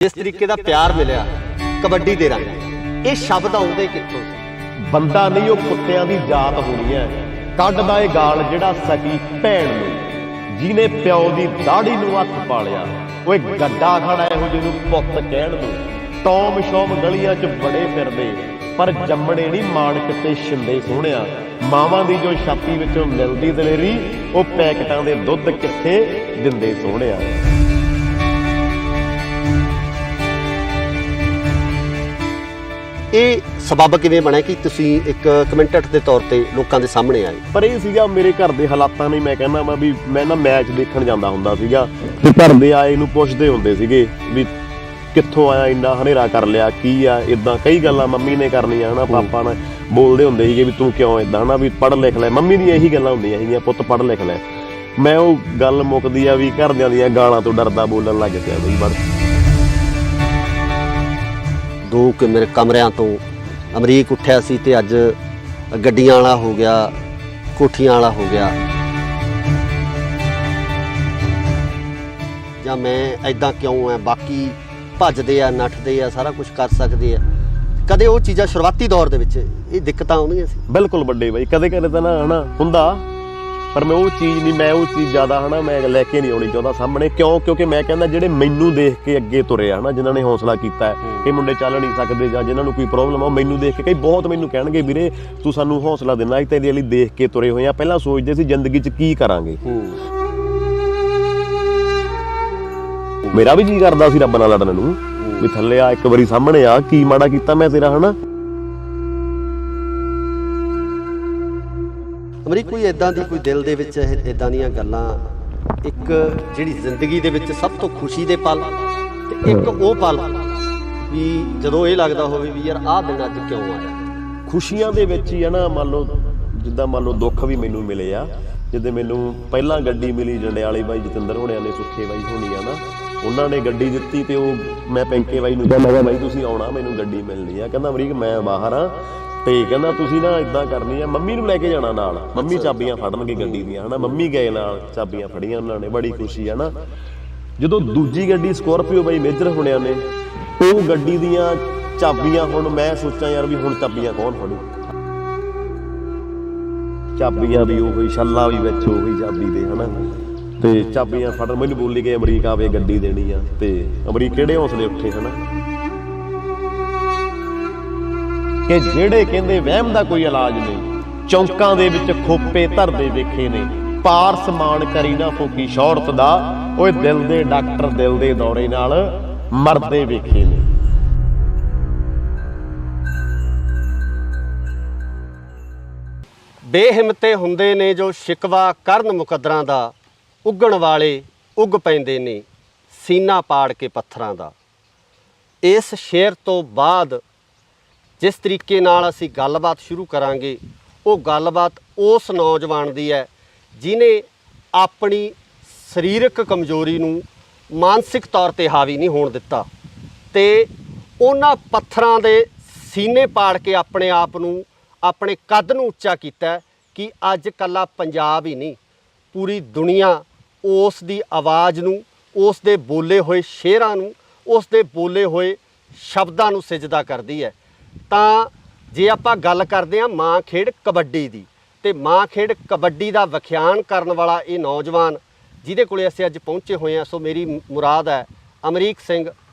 जिस तरीके का प्यार मिलिया कबड्डी दे रंग, ये शब्द आउंदे कित्थों सी? ਬੰਦਾ ਨਹੀਂ ਉਹ ਕੁੱਤਿਆਂ ਦੀ ਜਾਤ ਹੋਣੀ ਹੈ। ਕੱਢਦਾ ਏ ਗਾਲ ਜਿਹੜਾ ਸਕੀ ਭੈਣ ਨੂੰ, ਜਿਹਨੇ ਪਿਓ ਦੀ ਦਾੜੀ ਨੂੰ ਹੱਥ ਪਾਲਿਆ। ਓਏ ਗੱਡਾ ਖੜਾ ਇਹੋ ਜਿਹੇ ਨੂੰ ਪੁੱਤ ਕਹਿਣ ਨੂੰ। ਟੌਮ ਸ਼ੌਮ ਗਲੀਆਂ 'ਚ ਬੜੇ ਫਿਰਦੇ, ਪਰ ਜੰਮਣੇ ਨਹੀਂ ਮਾਣਕ ਤੇ ਛਿੰਦੇ ਸੋਹਣਿਆ। ਮਾਵਾਂ ਦੀ ਜੋ ਛਾਤੀ ਵਿੱਚੋਂ ਮਿਲਦੀ ਦਲੇਰੀ, ਉਹ ਪੈਕਟਾਂ ਦੇ ਦੁੱਧ ਕਿੱਥੇ ਦਿੰਦੇ ਸੋਹਣਿਆ। ਇਹ ਸਬੱਬ ਕਿਵੇਂ ਬਣਿਆ ਕਿ ਤੁਸੀਂ ਇੱਕ ਕਮੈਂਟੇਟਰ ਦੇ ਤੌਰ ਤੇ ਲੋਕਾਂ ਦੇ ਸਾਹਮਣੇ ਆਏ? ਪਰ ਇਹ ਸੀਗਾ ਮੇਰੇ ਘਰ ਦੇ ਹਾਲਾਤਾਂ ਨੇ, ਮੈਂ ਕਹਿੰਦਾ ਵਾ ਵੀ ਮੈਂ ਨਾ ਮੈਚ ਦੇਖਣ ਜਾਂਦਾ ਹੁੰਦਾ ਸੀਗਾ, ਤੇ ਘਰ ਦੇ ਆਏ ਨੂੰ ਪੁੱਛਦੇ ਹੁੰਦੇ ਸੀਗੇ ਵੀ ਕਿੱਥੋਂ ਆਇਆ, ਇੰਨਾ ਹਨੇਰਾ ਕਰ ਲਿਆ, ਕੀ ਆ। ਇਦਾਂ ਕਈ ਗੱਲਾਂ ਮੰਮੀ ਨੇ ਕਰਨੀਆਂ ਹਨਾ, ਪਾਪਾ ਨੇ ਬੋਲਦੇ ਹੁੰਦੇ ਸੀਗੇ ਵੀ ਤੂੰ ਕਿਉਂ ਇਦਾਂ ਹਨਾ, ਵੀ ਪੜ੍ਹ ਲਿਖ ਲੈ। ਮੰਮੀ ਦੀਆਂ ਇਹੀ ਗੱਲਾਂ ਹੁੰਦੀਆਂ ਸੀਗੀਆਂ, ਪੁੱਤ ਪੜ੍ਹ ਲਿਖ ਲੈ। ਮੈਂ ਉਹ ਗੱਲ ਮੁੱਕਦੀ ਆ ਵੀ ਘਰਦਿਆਂ ਦੀਆਂ ਗਾਲਾਂ ਤੋਂ ਡਰਦਾ ਬੋਲਣ ਲੱਗ ਪਿਆ ਬਈ ਬੜ। ਦੋ ਕਿ ਮੇਰੇ ਕਮਰਿਆਂ ਤੋਂ ਅਮਰੀਕ ਉੱਠਿਆ ਸੀ ਤੇ ਅੱਜ ਗੱਡੀਆਂ ਵਾਲਾ ਹੋ ਗਿਆ, ਕੋਠੀਆਂ ਵਾਲਾ ਹੋ ਗਿਆ, ਜਾਂ ਮੈਂ ਐਦਾਂ ਕਿਉਂ ਆ, ਬਾਕੀ ਭੱਜਦੇ ਆ, ਨੱਠਦੇ ਆ, ਸਾਰਾ ਕੁਝ ਕਰ ਸਕਦੇ ਆ। ਕਦੇ ਉਹ ਚੀਜ਼ਾਂ ਸ਼ੁਰੂਆਤੀ ਦੌਰ ਦੇ ਵਿੱਚ ਇਹ ਦਿੱਕਤਾਂ ਆਉਂਦੀਆਂ ਸੀ? ਬਿਲਕੁਲ ਵੱਡੇ ਬਾਈ, ਕਦੇ ਕਦੇ ਤਾਂ ਨਾ ਹਨਾ ਹੁੰਦਾ, ਪਰ ਮੈਂ ਉਹ ਚੀਜ਼ ਨਹੀਂ, ਮੈਂ ਉਹ ਚੀਜ਼ ਜ਼ਿਆਦਾ ਹਨਾ ਮੈਂ ਲੈ ਕੇ ਨਹੀਂ ਆਉਣੀ ਚਾਹੁੰਦਾ ਸਾਹਮਣੇ। ਕਿਉਂਕਿ ਮੈਂ ਕਹਿੰਦਾ ਜਿਹੜੇ ਮੈਨੂੰ ਦੇਖ ਕੇ ਅੱਗੇ ਤੁਰੇ ਆ ਹਨਾ, ਜਿਨ੍ਹਾਂ ਨੇ ਹੌਸਲਾ ਕੀਤਾ ਹੈ, ਇਹ ਮੁੰਡੇ ਚੱਲ ਨਹੀਂ ਸਕਦੇ ਜਾਂ ਜਿਨ੍ਹਾਂ ਨੂੰ ਕੋਈ ਪ੍ਰੋਬਲਮ ਆ, ਉਹ ਮੈਨੂੰ ਦੇਖ ਕੇ ਕਈ ਬਹੁਤ ਮੈਨੂੰ ਕਹਿਣਗੇ ਵੀਰੇ ਤੂੰ ਸਾਨੂੰ ਹੌਸਲਾ ਦਿੰਦਾ, ਅਸੀਂ ਤੇਰੇ ਲਈ ਦੇਖ ਕੇ ਤੁਰੇ ਹੋਏ ਆ। ਪਹਿਲਾਂ ਸੋਚਦੇ ਸੀ ਜ਼ਿੰਦਗੀ 'ਚ ਕੀ ਕਰਾਂਗੇ। ਮੇਰਾ ਵੀ ਜੀ ਕਰਦਾ ਸੀ ਰੱਬ ਨਾਲ ਲੜਨ ਨੂੰ, ਵੀ ਥੱਲੇ ਆ ਇੱਕ ਵਾਰੀ ਸਾਹਮਣੇ ਆ, ਕੀ ਮਾੜਾ ਕੀਤਾ ਮੈਂ ਤੇਰਾ ਹਨਾ। ਅਮਰੀਕ ਕੋਈ ਇਦਾਂ ਦੀ ਕੋਈ ਦਿਲ ਦੇ ਵਿੱਚ ਇਦਾਂ ਦੀਆਂ ਗੱਲਾਂ, ਇੱਕ ਜਿਹੜੀ ਜ਼ਿੰਦਗੀ ਦੇ ਵਿੱਚ ਸਭ ਤੋਂ ਖੁਸ਼ੀ ਦੇ ਪਲ ਤੇ ਇੱਕ ਉਹ ਪਲ ਵੀ ਜਦੋਂ ਇਹ ਲੱਗਦਾ ਹੋਵੇ ਵੀ ਯਾਰ ਆਹ ਦਿਨ ਅੱਜ ਕਿਉਂ ਆਇਆ? ਖੁਸ਼ੀਆਂ ਦੇ ਵਿੱਚ ਹੀ ਆ ਨਾ, ਮੰਨ ਲਓ ਜਿੱਦਾਂ ਮੰਨ ਲਓ ਦੁੱਖ ਵੀ ਮੈਨੂੰ ਮਿਲੇ ਆ। ਜਿੱਦਾਂ ਮੈਨੂੰ ਪਹਿਲਾਂ ਗੱਡੀ ਮਿਲੀ ਜੰਡਿਆਲੇ ਬਾਈ ਜਤਿੰਦਰ ਹੋਣਿਆਂ ਨੇ, ਸੁੱਖੇ ਬਾਈ ਹੋਣੀ ਆ ਨਾ, ਉਹਨਾਂ ਨੇ ਗੱਡੀ ਦਿੱਤੀ ਤੇ ਉਹ ਮੈਂ ਪੈਂਕੇ ਬਾਈ ਨੂੰ ਕਿਹਾ, ਮੈਂ ਕਿਹਾ ਬਾਈ ਤੁਸੀਂ ਆਉਣਾ, ਮੈਨੂੰ ਗੱਡੀ ਮਿਲਣੀ ਆ। ਕਹਿੰਦਾ ਅਮਰੀਕ ਮੈਂ ਬਾਹਰ ਆ, ਤੇ ਕਹਿੰਦਾ ਤੁਸੀਂ ਨਾ ਇਦਾਂ ਕਰਨੀ ਆ, ਮੰਮੀ ਨੂੰ ਲੈ ਕੇ ਜਾਣਾ ਨਾਲ, ਮੰਮੀ ਚਾਬੀਆਂ ਫੜਨਗੇ ਗੱਡੀ ਦੀਆਂ ਹਨਾ। ਮੰਮੀ ਗਏ ਨਾਲ, ਚਾਬੀਆਂ ਫੜੀਆਂ ਉਹਨਾਂ ਨੇ, ਬੜੀ ਖੁਸ਼ੀ ਆ ਨਾ। ਜਦੋਂ ਦੂਜੀ ਗੱਡੀ ਸਕੋਰਪੀਓ ਬਾਈ ਮੇਜਰ ਹੋਣਿਆਂ ਨੇ, ਉਹ ਗੱਡੀ ਦੀਆਂ ਚਾਬੀਆਂ, ਹੁਣ ਮੈਂ ਸੋਚਾਂ ਯਾਰ ਵੀ ਹੁਣ ਚਾਬੀਆਂ ਕੌਣ ਫੜੂ। ਚਾਬੀਆਂ ਵੀ ਉਹੀ, ਛੱਲਾ ਵੀ ਵਿੱਚ ਉਹੀ ਚਾਬੀ ਦੇ ਹਨਾ, ਤੇ ਚਾਬੀਆਂ ਫੜਨ ਮੈਨੂੰ ਬੋਲੀ ਗਏ ਅਮਰੀਕ ਆਵੇ ਗੱਡੀ ਦੇਣੀ ਆ। ਤੇ ਅਮਰੀਕ ਕਿਹੜੇ ਹੌਸਲੇ ਉੱਠੇ ਹਨਾ, ਕਿ ਜਿਹੜੇ ਕਹਿੰਦੇ ਵਹਿਮ ਦਾ ਕੋਈ ਇਲਾਜ ਨਹੀਂ, ਚੌਂਕਾਂ ਦੇ ਵਿੱਚ ਖੋਪੇ ਧਰਦੇ ਵੇਖੇ ਨੇ, ਪਾਰ ਸਮਾਨ ਕਰੀ ਨਾ ਫੋਕੀ ਸ਼ੌਹਰਤ ਦਾ, ਓਏ ਦਿਲ ਦੇ ਡਾਕਟਰ ਦਿਲ ਦੇ ਦੌਰੇ ਨਾਲ ਮਰਦੇ ਵੇਖੇ ਨੇ। ਬੇਹਿੰਮਤੇ ਹੁੰਦੇ ਨੇ ਜੋ ਸ਼ਿਕਵਾ ਕਰਨ ਮੁਕੱਦਰਾਂ ਦਾ, ਉੱਗਣ ਵਾਲੇ ਉੱਗ ਪੈਂਦੇ ਨੇ ਸੀਨਾ ਪਾੜ ਕੇ ਪੱਥਰਾਂ ਦਾ। ਇਸ ਸ਼ੇਰ ਤੋਂ ਬਾਅਦ ਜਿਸ ਤਰੀਕੇ ਨਾਲ ਅਸੀਂ ਗੱਲਬਾਤ ਸ਼ੁਰੂ ਕਰਾਂਗੇ, ਉਹ ਗੱਲਬਾਤ ਉਸ ਨੌਜਵਾਨ ਦੀ ਹੈ ਜਿਹਨੇ ਆਪਣੀ ਸਰੀਰਕ ਕਮਜ਼ੋਰੀ ਨੂੰ ਮਾਨਸਿਕ ਤੌਰ ਤੇ ਹਾਵੀ ਨਹੀਂ ਹੋਣ ਦਿੱਤਾ, ਤੇ ਉਹਨਾਂ ਪੱਥਰਾਂ ਦੇ ਸੀਨੇ ਪਾੜ ਕੇ ਆਪਣੇ ਆਪ ਨੂੰ, ਆਪਣੇ ਕੱਦ ਨੂੰ ਉੱਚਾ ਕੀਤਾ ਕਿ ਅੱਜ ਕੱਲਾ ਪੰਜਾਬ ਹੀ ਨਹੀਂ, ਪੂਰੀ ਦੁਨੀਆ ਉਸ ਦੀ ਆਵਾਜ਼ ਨੂੰ, ਉਸ ਦੇ ਬੋਲੇ ਹੋਏ ਸ਼ੇਰਾਂ ਨੂੰ, ਉਸ ਦੇ ਬੋਲੇ ਹੋਏ ਸ਼ਬਦਾਂ ਨੂੰ ਸਿਜਦਾ ਕਰਦੀ ਹੈ। ਤਾਂ ਜੇ ਆਪਾਂ ਗੱਲ ਕਰਦੇ ਹਾਂ ਮਾਂ ਖੇਡ ਕਬੱਡੀ ਦੀ, ਤੇ ਮਾਂ ਖੇਡ ਕਬੱਡੀ ਦਾ ਵਿਖਿਆਨ ਕਰਨ ਵਾਲਾ ਇਹ ਨੌਜਵਾਨ ਜਿਹਦੇ ਕੋਲੇ ਅਸੀਂ ਅੱਜ ਪਹੁੰਚੇ ਹੋਏ ਹਾਂ, ਸੋ ਮੇਰੀ ਮੁਰਾਦ ਹੈ ਅਮਰੀਕ ਸਿੰਘ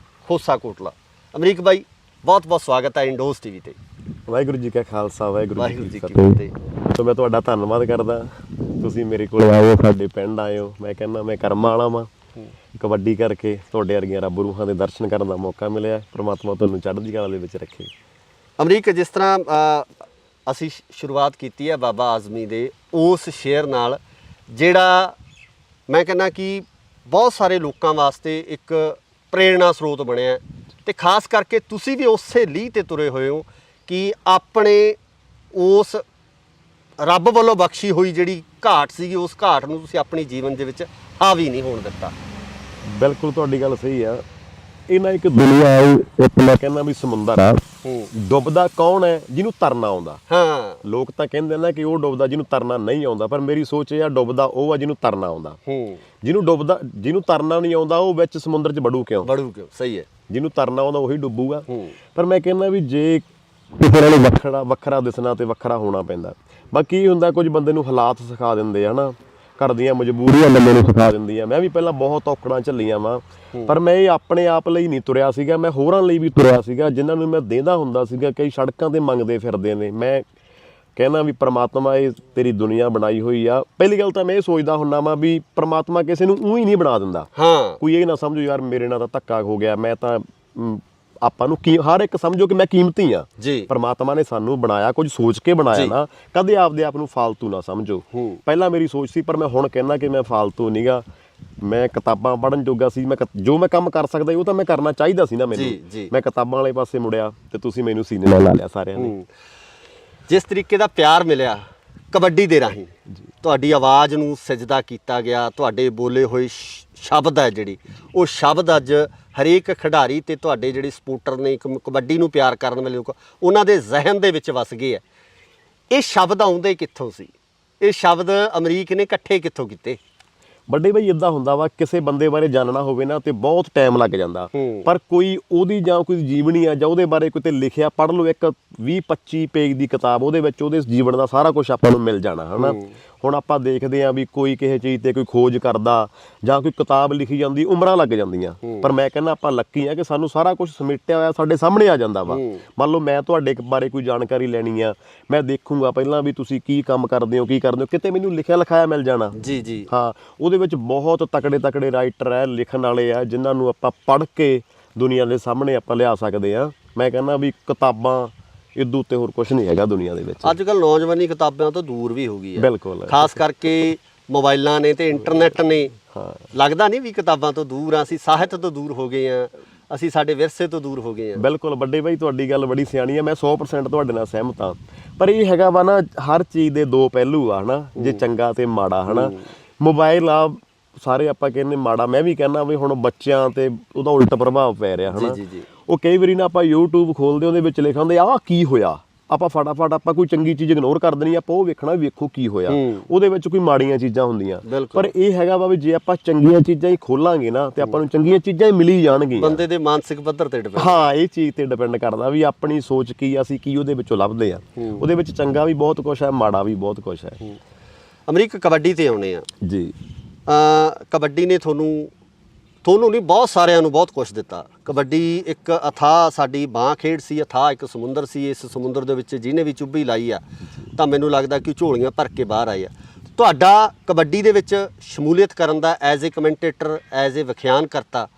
ਖੋਸਾ ਕੋਟਲਾ। ਅਮਰੀਕ ਬਾਈ ਬਹੁਤ ਬਹੁਤ ਸਵਾਗਤ ਹੈ ਇੰਡੋਜ਼ ਟੀਵੀ ਤੇ। ਵਾਹਿਗੁਰੂ ਜੀ ਕਾ ਖਾਲਸਾ, ਵਾਹਿਗੁਰੂ ਜੀ ਕੀ ਫਤਿਹ। ਸੋ ਮੈਂ ਤੁਹਾਡਾ ਧੰਨਵਾਦ ਕਰਦਾ, ਤੁਸੀਂ ਮੇਰੇ ਕੋਲ ਆਓ, ਸਾਡੇ ਪਿੰਡ ਆਇਓ। ਮੈਂ ਕਹਿੰਦਾ ਮੈਂ ਕਰਮਾਂ ਵਾਲਾ ਵਾਂ, ਕਬੱਡੀ ਕਰਕੇ ਤੁਹਾਡੇ ਵਰਗੀਆਂ ਰੱਬ ਰੂਹਾਂ ਦੇ ਦਰਸ਼ਨ ਕਰਨ ਦਾ ਮੌਕਾ ਮਿਲਿਆ। ਪ੍ਰਮਾਤਮਾ ਤੁਹਾਨੂੰ ਚੜ੍ਹਦੀ ਕਲਾ ਦੇ ਵਿੱਚ ਰੱਖੇ। ਅਮਰੀਕ, ਜਿਸ ਤਰ੍ਹਾਂ ਅਸੀਂ ਸ਼ੁਰੂਆਤ ਕੀਤੀ ਹੈ ਬਾਬਾ ਆਜ਼ਮੀ ਦੇ ਉਸ ਸ਼ੇਰ ਨਾਲ, ਜਿਹੜਾ ਮੈਂ ਕਹਿੰਦਾ ਕਿ ਬਹੁਤ ਸਾਰੇ ਲੋਕਾਂ ਵਾਸਤੇ ਇੱਕ ਪ੍ਰੇਰਣਾ ਸਰੋਤ ਬਣਿਆ, ਤੇ ਖਾਸ ਕਰਕੇ ਤੁਸੀਂ ਵੀ ਉਸੇ ਲੀਹ ਤੇ ਤੁਰੇ ਹੋਏ ਹੋ ਕਿ ਆਪਣੇ ਉਸ ਰੱਬ ਵੱਲੋਂ ਬਖਸ਼ੀ ਹੋਈ ਜਿਹੜੀ ਘਾਟ ਸੀਗੀ, ਉਸ ਘਾਟ ਨੂੰ ਤੁਸੀਂ ਆਪਣੀ ਜੀਵਨ ਦੇ ਵਿੱਚ ਹਾਵੀ ਨਹੀਂ ਹੋਣ ਦਿੱਤਾ। ਬਿਲਕੁਲ ਤੁਹਾਡੀ ਗੱਲ ਸਹੀ ਆ। ਇਹਨਾਂ ਇੱਕ ਦੁਨੀਆ ਹੈ, ਇੱਕ ਮੈਂ ਕਹਿੰਦਾ ਵੀ ਸਮੁੰਦਰ ਆ। ਹੂੰ ਡੁੱਬਦਾ ਕੌਣ ਹੈ? ਜਿਹਨੂੰ ਤਰਨਾ ਆਉਂਦਾ। ਹਾਂ ਲੋਕ ਤਾਂ ਕਹਿੰਦੇ ਨਾ ਕਿ ਉਹ ਡੁੱਬਦਾ ਜਿਹਨੂੰ ਤਰਨਾ ਨਹੀਂ ਆਉਂਦਾ, ਪਰ ਮੇਰੀ ਸੋਚ ਇਹ ਆ ਡੁੱਬਦਾ ਉਹ ਆ ਜਿਹਨੂੰ ਤਰਨਾ ਆਉਂਦਾ। ਹੂੰ ਜਿਹਨੂੰ ਤਰਨਾ ਨਹੀਂ ਆਉਂਦਾ ਉਹ ਵਿੱਚ ਸਮੁੰਦਰ 'ਚ ਵੜੂ ਕਿਉਂ? ਸਹੀ ਹੈ। ਜਿਹਨੂੰ ਤਰਨਾ ਆਉਂਦਾ ਉਹੀ ਡੁੱਬੂਗਾ। ਹੂੰ ਪਰ ਮੈਂ ਕਹਿੰਦਾ ਵੀ ਜੇ ਕਿਸੇ ਨੂੰ ਵੱਖਰਾ ਦਿਸਣਾ ਤੇ ਵੱਖਰਾ ਹੋਣਾ ਪੈਂਦਾ। ਬਾਕੀ ਇਹ ਹੁੰਦਾ ਕੁਝ ਬੰਦੇ ਨੂੰ ਹਾਲਾਤ ਸਿਖਾ ਦਿੰਦੇ ਆ ਨਾ, ਘਰ ਦੀਆਂ ਮਜਬੂਰੀਆਂ ਬੰਦੇ ਨੂੰ ਸਿਖਾ ਦਿੰਦੀਆਂ। ਮੈਂ ਵੀ ਪਹਿਲਾਂ ਬਹੁਤ ਔਕੜਾਂ ਝੱਲੀਆਂ ਵਾਂ, ਪਰ ਮੈਂ ਇਹ ਆਪਣੇ ਆਪ ਲਈ ਨਹੀਂ ਤੁਰਿਆ ਸੀਗਾ, ਮੈਂ ਹੋਰਾਂ ਲਈ ਵੀ ਤੁਰਿਆ ਸੀਗਾ, ਜਿਨ੍ਹਾਂ ਨੂੰ ਮੈਂ ਦੇਂਦਾ ਹੁੰਦਾ ਸੀਗਾ। ਕਈ ਸੜਕਾਂ ਤੇ ਮੰਗਦੇ ਫਿਰਦੇ ਨੇ। ਮੈਂ ਕਹਿੰਦਾ ਵੀ ਪ੍ਰਮਾਤਮਾ ਇਹ ਤੇਰੀ ਦੁਨੀਆ ਬਣਾਈ ਹੋਈ ਆ। ਪਹਿਲੀ ਗੱਲ ਤਾਂ ਮੈਂ ਇਹ ਸੋਚਦਾ ਹੁੰਦਾ ਵਾਂ ਵੀ ਪ੍ਰਮਾਤਮਾ ਕਿਸੇ ਨੂੰ ਊਂ ਹੀ ਨਹੀਂ ਬਣਾ ਦਿੰਦਾ। ਹਾਂ ਕੋਈ ਇਹ ਨਾ ਸਮਝੋ ਯਾਰ ਮੇਰੇ ਨਾਲ ਤਾਂ ਧੱਕਾ ਹੋ ਗਿਆ, ਮੈਂ ਤਾਂ ਆਪਾਂ ਨੂੰ ਹਰ ਇੱਕ ਸਮਝੋ ਕਿ ਮੈਂ ਕੀਮਤੀ ਆ ਜੀ। ਪਰਮਾਤਮਾ ਨੇ ਸਾਨੂੰ ਬਣਾਇਆ, ਕੁਝ ਸੋਚ ਕੇ ਬਣਾਇਆ ਨਾ, ਕਦੇ ਆਪਦੇ ਆਪ ਨੂੰ ਫਾਲਤੂ ਨਾ ਸਮਝੋ। ਪਹਿਲਾਂ ਮੇਰੀ ਸੋਚ ਸੀ, ਪਰ ਮੈਂ ਹੁਣ ਕਹਿੰਦਾ ਕਿ ਮੈਂ ਫਾਲਤੂ ਨਹੀਂਗਾ। ਮੈਂ ਕਿਤਾਬਾਂ ਪੜ੍ਹਨ ਜੋਗਾ ਸੀ, ਜੋ ਮੈਂ ਕੰਮ ਕਰ ਸਕਦਾ ਉਹ ਤਾਂ ਮੈਂ ਕਰਨਾ ਚਾਹੀਦਾ ਸੀ ਨਾ ਮੈਨੂੰ। ਮੈਂ ਕਿਤਾਬਾਂ ਵਾਲੇ ਪਾਸੇ ਮੁੜਿਆ ਤੇ ਤੁਸੀਂ ਮੈਨੂੰ ਸੀਨੇ ਨਾਲ ਲਾ ਲਿਆ ਸਾਰਿਆਂ ਨੇ। ਜਿਸ ਤਰੀਕੇ ਦਾ ਪਿਆਰ ਮਿਲਿਆ ਕਬੱਡੀ ਦੇ ਰਾਹੀਂ, ਤੁਹਾਡੀ ਆਵਾਜ਼ ਨੂੰ ਸਜਦਾ ਕੀਤਾ ਗਿਆ, ਤੁਹਾਡੇ ਬੋਲੇ ਹੋਏ ਸ਼ਬਦ ਹੈ ਜਿਹੜੀ ਉਹ ਸ਼ਬਦ ਅੱਜ ਹਰੇਕ ਖਿਡਾਰੀ ਤੇ ਤੁਹਾਡੇ ਜਿਹੜੇ ਸਪੋਰਟਰ ਨੇ ਕਬੱਡੀ ਨੂੰ ਪਿਆਰ ਕਰਨ ਵਾਲੇ ਲੋਕ ਉਹਨਾਂ ਦੇ ਜ਼ਿਹਨ ਦੇ ਵਿੱਚ ਵਸ ਗਏ ਹੈ। ਇਹ ਸ਼ਬਦ ਆਉਂਦੇ ਕਿੱਥੋਂ ਸੀ? ਇਹ ਸ਼ਬਦ ਅਮਰੀਕ ਨੇ ਇਕੱਠੇ ਕਿੱਥੋਂ ਕੀਤੇ? ਵੱਡੇ ਬਾਈ ਇਦਾਂ ਹੁੰਦਾ ਵਾ, ਕਿਸੇ ਬੰਦੇ ਬਾਰੇ ਜਾਣਨਾ ਹੋਵੇ ਨਾ ਤੇ ਬਹੁਤ ਟਾਈਮ ਲੱਗ ਜਾਂਦਾ, ਪਰ ਕੋਈ ਉਹਦੀ ਜਾਂ ਕੋਈ ਜੀਵਨੀ ਆ ਜਾਂ ਉਹਦੇ ਬਾਰੇ ਕਿਤੇ ਲਿਖਿਆ ਪੜ੍ਹ ਲਓ, ਇੱਕ 20-25 ਪੇਜ ਦੀ ਕਿਤਾਬ, ਉਹਦੇ ਵਿੱਚ ਉਹਦੇ ਜੀਵਨ ਦਾ ਸਾਰਾ ਕੁਝ ਆਪਾਂ ਨੂੰ ਮਿਲ ਜਾਣਾ ਹੈ ਨਾ। ਹੁਣ ਆਪਾਂ ਦੇਖਦੇ ਹਾਂ ਵੀ ਕੋਈ ਕਿਸੇ ਚੀਜ਼ ਤੇ ਕੋਈ ਖੋਜ ਕਰਦਾ ਜਾਂ ਕੋਈ ਕਿਤਾਬ ਲਿਖੀ ਜਾਂਦੀ, ਉਮਰਾਂ ਲੱਗ ਜਾਂਦੀਆਂ, ਪਰ ਮੈਂ ਕਹਿੰਦਾ ਆਪਾਂ ਲੱਕੀ ਆ ਕਿ ਸਾਨੂੰ ਸਾਰਾ ਕੁਝ ਸਮੇਟਿਆ ਹੋਇਆ ਸਾਡੇ ਸਾਹਮਣੇ ਆ ਜਾਂਦਾ ਵਾ। ਮੰਨ ਲਓ ਮੈਂ ਤੁਹਾਡੇ ਬਾਰੇ ਕੋਈ ਜਾਣਕਾਰੀ ਲੈਣੀ ਆ, ਮੈਂ ਦੇਖੂੰਗਾ ਪਹਿਲਾਂ ਵੀ ਤੁਸੀਂ ਕੀ ਕੰਮ ਕਰਦੇ ਹੋ, ਕਿਤੇ ਮੈਨੂੰ ਲਿਖਿਆ ਲਿਖਾਇਆ ਮਿਲ ਜਾਣਾ। ਜੀ ਹਾਂ, ਉਹਦੇ ਵਿੱਚ ਬਹੁਤ ਤਕੜੇ ਰਾਈਟਰ ਹੈ, ਲਿਖਣ ਵਾਲੇ ਆ, ਜਿਨ੍ਹਾਂ ਨੂੰ ਆਪਾਂ ਪੜ੍ਹ ਕੇ ਦੁਨੀਆ ਦੇ ਸਾਹਮਣੇ ਆਪਾਂ ਲਿਆ ਸਕਦੇ ਆ। ਮੈਂ ਕਹਿੰਦਾ ਵੀ ਕਿਤਾਬਾਂ ਇਦੋਂ ਉੱਤੇ ਹੋਰ ਕੁਝ ਨਹੀਂ ਹੈਗਾ ਦੁਨੀਆ ਦੇ ਵਿੱਚ। ਅੱਜ ਕੱਲ੍ਹ ਨੌਜਵਾਨੀ ਕਿਤਾਬਾਂ ਤੋਂ ਦੂਰ ਵੀ ਹੋ ਗਈ ਹੈ, ਬਿਲਕੁਲ, ਖਾਸ ਕਰਕੇ ਮੋਬਾਈਲਾਂ ਨੇ ਤੇ ਇੰਟਰਨੈਟ ਨੇ। ਲੱਗਦਾ ਨਹੀਂ ਵੀ ਕਿਤਾਬਾਂ ਤੋਂ ਦੂਰ ਆ, ਅਸੀਂ ਸਾਹਿਤ ਤੋਂ ਦੂਰ ਹੋ ਗਏ ਆ, ਅਸੀਂ ਸਾਡੇ ਵਿਰਸੇ ਤੋਂ ਦੂਰ ਹੋ ਗਏ ਆ। ਬਿਲਕੁਲ ਵੱਡੇ ਬਾਈ, ਤੁਹਾਡੀ ਗੱਲ ਬੜੀ ਸਿਆਣੀ ਆ, ਮੈਂ 100% ਤੁਹਾਡੇ ਨਾਲ ਸਹਿਮਤ ਹਾਂ। ਪਰ ਇਹ ਹੈਗਾ ਵਾ ਨਾ, ਹਰ ਚੀਜ਼ ਦੇ ਦੋ ਪਹਿਲੂ ਆ ਹਨਾ, ਜੇ ਚੰਗਾ ਤੇ ਮਾੜਾ ਹਨਾ। ਮੋਬਾਈਲ ਆ ਸਾਰੇ ਆਪਾਂ ਕਹਿੰਦੇ ਮਾੜਾ, ਮੈਂ ਵੀ ਕਹਿੰਦਾ ਵੀ ਹੁਣ ਬੱਚਿਆਂ ਤੇ ਉਹਦਾ ਉਲਟ ਪ੍ਰਭਾਵ ਪੈ ਰਿਹਾ ਹਨਾ। ਉਹ ਕਈ ਵਾਰੀ ਨਾ ਆਪਾਂ YouTube ਖੋਲਦੇ, ਉਹਦੇ ਵਿੱਚ ਲਿਖਿਆ ਹੁੰਦਾ ਆਹ ਕੀ ਹੋਇਆ, ਆਪਾਂ ਫਟਾਫਟ ਆਪਾਂ ਕੋਈ ਚੰਗੀ ਚੀਜ਼ ਇਗਨੋਰ ਕਰ ਦੇਣੀ, ਆਪਾਂ ਉਹ ਵੇਖਣਾ ਵੇਖੋ ਕੀ ਹੋਇਆ। ਉਹਦੇ ਵਿੱਚ ਕੋਈ ਮਾੜੀਆਂ ਚੀਜ਼ਾਂ ਹੁੰਦੀਆਂ, ਪਰ ਇਹ ਹੈਗਾ ਵਾ ਵੀ ਜੇ ਆਪਾਂ ਚੰਗੀਆਂ ਚੀਜ਼ਾਂ ਹੀ ਖੋਲਾਂਗੇ ਨਾ ਤੇ ਆਪਾਂ ਨੂੰ ਚੰਗੀਆਂ ਚੀਜ਼ਾਂ ਹੀ ਮਿਲੀ ਜਾਣਗੀਆਂ। ਬੰਦੇ ਦੇ ਮਾਨਸਿਕ ਪੱਧਰ ਤੇ ਡਿਪੈਂਡ। ਹਾਂ, ਇਹ ਚੀਜ਼ ਤੇ ਡਿਪੈਂਡ ਕਰਦਾ ਵੀ ਆਪਣੀ ਸੋਚ ਕੀ, ਅਸੀਂ ਕੀ ਉਹਦੇ ਵਿੱਚੋਂ ਲੱਭਦੇ ਆ। ਉਹਦੇ ਵਿੱਚ ਚੰਗਾ ਵੀ ਬਹੁਤ ਕੁਛ ਹੈ, ਮਾੜਾ ਵੀ ਬਹੁਤ ਕੁਛ ਹੈ। ਅਮਰੀਕ, ਕਬੱਡੀ ਤੇ ਆਉਣੇ ਆ ਜੀ। ਕਬੱਡੀ ਨੇ ਤੁਹਾਨੂੰ ਨਹੀਂ ਬਹੁਤ ਸਾਰਿਆਂ ਨੂੰ ਬਹੁਤ ਕੁਛ ਦਿੱਤਾ। ਕਬੱਡੀ ਇੱਕ ਅਥਾਹ ਸਾਡੀ ਬਾਂਹ ਖੇਡ ਸੀ, ਅਥਾਹ ਇੱਕ ਸਮੁੰਦਰ ਸੀ। ਇਸ ਸਮੁੰਦਰ ਦੇ ਵਿੱਚ ਜਿਹਨੇ ਵੀ ਚੁੱਭੀ ਲਾਈ ਆ ਤਾਂ ਮੈਨੂੰ ਲੱਗਦਾ ਕਿ ਝੋਲੀਆਂ ਭਰ ਕੇ ਬਾਹਰ ਆਈ ਆ। ਤੁਹਾਡਾ ਕਬੱਡੀ ਦੇ ਵਿੱਚ ਸ਼ਮੂਲੀਅਤ ਕਰਨ ਦਾ as a commentator, as a ਵਿਖਿਆਨ ਕਰਤਾ,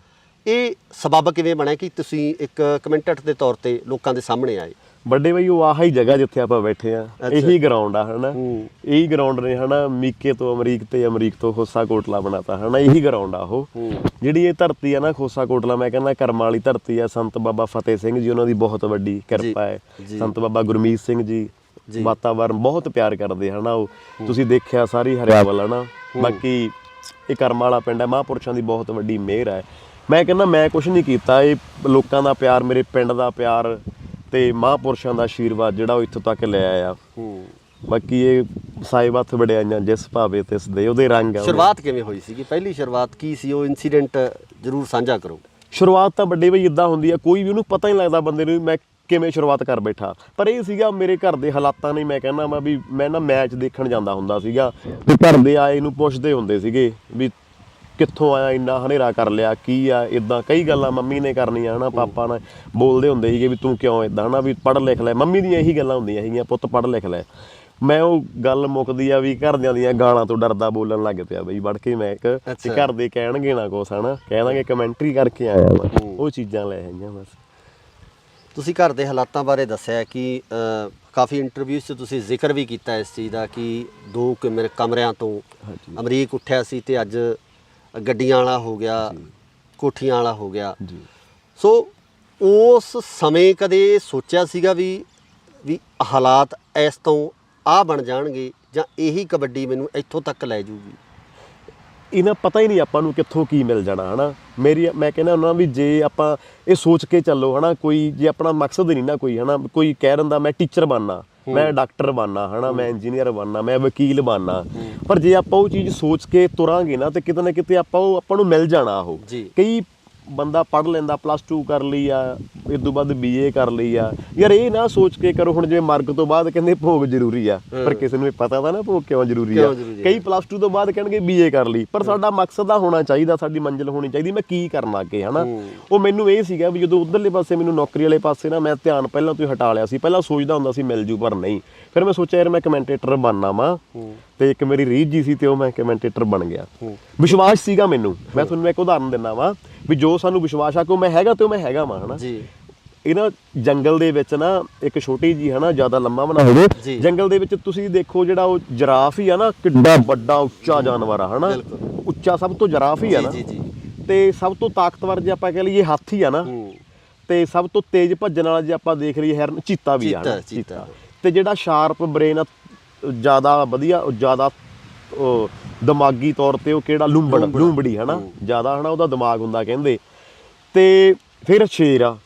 ਇਹ ਸਬੱਬ ਕਿਵੇਂ ਬਣਿਆ ਕਿ ਤੁਸੀਂ ਇੱਕ ਕਮੈਂਟੇਟਰ ਦੇ ਤੌਰ ਤੇ ਲੋਕਾਂ ਦੇ ਸਾਹਮਣੇ ਆਏ? ਵੱਡੇ ਬਾਈ, ਉਹ ਆਹੀ ਜਗ੍ਹਾ ਜਿੱਥੇ ਆਪਾਂ ਬੈਠੇ ਆ, ਇਹੀ ਗਰਾਊਂਡ ਆ ਹਨਾ। ਇਹੀ ਗਰਾਊਂਡ ਨੇ ਹਨਾ, ਮੀਕੇ ਤੋਂ ਅਮਰੀਕ ਤੇ ਅਮਰੀਕ ਤੋਂ ਖੋਸਾ ਕੋਟਲਾ ਬਣਾਤਾ ਹਨਾ। ਇਹੀ ਗਰਾਊਂਡ ਆ ਉਹ। ਜਿਹੜੀ ਇਹ ਧਰਤੀ ਆ ਨਾ ਖੋਸਾ ਕੋਟਲਾ, ਮੈਂ ਕਹਿੰਦਾ ਕਰਮਾਂ ਵਾਲੀ ਧਰਤੀ ਆ। ਸੰਤ ਬਾਬਾ ਫਤਿਹ ਸਿੰਘ ਜੀ, ਉਹਨਾਂ ਦੀ ਬਹੁਤ ਵੱਡੀ ਕਿਰਪਾ ਹੈ। ਸੰਤ ਬਾਬਾ ਗੁਰਮੀਤ ਸਿੰਘ ਜੀ ਵਾਤਾਵਰਨ ਬਹੁਤ ਪਿਆਰ ਕਰਦੇ ਹਨਾ। ਉਹ ਤੁਸੀਂ ਦੇਖਿਆ ਸਾਰੀ ਹਰਿਆਵਲ ਹਨਾ। ਬਾਕੀ ਇਹ ਕਰਮਾਂ ਵਾਲਾ ਪਿੰਡ ਹੈ, ਮਹਾਂਪੁਰਸ਼ਾਂ ਦੀ ਬਹੁਤ ਵੱਡੀ ਮਿਹਰ ਹੈ। ਮੈਂ ਕਹਿੰਦਾ ਮੈਂ ਕੁਛ ਨਹੀਂ ਕੀਤਾ, ਇਹ ਲੋਕਾਂ ਦਾ ਪਿਆਰ, ਮੇਰੇ ਪਿੰਡ ਦਾ ਪਿਆਰ ਤੇ ਮਹਾਂਪੁਰਸ਼ਾਂ ਦਾ ਆਸ਼ੀਰਵਾਦ ਜਿਹੜਾ ਉਹ ਇੱਥੋਂ ਤੱਕ ਲੈ ਆਇਆ। ਬਾਕੀ ਇਹ ਸਾਹਿਬ ਹੱਥ ਵਡਿਆਈਆਂ ਜਿਸ ਭਾਵੇ ਤਿਸ ਦੇ, ਉਹਦੇ ਰੰਗ ਆ। ਸ਼ੁਰੂਆਤ ਕਿਵੇਂ ਹੋਈ ਸੀਗੀ? ਪਹਿਲੀ ਸ਼ੁਰੂਆਤ ਕੀ ਸੀ? ਉਹ ਇਨਸੀਡੈਂਟ ਜ਼ਰੂਰ ਸਾਂਝਾ ਕਰੋ। ਸ਼ੁਰੂਆਤ ਤਾਂ ਵੱਡੇ ਬਈ ਇੱਦਾਂ ਹੁੰਦੀ ਆ, ਕੋਈ ਵੀ ਉਹਨੂੰ ਪਤਾ ਨਹੀਂ ਲੱਗਦਾ ਬੰਦੇ ਨੂੰ ਮੈਂ ਕਿਵੇਂ ਸ਼ੁਰੂਆਤ ਕਰ ਬੈਠਾ। ਪਰ ਇਹ ਸੀਗਾ ਮੇਰੇ ਘਰ ਦੇ ਹਾਲਾਤਾਂ ਨੇ, ਮੈਂ ਕਹਿੰਦਾ ਮੈਂ ਵੀ ਮੈਂ ਨਾ ਮੈਚ ਦੇਖਣ ਜਾਂਦਾ ਹੁੰਦਾ ਸੀਗਾ ਤੇ ਘਰ ਦੇ ਆਏ ਨੂੰ ਪੁੱਛਦੇ ਹੁੰਦੇ ਸੀਗੇ ਵੀ ਕਿੱਥੋਂ ਆਇਆ, ਇੰਨਾ ਹਨੇਰਾ ਕਰ ਲਿਆ, ਕੀ ਆ, ਇਦਾਂ ਕਈ ਗੱਲਾਂ ਮੰਮੀ ਨੇ ਕਰਨੀਆਂ ਹਨਾ, ਪਾਪਾ ਨੇ ਬੋਲਦੇ ਹੁੰਦੇ ਸੀਗੇ ਵੀ ਤੂੰ ਕਿਉਂ ਇਦਾਂ ਹਨਾ, ਵੀ ਪੜ੍ਹ ਲਿਖ ਲੈ। ਮੰਮੀ ਦੀਆਂ ਇਹੀ ਗੱਲਾਂ ਹੁੰਦੀਆਂ ਸੀਗੀਆਂ, ਪੁੱਤ ਪੜ੍ਹ ਲਿਖ ਲੈ। ਮੈਂ ਉਹ ਗੱਲ ਮੁੱਕਦੀ ਆ ਵੀ ਘਰਦਿਆਂ ਦੀਆਂ ਗਾਲਾਂ ਤੋਂ ਡਰਦਾ ਬੋਲਣ ਲੱਗ ਪਿਆ ਬਈ ਵੜ ਕੇ। ਮੈਂ ਇੱਕ ਘਰ ਦੇ ਕਹਿਣਗੇ ਨਾ ਕੁਛ ਹਨਾ, ਕਹਿ ਦਾਂਗੇ ਕਮੈਂਟਰੀ ਕਰਕੇ ਆਇਆ ਵਾ, ਉਹ ਚੀਜ਼ਾਂ ਲੈ ਆਈਆਂ ਬਸ। ਤੁਸੀਂ ਘਰ ਦੇ ਹਾਲਾਤਾਂ ਬਾਰੇ ਦੱਸਿਆ ਕਿ ਕਾਫੀ ਇੰਟਰਵਿਊ 'ਚ ਤੁਸੀਂ ਜ਼ਿਕਰ ਵੀ ਕੀਤਾ ਇਸ ਚੀਜ਼ ਦਾ ਕਿ 2 ਕਮਰਿਆਂ ਤੋਂ ਅਮਰੀਕ ਉੱਠਿਆ ਸੀ ਤੇ ਅੱਜ ਗੱਡੀਆਂ ਵਾਲਾ ਹੋ ਗਿਆ, ਕੋਠੀਆਂ ਵਾਲਾ ਹੋ ਗਿਆ। ਸੋ ਉਸ ਸਮੇਂ ਕਦੇ ਸੋਚਿਆ ਸੀਗਾ ਵੀ ਹਾਲਾਤ ਇਸ ਤੋਂ ਆਹ ਬਣ ਜਾਣਗੇ ਜਾਂ ਇਹੀ ਕਬੱਡੀ ਮੈਨੂੰ ਇੱਥੋਂ ਤੱਕ ਲੈ ਜੂਗੀ? ਇਹਨਾਂ ਪਤਾ ਹੀ ਨਹੀਂ ਆਪਾਂ ਨੂੰ ਕਿੱਥੋਂ ਕੀ ਮਿਲ ਜਾਣਾ ਹਨਾ। ਮੈਂ ਕਹਿੰਦਾ ਉਹਨਾਂ ਵੀ ਜੇ ਆਪਾਂ ਇਹ ਸੋਚ ਕੇ ਚੱਲੋ ਹਨਾ, ਕੋਈ ਜੇ ਆਪਣਾ ਮਕਸਦ ਨਹੀਂ ਨਾ ਕੋਈ ਹਨਾ, ਕੋਈ ਕਹਿ ਦਿੰਦਾ ਮੈਂ ਟੀਚਰ ਬਣਨਾ, ਮੈਂ ਡਾਕਟਰ ਬਣਨਾ ਹਨਾ, ਮੈਂ ਇੰਜੀਨੀਅਰ ਬਣਨਾ, ਮੈਂ ਵਕੀਲ ਬਣਨਾ, ਪਰ ਜੇ ਆਪਾਂ ਉਹ ਚੀਜ਼ ਸੋਚ ਕੇ ਤੁਰਾਂਗੇ ਨਾ ਤੇ ਕਿਤੇ ਨਾ ਕਿਤੇ ਆਪਾਂ ਨੂੰ ਮਿਲ ਜਾਣਾ ਉਹ। ਕਈ ਬੰਦਾ ਪੜ੍ਹ ਲੈਂਦਾ, +2 ਕਰ ਲਈ ਆ, ਇਸ ਤੋਂ ਬਾਅਦ BA ਕਰ ਲਈ ਆ, ਯਾਰ ਇਹ ਨਾ ਸੋਚ ਕੇ ਕਰੋ ਹੁਣ ਜਿਵੇਂ ਮਰਗ ਤੋਂ ਬਾਅਦ ਕਹਿੰਦੇ ਭੋਗ ਜ਼ਰੂਰੀ ਆ, ਪਰ ਕਿਸੇ ਨੂੰ ਇਹ ਪਤਾ ਤਾਂ ਨਾ ਭੋਗ ਕਿਉਂ ਜ਼ਰੂਰੀ ਆ। ਕਈ +2 ਤੋਂ ਬਾਅਦ ਕਹਿਣਗੇ BA ਕਰ ਲਈ, ਪਰ ਸਾਡਾ ਮਕਸਦ ਦਾ ਹੋਣਾ ਚਾਹੀਦਾ, ਸਾਡੀ ਮੰਜ਼ਿਲ ਹੋਣੀ ਚਾਹੀਦੀ, ਮੈਂ ਕੀ ਕਰਨਾ ਅੱਗੇ ਹਨਾ। ਉਹ ਮੈਨੂੰ ਇਹ ਸੀਗਾ ਵੀ ਜਦੋਂ ਉਧਰਲੇ ਪਾਸੇ ਮੈਨੂੰ ਨੌਕਰੀ ਵਾਲੇ ਪਾਸੇ ਨਾ ਮੈਂ ਧਿਆਨ ਪਹਿਲਾਂ ਤੋਂ ਹੀ ਹਟਾ ਲਿਆ ਸੀ। ਪਹਿਲਾਂ ਸੋਚਦਾ ਹੁੰਦਾ ਸੀ ਮਿਲ ਜੂ, ਪਰ ਨਹੀਂ। ਫਿਰ ਮੈਂ ਸੋਚਿਆ ਯਾਰ ਮੈਂ ਕਮੈਂਟੇਟਰ ਬਣਨਾ ਵਾ, ਤੇ ਇੱਕ ਮੇਰੀ ਰੀਝ ਜੀ ਸੀ ਤੇ ਉਹ ਮੈਂ ਕਮੈਂਟੇਟਰ ਬਣ ਗਿਆ। ਵਿਸ਼ਵਾਸ ਸੀਗਾ ਮੈਨੂੰ। ਮੈਂ ਤੁਹਾਨੂੰ ਇੱਕ ਉਦਾਹਰਨ ਦਿੰਦਾ ਵਾ ਵੀ ਜੋ ਸਾਨੂੰ ਵਿਸ਼ਵਾਸ ਆ ਕਿ ਮੈਂ ਹੈਗਾ ਤੇ ਉਹ ਮੈਂ ਹੈਗਾ ਵਾ ਹਨਾ। ਇਹ ਨਾ ਜੰਗਲ ਦੇ ਵਿੱਚ ਨਾ ਇੱਕ ਛੋਟੀ ਜੀ ਹਨਾ, ਜ਼ਿਆਦਾ ਲੰਮਾ ਬਣਾ ਹੋਵੇ, ਜੰਗਲ ਦੇ ਵਿੱਚ ਤੁਸੀਂ ਦੇਖੋ ਜਿਹੜਾ ਉਹ ਜਿਰਾਫ ਹੀ ਆ ਨਾ, ਕਿੱਡਾ ਵੱਡਾ ਉੱਚਾ ਜਾਨਵਰ ਆ ਹਨਾ, ਉੱਚਾ ਸਭ ਤੋਂ ਜਿਰਾਫ ਹੀ ਆ ਨਾ, ਤੇ ਸਭ ਤੋਂ ਤਾਕਤਵਰ ਜੇ ਆਪਾਂ ਕਹਿ ਲਈਏ ਹਾਥੀ ਆ ਨਾ, ਤੇ ਸਭ ਤੋਂ ਤੇਜ਼ ਭੱਜਣ ਵਾਲਾ ਜੇ ਆਪਾਂ ਦੇਖ ਲਈਏ ਹਿਰਨ, ਚੀਤਾ ਵੀ ਆ ਨਾ, ਚੀਤਾ। ਤੇ ਜਿਹੜਾ ਸ਼ਾਰਪ ਬ੍ਰੇਨ ਆ, ਜ਼ਿਆਦਾ ਵਧੀਆ, ਜ਼ਿਆਦਾ ਦਿਮਾਗੀ ਤੌਰ ਤੇ ਉਹ ਕਿਹੜਾ ਲੂੰਬੜੀ ਹਨਾ, ਜ਼ਿਆਦਾ ਹਨਾ ਉਹਦਾ ਦਿਮਾਗ ਹੁੰਦਾ ਕਹਿੰਦੇ। ਤੇ ਫਿਰ ਸ਼ੇਰ ਆ,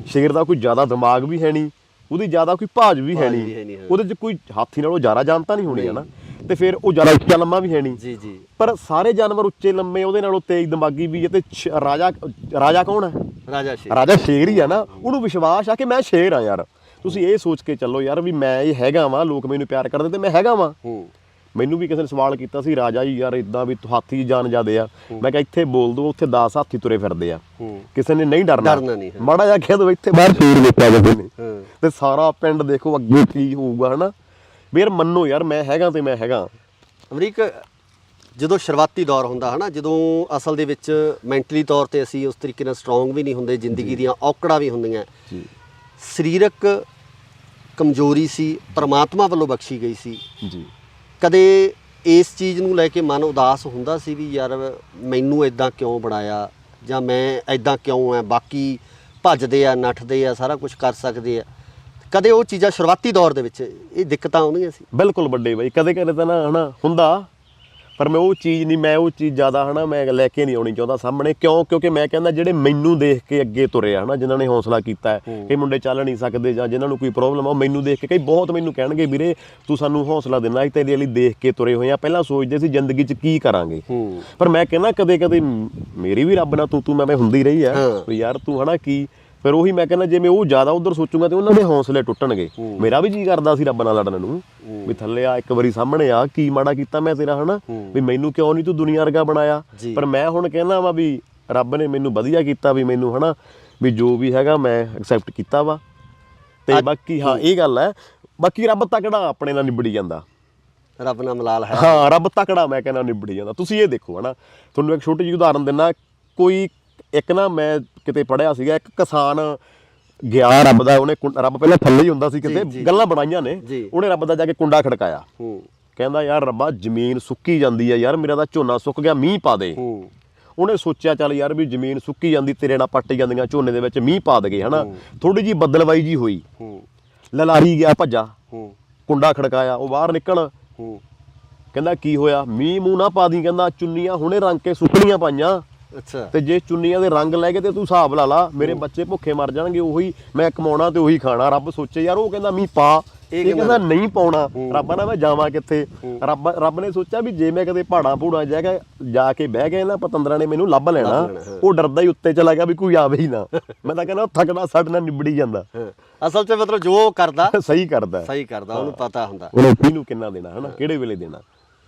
ਸ਼ੇਰ ਦਾ ਕੋਈ ਜ਼ਿਆਦਾ ਦਿਮਾਗ ਵੀ ਹੈ ਨਹੀਂ, ਉਹਦੀ ਜ਼ਿਆਦਾ ਕੋਈ ਭਾਜ ਵੀ ਹੈ ਨਹੀਂ, ਉਹਦੇ 'ਚ ਕੋਈ ਹਾਥੀ ਨਾਲੋਂ ਜ਼ਿਆਦਾ ਜਾਨਤਾ ਨਹੀਂ ਹੋਣੀ ਹਨਾ। ਤੇ ਫਿਰ ਉਹ ਜ਼ਿਆਦਾ ਉੱਚਾ ਲੰਮਾ ਵੀ ਹੈ ਨਹੀਂ, ਪਰ ਸਾਰੇ ਜਾਨਵਰ ਉੱਚੇ ਲੰਮੇ, ਉਹਦੇ ਨਾਲੋਂ ਤੇਜ਼ ਦਿਮਾਗੀ ਵੀ ਹੈ। ਤੇ ਰਾਜਾ ਕੌਣ ਹੈ? ਰਾਜਾ ਸ਼ੇਰ ਹੀ ਆ ਨਾ। ਉਹਨੂੰ ਵਿਸ਼ਵਾਸ ਆ ਕਿ ਮੈਂ ਸ਼ੇਰ ਆ ਯਾਰ। ਤੁਸੀਂ ਇਹ ਸੋਚ ਕੇ ਚੱਲੋ ਯਾਰ ਵੀ ਮੈਂ ਇਹ ਹੈਗਾ ਵਾਂ, ਲੋਕ ਮੈਨੂੰ ਪਿਆਰ ਕਰਦੇ ਤੇ ਮੈਂ ਹੈਗਾ ਵਾਂ। ਮੈਨੂੰ ਵੀ ਕਿਸੇ ਨੇ ਸਵਾਲ ਕੀਤਾ ਸੀ, ਰਾਜਾ ਜੀ ਯਾਰ ਇਦਾਂ ਵੀ ਹਾਥੀ ਜਾਨ ਜਾਂਦੇ ਆ। ਮੈਂ ਕਿਹਾ ਇੱਥੇ ਬੋਲ ਦੋ, ਉੱਥੇ 10 ਹਾਥੀ ਤੁਰੇ ਫਿਰਦੇ ਆ, ਕਿਸੇ ਨੇ ਨਹੀਂ ਡਰਨਾ। ਮਾੜਾ ਜਿਹਾ ਕਹਿ ਦੋ ਇੱਥੇ ਬਾਹਰ ਸ਼ੇਰ ਵੇਖਿਆ ਕਿਸੇ ਨੇ, ਤੇ ਸਾਰਾ ਪਿੰਡ ਦੇਖੋ ਅੱਗੇ ਕੀ ਹੋਊਗਾ ਹਨਾ। ਵੀ ਯਾਰ ਮੰਨੋ ਯਾਰ ਮੈਂ ਹੈਗਾ ਤੇ ਮੈਂ ਹੈਗਾ। ਅਮਰੀਕ, ਜਦੋਂ ਸ਼ੁਰੂਆਤੀ ਦੌਰ ਹੁੰਦਾ ਹਨਾ, ਜਦੋਂ ਅਸਲ ਦੇ ਵਿੱਚ ਮੈਂਟਲੀ ਤੌਰ ਤੇ ਅਸੀਂ ਉਸ ਤਰੀਕੇ ਨਾਲ ਸਟਰੋਂਗ ਵੀ ਨਹੀਂ ਹੁੰਦੇ, ਜ਼ਿੰਦਗੀ ਦੀਆਂ ਔਕੜਾਂ ਵੀ ਹੁੰਦੀਆਂ, ਸਰੀਰਕ ਕਮਜ਼ੋਰੀ ਸੀ, ਪਰਮਾਤਮਾ ਵੱਲੋਂ ਬਖਸ਼ੀ ਗਈ ਸੀ ਜੀ। ਕਦੇ ਇਸ ਚੀਜ਼ ਨੂੰ ਲੈ ਕੇ ਮਨ ਉਦਾਸ ਹੁੰਦਾ ਸੀ ਵੀ ਯਾਰ ਮੈਨੂੰ ਇਦਾਂ ਕਿਉਂ ਬਣਾਇਆ, ਜਾਂ ਮੈਂ ਇਦਾਂ ਕਿਉਂ ਐ, ਬਾਕੀ ਭੱਜਦੇ ਆ, ਨੱਠਦੇ ਆ, ਸਾਰਾ ਕੁਝ ਕਰ ਸਕਦੇ ਆ? ਕਦੇ ਉਹ ਚੀਜ਼ਾਂ ਸ਼ੁਰੂਆਤੀ ਦੌਰ ਦੇ ਵਿੱਚ ਇਹ ਦਿੱਕਤਾਂ ਆਉਂਦੀਆਂ ਸੀ? ਬਿਲਕੁਲ ਵੱਡੇ ਬਾਈ, ਕਦੇ ਕਦੇ ਤਾਂ ਨਾ ਹਨਾ ਹੁੰਦਾ, ਪਰ ਮੈਂ ਉਹ ਚੀਜ਼ ਨਹੀਂ, ਮੈਂ ਉਹ ਚੀਜ਼ ਜ਼ਿਆਦਾ ਹਨਾ ਮੈਂ ਲੈ ਕੇ ਨਹੀਂ ਆਉਣੀ ਚਾਹੁੰਦਾ ਸਾਹਮਣੇ। ਕਿਉਂਕਿ ਮੈਂ ਕਹਿੰਦਾ ਜਿਹੜੇ ਮੈਨੂੰ ਦੇਖ ਕੇ ਅੱਗੇ ਤੁਰੇ ਆ ਹਨਾ, ਜਿਨ੍ਹਾਂ ਨੇ ਹੌਸਲਾ ਕੀਤਾ ਹੈ, ਕਈ ਮੁੰਡੇ ਚੱਲ ਨਹੀਂ ਸਕਦੇ ਜਾਂ ਜਿਨ੍ਹਾਂ ਨੂੰ ਕੋਈ ਪ੍ਰੋਬਲਮ ਆ, ਉਹ ਮੈਨੂੰ ਦੇਖ ਕੇ ਕਈ ਬਹੁਤ ਮੈਨੂੰ ਕਹਿਣਗੇ ਵੀਰੇ ਤੂੰ ਸਾਨੂੰ ਹੌਸਲਾ ਦਿੰਦਾ, ਅਸੀਂ ਤੇਰੇ ਲਈ ਦੇਖ ਕੇ ਤੁਰੇ ਹੋਏ ਆ। ਪਹਿਲਾਂ ਸੋਚਦੇ ਸੀ ਜ਼ਿੰਦਗੀ 'ਚ ਕੀ ਕਰਾਂਗੇ, ਪਰ ਮੈਂ ਕਹਿੰਦਾ ਕਦੇ ਕਦੇ ਮੇਰੀ ਵੀ ਰੱਬ ਨਾਲ ਤੂੰ ਮੈਂ ਹੁੰਦੀ ਰਹੀ ਆ ਵੀ ਯਾਰ ਤੂੰ ਹਨਾ ਕੀ। ਫਿਰ ਉਹੀ ਮੈਂ ਕਹਿੰਦਾ ਜੇ ਮੈਂ ਉਹ ਜ਼ਿਆਦਾ ਉੱਧਰ ਸੋਚੂਗਾ ਤੇ ਉਹਨਾਂ ਦੇ ਹੌਸਲੇ ਟੁੱਟਣਗੇ। ਮੇਰਾ ਵੀ ਜੀਅ ਕਰਦਾ ਸੀ ਰੱਬ ਨਾਲ ਲੜਨ ਨੂੰ, ਵੀ ਥੱਲੇ ਆ ਇੱਕ ਵਾਰੀ ਸਾਹਮਣੇ ਆ, ਕੀ ਮਾੜਾ ਕੀਤਾ ਮੈਂ ਤੇਰਾ ਹਨਾ, ਵੀ ਮੈਨੂੰ ਕਿਉਂ ਨਹੀਂ ਤੂੰ ਦੁਨੀਆ ਵਰਗਾ ਬਣਾਇਆ। ਪਰ ਮੈਂ ਹੁਣ ਕਹਿੰਦਾ ਵਾ ਵੀ ਰੱਬ ਨੇ ਮੈਨੂੰ ਵਧੀਆ ਕੀਤਾ, ਵੀ ਮੈਨੂੰ ਹਨਾ ਵੀ ਜੋ ਵੀ ਹੈਗਾ ਮੈਂ ਐਕਸੈਪਟ ਕੀਤਾ ਵਾ। ਤੇ ਬਾਕੀ ਹਾਂ ਇਹ ਗੱਲ ਹੈ, ਬਾਕੀ ਰੱਬ ਤਕੜਾ ਆਪਣੇ ਨਾਲ ਨਿਬੜੀ ਜਾਂਦਾ, ਰੱਬ ਨਾਲ ਮਲਾਲ ਹੈ। ਹਾਂ ਰੱਬ ਤਕੜਾ ਮੈਂ ਕਹਿੰਦਾ ਨਿਬੜੀ ਜਾਂਦਾ। ਤੁਸੀਂ ਇਹ ਦੇਖੋ ਹਨਾ, ਤੁਹਾਨੂੰ ਇੱਕ ਛੋਟੀ ਜਿਹੀ ਉਦਾਹਰਨ ਦਿੰਦਾ। ਕੋਈ ਇੱਕ ਨਾ ਮੈਂ ਕਿਤੇ ਪੜ੍ਹਿਆ ਸੀਗਾ, ਇੱਕ ਕਿਸਾਨ ਗਿਆ ਰੱਬ ਦਾ, ਉਹਨੇ ਰੱਬ ਪਹਿਲਾਂ ਥੱਲੇ ਹੀ ਹੁੰਦਾ ਸੀ, ਕਿਤੇ ਗੱਲਾਂ ਬਣਾਈਆਂ ਨੇ, ਉਹਨੇ ਰੱਬ ਦਾ ਜਾ ਕੇ ਕੁੰਡਾ ਖੜਕਾਇਆ, ਕਹਿੰਦਾ ਯਾਰ ਰੱਬਾ ਜ਼ਮੀਨ ਸੁੱਕੀ ਜਾਂਦੀ ਆ ਯਾਰ, ਮੇਰਾ ਤਾਂ ਝੋਨਾ ਸੁੱਕ ਗਿਆ, ਮੀਂਹ ਪਾ ਦੇ। ਉਹਨੇ ਸੋਚਿਆ ਚੱਲ ਯਾਰ ਵੀ ਜ਼ਮੀਨ ਸੁੱਕੀ ਜਾਂਦੀ, ਤੇਰੇ ਨਾਲ ਪੱਟ ਜਾਂਦੀਆਂ ਝੋਨੇ ਦੇ ਵਿੱਚ, ਮੀਂਹ ਪਾ ਦਗੇ ਹਨਾ। ਥੋੜੀ ਜਿਹੀ ਬੱਦਲਵਾਈ ਜੀ ਹੋਈ, ਲਲਾਰੀ ਗਿਆ ਭੱਜਾ, ਕੁੰਡਾ ਖੜਕਾਇਆ, ਉਹ ਬਾਹਰ ਨਿਕਲ, ਕਹਿੰਦਾ ਕੀ ਹੋਇਆ? ਮੀਂਹ ਮੂੰਹ ਨਾ ਪਾ ਦੀ, ਕਹਿੰਦਾ ਚੁੰਨੀਆਂ ਹੁਣੇ ਰੰਗ ਕੇ ਸੁੱਕਣੀਆਂ ਪਾਈਆਂ, ਤੇ ਜੇ ਚੁੰਨੀਆਂ ਦੇ ਰੰਗ ਲੈ ਕੇ ਤੇ ਤੂੰ ਹਿਸਾਬ ਲਾ ਲਾ, ਮੇਰੇ ਬੱਚੇ ਭੁੱਖੇ ਮਰ ਜਾਣਗੇ, ਉਹੀ ਮੈਂ ਕਮਾਉਣਾ ਤੇ ਉਹੀ ਖਾਣਾ। ਰੱਬ ਸੋਚੇ ਯਾਰ, ਉਹ ਕਹਿੰਦਾ ਮੀਂਹ ਪਾ, ਇਹ ਕਹਿੰਦਾ ਨਹੀਂ ਪਾਉਣਾ। ਰੱਬ ਨਾਲ ਮੈਂ ਜਾਵਾਂ ਕਿੱਥੇ? ਰੱਬ ਨੇ ਸੋਚਿਆ ਵੀ ਜੇ ਮੈਂ ਕਦੇ ਪਹਾੜਾਂ ਭੂੜਾਂ ਜਾ ਕੇ ਬਹਿ ਗਏ ਨਾ, ਪਤੰਦਰਾਂ ਨੇ ਮੈਨੂੰ ਲੱਭ ਲੈਣਾ। ਉਹ ਡਰਦਾ ਹੀ ਉੱਤੇ ਚਲਾ ਗਿਆ ਵੀ ਕੋਈ ਆਵੇ ਹੀ ਨਾ। ਮੈਂ ਤਾਂ ਕਹਿੰਦਾ ਥੱਕਣਾ ਸਾਡੇ ਨਾਲ ਨਿਬੜੀ ਜਾਂਦਾ। ਅਸਲ 'ਚ ਮਤਲਬ ਜੋ ਕਰਦਾ ਸਹੀ ਕਰਦਾ, ਉਹਨੂੰ ਪਤਾ ਹੁੰਦਾ ਉਹਨੇ ਕਿਹਨੂੰ ਕਿੰਨਾ ਦੇਣਾ ਹਨਾ, ਕਿਹੜੇ ਵੇਲੇ ਦੇਣਾ।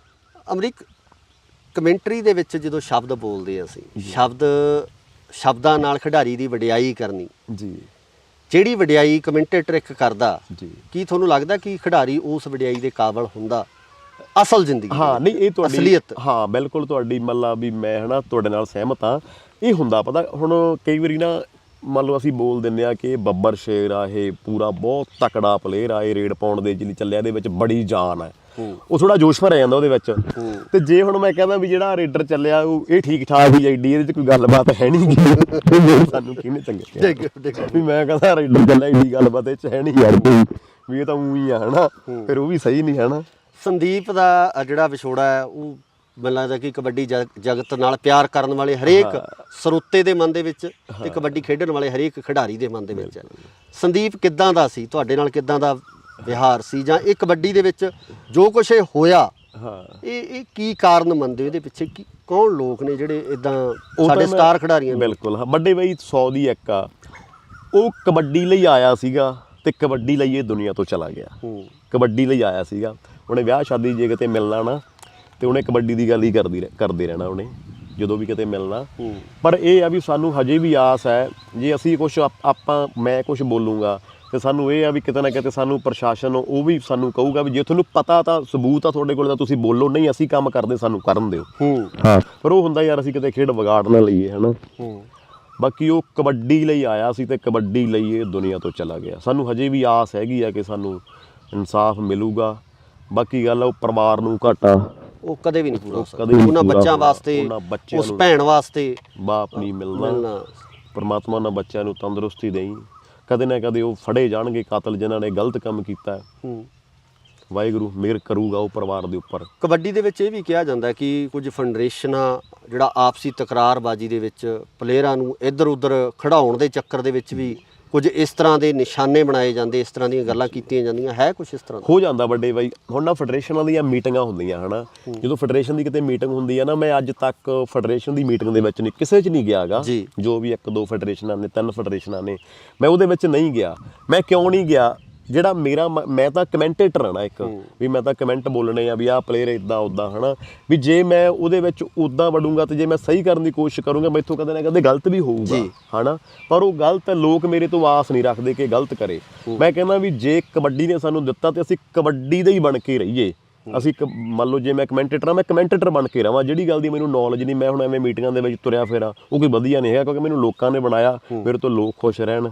ਅਮਰੀਕ, ਕਮੈਂਟਰੀ ਦੇ ਵਿੱਚ ਜਦੋਂ ਸ਼ਬਦ ਬੋਲਦੇ ਅਸੀਂ, ਸ਼ਬਦਾਂ ਨਾਲ ਖਿਡਾਰੀ ਦੀ ਵਡਿਆਈ ਕਰਨੀ ਜੀ, ਜਿਹੜੀ ਵਡਿਆਈ ਕਮੈਂਟੇਟਰ ਇੱਕ ਕਰਦਾ ਜੀ, ਕੀ ਤੁਹਾਨੂੰ ਲੱਗਦਾ ਕਿ ਖਿਡਾਰੀ ਉਸ ਵਡਿਆਈ ਦੇ ਕਾਬਲ ਹੁੰਦਾ ਅਸਲ ਜ਼ਿੰਦਗੀ? ਹਾਂ ਨਹੀਂ, ਇਹ ਤੁਹਾਡੀ ਅਸਲੀਅਤ, ਹਾਂ ਬਿਲਕੁਲ ਤੁਹਾਡੀ ਮਤਲਬ ਵੀ ਮੈਂ ਹਨਾ ਤੁਹਾਡੇ ਨਾਲ ਸਹਿਮਤ ਹਾਂ। ਇਹ ਹੁੰਦਾ ਪਤਾ ਹੁਣ ਕਈ ਵਾਰੀ ਨਾ ਮੰਨ ਲਓ ਅਸੀਂ ਬੋਲ ਦਿੰਦੇ ਆ ਕਿ ਬੱਬਰ ਸ਼ੇਰ ਆ, ਇਹ ਪੂਰਾ ਬਹੁਤ ਤਕੜਾ ਪਲੇਅਰ ਆ, ਇਹ ਰੇਡ ਪਾਉਣ ਦੇ ਲਈ ਚੱਲਿਆ, ਇਹਦੇ ਵਿੱਚ ਬੜੀ ਜਾਨ ਹੈ, ਉਹ ਥੋੜਾ ਜੋਸ਼ ਭਰਿਆ ਜਾਂਦਾ ਉਹਦੇ ਵਿੱਚ। ਤੇ ਜੇ ਹੁਣ ਮੈਂ ਕਹਿੰਦਾ ਵੀ ਜਿਹੜਾ ਰੇਡਰ ਚੱਲਿਆ ਉਹ ਇਹ ਠੀਕ ਠਾਕ ਹੀ ਐਡੀ, ਇਹਦੇ 'ਚ ਕੋਈ ਗੱਲਬਾਤ ਹੈ ਨਹੀਂ, ਸਾਨੂੰ ਕਿਹਨੇ ਚੰਗੇ ਵੀ ਮੈਂ ਕਹਿੰਦਾ ਰੇਡਰ ਚੱਲਿਆ ਐਡੀ ਗੱਲਬਾਤ ਇਹ 'ਚ ਹੈ ਨਹੀਂ ਯਾਰ ਕੋਈ, ਵੀ ਇਹ ਤਾਂ ਊਂ ਹੀ ਆ ਹਨਾ, ਫਿਰ ਉਹ ਵੀ ਸਹੀ ਨਹੀਂ ਹੈ ਨਾ। ਸੰਦੀਪ ਦਾ ਜਿਹੜਾ ਵਿਛੋੜਾ ਹੈ ਉਹ ਮੈਨੂੰ ਲੱਗਦਾ ਕਿ ਕਬੱਡੀ ਜਗਤ ਨਾਲ ਪਿਆਰ ਕਰਨ ਵਾਲੇ ਹਰੇਕ ਸਰੋਤੇ ਦੇ ਮਨ ਦੇ ਵਿੱਚ ਤੇ ਕਬੱਡੀ ਖੇਡਣ ਵਾਲੇ ਹਰੇਕ ਖਿਡਾਰੀ ਦੇ ਮਨ ਦੇ ਵਿੱਚ ਹੈ। ਸੰਦੀਪ ਕਿੱਦਾਂ ਦਾ ਸੀ, ਤੁਹਾਡੇ ਨਾਲ ਕਿੱਦਾਂ ਦਾ ਵਿਹਾਰ ਸੀ, ਜਾਂ ਇਹ ਕਬੱਡੀ ਦੇ ਵਿੱਚ ਜੋ ਕੁਛ ਇਹ ਹੋਇਆ ਇਹ ਕੀ ਕਾਰਨ ਮੰਨਦੇ ਹੋ, ਇਹਦੇ ਪਿੱਛੇ ਕੀ ਕੌਣ ਲੋਕ ਨੇ ਜਿਹੜੇ ਇਦਾਂ ਸਾਡੇ ਸਟਾਰ ਖਿਡਾਰੀਆਂ? ਬਿਲਕੁਲ ਹਾਂ, ਵੱਡੇ ਬਾਈ 100 ਦੀ ਇੱਕ ਆ, ਉਹ ਕਬੱਡੀ ਲਈ ਆਇਆ ਸੀਗਾ ਤੇ ਕਬੱਡੀ ਲਈ ਇਹ ਦੁਨੀਆ ਤੋਂ ਚਲਾ ਗਿਆ। ਕਬੱਡੀ ਲਈ ਆਇਆ ਸੀਗਾ, ਉਹਨੇ ਵਿਆਹ ਸ਼ਾਦੀ ਜੇ ਕਿਤੇ ਮਿਲਣਾ ਨਾ ਤੇ ਉਹਨੇ ਕਬੱਡੀ ਦੀ ਗੱਲ ਹੀ ਕਰਦੇ ਰਹਿਣਾ ਉਹਨੇ ਜਦੋਂ ਵੀ ਕਿਤੇ ਮਿਲਣਾ। ਪਰ ਇਹ ਆ ਵੀ ਸਾਨੂੰ ਹਜੇ ਵੀ ਆਸ ਹੈ, ਜੇ ਅਸੀਂ ਕੁਛ ਮੈਂ ਕੁਛ ਬੋਲੂੰਗਾ ਤੇ ਸਾਨੂੰ ਇਹ ਆ ਵੀ ਕਿਤੇ ਨਾ ਕਿਤੇ ਸਾਨੂੰ ਪ੍ਰਸ਼ਾਸਨ ਉਹ ਵੀ ਸਾਨੂੰ ਕਹੂਗਾ ਵੀ ਜੇ ਤੁਹਾਨੂੰ ਪਤਾ ਤਾਂ ਸਬੂਤ ਆ ਤੁਹਾਡੇ ਕੋਲ ਤਾਂ ਤੁਸੀਂ ਬੋਲੋ, ਨਹੀਂ ਅਸੀਂ ਕੰਮ ਕਰਦੇ ਸਾਨੂੰ ਕਰਨ ਦਿਓ। ਹਾਂ, ਪਰ ਉਹ ਹੁੰਦਾ ਯਾਰ ਅਸੀਂ ਕਿਤੇ ਖੇਡ ਵਿਗਾੜ ਨਾ ਲਈਏ ਹਨਾ। ਬਾਕੀ ਉਹ ਕਬੱਡੀ ਲਈ ਆਇਆ ਸੀ ਤੇ ਕਬੱਡੀ ਲਈ ਇਹ ਦੁਨੀਆ ਤੋਂ ਚਲਾ ਗਿਆ। ਸਾਨੂੰ ਹਜੇ ਵੀ ਆਸ ਹੈਗੀ ਆ ਕਿ ਸਾਨੂੰ ਇਨਸਾਫ ਮਿਲੂਗਾ। ਬਾਕੀ ਗੱਲ ਉਹ ਪਰਿਵਾਰ ਨੂੰ ਘਾਟਾ ਉਹ ਕਦੇ ਵੀ ਨਹੀਂ ਪੂਰਾ ਹੋ ਸਕਦਾ। ਉਹਨਾਂ ਬੱਚਿਆਂ ਵਾਸਤੇ, ਉਸ ਭੈਣ ਵਾਸਤੇ ਬਾਪ ਨਹੀਂ ਮਿਲਣਾ। ਪਰਮਾਤਮਾ ਉਹਨਾਂ ਬੱਚਿਆਂ ਨੂੰ ਤੰਦਰੁਸਤੀ ਦੇਈ, ਕਦੇ ਨਾ ਕਦੇ ਉਹ ਫੜੇ ਜਾਣਗੇ ਕਾਤਲ ਜਿਨ੍ਹਾਂ ਨੇ ਗਲਤ ਕੰਮ ਕੀਤਾ। ਵਾਹਿਗੁਰੂ ਮਿਹਰ ਕਰੂਗਾ ਉਹ ਪਰਿਵਾਰ ਦੇ ਉੱਪਰ। ਕਬੱਡੀ ਦੇ ਵਿੱਚ ਇਹ ਵੀ ਕਿਹਾ ਜਾਂਦਾ ਕਿ ਕੁਝ ਫੈਡਰੇਸ਼ਨਾਂ ਜਿਹੜਾ ਆਪਸੀ ਤਕਰਾਰਬਾਜ਼ੀ ਦੇ ਵਿੱਚ ਪਲੇਅਰਾਂ ਨੂੰ ਇੱਧਰ ਉੱਧਰ ਖਿਡਾਉਣ ਦੇ ਚੱਕਰ ਦੇ ਵਿੱਚ ਵੀ ਕੁਝ ਇਸ ਤਰ੍ਹਾਂ ਦੇ ਨਿਸ਼ਾਨੇ ਬਣਾਏ ਜਾਂਦੇ, ਇਸ ਤਰ੍ਹਾਂ ਦੀਆਂ ਗੱਲਾਂ ਕੀਤੀਆਂ ਜਾਂਦੀਆਂ, ਹੈ ਕੁਝ ਇਸ ਤਰ੍ਹਾਂ ਹੋ ਜਾਂਦਾ ਵੱਡੇ ਬਾਈ। ਹੁਣ ਨਾ ਫੈਡਰੇਸ਼ਨਾਂ ਦੀਆਂ ਮੀਟਿੰਗਾਂ ਹੁੰਦੀਆਂ ਹਨਾ, ਜਦੋਂ ਫੈਡਰੇਸ਼ਨ ਦੀ ਕਿਤੇ ਮੀਟਿੰਗ ਹੁੰਦੀ ਆ ਨਾ, ਮੈਂ ਅੱਜ ਤੱਕ ਫੈਡਰੇਸ਼ਨ ਦੀ ਮੀਟਿੰਗ ਦੇ ਵਿੱਚ ਨਹੀਂ ਕਿਸੇ 'ਚ ਨਹੀਂ ਗਿਆ ਗਾ। ਜੋ ਵੀ 1-2 ਫੈਡਰੇਸ਼ਨਾਂ ਨੇ, 3 ਫੈਡਰੇਸ਼ਨਾਂ ਨੇ, ਮੈਂ ਉਹਦੇ ਵਿੱਚ ਨਹੀਂ ਗਿਆ। ਮੈਂ ਕਿਉਂ ਨਹੀਂ ਗਿਆ? ਜਿਹੜਾ ਮੈਂ ਤਾਂ ਕਮੈਂਟੇਟਰ ਹਾਂ ਨਾ ਇੱਕ, ਵੀ ਮੈਂ ਤਾਂ ਕਮੈਂਟ ਬੋਲਣੇ ਆ ਵੀ ਆਹ ਪਲੇਅਰ ਇੱਦਾਂ ਉੱਦਾਂ ਹਨਾ, ਵੀ ਜੇ ਮੈਂ ਉਹਦੇ ਵਿੱਚ ਉੱਦਾਂ ਵੜੂੰਗਾ ਤੇ ਜੇ ਮੈਂ ਸਹੀ ਕਰਨ ਦੀ ਕੋਸ਼ਿਸ਼ ਕਰੂੰਗਾ ਮੈਥੋਂ ਕਦੇ ਨਾ ਕਦੇ ਗਲਤ ਵੀ ਹੋਊਗਾ ਹਨਾ। ਪਰ ਉਹ ਗਲਤ ਲੋਕ ਮੇਰੇ ਤੋਂ ਆਸ ਨਹੀਂ ਰੱਖਦੇ ਕਿ ਗਲਤ ਕਰੇ। ਮੈਂ ਕਹਿੰਦਾ ਵੀ ਜੇ ਕਬੱਡੀ ਨੇ ਸਾਨੂੰ ਦਿੱਤਾ ਤੇ ਅਸੀਂ ਕਬੱਡੀ ਦੇ ਹੀ ਬਣ ਕੇ ਰਹੀਏ। ਅਸੀਂ ਮੰਨ ਲਓ ਜੇ ਮੈਂ ਕਮੈਂਟੇਟਰ ਹਾਂ, ਮੈਂ ਕਮੈਂਟੇਟਰ ਬਣ ਕੇ ਰਹਾਂ। ਜਿਹੜੀ ਗੱਲ ਦੀ ਮੈਨੂੰ ਨੌਲੇਜ ਨਹੀਂ, ਮੈਂ ਹੁਣ ਐਵੇਂ ਮੀਟਿੰਗਾਂ ਦੇ ਵਿੱਚ ਤੁਰਿਆ ਫਿਰਾਂ, ਉਹ ਕੋਈ ਵਧੀਆ ਨਹੀਂ ਹੈਗਾ, ਕਿਉਂਕਿ ਮੈਨੂੰ ਲੋਕਾਂ ਨੇ ਬਣਾਇਆ, ਮੇਰੇ ਤੋਂ ਲੋਕ ਖੁਸ਼ ਰਹਿਣ।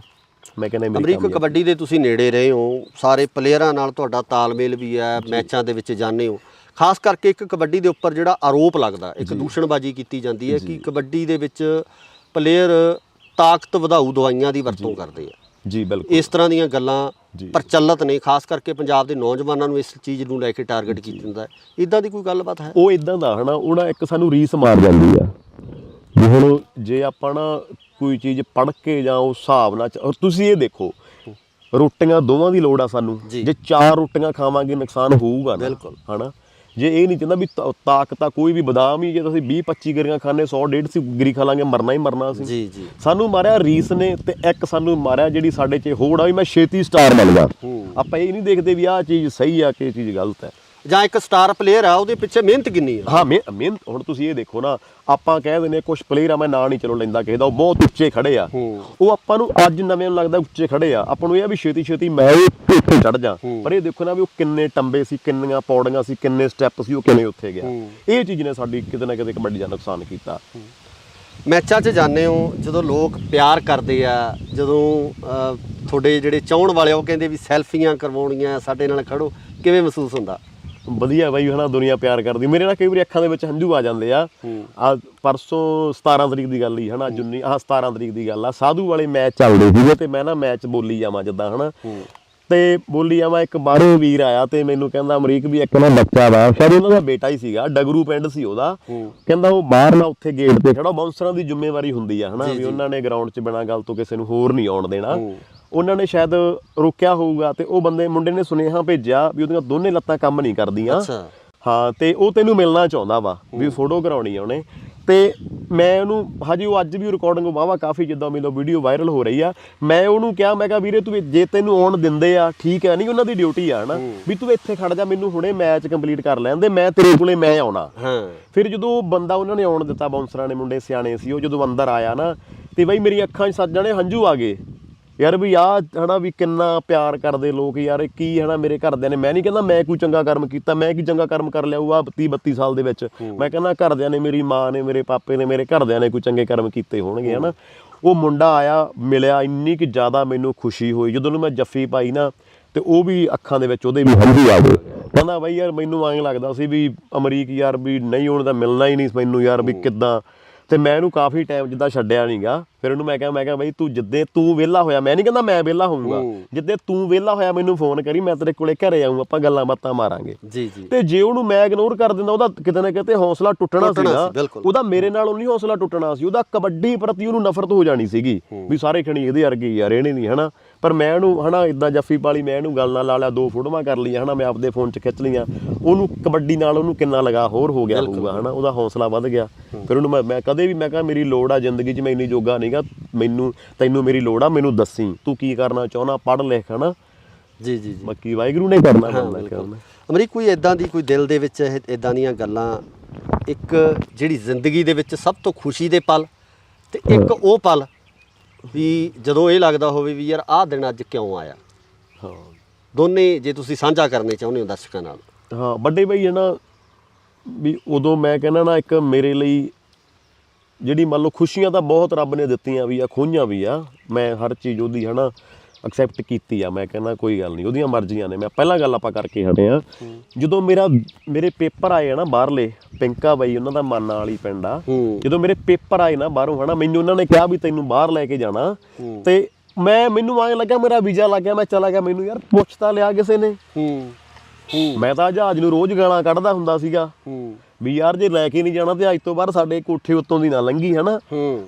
ਮੈਂ ਕਹਿੰਦਾ ਅਮਰੀਕ ਕਬੱਡੀ ਦੇ ਤੁਸੀਂ ਨੇੜੇ ਰਹੇ ਹੋ, ਸਾਰੇ ਪਲੇਅਰਾਂ ਨਾਲ ਤੁਹਾਡਾ ਤਾਲਮੇਲ ਵੀ ਹੈ, ਮੈਚਾਂ ਦੇ ਵਿੱਚ ਜਾਂਦੇ ਹੋ। ਖਾਸ ਕਰਕੇ ਇੱਕ ਕਬੱਡੀ ਦੇ ਉੱਪਰ ਜਿਹੜਾ ਆਰੋਪ ਲੱਗਦਾ, ਇੱਕ ਦੂਸ਼ਣਬਾਜ਼ੀ ਕੀਤੀ ਜਾਂਦੀ ਹੈ ਕਿ ਕਬੱਡੀ ਦੇ ਵਿੱਚ ਪਲੇਅਰ ਤਾਕਤ ਵਧਾਊ ਦਵਾਈਆਂ ਦੀ ਵਰਤੋਂ ਕਰਦੇ ਆ। ਜੀ ਬਿਲਕੁਲ, ਇਸ ਤਰ੍ਹਾਂ ਦੀਆਂ ਗੱਲਾਂ ਪ੍ਰਚਲਿਤ ਨੇ, ਖਾਸ ਕਰਕੇ ਪੰਜਾਬ ਦੇ ਨੌਜਵਾਨਾਂ ਨੂੰ ਇਸ ਚੀਜ਼ ਨੂੰ ਲੈ ਕੇ ਟਾਰਗੇਟ ਕੀਤਾ ਜਾਂਦਾ ਹੈ। ਇੱਦਾਂ ਦੀ ਕੋਈ ਗੱਲਬਾਤ ਹੈ? ਉਹ ਇੱਦਾਂ ਦਾ ਹਨਾ, ਉਹਨਾਂ ਇੱਕ ਸਾਨੂੰ ਰੀਸ ਮਾਰ ਜਾਂਦੀ ਆ ਵੀ ਹੁਣ ਜੇ ਆਪਾਂ ਨਾ ਕੋਈ ਚੀਜ਼ ਪੜ੍ਹ ਕੇ ਜਾਂ ਉਸ ਹਿਸਾਬ ਨਾਲ ਤੁਸੀਂ ਇਹ ਦੇਖੋ, ਰੋਟੀਆਂ ਦੋਵਾਂ ਦੀ ਲੋੜ ਆ ਸਾਨੂੰ। ਜੇ 4 ਰੋਟੀਆਂ ਖਾਵਾਂਗੇ ਨੁਕਸਾਨ ਹੋਊਗਾ ਨਾ ਹਨਾ। ਜੇ ਇਹ ਨਹੀਂ ਚਾਹੁੰਦਾ ਵੀ ਤਾਕਤ ਆ ਕੋਈ ਵੀ ਬਦਾਮ ਹੀ, ਜੇ ਤੁਸੀਂ 20-25 ਗਰੀਆਂ ਖਾਣੇ 100-150 ਗਰੀ ਖਾ ਲਾਂਗੇ, ਮਰਨਾ ਹੀ ਮਰਨਾ ਸੀ। ਸਾਨੂੰ ਮਾਰਿਆ ਰੀਸ ਨੇ, ਤੇ ਇੱਕ ਸਾਨੂੰ ਮਾਰਿਆ ਜਿਹੜੀ ਸਾਡੇ 'ਚ ਹੋੜ ਆ ਵੀ ਮੈਂ ਛੇਤੀ ਸਟਾਰ ਬਣ ਜਾ। ਆਪਾਂ ਇਹ ਨਹੀਂ ਦੇਖਦੇ ਵੀ ਆਹ ਚੀਜ਼ ਸਹੀ ਆ ਕਿ ਇਹ ਚੀਜ਼ ਗਲਤ ਹੈ। ਜਾਂ ਇੱਕ ਸਟਾਰ ਪਲੇਅਰ ਆ, ਉਹਦੇ ਪਿੱਛੇ ਮਿਹਨਤ ਕਿੰਨੀ ਆ। ਹਾਂ ਮਿਹਨਤ, ਹੁਣ ਤੁਸੀਂ ਇਹ ਦੇਖੋ ਨਾ, ਆਪਾਂ ਕਹਿ ਦਿੰਦੇ ਕੁਝ ਪਲੇਅਰ ਆ, ਮੈਂ ਨਾਂ ਨਹੀਂ ਚਲੋ ਲੈਂਦਾ ਕਿਸੇ ਦਾ, ਉਹ ਬਹੁਤ ਉੱਚੇ ਖੜੇ ਆ। ਉਹ ਆਪਾਂ ਨੂੰ ਅੱਜ ਨਵੇਂ ਨੂੰ ਲੱਗਦਾ ਉੱਚੇ ਖੜੇ ਆ, ਆਪਾਂ ਨੂੰ ਇਹ ਆ ਵੀ ਛੇਤੀ ਮੈਂ ਉੱਥੇ ਚੜ ਜਾ। ਪਰ ਇਹ ਦੇਖੋ ਨਾ ਵੀ ਉਹ ਕਿੰਨੇ ਟੰਬੇ ਸੀ, ਕਿੰਨੀਆਂ ਪੌੜੀਆਂ ਸੀ, ਕਿੰਨੇ ਸਟੈਪ ਸੀ, ਉਹ ਕਿਵੇਂ ਉੱਥੇ ਗਿਆ। ਇਹ ਚੀਜ਼ ਨੇ ਸਾਡੀ ਕਿਤੇ ਨਾ ਕਿਤੇ ਕਬੱਡੀ ਦਾ ਨੁਕਸਾਨ ਕੀਤਾ। ਮੈਚਾਂ 'ਚ ਜਾਂਦੇ ਹੋ, ਜਦੋਂ ਲੋਕ ਪਿਆਰ ਕਰਦੇ ਆ, ਜਦੋਂ ਤੁਹਾਡੇ ਜਿਹੜੇ ਚਾਹਣ ਵਾਲੇ ਉਹ ਕਹਿੰਦੇ ਵੀ ਸੈਲਫੀਆਂ ਕਰਵਾਉਣੀਆਂ, ਸਾਡੇ ਨਾਲ ਖੜੋ, ਕਿਵੇਂ ਮਹਿਸੂਸ ਹੁੰਦਾ? ਵਧੀਆ ਬਾਈ ਹਨਾ, ਦੁਨੀਆ ਪਿਆਰ ਕਰਦੀ। ਮੇਰੇ ਨਾਲ ਕਈ ਵਾਰੀ ਅੱਖਾਂ ਦੇ ਵਿੱਚ ਹੰਝੂ ਆ ਜਾਂਦੇ ਆ। ਪਰਸੋਂ 17 ਤਰੀਕ ਦੀ ਗੱਲ ਹੀ ਹਨਾ, 17 ਤਰੀਕ ਦੀ ਗੱਲ ਆ, ਸਾਧੂ ਵਾਲੇ ਮੈਚ ਚੱਲਦੇ ਸੀਗੇ ਤੇ ਮੈਂ ਨਾ ਮੈਚ ਬੋਲੀ ਜਾਵਾਂ ਜਿੱਦਾਂ ਹਨਾ, ਤੇ ਬੋਲੀ ਜਾਵਾਂ, ਇੱਕ ਬਾਹਰੋਂ ਵੀਰ ਆਇਆ ਤੇ ਮੈਨੂੰ ਕਹਿੰਦਾ ਅਮਰੀਕ ਵੀ ਇੱਕ ਨਾ ਬੱਚਾ ਵਾ, ਸ਼ਾਇਦ ਉਹਨਾਂ ਦਾ ਬੇਟਾ ਹੀ ਸੀਗਾ, ਡਗਰੂ ਪਿੰਡ ਸੀ ਉਹਦਾ, ਕਹਿੰਦਾ ਉਹ ਬਾਹਰ ਨਾ ਉੱਥੇ ਗੇਟ ਤੇ ਖੜਾ, ਬਾਉਂਸਰਾਂ ਦੀ ਜ਼ਿੰਮੇਵਾਰੀ ਹੁੰਦੀ ਆ ਹਨਾ, ਵੀ ਉਹਨਾਂ ਨੇ ਗਰਾਊਂਡ 'ਚ ਬਿਨਾਂ ਗੱਲ ਤੋਂ ਕਿਸੇ ਨੂੰ ਹੋਰ ਨਹੀਂ ਆਉਣ ਦੇਣਾ। ਉਹਨਾਂ ਨੇ ਸ਼ਾਇਦ ਰੋਕਿਆ ਹੋਊਗਾ ਤੇ ਉਹ ਮੁੰਡੇ ਨੇ ਸੁਨੇਹਾ ਭੇਜਿਆ ਵੀ ਉਹਦੀਆਂ ਦੋਨੇ ਲੱਤਾਂ ਕੰਮ ਨਹੀਂ ਕਰਦੀਆਂ। ਹਾਂ, ਤੇ ਉਹ ਤੈਨੂੰ ਮਿਲਣਾ ਚਾਹੁੰਦਾ ਵਾ, ਵੀ ਫੋਟੋ ਕਰਾਉਣੀ ਆ ਉਹਨੇ। ਤੇ ਮੈਂ ਉਹਨੂੰ ਹਜੇ, ਉਹ ਅੱਜ ਵੀ ਰਿਕਾਰਡਿੰਗ ਵਾਹਵਾ ਕਾਫੀ ਜਿੱਦਾਂ ਮੈਨੂੰ ਵੀਡੀਓ ਵਾਇਰਲ ਹੋ ਰਹੀ ਆ, ਮੈਂ ਉਹਨੂੰ ਕਿਹਾ, ਮੈਂ ਕਿਹਾ ਵੀਰੇ ਤੂੰ ਜੇ ਤੈਨੂੰ ਆਉਣ ਦਿੰਦੇ ਆ ਠੀਕ ਹੈ, ਨਹੀਂ ਉਹਨਾਂ ਦੀ ਡਿਊਟੀ ਆ ਹਨਾ, ਵੀ ਤੂੰ ਇੱਥੇ ਖੜ ਜਾ, ਮੈਨੂੰ ਹੁਣੇ ਮੈਚ ਕੰਪਲੀਟ ਕਰ ਲੈਂਦੇ, ਮੈਂ ਤੇਰੇ ਕੋਲੇ ਮੈਂ ਆਉਣਾ। ਫਿਰ ਜਦੋਂ ਬੰਦਾ ਉਹਨਾਂ ਨੇ ਆਉਣ ਦਿੱਤਾ, ਬਾਉਂਸਰਾਂ ਨੇ, ਮੁੰਡੇ ਸਿਆਣੇ ਸੀ, ਉਹ ਜਦੋਂ ਅੰਦਰ ਆਇਆ ਨਾ ਤੇ ਬਈ ਮੇਰੀ ਅੱਖਾਂ 'ਚ ਸੱਜਣੇ ਹੰਝੂ ਆ ਗਏ ਯਾਰ, ਵੀ ਆਹ ਹਨਾ ਵੀ ਕਿੰਨਾ ਪਿਆਰ ਕਰਦੇ ਲੋਕ ਯਾਰ। ਕੀ ਹਨਾ ਮੇਰੇ ਘਰਦਿਆਂ ਨੇ, ਮੈਂ ਨਹੀਂ ਕਹਿੰਦਾ ਮੈਂ ਕੋਈ ਚੰਗਾ ਕਰਮ ਕੀਤਾ, ਮੈਂ ਕੀ ਚੰਗਾ ਕਰਮ ਕਰ ਲਿਆ ਆ 30-32 ਸਾਲ ਦੇ ਵਿੱਚ। ਮੈਂ ਕਹਿੰਦਾ ਘਰਦਿਆਂ ਨੇ, ਮੇਰੀ ਮਾਂ ਨੇ, ਮੇਰੇ ਪਾਪੇ ਨੇ, ਮੇਰੇ ਘਰਦਿਆਂ ਨੇ ਕੋਈ ਚੰਗੇ ਕਰਮ ਕੀਤੇ ਹੋਣਗੇ ਹਨਾ। ਉਹ ਮੁੰਡਾ ਆਇਆ, ਮਿਲਿਆ, ਇੰਨੀ ਕਿ ਜ਼ਿਆਦਾ ਮੈਨੂੰ ਖੁਸ਼ੀ ਹੋਈ ਜਦੋਂ ਨੂੰ ਮੈਂ ਜੱਫੀ ਪਾਈ ਨਾ, ਤੇ ਉਹ ਵੀ ਅੱਖਾਂ ਦੇ ਵਿੱਚ ਉਹਦੇ ਵੀ ਹੰਝੂ ਆ ਗਏ। ਕਹਿੰਦਾ ਬਾਈ ਯਾਰ ਮੈਨੂੰ ਐਂ ਲੱਗਦਾ ਸੀ ਵੀ ਅਮਰੀਕ ਯਾਰ ਵੀ ਨਹੀਂ, ਉਹਨੇ ਤਾਂ ਮਿਲਣਾ ਹੀ ਨਹੀਂ ਮੈਨੂੰ ਯਾਰ, ਵੀ ਕਿੱਦਾਂ। ਤੇ ਮੈਂ ਇਹਨੂੰ ਕਾਫੀ ਟਾਈਮ ਜਿੱਦਾਂ ਛੱਡਿਆ ਨਹੀਂਗਾ। ਫਿਰ ਉਹਨੂੰ ਮੈਂ ਕਿਹਾ ਬਈ ਤੂੰ ਜਿੱਦੇ ਤੂੰ ਵਿਹਲਾ ਹੋਇਆ, ਮੈਂ ਨਹੀਂ ਕਹਿੰਦਾ ਮੈਂ ਵਿਹਲਾ ਹੋਊਂਗਾ, ਜਿੱਦੇ ਤੂੰ ਵਿਹਲਾ ਹੋਇਆ ਮੈਨੂੰ ਫੋਨ ਕਰੀ, ਮੈਂ ਤੇਰੇ ਕੋਲੇ ਘਰੇ ਆਊਂ, ਆਪਾਂ ਗੱਲਾਂ ਬਾਤਾਂ ਮਾਰਾਂਗੇ। ਜੀ ਜੀ। ਤੇ ਜੇ ਉਹਨੂੰ ਮੈਂ ਇਗਨੋਰ ਕਰ ਦਿੰਦਾ, ਉਹਦਾ ਕਿਤੇ ਨਾ ਕਿਤੇ ਹੌਸਲਾ ਟੁੱਟਣਾ ਸੀਗਾ। ਉਹਦਾ ਮੇਰੇ ਨਾਲ ਨਹੀਂ ਹੌਸਲਾ ਟੁੱਟਣਾ ਸੀ, ਉਹਦਾ ਕਬੱਡੀ ਪ੍ਰਤੀ ਉਹਨੂੰ ਨਫ਼ਰਤ ਹੋ ਜਾਣੀ ਸੀਗੀ ਵੀ ਸਾਰੇ ਖਣੀ ਇਹਦੇ ਵਰਗੇ ਯਾਰ, ਇਹਨੇ ਨਹੀਂ ਹਨਾ। ਪਰ ਮੈਂ ਉਹਨੂੰ ਹਨਾ ਇਦਾਂ ਜੱਫੀ ਪਾਲੀ, ਮੈਂ ਇਹਨੂੰ ਗੱਲ ਨਾਲ ਲਾ ਲਿਆ, 2 ਫੋਟੋਆਂ ਕਰ ਲਈਆਂ ਹਨਾ, ਮੈਂ ਆਪਦੇ ਫੋਨ 'ਚ ਖਿੱਚ ਲਈਆਂ। ਉਹਨੂੰ ਕਬੱਡੀ ਨਾਲ ਉਹਨੂੰ ਕਿੰਨਾ ਲਗਾ ਹੋਰ ਹੋ ਗਿਆ ਹੋਊਗਾ ਹਨਾ, ਉਹਦਾ ਹੌਸਲਾ ਵੱਧ ਗਿਆ। ਫਿਰ ਉਹਨੂੰ ਮੈਂ ਕਦੇ ਵੀ ਮੈਂ ਕਿਹਾ ਮੇਰੀ ਲੋੜ ਆ ਜ਼ਿੰਦਗੀ 'ਚ, ਮੈਂ ਇੰਨੀ ਜੋਗਾ ਨਹੀਂਗਾ, ਤੈਨੂੰ ਮੇਰੀ ਲੋੜ ਆ, ਮੈਨੂੰ ਦੱਸੀ ਤੂੰ ਕੀ ਕਰਨਾ ਚਾਹੁੰਦਾ, ਪੜ੍ਹ ਲਿਖ ਹਨਾ। ਜੀ ਜੀ ਜੀ। ਬਾਕੀ ਵਾਹਿਗੁਰੂ ਨੇ ਕਰਨਾ। ਅਮਰੀਕ ਕੋਈ ਇਦਾਂ ਦੀ ਕੋਈ ਦਿਲ ਦੇ ਵਿੱਚ ਇਦਾਂ ਦੀਆਂ ਗੱਲਾਂ, ਇੱਕ ਜਿਹੜੀ ਜ਼ਿੰਦਗੀ ਦੇ ਵਿੱਚ ਸਭ ਤੋਂ ਖੁਸ਼ੀ ਦੇ ਪਲ ਤੇ ਇੱਕ ਉਹ ਪਲ ਵੀ ਜਦੋਂ ਇਹ ਲੱਗਦਾ ਹੋਵੇ ਵੀ ਯਾਰ ਆਹ ਦਿਨ ਅੱਜ ਕਿਉਂ ਆਇਆ? ਹਾਂ, ਦੋਨੇ ਜੇ ਤੁਸੀਂ ਸਾਂਝਾ ਕਰਨੇ ਚਾਹੁੰਦੇ ਹੋ ਦਰਸ਼ਕਾਂ ਨਾਲ। ਹਾਂ ਵੱਡੇ ਬਾਈ ਹੈ ਨਾ, ਵੀ ਉਦੋਂ ਮੈਂ ਕਹਿੰਦਾ ਨਾ, ਇੱਕ ਮੇਰੇ ਲਈ ਜਿਹੜੀ ਮੰਨ ਲਓ ਖੁਸ਼ੀਆਂ ਤਾਂ ਬਹੁਤ ਰੱਬ ਨੇ ਦਿੱਤੀਆਂ ਵੀ ਆ, ਖੋਹੀਆਂ ਵੀ ਆ। ਮੈਂ ਹਰ ਚੀਜ਼ ਉਹਦੀ ਹੈ ਨਾ ਐਕਸੈਪਟ ਕੀਤੀ ਆ। ਮੈਂ ਕਹਿੰਦਾ ਕੋਈ ਗੱਲ ਨਹੀਂ, ਉਹਦੀਆਂ ਮਰਜ਼ੀਆਂ ਨੇ। ਮੈਂ ਪਹਿਲਾਂ ਗੱਲ ਆਪਾਂ ਕਰਕੇ ਹਟੇ ਆ, ਜਦੋਂ ਮੇਰੇ ਪੇਪਰ ਆਏ ਆ ਨਾ ਬਾਹਰਲੇ, ਪਿੰਕਾ ਬਾਈ ਉਹਨਾਂ ਦਾ ਮਾਨਾ ਵਾਲੀ ਪਿੰਡ ਆ, ਜਦੋਂ ਮੇਰੇ ਪੇਪਰ ਆਏ ਨਾ ਬਾਹਰੋਂ ਹਨਾ, ਮੈਨੂੰ ਉਹਨਾਂ ਨੇ ਕਿਹਾ ਵੀ ਤੈਨੂੰ ਬਾਹਰ ਲੈ ਕੇ ਜਾਣਾ, ਤੇ ਮੈਨੂੰ ਐਂ ਲੱਗਾ ਮੇਰਾ ਵੀਜ਼ਾ ਲੱਗ ਗਿਆ, ਮੈਂ ਚਲਾ ਗਿਆ। ਮੈਨੂੰ ਯਾਰ ਪੁੱਛ ਤਾਂ ਲਿਆ ਕਿਸੇ ਨੇ। ਮੈਂ ਤਾਂ ਜਹਾਜ਼ ਨੂੰ ਰੋਜ਼ ਗਾਲਾਂ ਕੱਢਦਾ ਹੁੰਦਾ ਸੀਗਾ ਵੀ ਯਾਰ ਜੇ ਲੈ ਕੇ ਨਹੀਂ ਜਾਣਾ ਤੇ ਅੱਜ ਤੋਂ ਬਾਅਦ ਸਾਡੇ ਕੋਠੇ ਉੱਤੋਂ ਦੀ ਨਾ ਲੰਘੀ ਹਨਾ,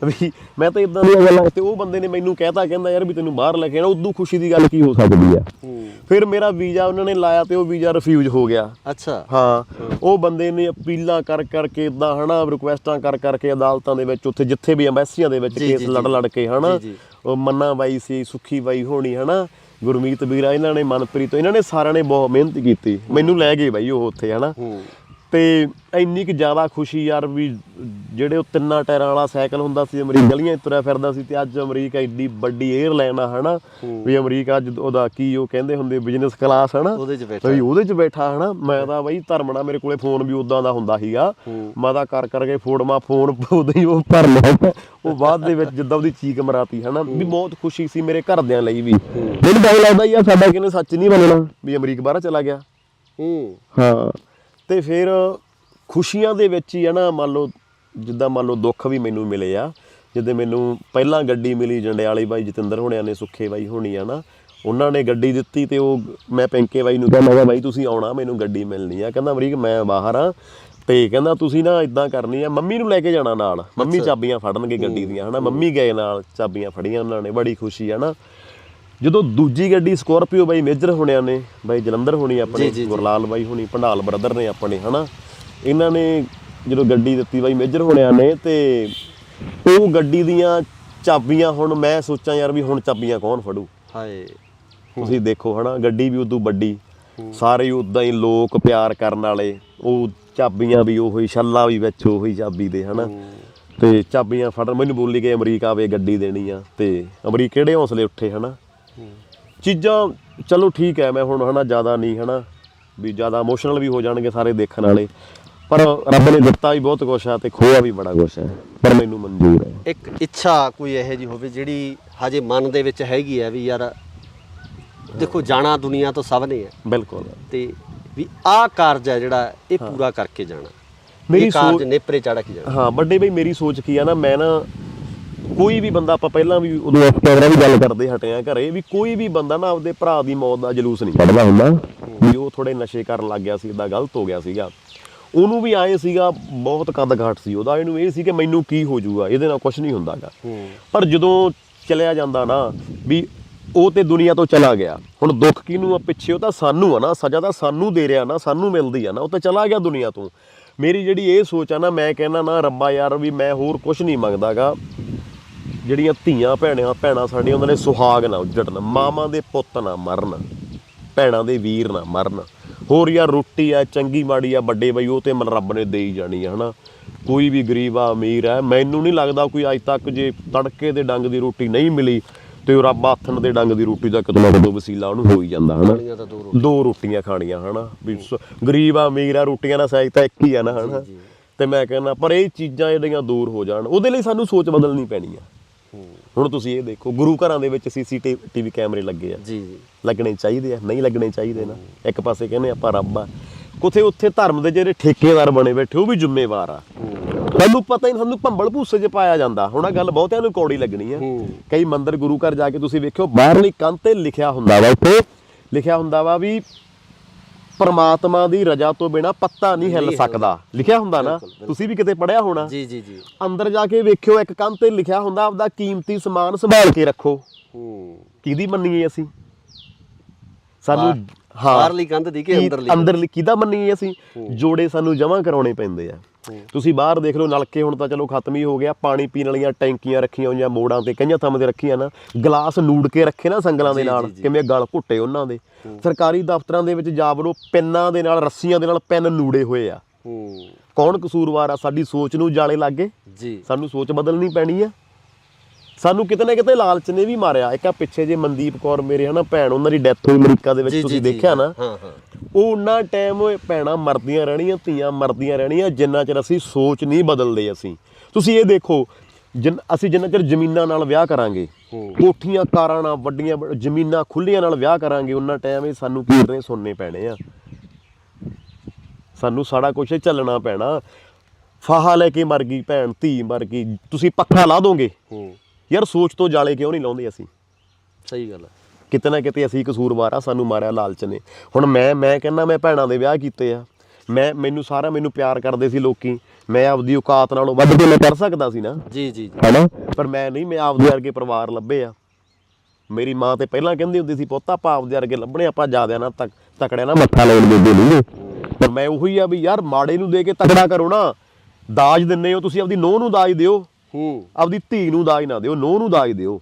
ਵੀ ਮੈਂ ਤਾਂ ਇਦਾਂ ਦੀਆਂ ਗੱਲਾਂ। ਤੇ ਉਹ ਬੰਦੇ ਨੇ ਮੈਨੂੰ ਕਹਿਤਾ, ਕਹਿੰਦਾ ਯਾਰ ਵੀ ਤੈਨੂੰ ਬਾਹਰ ਲੈ ਕੇ ਜਾਣਾ, ਉਦੋਂ ਖੁਸ਼ੀ ਦੀ ਗੱਲ ਕੀ ਹੋ ਸਕਦੀ ਆ। ਫਿਰ ਮੇਰਾ ਵੀਜ਼ਾ ਉਹਨਾਂ ਨੇ ਲਾਇਆ ਤੇ ਉਹ ਵੀਜ਼ਾ ਰਿਫਿਊਜ਼ ਹੋ ਗਿਆ। ਅੱਛਾ। ਹਾਂ, ਉਹ ਬੰਦੇ ਨੇ ਅਪੀਲਾਂ ਕਰ ਕਰਕੇ ਇਦਾਂ ਹਨਾ, ਰਿਕੁਐਸਟਾਂ ਕਰ ਕਰਕੇ ਅਦਾਲਤਾਂ ਦੇ ਵਿੱਚ, ਉੱਥੇ ਜਿੱਥੇ ਵੀ ਐਮਬੈਸੀਆਂ ਦੇ ਵਿੱਚ ਕੇਸ ਲੜ ਕੇ ਹਨਾ, ਉਹ ਮੰਨਾ ਬਾਈ ਸੀ, ਸੁੱਖੀ ਬਾਈ ਹੋਣੀ ਹਨਾ, ਗੁਰਮੀਤ ਵੀਰਾ, ਇਹਨਾਂ ਨੇ, ਮਨਪ੍ਰੀਤ, ਇਹਨਾਂ ਨੇ ਸਾਰਿਆਂ ਨੇ ਬਹੁਤ ਮਿਹਨਤ ਕੀਤੀ, ਮੈਨੂੰ ਲੈ ਗਏ ਬਾਈ ਉਹ ਉੱਥੇ ਹਨਾ। ਤੇ ਇੰਨੀ ਕੁ ਜ਼ਿਆਦਾ ਖੁਸ਼ੀ ਯਾਰ ਵੀ ਜਿਹੜੇ ਉਹ 3 ਟਾਇਰਾਂ ਵਾਲਾ ਸਾਈਕਲ ਹੁੰਦਾ ਸੀ, ਅਮਰੀਕ ਗਲੀਆਂ 'ਚ ਤੁਰਿਆ ਫਿਰਦਾ ਸੀ, ਤੇ ਅੱਜ ਅਮਰੀਕ ਐਡੀ ਵੱਡੀ 에ਅਰਲਾਈਨ ਆ ਹਨਾ, ਵੀ ਅਮਰੀਕ ਅੱਜ ਉਹਦਾ ਕੀ ਉਹ ਕਹਿੰਦੇ ਹੁੰਦੇ ਬਿਜ਼ਨਸ ਕਲਾਸ ਹਨਾ, ਉਹਦੇ 'ਚ ਬੈਠਾ ਹਨਾ। ਮੈਂ ਤਾਂ ਬਾਈ ਧਰਮਣਾ, ਮੇਰੇ ਕੋਲੇ ਫੋਨ ਵੀ ਉਦਾਂ ਦਾ ਹੁੰਦਾ ਸੀਗਾ, ਮੈਂ ਤਾਂ ਕਰ ਕਰਕੇ ਫੋੜਮਾ ਫੋਨ ਉਦੋਂ ਹੀ ਉਹ ਭਰ ਲਿਆ। ਉਹ ਬਾਅਦ ਦੇ ਵਿੱਚ ਜਿੱਦਾਂ ਉਹਦੀ ਚੀਕ ਮਰਾਤੀ ਹਨਾ, ਵੀ ਬਹੁਤ ਖੁਸ਼ੀ ਸੀ ਮੇਰੇ ਘਰਦਿਆਂ ਲਈ ਵੀ। ਮੈਨੂੰ ਤਾਂ ਲੱਗਦਾ ਯਾਰ ਸਾਡਾ ਕਿਨੇ ਸੱਚ ਨਹੀਂ ਬਣਨਾ ਵੀ ਅਮਰੀਕ ਬਾਹਰ ਚਲਾ ਗਿਆ। ਹਾਂ, ਤੇ ਫਿਰ ਖੁਸ਼ੀਆਂ ਦੇ ਵਿੱਚ ਹੀ ਹੈ ਨਾ, ਮੰਨ ਲਓ ਦੁੱਖ ਵੀ ਮੈਨੂੰ ਮਿਲੇ ਆ। ਜਿੱਦਾਂ ਮੈਨੂੰ ਪਹਿਲਾਂ ਗੱਡੀ ਮਿਲੀ ਜੰਡਿਆਲੇ ਬਾਈ ਜਤਿੰਦਰ ਹੋਣਿਆਂ ਨੇ, ਸੁੱਖੇ ਬਾਈ ਹੋਣੀ ਆ ਨਾ, ਉਹਨਾਂ ਨੇ ਗੱਡੀ ਦਿੱਤੀ। ਤੇ ਉਹ ਮੈਂ ਪਿੰਕੇ ਬਾਈ ਨੂੰ ਕਿਹਾ, ਮੈਂ ਕਿਹਾ ਬਾਈ ਤੁਸੀਂ ਆਉਣਾ, ਮੈਨੂੰ ਗੱਡੀ ਮਿਲਣੀ ਆ। ਕਹਿੰਦਾ ਅਮਰੀਕ ਮੈਂ ਬਾਹਰ ਆ, ਤੇ ਕਹਿੰਦਾ ਤੁਸੀਂ ਨਾ ਇਦਾਂ ਕਰਨੀ ਆ, ਮੰਮੀ ਨੂੰ ਲੈ ਕੇ ਜਾਣਾ ਨਾਲ, ਮੰਮੀ ਚਾਬੀਆਂ ਫੜਨਗੇ ਗੱਡੀ ਦੀਆਂ ਹਨਾ। ਮੰਮੀ ਗਏ ਨਾਲ, ਚਾਬੀਆਂ ਫੜੀਆਂ ਉਹਨਾਂ ਨੇ, ਬੜੀ ਖੁਸ਼ੀ ਆ ਨਾ। ਜਦੋਂ ਦੂਜੀ ਗੱਡੀ ਸਕੋਰਪੀਓ ਬਾਈ ਮੇਜਰ ਹੋਣਿਆਂ ਨੇ, ਬਾਈ ਜਲੰਧਰ ਹੋਣੀ ਆਪਣੇ, ਗੁਰਲਾਲ ਬਾਈ ਹੋਣੀ, ਭੰਡਾਲ ਬ੍ਰਦਰ ਨੇ ਆਪਣੇ ਹਨਾ, ਇਹਨਾਂ ਨੇ ਜਦੋਂ ਗੱਡੀ ਦਿੱਤੀ ਬਾਈ ਮੇਜਰ ਹੋਣਿਆਂ ਨੇ, ਤੇ ਉਹ ਗੱਡੀ ਦੀਆਂ ਚਾਬੀਆਂ, ਹੁਣ ਮੈਂ ਸੋਚਾਂ ਯਾਰ ਵੀ ਹੁਣ ਚਾਬੀਆਂ ਕੌਣ ਫੜੂ। ਹਾਏ, ਤੁਸੀਂ ਦੇਖੋ ਹਨਾ, ਗੱਡੀ ਵੀ ਉਦੋਂ ਵੱਡੀ, ਸਾਰੇ ਉੱਦਾਂ ਹੀ ਲੋਕ ਪਿਆਰ ਕਰਨ ਵਾਲੇ, ਉਹ ਚਾਬੀਆਂ ਵੀ ਉਹੀ, ਛੱਲਾ ਵੀ ਵਿੱਚ ਉਹੀ ਚਾਬੀ ਦੇ ਹਨਾ। ਤੇ ਚਾਬੀਆਂ ਫੜਨ ਮੈਨੂੰ ਬੋਲੀ ਗਏ ਅਮਰੀਕ ਆਵੇ ਗੱਡੀ ਦੇਣੀ ਆ, ਤੇ ਅਮਰੀਕ ਕਿਹੜੇ ਹੌਸਲੇ ਉੱਠੇ ਹਨਾ। ਚੀਜ਼ਾਂ ਚਲੋ ਠੀਕ ਹੈ, ਮੈਂ ਹੁਣ ਹਨਾ ਜ਼ਿਆਦਾ ਨਹੀਂ ਹਨਾ, ਵੀ ਜ਼ਿਆਦਾ ਇਮੋਸ਼ਨਲ ਵੀ ਹੋ ਜਾਣਗੇ ਸਾਰੇ ਦੇਖਣ ਵਾਲੇ, ਪਰ ਰੱਬ ਨੇ ਦਿੱਤਾ ਵੀ ਬਹੁਤ ਕੁਛ ਆ ਤੇ ਖੋਇਆ ਵੀ ਬੜਾ ਕੁਛ ਹੈ, ਪਰ ਮੈਨੂੰ ਮਨਜ਼ੂਰ ਹੈ। ਇੱਕ ਇੱਛਾ ਕੋਈ ਇਹੋ ਜਿਹੀ ਹੋਵੇ ਜਿਹੜੀ ਹਜੇ ਮਨ ਦੇ ਵਿੱਚ ਹੈਗੀ ਹੈ ਵੀ ਯਾਰ ਦੇਖੋ ਜਾਣਾ ਦੁਨੀਆ ਤੋਂ ਸਭ ਨੇ ਹੈ। ਬਿਲਕੁਲ। ਤੇ ਵੀ ਆਹ ਕਾਰਜ ਹੈ ਜਿਹੜਾ ਇਹ ਪੂਰਾ ਕਰਕੇ ਜਾਣਾ, ਮੇਰੀ ਕਾਰਜ ਨੇਪਰੇ ਚੜ੍ਹ ਕੇ ਜਾਣਾ। ਹਾਂ ਵੱਡੇ ਬਈ ਮੇਰੀ ਸੋਚ ਕੀ ਆ ਨਾ, ਮੈਂ ਨਾ ਕੋਈ ਵੀ ਬੰਦਾ, ਆਪਾਂ ਪਹਿਲਾਂ ਵੀ ਉਦੋਂ ਕੈਮਰਾ ਵੀ ਗੱਲ ਕਰਦੇ ਹਟੇ ਆ ਘਰੇ, ਵੀ ਕੋਈ ਵੀ ਬੰਦਾ ਨਾ ਆਪਦੇ ਭਰਾ ਦੀ ਮੌਤ ਦਾ ਜਲੂਸ ਨਹੀਂ ਕੱਢਦਾ ਹੁੰਦਾ। ਵੀ ਉਹ ਥੋੜੇ ਨਸ਼ੇ ਕਰਨ ਲੱਗ ਗਿਆ ਸੀ, ਇੱਦਾਂ ਗਲਤ ਹੋ ਗਿਆ ਸੀਗਾ, ਉਹਨੂੰ ਵੀ ਆਏ ਸੀਗਾ, ਬਹੁਤ ਕੱਦ ਘਾਟ ਸੀ ਉਹਦਾ, ਇਹਨੂੰ ਇਹ ਸੀ ਕਿ ਮੈਨੂੰ ਕੀ ਹੋ ਜਾਊਗਾ, ਇਹਦੇ ਨਾਲ ਕੁਛ ਨਹੀਂ ਹੁੰਦਾ ਗਾ। ਪਰ ਜਦੋਂ ਚਲਿਆ ਜਾਂਦਾ ਨਾ, ਵੀ ਉਹ ਤੇ ਦੁਨੀਆ ਤੋਂ ਚਲਾ ਗਿਆ, ਹੁਣ ਦੁੱਖ ਕਿਹਨੂੰ ਆ ਪਿੱਛੇ, ਉਹ ਤਾਂ ਸਾਨੂੰ ਆ ਨਾ, ਸਜ਼ਾ ਤਾਂ ਸਾਨੂੰ ਦੇ ਰਿਹਾ ਨਾ, ਸਾਨੂੰ ਮਿਲਦੀ ਆ ਨਾ, ਉਹ ਤਾਂ ਚਲਾ ਗਿਆ ਦੁਨੀਆ ਤੋਂ। ਮੇਰੀ ਜਿਹੜੀ ਇਹ ਸੋਚ ਆ ਨਾ, ਮੈਂ ਕਹਿੰਦਾ ਨਾ ਰੱਬਾ ਯਾਰ ਵੀ ਮੈਂ ਹੋਰ ਕੁਛ ਨਹੀਂ ਮੰਗਦਾ ਗਾ, ਜਿਹੜੀਆਂ ਧੀਆਂ ਭੈਣਾਂ ਸਾਡੀਆਂ, ਉਹਨਾਂ ਦੇ ਸੁਹਾਗ ਨਾ ਉੱਜੜਨ, ਮਾਵਾਂ ਦੇ ਪੁੱਤ ਨਾ ਮਰਨ, ਭੈਣਾਂ ਦੇ ਵੀਰ ਨਾ ਮਰਨ। ਹੋਰ ਯਾਰ ਰੋਟੀ ਆ ਚੰਗੀ ਮਾੜੀ ਆ ਵੱਡੇ ਬਈ, ਉਹ ਤੇ ਮਨ ਰੱਬ ਨੇ ਦੇ ਹੀ ਜਾਣੀ ਆ ਹਨਾ। ਕੋਈ ਵੀ ਗਰੀਬ ਆ ਅਮੀਰ ਆ, ਮੈਨੂੰ ਨਹੀਂ ਲੱਗਦਾ ਕੋਈ ਅੱਜ ਤੱਕ ਜੇ ਤੜਕੇ ਦੇ ਡੰਗ ਦੀ ਰੋਟੀ ਨਹੀਂ ਮਿਲੀ ਤੇ ਉਹ ਰੱਬ ਆਥਣ ਦੇ ਡੰਗ ਦੀ ਰੋਟੀ ਦਾ ਕਿਤੋਂ ਨਾ ਕਿਤੋਂ ਵਸੀਲਾ ਉਹਨੂੰ ਹੋ ਹੀ ਜਾਂਦਾ ਹਨਾ। 2 ਰੋਟੀਆਂ ਖਾਣੀਆਂ ਹਨਾ, ਵੀ ਗਰੀਬ ਆ ਅਮੀਰ ਆ, ਰੋਟੀਆਂ ਦਾ ਸਾਈਜ਼ ਤਾਂ ਇੱਕ ਹੀ ਆ ਨਾ ਹਨਾ। ਤੇ ਮੈਂ ਕਹਿੰਦਾ ਪਰ ਇਹ ਚੀਜ਼ਾਂ ਜਿਹੜੀਆਂ ਦੂਰ ਹੋ ਜਾਣ, ਉਹਦੇ ਲਈ ਸਾਨੂੰ ਸੋਚ ਬਦਲਣੀ ਪੈਣੀ ਆ। ਹੁਣ ਤੁਸੀਂ ਇਹ ਦੇਖੋ, ਗੁਰੂ ਘਰਾਂ ਦੇ ਵਿੱਚ CCTV ਕੈਮਰੇ ਲੱਗੇ ਆ, ਲੱਗਣੇ ਚਾਹੀਦੇ ਆ, ਨਹੀਂ ਲੱਗਣੇ ਚਾਹੀਦੇ ਨਾ। ਇੱਕ ਪਾਸੇ ਕਹਿੰਦੇ ਆਪਾਂ ਰੱਬ ਆ, ਕੁੱਥੇ ਉੱਥੇ ਧਰਮ ਦੇ ਜਿਹੜੇ ਠੇਕੇਦਾਰ ਬਣੇ ਬੈਠੇ ਉਹ ਵੀ ਜ਼ਿੰਮੇਵਾਰ ਆ। ਸਾਨੂੰ ਪਤਾ ਹੀ ਨਹੀਂ, ਸਾਨੂੰ ਭੰਬਲ ਭੂਸੇ 'ਚ ਪਾਇਆ ਜਾਂਦਾ। ਹੁਣ ਆਹ ਗੱਲ ਬਹੁਤਿਆਂ ਨੂੰ ਕੌੜੀ ਲੱਗਣੀ ਆ। ਕਈ ਮੰਦਿਰ ਗੁਰੂ ਘਰ ਜਾ ਕੇ ਤੁਸੀਂ ਵੇਖਿਓ ਬਾਹਰਲੀ ਕੰਧ ਤੇ ਲਿਖਿਆ ਹੁੰਦਾ ਵਾ, ਉੱਥੇ ਲਿਖਿਆ ਹੁੰਦਾ ਵਾ ਵੀ ਪਰਮਾਤਮਾ ਦੀ ਰਜ਼ਾ ਤੋਂ ਬਿਨਾ ਪੱਤਾ ਨਹੀਂ ਹਿੱਲ ਸਕਦਾ, ਲਿਖਿਆ ਹੁੰਦਾ ਨਾ। ਤੁਸੀਂ ਵੀ ਕਿਤੇ ਪੜਿਆ ਹੋਣਾ। ਜੀ ਜੀ ਜੀ। ਅੰਦਰ ਜਾ ਕੇ ਵੇਖਿਓ ਇੱਕ ਕੰਧ ਤੇ ਲਿਖਿਆ ਹੁੰਦਾ ਆਪਦਾ ਕੀਮਤੀ ਸਮਾਨ ਸੰਭਾਲ ਕੇ ਰੱਖੋ। ਕਿਹਦੀ ਮੰਨੀਏ ਅਸੀਂ? ਸਾਨੂੰ ਬਾਹਰਲੀ ਕੰਧ ਦੀ ਕਿ ਅੰਦਰਲੀ ਕਿਹਦਾ ਮੰਨੀਏ ਅਸੀਂ? ਜੋੜੇ ਸਾਨੂੰ ਜਮ੍ਹਾਂ ਕਰਾਉਣੇ ਪੈਂਦੇ ਆ। ਤੁਸੀਂ ਬਾਹਰ ਦੇਖ ਲਓ, ਨਲਕੇ ਹੁਣ ਤਾਂ ਚਲੋ ਖਤਮ ਹੀ ਹੋ ਗਿਆ, ਪਾਣੀ ਪੀਣ ਵਾਲੀਆਂ ਟੈਂਕੀਆਂ ਰੱਖੀਆਂ ਹੋਈਆਂ ਮੋੜਾਂ ਤੇ, ਕਈਆਂ ਥਾਵਾਂ ਤੇ ਰੱਖੀਆਂ ਨਾ, ਗਲਾਸ ਨੂੜ ਕੇ ਰੱਖੇ ਨਾ ਸੰਗਲਾਂ ਦੇ ਨਾਲ, ਕਿਵੇਂ ਗਲ ਘੁੱਟੇ ਉਹਨਾਂ ਦੇ। ਸਰਕਾਰੀ ਦਫ਼ਤਰਾਂ ਦੇ ਵਿੱਚ ਜਾ ਵੜੋ, ਪੈਨਾਂ ਦੇ ਨਾਲ, ਰੱਸੀਆਂ ਦੇ ਨਾਲ ਪੈਨ ਨੂੜੇ ਹੋਏ ਆ। ਕੌਣ ਕਸੂਰਵਾਰ ਆ? ਸਾਡੀ ਸੋਚ ਨੂੰ ਜਾਲੇ ਲੱਗ ਗਏ ਜੀ। ਸਾਨੂੰ ਸੋਚ ਬਦਲਣੀ ਪੈਣੀ ਆ। ਸਾਨੂੰ ਕਿਤੇ ਨਾ ਕਿਤੇ ਲਾਲਚ ਨੇ ਵੀ ਮਾਰਿਆ। ਇੱਕ ਆ ਪਿੱਛੇ ਜੇ ਮਨਦੀਪ ਕੌਰ ਮੇਰੇ ਹਨਾ ਭੈਣ, ਉਹਨਾਂ ਦੀ ਡੈਥ ਹੋਈ ਅਮਰੀਕਾ ਦੇ ਵਿੱਚ, ਤੁਸੀਂ ਦੇਖਿਆ ਨਾ। ਉਹ ਉਹਨਾਂ ਟਾਈਮ ਭੈਣਾਂ ਮਰਦੀਆਂ ਰਹਿਣੀਆਂ, ਧੀਆਂ ਮਰਦੀਆਂ ਰਹਿਣੀਆਂ, ਜਿੰਨਾ ਚਿਰ ਅਸੀਂ ਸੋਚ ਨਹੀਂ ਬਦਲਦੇ। ਤੁਸੀਂ ਇਹ ਦੇਖੋ, ਅਸੀਂ ਜਿੰਨਾ ਚਿਰ ਜ਼ਮੀਨਾਂ ਨਾਲ ਵਿਆਹ ਕਰਾਂਗੇ, ਕੋਠੀਆਂ ਕਾਰਾਂ ਨਾਲ, ਵੱਡੀਆਂ ਜ਼ਮੀਨਾਂ ਖੁੱਲੀਆਂ ਨਾਲ ਵਿਆਹ ਕਰਾਂਗੇ, ਉਹਨਾਂ ਟਾਈਮ ਇਹ ਸਾਨੂੰ ਕੀਰਨੇ ਸੁਣਨੇ ਪੈਣੇ ਆ। ਸਾਨੂੰ ਸਾਰਾ ਕੁਛ ਝੱਲਣਾ ਪੈਣਾ। ਫਾਹਾ ਲੈ ਕੇ ਮਰ ਗਈ ਭੈਣ, ਧੀ ਮਰ ਗਈ, ਤੁਸੀਂ ਪੱਖਾ ਲਾ ਦੋਗੇ ਯਾਰ? ਸੋਚ ਤੋਂ ਜਾਲੇ ਕਿਉਂ ਨਹੀਂ ਲਾਉਂਦੇ ਅਸੀਂ? ਸਹੀ ਗੱਲ ਹੈ। ਕਿਤੇ ਨਾ ਕਿਤੇ ਅਸੀਂ ਕਸੂਰਵਾਰ ਆ, ਸਾਨੂੰ ਮਾਰਿਆ ਲਾਲਚ ਨੇ। ਹੁਣ ਮੈਂ ਕਹਿੰਦਾ, ਮੈਂ ਭੈਣਾਂ ਦੇ ਵਿਆਹ ਕੀਤੇ ਆ, ਮੈਨੂੰ ਪਿਆਰ ਕਰਦੇ ਸੀ ਲੋਕੀ, ਮੈਂ ਆਪਦੀ ਔਕਾਤ ਨਾਲੋਂ ਵੱਧ ਕੇ ਮੈਂ ਕਰ ਸਕਦਾ ਸੀ ਨਾ। ਜੀ ਜੀ ਹੈਨਾ, ਪਰ ਮੈਂ ਨਹੀਂ, ਮੈਂ ਆਪਦੇ ਵਰਗੇ ਪਰਿਵਾਰ ਲੱਭੇ ਆ। ਮੇਰੀ ਮਾਂ ਤੇ ਪਹਿਲਾਂ ਕਹਿੰਦੀ ਹੁੰਦੀ ਸੀ, ਪੁੱਤ ਆਪਾਂ ਆਪਦੇ ਵਰਗੇ ਲੱਭਣੇ, ਆਪਾਂ ਜ਼ਿਆਦਿਆਂ ਨਾਲ ਤਕੜਿਆਂ ਨਾਲ ਮੱਥਾ ਲਾਉਣ ਦੇ ਨਹੀਂ। ਪਰ ਮੈਂ ਉਹੀ ਆ ਵੀ ਯਾਰ, ਮਾੜੇ ਨੂੰ ਦੇ ਕੇ ਤਕੜਾ ਕਰੋ ਨਾ। ਦਾਜ ਦਿੰਦੇ ਹੋ ਤੁਸੀਂ, ਆਪਦੀ ਨੂੰਹ ਨੂੰ ਦਾਜ ਦਿਓ, ਆਪਦੀ ਧੀ ਨੂੰ ਦਾਜ ਨਾ ਦਿਓ, ਨੂੰਹ ਨੂੰ ਦਾਜ ਦਿਓ।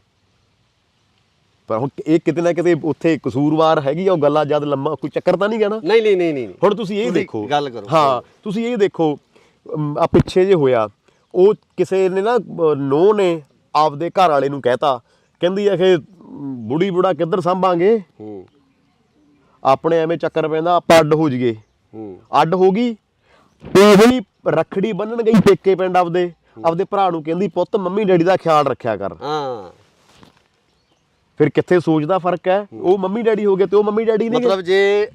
ਪਰ ਹੁਣ ਇਹ ਕਿਤੇ ਨਾ ਕਿਤੇ ਉੱਥੇ ਕਸੂਰਵਾਰ ਹੈਗੀ ਆ ਉਹ ਗੱਲਾਂ, ਜਦ ਲੰਮਾ ਕੋਈ ਚੱਕਰ ਤਾਂ ਨਹੀਂ ਗਾ ਨਾ। ਨਹੀਂ। ਹੁਣ ਤੁਸੀਂ ਇਹ ਦੇਖੋ, ਗੱਲ ਕਰੋ। ਹਾਂ, ਤੁਸੀਂ ਇਹ ਦੇਖੋ, ਆ ਪਿੱਛੇ ਜੇ ਹੋਇਆ, ਉਹ ਕਿਸੇ ਨੇ ਨਾ, ਨੂੰਹ ਨੇ ਆਪਦੇ ਘਰ ਵਾਲੇ ਨੂੰ ਕਹਿਤਾ, ਕਹਿੰਦੀ ਆ ਕਿ ਬੁੜੀ ਬੁੜਾ ਕਿੱਧਰ ਸਾਂਭਾਂਗੇ, ਆਪਣੇ ਐਵੇਂ ਚੱਕਰ ਪੈਂਦਾ, ਆਪਾਂ ਅੱਡ ਹੋ ਜਾਈਏ। ਅੱਡ ਹੋ ਗਈ, ਉਹੀ ਰੱਖੜੀ ਬੰਨਣ ਗਈ ਪੇਕੇ ਪਿੰਡ ਆਪਦੇ ਭਰਾ ਨੂੰ, ਕਹਿੰਦੀ ਪੁੱਤ ਮੰਮੀ ਡੈਡੀ ਦਾ ਖਿਆਲ ਰੱਖਿਆ ਕਰ। ਫਿਰ ਕਿੱਥੇ ਸੋਚ ਦਾ ਫਰਕ ਹੈ? ਉਹ ਮੰਮੀ ਡੈਡੀ ਹੋ ਗਏ ਤੇ ਉਹ ਮੰਮੀ ਡੈਡੀ ਨਹੀਂ। ਮਤਲਬ ਜੇ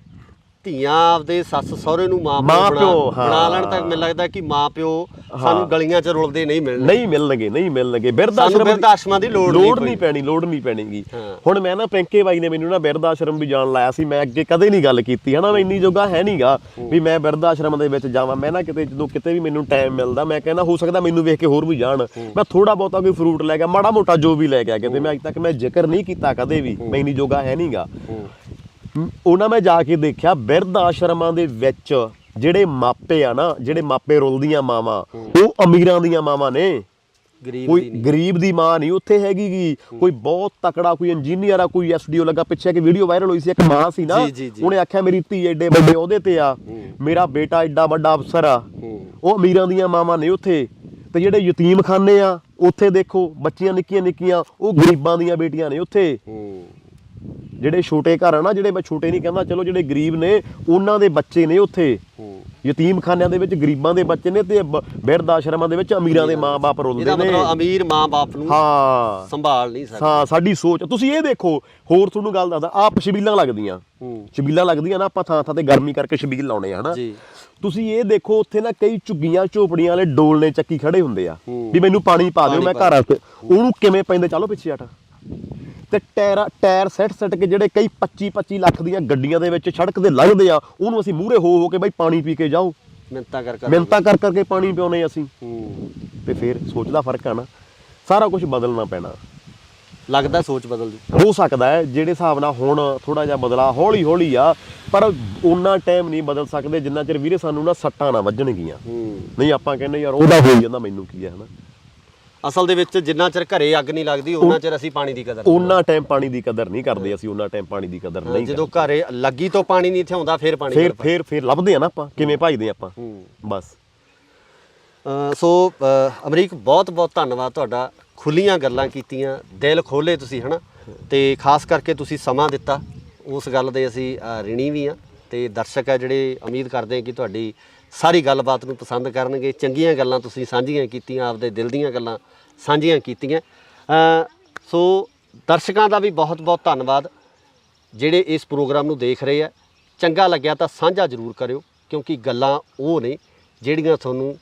ਧੀਆਂ ਆਪਦੇ ਸੱਸ ਸਹੁਰੇ ਨੂੰ ਮਾਂ ਪਿਓ ਬਣਾ ਲੈਣ ਤਾਂ ਮੈਨੂੰ ਲੱਗਦਾ ਕਿ ਮਾਂ ਪਿਓ ਸਾਨੂੰ ਗਲੀਆਂ 'ਚ ਰੁਲਦੇ ਨਹੀਂ ਮਿਲਣਗੇ। ਬਿਰਧ ਆਸ਼ਰਮਾਂ ਦੀ ਲੋੜ ਨਹੀਂ ਪੈਣੀਗੀ। ਹੁਣ ਮੈਂ ਨਾ ਪਿੰਕੇ ਬਾਈ ਨੇ ਮੈਨੂੰ ਨਾ ਬਿਰਧ ਆਸ਼ਰਮ ਵੀ ਜਾਣ ਲਾਇਆ ਸੀ। ਮੈਂ ਅੱਗੇ ਕਦੇ ਨਹੀਂ ਗੱਲ ਕੀਤੀ ਹਨਾ, ਮੈਂ ਇੰਨੀ ਜੋਗਾ ਹੈ ਨਹੀਂਗਾ ਵੀ ਮੈਂ ਬਿਰਧ ਆਸ਼ਰਮ ਦੇ ਵਿੱਚ ਜਾਵਾਂ। ਮੈਂ ਨਾ ਜਦੋਂ ਕਿਤੇ ਵੀ ਮੈਨੂੰ ਟਾਈਮ ਮਿਲਦਾ, ਮੈਂ ਕਹਿੰਦਾ ਹੋ ਸਕਦਾ ਮੈਨੂੰ ਵੇਖ ਕੇ ਹੋਰ ਵੀ ਜਾਣ। ਮੈਂ ਥੋੜਾ ਬਹੁਤਾ ਕੋਈ ਫਰੂਟ ਲੈ ਗਿਆ, ਮਾੜਾ ਮੋਟਾ ਜੋ ਵੀ ਲੈ ਗਿਆ ਕਿਤੇ, ਮੈਂ ਅੱਜ ਤੱਕ ਮੈਂ ਜ਼ਿਕਰ ਨਹੀਂ ਕੀਤਾ ਕਦੇ ਵੀ, ਮੈਂ ਇੰਨੀ ਜੋਗਾ ਹੈ ਨਹੀਂਗਾ। ਉਹਨਾਂ ਮੈਂ ਜਾ ਕੇ ਦੇਖਿਆ ਬਿਰਧ ਆਸ਼ਰਮਾਂ ਦੇ ਵਿੱਚ ਜਿਹੜੇ ਮਾਪੇ ਆ ਨਾ, ਜਿਹੜੇ ਮਾਪੇ ਰੁਲਦੀਆਂ ਮਾਵਾਂ, ਉਹ ਅਮੀਰਾਂ ਦੀਆਂ ਮਾਵਾਂ ਨੇ। ਕੋਈ ਗਰੀਬ ਦੀ ਮਾਂ ਨਹੀਂ ਉੱਥੇ ਹੈਗੀ ਗੀ। ਕੋਈ ਬਹੁਤ ਤਕੜਾ, ਕੋਈ ਇੰਜੀਨੀਅਰ ਆ, ਕੋਈ SDO ਲੱਗਾ। ਪਿੱਛੇ ਇੱਕ ਵੀਡੀਓ ਵਾਇਰਲ ਹੋਈ ਸੀ, ਇੱਕ ਮਾਂ ਸੀ ਨਾ, ਉਹਨੇ ਆਖਿਆ ਮੇਰੀ ਧੀ ਐਡੇ ਵੱਡੇ ਅਹੁਦੇ ਤੇ ਆ, ਮੇਰਾ ਬੇਟਾ ਐਡਾ ਵੱਡਾ ਅਫਸਰ ਆ। ਉਹ ਅਮੀਰਾਂ ਦੀਆਂ ਮਾਵਾਂ ਨੇ ਉੱਥੇ। ਤੇ ਜਿਹੜੇ ਯਤੀਮਖਾਨੇ ਆ ਉੱਥੇ ਦੇਖੋ, ਬੱਚੀਆਂ ਨਿੱਕੀਆਂ ਨਿੱਕੀਆਂ, ਉਹ ਗਰੀਬਾਂ ਦੀਆਂ ਬੇਟੀਆਂ ਨੇ ਉੱਥੇ। ਜਿਹੜੇ ਛੋਟੇ ਘਰ ਆ ਨਾ, ਜਿਹੜੇ ਮੈਂ ਛੋਟੇ ਨਹੀਂ ਕਹਿੰਦਾ, ਚਲੋ ਜਿਹੜੇ ਗਰੀਬ ਨੇ ਉਹਨਾਂ ਦੇ ਬੱਚੇ ਨੇ ਉੱਥੇ। ਯਤੀਮਖਾਨਿਆਂ ਦੇ ਵਿੱਚ ਗਰੀਬਾਂ ਦੇ ਬੱਚੇ ਨੇ, ਤੇ ਬਿਰਧ ਆਸ਼ਰਮਾਂ ਦੇ ਵਿੱਚ ਅਮੀਰਾਂ ਦੇ ਮਾਂ-ਬਾਪ ਰੁਲਦੇ ਨੇ। ਅਮੀਰ ਮਾਂ-ਬਾਪ ਨੂੰ ਸੰਭਾਲ ਨਹੀਂ ਸਕਦੇ। ਹਾਂ, ਸਾਡੀ ਸੋਚ। ਤੁਸੀਂ ਇਹ ਦੇਖੋ, ਹੋਰ ਤੁਹਾਨੂੰ ਗੱਲ ਦੱਸਦਾ, ਆਪ ਛਬੀਲਾਂ ਲੱਗਦੀਆਂ ਨਾ, ਆਪਾਂ ਥਾਂ ਥਾਂ ਤੇ ਗਰਮੀ ਕਰਕੇ ਛਬੀਲ ਲਾਉਣੇ ਆ ਹਨਾ। ਤੁਸੀਂ ਇਹ ਦੇਖੋ, ਉੱਥੇ ਨਾ ਕਈ ਝੁੱਗੀਆਂ ਝੋਪੜੀਆਂ ਵਾਲੇ ਡੋਲਨੇ ਚੱਕੀ ਖੜੇ ਹੁੰਦੇ ਆ ਵੀ ਮੈਨੂੰ ਪਾਣੀ ਪਾ ਦਿਓ, ਮੈਂ ਘਰ ਆਸਤੇ। ਉਹਨੂੰ ਕਿਵੇਂ ਪੈਂਦੇ, ਚਲੋ ਪਿੱਛੇ ਹਟ। ਤੇ ਟਾਇਰ ਸੱਟ ਕੇ ਜਿਹੜੇ ਕਈ 25 ਲੱਖ ਦੀਆਂ ਗੱਡੀਆਂ ਦੇ ਵਿੱਚ ਸੜਕ ਤੇ ਲੰਘਦੇ ਆ, ਉਹਨੂੰ ਅਸੀਂ ਮੂਹਰੇ ਹੋ ਕੇ ਬਾਈ ਪਾਣੀ ਪੀ ਕੇ ਜਾਓ, ਮਿੰਨਤਾਂ ਕਰ ਕਰਕੇ ਪਾਣੀ ਪਿਆਉਣੇ ਅਸੀਂ। ਤੇ ਫਿਰ ਸੋਚ ਦਾ ਫਰਕ ਆ ਨਾ, ਸਾਰਾ ਕੁਝ ਬਦਲਣਾ ਪੈਣਾ। ਲੱਗਦਾ ਸੋਚ ਬਦਲ ਹੋ ਸਕਦਾ ਹੈ, ਜਿਹੜੇ ਹਿਸਾਬ ਨਾਲ ਹੁਣ ਥੋੜਾ ਜਿਹਾ ਬਦਲਾ ਹੌਲੀ ਹੌਲੀ ਆ, ਪਰ ਉਹਨਾਂ ਟਾਈਮ ਨਹੀਂ ਬਦਲ ਸਕਦੇ ਜਿੰਨਾ ਚਿਰ ਵੀਰੇ ਸਾਨੂੰ ਨਾ ਸੱਟਾਂ ਨਾ ਵੱਜਣਗੀਆਂ। ਨਹੀਂ ਆਪਾਂ ਕਹਿੰਦੇ ਯਾਰ ਉਹਦਾ ਹੋ ਜਾਂਦਾ, ਮੈਨੂੰ ਕੀ ਹੈ ਹਨਾ। ਅਸਲ ਦੇ ਵਿੱਚ ਜਿੰਨਾ ਚਿਰ ਘਰੇ ਅੱਗ ਨਹੀਂ ਲੱਗਦੀ, ਉਹਨਾਂ ਚਿਰ ਅਸੀਂ ਪਾਣੀ ਦੀ ਕਦਰ, ਉਹਨਾਂ ਟਾਈਮ ਪਾਣੀ ਦੀ ਕਦਰ ਨਹੀਂ ਕਰਦੇ ਅਸੀਂ। ਉਹਨਾਂ ਟਾਈਮ ਪਾਣੀ ਦੀ ਕਦਰ ਨਹੀਂ, ਜਦੋਂ ਘਰੇ ਲੱਗੀ ਤੋਂ ਪਾਣੀ ਨਹੀਂ ਇੱਥੇ ਆਉਂਦਾ, ਫਿਰ ਪਾਣੀ ਫਿਰ ਲੱਭਦੇ ਆ ਨਾ ਆਪਾਂ, ਕਿਵੇਂ ਭਜਦੇ ਆਪਾਂ ਬਸ। ਸੋ ਅਮਰੀਕ, ਬਹੁਤ ਬਹੁਤ ਧੰਨਵਾਦ ਤੁਹਾਡਾ। ਖੁੱਲੀਆਂ ਗੱਲਾਂ ਕੀਤੀਆਂ, ਦਿਲ ਖੋਲੇ ਤੁਸੀਂ ਹਨਾ, ਤੇ ਖਾਸ ਕਰਕੇ ਤੁਸੀਂ ਸਮਾਂ ਦਿੱਤਾ, ਉਸ ਗੱਲ ਦੇ ਅਸੀਂ ਰਿਣੀ ਵੀ ਹਾਂ। ਤੇ ਦਰਸ਼ਕ ਆ ਜਿਹੜੇ, ਉਮੀਦ ਕਰਦੇ ਹਾਂ ਕਿ ਤੁਹਾਡੀ ਸਾਰੀ ਗੱਲਬਾਤ ਨੂੰ ਪਸੰਦ ਕਰਨਗੇ। ਚੰਗੀਆਂ ਗੱਲਾਂ ਤੁਸੀਂ ਸਾਂਝੀਆਂ ਕੀਤੀਆਂ, ਆਪਦੇ ਦਿਲ ਦੀਆਂ ਗੱਲਾਂ ਸਾਂਝੀਆਂ ਕੀਤੀਆਂ। ਸੋ ਦਰਸ਼ਕਾਂ ਦਾ ਵੀ ਬਹੁਤ ਬਹੁਤ ਧੰਨਵਾਦ ਜਿਹੜੇ ਇਸ ਪ੍ਰੋਗਰਾਮ ਨੂੰ ਦੇਖ ਰਹੇ ਆ। ਚੰਗਾ ਲੱਗਿਆ ਤਾਂ ਸਾਂਝਾ ਜ਼ਰੂਰ ਕਰਿਓ, ਕਿਉਂਕਿ ਗੱਲਾਂ ਉਹ ਨੇ ਜਿਹੜੀਆਂ ਤੁਹਾਨੂੰ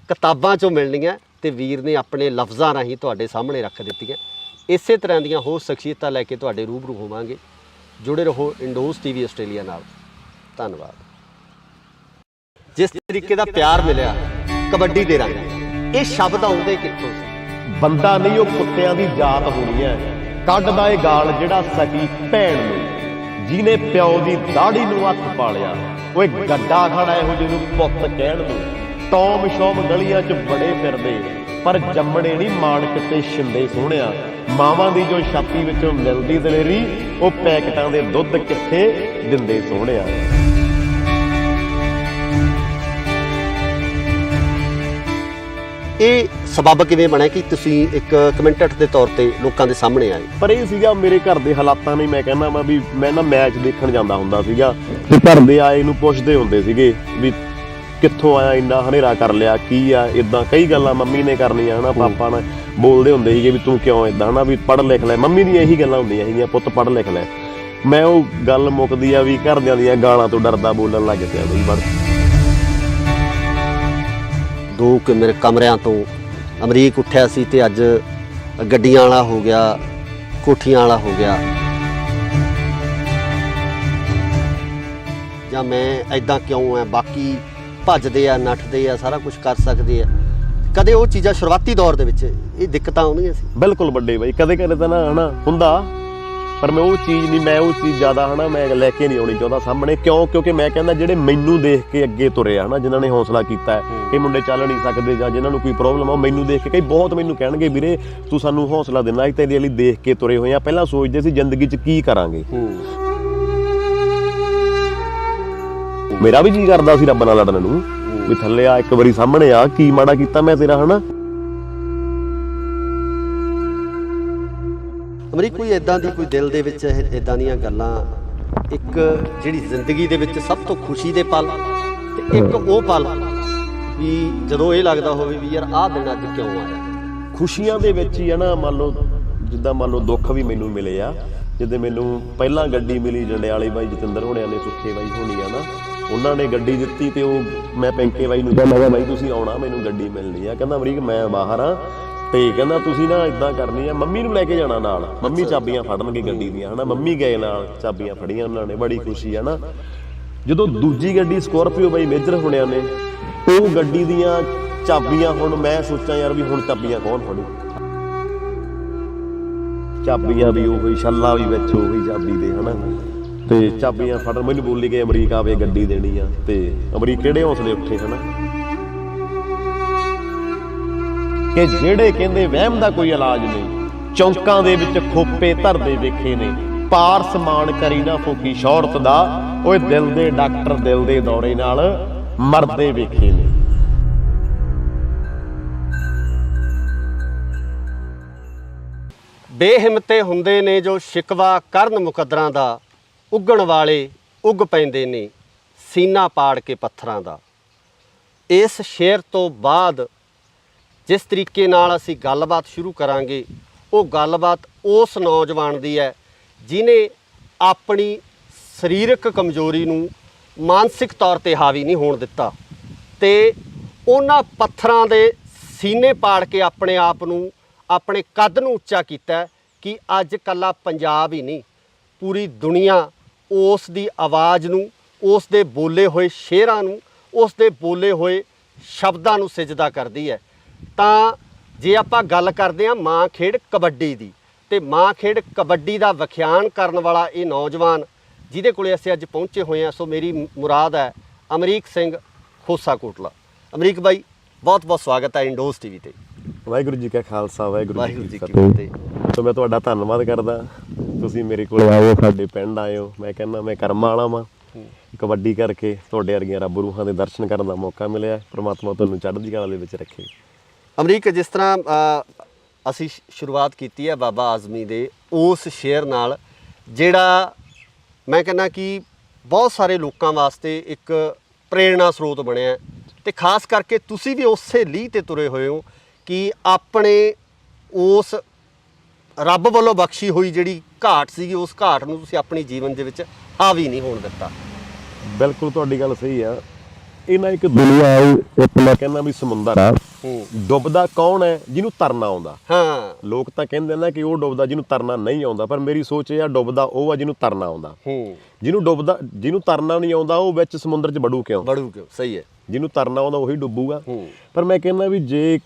ਕਿਤਾਬਾਂ 'ਚੋਂ ਮਿਲਣੀਆਂ ਤੇ ਵੀਰ ਨੇ ਆਪਣੇ ਲਫ਼ਜ਼ਾਂ ਰਾਹੀਂ ਤੁਹਾਡੇ ਸਾਹਮਣੇ ਰੱਖ ਦਿੱਤੀਆਂ। ਇਸੇ ਤਰ੍ਹਾਂ ਦੀਆਂ ਹੋਰ ਸ਼ਖਸੀਅਤਾਂ ਲੈ ਕੇ ਤੁਹਾਡੇ ਰੂਬਰੂ ਹੋਵਾਂਗੇ। ਜੁੜੇ ਰਹੋ ਇੰਡੋਜ਼ ਟੀਵੀ ਆਸਟ੍ਰੇਲੀਆ ਨਾਲ। ਧੰਨਵਾਦ। ਜਿਸ ਤਰੀਕੇ ਦਾ ਪਿਆਰ ਮਿਲਿਆ ਕਬੱਡੀ ਦੇ ਰੰਗ, ਇਹ ਸ਼ਬਦ ਆਉਂਦੇ ਕਿੱਥੋਂ ਸੀ? ਬੰਦਾ ਨਹੀਂ ਉਹ ਕੁੱਤਿਆਂ ਦੀ ਜਾਤ ਹੋਣੀ ਹੈ, ਕੱਢਦਾ ਏ ਗਾਲ ਜਿਹੜਾ ਸਕੀ ਭੈਣ ਨੂੰ, ਜਿਹਨੇ ਪਿਓ ਦੀ ਦਾੜੀ ਨੂੰ ਹੱਥ ਪਾਲਿਆ। ਓਏ ਗੱਡਾ ਖੜਾ ਇਹੋ ਜਿਹੇ ਨੂੰ ਪੁੱਤ ਕਹਿਣ ਨੂੰ। ਟੌਮ ਸ਼ੌਮ ਗਲੀਆਂ 'ਚ ਬੜੇ ਫਿਰਦੇ, ਪਰ ਜੰਮਣੇ ਨਹੀਂ ਮਾਣਕ ਤੇ ਛਿੰਦੇ ਸੋਹਣਿਆ। ਮਾਵਾਂ ਦੀ ਜੋ ਛਾਤੀ ਵਿੱਚੋਂ ਮਿਲਦੀ ਦਲੇਰੀ, ਉਹ ਪੈਕਟਾਂ ਦੇ ਦੁੱਧ ਕਿੱਥੇ ਦਿੰਦੇ ਸੋਹਣਿਆ। ਇਹ ਸਬੱਬ ਕਿਵੇਂ ਬਣਿਆ ਕਿ ਤੁਸੀਂ ਇੱਕ ਕਮੈਂਟੇਟਰ ਦੇ ਤੌਰ ਤੇ ਲੋਕਾਂ ਦੇ ਸਾਹਮਣੇ ਆਏ? ਪਰ ਇਹ ਸੀਗਾ ਮੇਰੇ ਘਰ ਦੇ ਹਾਲਾਤਾਂ ਨੇ, ਮੈਂ ਕਹਿੰਦਾ ਮੈਂ ਵੀ ਮੈਂ ਨਾ ਮੈਚ ਦੇਖਣ ਜਾਂਦਾ ਹੁੰਦਾ ਸੀਗਾ ਤੇ ਘਰ ਦੇ ਆਏ ਨੂੰ ਪੁੱਛਦੇ ਹੁੰਦੇ ਸੀਗੇ ਵੀ ਕਿੱਥੋਂ ਆਇਆ, ਇੰਨਾ ਹਨੇਰਾ ਕਰ ਲਿਆ, ਕੀ ਆ। ਇਦਾਂ ਕਈ ਗੱਲਾਂ ਮੰਮੀ ਨੇ ਕਰਨੀਆਂ ਹਨਾ, ਪਾਪਾ ਨਾਲ ਬੋਲਦੇ ਹੁੰਦੇ ਸੀਗੇ ਵੀ ਤੂੰ ਕਿਉਂ ਇਦਾਂ ਹਨਾ, ਵੀ ਪੜ੍ਹ ਲਿਖ ਲੈ। ਮੰਮੀ ਦੀਆਂ ਇਹੀ ਗੱਲਾਂ ਹੁੰਦੀਆਂ ਸੀਗੀਆਂ, ਪੁੱਤ ਪੜ੍ਹ ਲਿਖ ਲੈ। ਮੈਂ ਉਹ ਗੱਲ ਮੁੱਕਦੀ ਆ ਵੀ ਘਰਦਿਆਂ ਦੀਆਂ ਗਾਲਾਂ ਤੋਂ ਡਰਦਾ ਬੋਲਣ ਲੱਗ ਪਿਆ ਬਈ। ਬੜ ਦੋ ਕਿ ਮੇਰੇ ਕਮਰਿਆਂ ਤੋਂ ਅਮਰੀਕ ਉੱਠਿਆ ਸੀ ਤੇ ਅੱਜ ਗੱਡੀਆਂ ਵਾਲਾ ਹੋ ਗਿਆ, ਕੋਠੀਆਂ ਵਾਲਾ ਹੋ ਗਿਆ। ਜਾਂ ਮੈਂ ਐਦਾਂ ਕਿਉਂ ਆ, ਬਾਕੀ ਭੱਜਦੇ ਆ, ਨੱਠਦੇ ਆ, ਸਾਰਾ ਕੁਝ ਕਰ ਸਕਦੇ ਆ। ਕਦੇ ਉਹ ਚੀਜ਼ਾਂ ਸ਼ੁਰੂਆਤੀ ਦੌਰ ਦੇ ਵਿੱਚ ਇਹ ਦਿੱਕਤਾਂ ਆਉਂਦੀਆਂ ਸੀ? ਬਿਲਕੁਲ ਵੱਡੇ ਬਾਈ, ਕਦੇ ਕਦੇ ਤਾਂ ਨਾ ਹਨਾ ਹੁੰਦਾ, ਪਰ ਮੈਂ ਉਹ ਚੀਜ਼ ਨਹੀਂ, ਮੈਂ ਉਹ ਚੀਜ਼ ਜ਼ਿਆਦਾ ਹਨਾ ਮੈਂ ਲੈ ਕੇ ਨਹੀਂ ਆਉਣੀ ਚਾਹੁੰਦਾ ਸਾਹਮਣੇ। ਕਿਉਂਕਿ ਮੈਂ ਕਹਿੰਦਾ ਜਿਹੜੇ ਮੈਨੂੰ ਦੇਖ ਕੇ ਅੱਗੇ ਤੁਰੇ ਆ ਹਨਾ, ਜਿਨ੍ਹਾਂ ਨੇ ਹੌਸਲਾ ਕੀਤਾ ਹੈ, ਇਹ ਮੁੰਡੇ ਚੱਲ ਨਹੀਂ ਸਕਦੇ ਜਾਂ ਜਿਨ੍ਹਾਂ ਨੂੰ ਕੋਈ ਪ੍ਰੋਬਲਮ ਆ, ਉਹ ਮੈਨੂੰ ਦੇਖ ਕੇ ਕਈ ਬਹੁਤ ਮੈਨੂੰ ਕਹਿਣਗੇ ਵੀਰੇ ਤੂੰ ਸਾਨੂੰ ਹੌਸਲਾ ਦਿੰਦਾ, ਅਸੀਂ ਤੇਰੇ ਲਈ ਦੇਖ ਕੇ ਤੁਰੇ ਹੋਏ ਆ। ਪਹਿਲਾਂ ਸੋਚਦੇ ਸੀ ਜ਼ਿੰਦਗੀ 'ਚ ਕੀ ਕਰਾਂਗੇ। ਮੇਰਾ ਵੀ ਜੀ ਕਰਦਾ ਸੀ ਰੱਬ ਨਾਲ ਲੜਨ ਨੂੰ, ਵੀ ਥੱਲੇ ਆ ਇੱਕ ਵਾਰੀ ਸਾਹਮਣੇ ਆ, ਕੀ ਮਾੜਾ ਕੀਤਾ ਮੈਂ ਤੇਰਾ ਹਨਾ। ਅਮਰੀਕ ਕੋਈ ਇਦਾਂ ਦੀ ਕੋਈ ਦਿਲ ਦੇ ਵਿੱਚ ਇਦਾਂ ਦੀਆਂ ਗੱਲਾਂ, ਇੱਕ ਜਿਹੜੀ ਜ਼ਿੰਦਗੀ ਦੇ ਵਿੱਚ ਸਭ ਤੋਂ ਖੁਸ਼ੀ ਦੇ ਪਲ ਤੇ ਇੱਕ ਉਹ ਪਲ ਵੀ ਜਦੋਂ ਇਹ ਲੱਗਦਾ ਹੋਵੇ ਵੀ ਯਾਰ ਆਹ ਦਿਨ ਅੱਜ ਕਿਉਂ ਆਇਆ? ਖੁਸ਼ੀਆਂ ਦੇ ਵਿੱਚ ਹੀ ਆ ਨਾ, ਮੰਨ ਲਓ ਦੁੱਖ ਵੀ ਮੈਨੂੰ ਮਿਲੇ ਆ। ਜਿੱਦੇ ਮੈਨੂੰ ਪਹਿਲਾਂ ਗੱਡੀ ਮਿਲੀ ਜੰਡਿਆਲੇ ਬਾਈ ਜਤਿੰਦਰ ਹੋਣਿਆਂ ਨੇ, ਸੁੱਖੇ ਬਾਈ ਹੋਣੀ ਆ ਨਾ, ਉਹਨਾਂ ਨੇ ਗੱਡੀ ਦਿੱਤੀ ਤੇ ਉਹ ਮੈਂ ਪੈਂਕੇ ਬਾਈ ਨੂੰ ਕਹਿੰਦਾ ਬਾਈ ਤੁਸੀਂ ਆਉਣਾ, ਮੈਨੂੰ ਗੱਡੀ ਮਿਲਣੀ ਆ। ਕਹਿੰਦਾ ਅਮਰੀਕ ਮੈਂ ਬਾਹਰ ਆ ਤੇ ਕਹਿੰਦਾ ਤੁਸੀਂ ਨਾ ਇਦਾਂ ਕਰਨੀ ਆ, ਮੰਮੀ ਨੂੰ ਲੈ ਕੇ ਜਾਣਾ ਨਾਲ, ਮੰਮੀ ਚਾਬੀਆਂ ਫੜਨਗੇ ਗੱਡੀ ਦੀਆਂ ਹਨਾ। ਮੰਮੀ ਗਏ ਨਾਲ, ਚਾਬੀਆਂ ਫੜੀਆਂ ਉਹਨਾਂ ਨੇ, ਬੜੀ ਖੁਸ਼ੀ ਆ ਨਾ। ਜਦੋਂ ਦੂਜੀ ਗੱਡੀ ਸਕੋਰਪੀਓ ਬਾਈ ਮੇਜਰ ਹੋਣਿਆਂ ਨੇ, ਉਹ ਗੱਡੀ ਦੀਆਂ ਚਾਬੀਆਂ, ਹੁਣ ਮੈਂ ਸੋਚਾਂ ਯਾਰ ਵੀ ਹੁਣ ਚਾਬੀਆਂ ਕੌਣ ਫੜੂ। ਚਾਬੀਆਂ ਵੀ ਉਹੀ, ਛੱਲਾ ਵੀ ਵਿੱਚ ਉਹੀ ਚਾਬੀ ਦੇ ਹਨਾ, ਤੇ ਚਾਬੀਆਂ ਫੜਨ ਮੈਨੂੰ ਬੋਲੀ ਗਏ ਅਮਰੀਕ ਆਵੇ ਗੱਡੀ ਦੇਣੀ ਆ। ਤੇ ਅਮਰੀਕ ਕਿਹੜੇ ਹੌਸਲੇ ਉੱਠੇ ਹਨਾ, ਕਿ ਜਿਹੜੇ ਕਹਿੰਦੇ ਵਹਿਮ ਦਾ ਕੋਈ ਇਲਾਜ ਨਹੀਂ, ਚੌਂਕਾਂ ਦੇ ਵਿੱਚ ਖੋਪੇ ਧਰਦੇ ਵੇਖੇ ਨੇ, ਪਾਰ ਸਮਾਨ ਕਰੀ ਨਾ ਫੋਕੀ ਸ਼ੌਹਰਤ ਦਾ, ਓਏ ਦਿਲ ਦੇ ਡਾਕਟਰ ਦਿਲ ਦੇ ਦੌਰੇ ਨਾਲ ਮਰਦੇ ਵੇਖੇ ਨੇ। ਬੇਹਿੰਮਤੇ ਹੁੰਦੇ ਨੇ ਜੋ ਸ਼ਿਕਵਾ ਕਰਨ ਮੁਕੱਦਰਾਂ ਦਾ, ਉੱਗਣ ਵਾਲੇ ਉੱਗ ਪੈਂਦੇ ਨੇ ਸੀਨਾ ਪਾੜ ਕੇ ਪੱਥਰਾਂ ਦਾ। ਇਸ ਸ਼ੇਰ ਤੋਂ ਬਾਅਦ ਜਿਸ ਤਰੀਕੇ ਨਾਲ ਅਸੀਂ ਗੱਲਬਾਤ ਸ਼ੁਰੂ ਕਰਾਂਗੇ, ਉਹ ਗੱਲਬਾਤ ਉਸ ਨੌਜਵਾਨ ਦੀ ਹੈ ਜਿਨੇ ਆਪਣੀ ਸਰੀਰਕ ਕਮਜ਼ੋਰੀ ਨੂੰ ਮਾਨਸਿਕ ਤੌਰ ਤੇ ਹਾਵੀ ਨਹੀਂ ਹੋਣ ਦਿੱਤਾ ਤੇ ਉਹਨਾਂ ਪੱਥਰਾਂ ਦੇ ਸੀਨੇ ਪਾੜ ਕੇ ਆਪਣੇ ਆਪ ਨੂੰ, ਆਪਣੇ ਕੱਦ ਨੂੰ ਉੱਚਾ ਕੀਤਾ ਕਿ ਅੱਜ ਕੱਲਾ ਪੰਜਾਬ ਹੀ ਨਹੀਂ, ਪੂਰੀ ਦੁਨੀਆ ਉਸ ਦੀ ਆਵਾਜ਼ ਨੂੰ, ਉਸ ਦੇ ਬੋਲੇ ਹੋਏ ਸ਼ੇਰਾਂ ਨੂੰ, ਉਸ ਦੇ ਬੋਲੇ ਹੋਏ ਸ਼ਬਦਾਂ ਨੂੰ ਸਿਜਦਾ ਕਰਦੀ ਹੈ। ਤਾਂ ਜੇ ਆਪਾਂ ਗੱਲ ਕਰਦੇ ਹਾਂ ਮਾਂ ਖੇਡ ਕਬੱਡੀ ਦੀ, ਤੇ ਮਾਂ ਖੇਡ ਕਬੱਡੀ ਦਾ ਵਿਖਿਆਨ ਕਰਨ ਵਾਲਾ ਇਹ ਨੌਜਵਾਨ ਜਿਹਦੇ ਕੋਲੇ ਅਸੀਂ ਅੱਜ ਪਹੁੰਚੇ ਹੋਏ ਹਾਂ, ਸੋ ਮੇਰੀ ਮੁਰਾਦ ਹੈ ਅਮਰੀਕ ਸਿੰਘ ਖੋਸਾ ਕੋਟਲਾ। ਅਮਰੀਕ ਬਾਈ ਬਹੁਤ ਬਹੁਤ ਸਵਾਗਤ ਹੈ ਇੰਡੋਜ਼ ਟੀਵੀ ਤੇ। ਵਾਹਿਗੁਰੂ ਜੀ ਕਾ ਖਾਲਸਾ, ਵਾਹਿਗੁਰੂ ਜੀ ਕੀ ਫਤਿਹ। ਸੋ ਮੈਂ ਤੁਹਾਡਾ ਧੰਨਵਾਦ ਕਰਦਾ, ਤੁਸੀਂ ਮੇਰੇ ਕੋਲ ਆਓ, ਸਾਡੇ ਪਿੰਡ ਆਇਓ। ਮੈਂ ਕਹਿੰਦਾ ਮੈਂ ਕਰਮਾਂ ਵਾਲਾ ਵਾਂ, ਕਬੱਡੀ ਕਰਕੇ ਤੁਹਾਡੇ ਵਰਗੀਆਂ ਰੱਬ ਰੂਹਾਂ ਦੇ ਦਰਸ਼ਨ ਕਰਨ ਦਾ ਮੌਕਾ ਮਿਲਿਆ। ਪ੍ਰਮਾਤਮਾ ਤੁਹਾਨੂੰ ਚੜ੍ਹਦੀ ਕਲਾ ਦੇ ਵਿੱਚ ਰੱਖੇ। ਅਮਰੀਕ, ਜਿਸ ਤਰ੍ਹਾਂ ਅਸੀਂ ਸ਼ੁਰੂਆਤ ਕੀਤੀ ਹੈ ਬਾਬਾ ਆਜ਼ਮੀ ਦੇ ਉਸ ਸ਼ੇਰ ਨਾਲ, ਜਿਹੜਾ ਮੈਂ ਕਹਿੰਦਾ ਕਿ ਬਹੁਤ ਸਾਰੇ ਲੋਕਾਂ ਵਾਸਤੇ ਇੱਕ ਪ੍ਰੇਰਣਾ ਸਰੋਤ ਬਣਿਆ, ਤੇ ਖਾਸ ਕਰਕੇ ਤੁਸੀਂ ਵੀ ਉਸੇ ਲੀਹ ਤੇ ਤੁਰੇ ਹੋਏ ਹੋ ਕਿ ਆਪਣੇ ਉਸ ਰੱਬ ਵੱਲੋਂ ਬਖਸ਼ੀ ਹੋਈ ਜਿਹੜੀ ਘਾਟ ਸੀਗੀ, ਉਸ ਘਾਟ ਨੂੰ ਤੁਸੀਂ ਆਪਣੀ ਜੀਵਨ ਦੇ ਵਿੱਚ ਹਾਵੀ ਨਹੀਂ ਹੋਣ ਦਿੱਤਾ। ਬਿਲਕੁਲ ਤੁਹਾਡੀ ਗੱਲ ਸਹੀ ਆ। ਇਹ ਨਾ ਇੱਕ ਦੁਨੀਆ ਹੈ, ਇੱਕ ਮੈਂ ਕਹਿੰਦਾ ਵੀ ਸਮੁੰਦਰ ਆ। ਹੂੰ। ਡੁੱਬਦਾ ਕੌਣ ਹੈ? ਜਿਹਨੂੰ ਤਰਨਾ ਆਉਂਦਾ। ਹਾਂ। ਲੋਕ ਤਾਂ ਕਹਿੰਦੇ ਨਾ ਕਿ ਉਹ ਡੁੱਬਦਾ ਜਿਹਨੂੰ ਤਰਨਾ ਨਹੀਂ ਆਉਂਦਾ, ਪਰ ਮੇਰੀ ਸੋਚ ਇਹ ਆ ਡੁੱਬਦਾ ਉਹ ਆ ਜਿਹਨੂੰ ਤਰਨਾ ਆਉਂਦਾ। ਜਿਹਨੂੰ ਤਰਨਾ ਨਹੀਂ ਆਉਂਦਾ ਉਹ ਵਿੱਚ ਸਮੁੰਦਰ 'ਚ ਵੜੂ ਕਿਉਂ? ਸਹੀ ਹੈ। ਜਿਹਨੂੰ ਤਰਨਾ ਆਉਂਦਾ ਉਹੀ ਡੁੱਬੂਗਾ। ਪਰ ਮੈਂ ਕਹਿੰਦਾ ਵੀ ਜੇ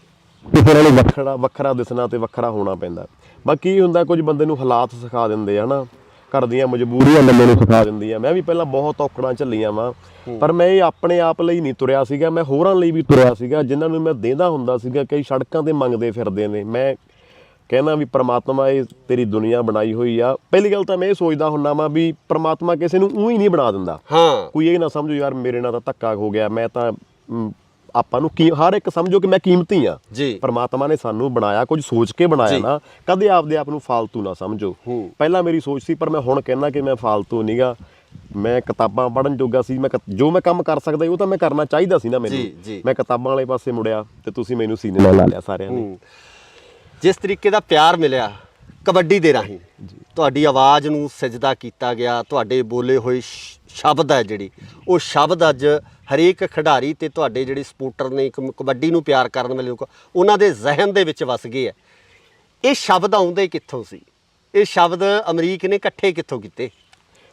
ਕਿਸੇ ਨੂੰ ਵੱਖਰਾ ਦਿਸਣਾ ਤੇ ਵੱਖਰਾ ਹੋਣਾ ਪੈਂਦਾ। ਬਾਕੀ ਇਹ ਹੁੰਦਾ ਕੁਝ ਬੰਦੇ ਨੂੰ ਹਾਲਾਤ ਸਿਖਾ ਦਿੰਦੇ ਆ ਨਾ, ਘਰ ਦੀਆਂ ਮਜਬੂਰੀਆਂ ਬੰਦੇ ਨੂੰ ਸਿਖਾ ਦਿੰਦੀਆਂ। ਮੈਂ ਵੀ ਪਹਿਲਾਂ ਬਹੁਤ ਔਕੜਾਂ ਝੱਲੀਆਂ ਵਾ, ਪਰ ਮੈਂ ਇਹ ਆਪਣੇ ਆਪ ਲਈ ਨਹੀਂ ਤੁਰਿਆ ਸੀਗਾ, ਮੈਂ ਹੋਰਾਂ ਲਈ ਵੀ ਤੁਰਿਆ ਸੀਗਾ, ਜਿਨ੍ਹਾਂ ਨੂੰ ਮੈਂ ਦੇਂਦਾ ਹੁੰਦਾ ਸੀਗਾ। ਕਈ ਸੜਕਾਂ ਤੇ ਮੰਗਦੇ ਫਿਰਦੇ ਨੇ। ਮੈਂ ਕਹਿੰਦਾ ਵੀ ਪ੍ਰਮਾਤਮਾ ਇਹ ਤੇਰੀ ਦੁਨੀਆ ਬਣਾਈ ਹੋਈ ਆ। ਪਹਿਲੀ ਗੱਲ ਤਾਂ ਮੈਂ ਇਹ ਸੋਚਦਾ ਹੁੰਦਾ ਵਾਂ ਵੀ ਪ੍ਰਮਾਤਮਾ ਕਿਸੇ ਨੂੰ ਊਂ ਹੀ ਨਹੀਂ ਬਣਾ ਦਿੰਦਾ। ਕੋਈ ਇਹ ਨਾ ਸਮਝੋ ਯਾਰ ਮੇਰੇ ਨਾਲ ਤਾਂ ਧੱਕਾ ਹੋ ਗਿਆ, ਮੈਂ ਤਾਂ ਆਪਾਂ ਨੂੰ ਹਰ ਇੱਕ ਸਮਝੋ ਕਿ ਮੈਂ ਕੀਮਤੀ ਆ। ਪਰਮਾਤਮਾ ਨੇ ਸਾਨੂੰ ਬਣਾਇਆ, ਕੁਝ ਸੋਚ ਕੇ ਬਣਾਇਆ ਨਾ, ਕਦੇ ਆਪਦੇ ਆਪ ਨੂੰ ਫਾਲਤੂ ਨਾ ਸਮਝੋ। ਪਹਿਲਾਂ ਮੇਰੀ ਸੋਚ ਸੀ, ਪਰ ਮੈਂ ਹੁਣ ਕਹਿੰਦਾ ਕਿ ਮੈਂ ਫਾਲਤੂ ਨਹੀਂਗਾ। ਮੈਂ ਕਿਤਾਬਾਂ ਪੜ੍ਹਨ ਜੋਗਾ ਸੀ, ਜੋ ਮੈਂ ਕੰਮ ਕਰ ਸਕਦਾ ਉਹ ਤਾਂ ਮੈਂ ਕਰਨਾ ਚਾਹੀਦਾ ਸੀ ਨਾ ਮੈਨੂੰ। ਮੈਂ ਕਿਤਾਬਾਂ ਵਾਲੇ ਪਾਸੇ ਮੁੜਿਆ ਤੇ ਤੁਸੀਂ ਮੈਨੂੰ ਸੀਨੇ ਨਾਲ ਲਾ ਲਿਆ ਸਾਰਿਆਂ ਨੇ। ਜਿਸ ਤਰੀਕੇ ਦਾ ਪਿਆਰ ਮਿਲਿਆ ਕਬੱਡੀ ਦੇ ਰਾਹੀਂ, ਤੁਹਾਡੀ ਆਵਾਜ਼ ਨੂੰ ਸਜਦਾ ਕੀਤਾ ਗਿਆ, ਤੁਹਾਡੇ ਬੋਲੇ ਹੋਏ ਸ਼ਬਦ ਹੈ ਜਿਹੜੀ ਉਹ ਸ਼ਬਦ ਅੱਜ ਹਰੇਕ ਖਿਡਾਰੀ ਤੇ ਤੁਹਾਡੇ ਜਿਹੜੇ ਸਪੋਰਟਰ ਨੇ ਕਬੱਡੀ ਨੂੰ ਪਿਆਰ ਕਰਨ ਵਾਲੇ ਲੋਕ ਉਹਨਾਂ ਦੇ ਜ਼ਿਹਨ ਦੇ ਵਿੱਚ ਵਸ ਗਏ ਹੈ। ਇਹ ਸ਼ਬਦ ਆਉਂਦੇ ਕਿੱਥੋਂ ਸੀ? ਇਹ ਸ਼ਬਦ ਅਮਰੀਕ ਨੇ ਇਕੱਠੇ ਕਿੱਥੋਂ ਕੀਤੇ?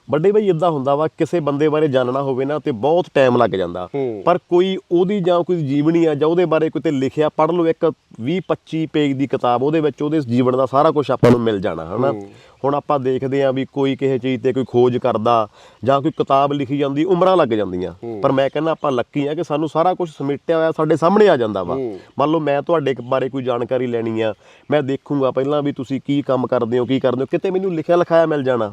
ਵੱਡੇ ਬਾਈ ਇਦਾਂ ਹੁੰਦਾ ਵਾ, ਕਿਸੇ ਬੰਦੇ ਬਾਰੇ ਜਾਣਨਾ ਹੋਵੇ ਨਾ ਤੇ ਬਹੁਤ ਟਾਈਮ ਲੱਗ ਜਾਂਦਾ, ਪਰ ਕੋਈ ਉਹਦੀ ਜਾਂ ਕੋਈ ਜੀਵਨੀ ਆ ਜਾਂ ਉਹਦੇ ਬਾਰੇ ਕੋਈ ਤੇ ਲਿਖਿਆ ਪੜ੍ਹ ਲਓ, ਇੱਕ 20-25 ਪੇਜ ਦੀ ਕਿਤਾਬ, ਉਹਦੇ ਵਿੱਚ ਉਹਦੇ ਜੀਵਨ ਦਾ ਸਾਰਾ ਕੁਝ ਆਪਾਂ ਨੂੰ ਮਿਲ ਜਾਣਾ ਹੈ ਨਾ। ਹੁਣ ਆਪਾਂ ਦੇਖਦੇ ਹਾਂ ਵੀ ਕੋਈ ਕਿਸੇ ਚੀਜ਼ ਤੇ ਕੋਈ ਖੋਜ ਕਰਦਾ ਜਾਂ ਕੋਈ ਕਿਤਾਬ ਲਿਖੀ ਜਾਂਦੀ, ਉਮਰਾਂ ਲੱਗ ਜਾਂਦੀਆਂ। ਪਰ ਮੈਂ ਕਹਿੰਦਾ ਆਪਾਂ ਲੱਕੀ ਆ ਕਿ ਸਾਨੂੰ ਸਾਰਾ ਕੁਝ ਸਮੇਟਿਆ ਹੋਇਆ ਸਾਡੇ ਸਾਹਮਣੇ ਆ ਜਾਂਦਾ ਵਾ। ਮੰਨ ਲਓ ਮੈਂ ਤੁਹਾਡੇ ਬਾਰੇ ਕੋਈ ਜਾਣਕਾਰੀ ਲੈਣੀ ਆ, ਮੈਂ ਦੇਖੂੰਗਾ ਪਹਿਲਾਂ ਵੀ ਤੁਸੀਂ ਕੀ ਕੰਮ ਕਰਦੇ ਹੋ, ਕਿਤੇ ਮੈਨੂੰ ਲਿਖਿਆ ਲਿਖਾਇਆ ਮਿਲ ਜਾਣਾ।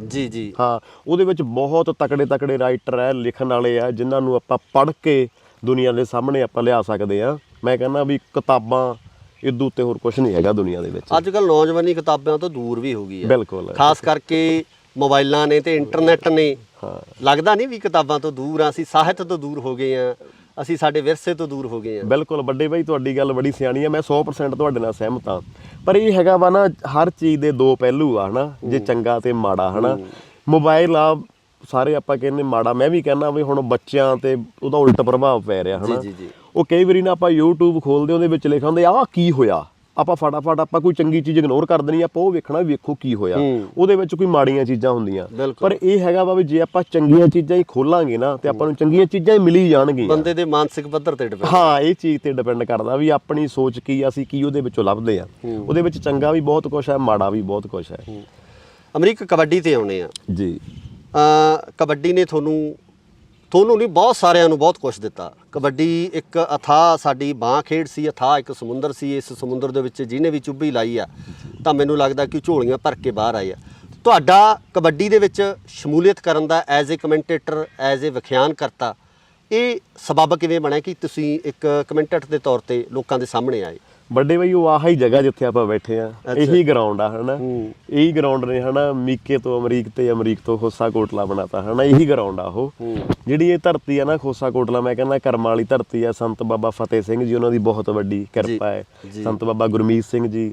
ਹਾਂ, ਉਹਦੇ ਵਿੱਚ ਬਹੁਤ ਤਕੜੇ ਰਾਈਟਰ ਹੈ, ਲਿਖਣ ਵਾਲੇ ਆ, ਜਿਨ੍ਹਾਂ ਨੂੰ ਆਪਾਂ ਪੜ੍ਹ ਕੇ ਦੁਨੀਆ ਦੇ ਸਾਹਮਣੇ ਆਪਾਂ ਲਿਆ ਸਕਦੇ ਆ। ਮੈਂ ਕਹਿੰਦਾ ਵੀ ਕਿਤਾਬਾਂ ਇਦੋਂ ਉੱਤੇ ਹੋਰ ਕੁਝ ਨਹੀਂ ਹੈਗਾ ਦੁਨੀਆ ਦੇ ਵਿੱਚ। ਅੱਜ ਕੱਲ੍ਹ ਨੌਜਵਾਨੀ ਕਿਤਾਬਾਂ ਤੋਂ ਦੂਰ ਵੀ ਹੋ ਗਈ ਹੈ, ਬਿਲਕੁਲ, ਖਾਸ ਕਰਕੇ ਮੋਬਾਈਲਾਂ ਨੇ ਤੇ ਇੰਟਰਨੈਟ ਨੇ। ਲੱਗਦਾ ਨਹੀਂ ਵੀ ਕਿਤਾਬਾਂ ਤੋਂ ਦੂਰ ਆ, ਅਸੀਂ ਸਾਹਿਤ ਤੋਂ ਦੂਰ ਹੋ ਗਏ ਆ, ਅਸੀਂ ਸਾਡੇ ਵਿਰਸੇ ਤੋਂ ਦੂਰ ਹੋ ਗਏ ਆ। ਬਿਲਕੁਲ ਵੱਡੇ ਬਾਈ, ਤੁਹਾਡੀ ਗੱਲ ਬੜੀ ਸਿਆਣੀ ਆ, ਮੈਂ 100% ਤੁਹਾਡੇ ਨਾਲ ਸਹਿਮਤ ਹਾਂ। ਪਰ ਇਹ ਹੈਗਾ ਵਾ ਨਾ, ਹਰ ਚੀਜ਼ ਦੇ ਦੋ ਪਹਿਲੂ ਆ ਹਨਾ, ਜੇ ਚੰਗਾ ਤੇ ਮਾੜਾ ਹਨਾ। ਮੋਬਾਈਲ ਆ ਸਾਰੇ ਆਪਾਂ ਕਹਿੰਦੇ ਮਾੜਾ, ਮੈਂ ਵੀ ਕਹਿੰਦਾ ਵੀ ਹੁਣ ਬੱਚਿਆਂ ਤੇ ਉਹਦਾ ਉਲਟ ਪ੍ਰਭਾਵ ਪੈ ਰਿਹਾ ਹਨਾ। ਉਹ ਕਈ ਵਾਰੀ ਨਾ ਆਪਾਂ YouTube ਖੋਲਦੇ, ਉਹਦੇ ਵਿੱਚ ਲਿਖਿਆ ਹੁੰਦਾ ਆਹ ਕੀ ਹੋਇਆ, ਆਪਾਂ ਫਟਾਫਟ ਆਪਾਂ ਕੋਈ ਚੰਗੀ ਚੀਜ਼ ਇਗਨੋਰ ਕਰ ਦੇਣੀ, ਆਪਾਂ ਉਹ ਵੇਖਣਾ ਵੇਖੋ ਕੀ ਹੋਇਆ। ਉਹਦੇ ਵਿੱਚ ਕੋਈ ਮਾੜੀਆਂ ਚੀਜ਼ਾਂ ਹੁੰਦੀਆਂ, ਪਰ ਇਹ ਹੈਗਾ ਵਾ ਵੀ ਜੇ ਆਪਾਂ ਚੰਗੀਆਂ ਚੀਜ਼ਾਂ ਹੀ ਖੋਲਾਂਗੇ ਨਾ ਤੇ ਆਪਾਂ ਨੂੰ ਚੰਗੀਆਂ ਚੀਜ਼ਾਂ ਹੀ ਮਿਲੀ ਜਾਣਗੀਆਂ। ਬੰਦੇ ਦੇ ਮਾਨਸਿਕ ਪੱਧਰ ਤੇ ਡਿਪੈਂਡ, ਹਾਂ, ਇਹ ਚੀਜ਼ ਤੇ ਡਿਪੈਂਡ ਕਰਦਾ ਵੀ ਆਪਣੀ ਸੋਚ ਕੀ, ਅਸੀਂ ਕੀ ਉਹਦੇ ਵਿੱਚੋਂ ਲੱਭਦੇ ਆ। ਉਹਦੇ ਵਿੱਚ ਚੰਗਾ ਵੀ ਬਹੁਤ ਕੁਛ ਹੈ, ਮਾੜਾ ਵੀ ਬਹੁਤ ਕੁਛ ਹੈ। ਅਮਰੀਕ, ਕਬੱਡੀ ਤੇ ਆਉਣੇ ਆ ਜੀ। ਕਬੱਡੀ ਨੇ ਤੁਹਾਨੂੰ ਨਹੀਂ, ਬਹੁਤ ਸਾਰਿਆਂ ਨੂੰ ਬਹੁਤ ਕੁਛ ਦਿੱਤਾ। ਕਬੱਡੀ ਇੱਕ ਅਥਾਹ ਸਾਡੀ ਬਾਂਹ ਖੇਡ ਸੀ, ਅਥਾਹ ਇੱਕ ਸਮੁੰਦਰ ਸੀ। ਇਸ ਸਮੁੰਦਰ ਦੇ ਵਿੱਚ ਜਿਹਨੇ ਵੀ ਚੁੱਭੀ ਲਾਈ ਆ ਤਾਂ ਮੈਨੂੰ ਲੱਗਦਾ ਕਿ ਝੋਲੀਆਂ ਭਰ ਕੇ ਬਾਹਰ ਆਈ ਆ। ਤੁਹਾਡਾ ਕਬੱਡੀ ਦੇ ਵਿੱਚ ਸ਼ਮੂਲੀਅਤ ਕਰਨ ਦਾ as a commentator, as a ਵਿਖਿਆਨ ਕਰਤਾ, ਇਹ ਸਬੱਬ ਕਿਵੇਂ ਬਣਿਆ ਕਿ ਤੁਸੀਂ ਇੱਕ ਕਮੈਂਟੇਟਰ ਦੇ ਤੌਰ ਤੇ ਲੋਕਾਂ ਦੇ ਸਾਹਮਣੇ ਆਏ? ਵੱਡੇ ਬਾਈ, ਉਹ ਆਹੀ ਜਗ੍ਹਾ ਜਿੱਥੇ ਆਪਾਂ ਬੈਠੇ ਆ, ਇਹੀ ਗਰਾਊਂਡ ਆ ਹਨਾ। ਇਹੀ ਗਰਾਊਂਡ ਨੇ ਹਨਾ, ਮੀਕੇ ਤੋਂ ਅਮਰੀਕ ਤੇ ਅਮਰੀਕ ਤੋਂ ਖੋਸਾ ਕੋਟਲਾ ਬਣਾਤਾ ਹਨਾ। ਇਹੀ ਗਰਾਊਂਡ ਆ ਉਹ, ਜਿਹੜੀ ਇਹ ਧਰਤੀ ਆ ਨਾ ਖੋਸਾ ਕੋਟਲਾ, ਮੈਂ ਕਹਿੰਦਾ ਕਰਮਾਂ ਵਾਲੀ ਧਰਤੀ ਆ। ਸੰਤ ਬਾਬਾ ਫਤਿਹ ਸਿੰਘ ਜੀ, ਉਹਨਾਂ ਦੀ ਬਹੁਤ ਵੱਡੀ ਕਿਰਪਾ ਹੈ। ਸੰਤ ਬਾਬਾ ਗੁਰਮੀਤ ਸਿੰਘ ਜੀ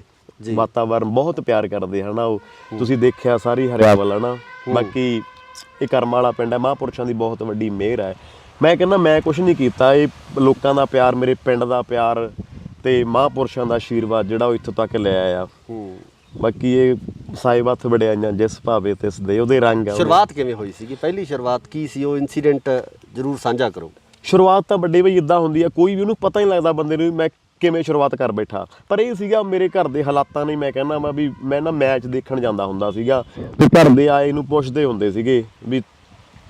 ਵਾਤਾਵਰਨ ਬਹੁਤ ਪਿਆਰ ਕਰਦੇ ਹਨਾ। ਉਹ ਤੁਸੀਂ ਦੇਖਿਆ ਸਾਰੀ ਹਰਿਆਵਲ ਹਨਾ। ਬਾਕੀ ਇਹ ਕਰਮਾਂ ਵਾਲਾ ਪਿੰਡ ਹੈ, ਮਹਾਂਪੁਰਸ਼ਾਂ ਦੀ ਬਹੁਤ ਵੱਡੀ ਮਿਹਰ ਹੈ। ਮੈਂ ਕਹਿੰਦਾ ਮੈਂ ਕੁਛ ਨਹੀਂ ਕੀਤਾ, ਇਹ ਲੋਕਾਂ ਦਾ ਪਿਆਰ, ਮੇਰੇ ਪਿੰਡ ਦਾ ਪਿਆਰ ਤੇ ਮਹਾਂਪੁਰਸ਼ਾਂ ਦਾ ਆਸ਼ੀਰਵਾਦ ਜਿਹੜਾ ਉਹ ਇੱਥੋਂ ਤੱਕ ਲੈ ਆਇਆ। ਬਾਕੀ ਇਹ ਸਾਹਿਬ ਹੱਥ ਵਡਿਆਈਆਂ ਜਿਸ ਭਾਵੇ ਤਿਸ ਦੇ, ਉਹਦੇ ਰੰਗ ਆ। ਸ਼ੁਰੂਆਤ ਕਿਵੇਂ ਹੋਈ ਸੀਗੀ? ਪਹਿਲੀ ਸ਼ੁਰੂਆਤ ਕੀ ਸੀ? ਉਹ ਇਨਸੀਡੈਂਟ ਜ਼ਰੂਰ ਸਾਂਝਾ ਕਰੋ। ਸ਼ੁਰੂਆਤ ਤਾਂ ਵੱਡੇ ਬਈ ਇੱਦਾਂ ਹੁੰਦੀ ਆ, ਕੋਈ ਵੀ ਉਹਨੂੰ ਪਤਾ ਨਹੀਂ ਲੱਗਦਾ ਬੰਦੇ ਨੂੰ ਮੈਂ ਕਿਵੇਂ ਸ਼ੁਰੂਆਤ ਕਰ ਬੈਠਾ। ਪਰ ਇਹ ਸੀਗਾ ਮੇਰੇ ਘਰ ਦੇ ਹਾਲਾਤਾਂ ਨੇ, ਮੈਂ ਕਹਿੰਦਾ ਵਾ ਵੀ ਮੈਂ ਨਾ ਮੈਚ ਦੇਖਣ ਜਾਂਦਾ ਹੁੰਦਾ ਸੀਗਾ ਤੇ ਘਰ ਦੇ ਆਏ ਨੂੰ ਪੁੱਛਦੇ ਹੁੰਦੇ ਸੀਗੇ ਵੀ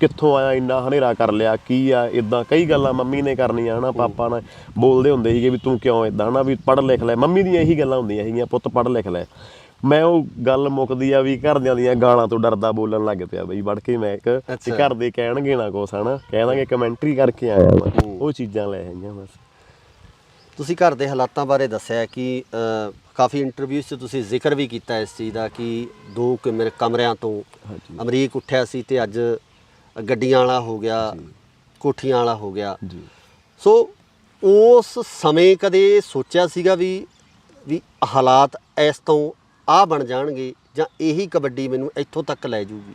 ਕਿੱਥੋਂ ਆਇਆ, ਇੰਨਾ ਹਨੇਰਾ ਕਰ ਲਿਆ, ਕੀ ਆ, ਇੱਦਾਂ ਕਈ ਗੱਲਾਂ ਮੰਮੀ ਨੇ ਕਰਨੀਆਂ ਹਨਾ, ਪਾਪਾ ਨੇ ਬੋਲਦੇ ਹੁੰਦੇ ਸੀਗੇ ਵੀ ਤੂੰ ਕਿਉਂ ਇੱਦਾਂ ਹਨਾ, ਵੀ ਪੜ੍ਹ ਲਿਖ ਲੈ। ਮੰਮੀ ਦੀਆਂ ਇਹੀ ਗੱਲਾਂ ਹੁੰਦੀਆਂ ਸੀਗੀਆਂ, ਪੁੱਤ ਪੜ੍ਹ ਲਿਖ ਲੈ। ਮੈਂ ਉਹ ਗੱਲ ਮੁੱਕਦੀ ਆ ਵੀ ਘਰਦਿਆਂ ਦੀਆਂ ਗਾਲਾਂ ਤੋਂ ਡਰਦਾ ਬੋਲਣ ਲੱਗ ਪਿਆ ਬਈ ਵੜ ਕੇ। ਮੈਂ ਇੱਕ ਘਰ ਦੇ ਕਹਿਣਗੇ ਨਾ ਕੁਛ ਹਨਾ, ਕਹਿ ਦਾਂਗੇ ਕਮੈਂਟਰੀ ਕਰਕੇ ਆਇਆ ਵਾ, ਉਹ ਚੀਜ਼ਾਂ ਲੈ ਆਈਆਂ ਬਸ। ਤੁਸੀਂ ਘਰ ਦੇ ਹਾਲਾਤਾਂ ਬਾਰੇ ਦੱਸਿਆ ਕਿ ਕਾਫੀ ਇੰਟਰਵਿਊ 'ਚ ਤੁਸੀਂ ਜ਼ਿਕਰ ਵੀ ਕੀਤਾ ਇਸ ਚੀਜ਼ ਦਾ ਕਿ 2 ਕਮਰਿਆਂ ਤੋਂ ਅਮਰੀਕ ਉੱਠਿਆ ਸੀ ਤੇ ਅੱਜ ਗੱਡੀਆਂ ਵਾਲਾ ਹੋ ਗਿਆ, ਕੋਠੀਆਂ ਵਾਲਾ ਹੋ ਗਿਆ। ਸੋ ਉਸ ਸਮੇਂ ਕਦੇ ਸੋਚਿਆ ਸੀਗਾ ਵੀ ਹਾਲਾਤ ਇਸ ਤੋਂ ਆਹ ਬਣ ਜਾਣਗੇ ਜਾਂ ਇਹੀ ਕਬੱਡੀ ਮੈਨੂੰ ਇੱਥੋਂ ਤੱਕ ਲੈ ਜੂਗੀ?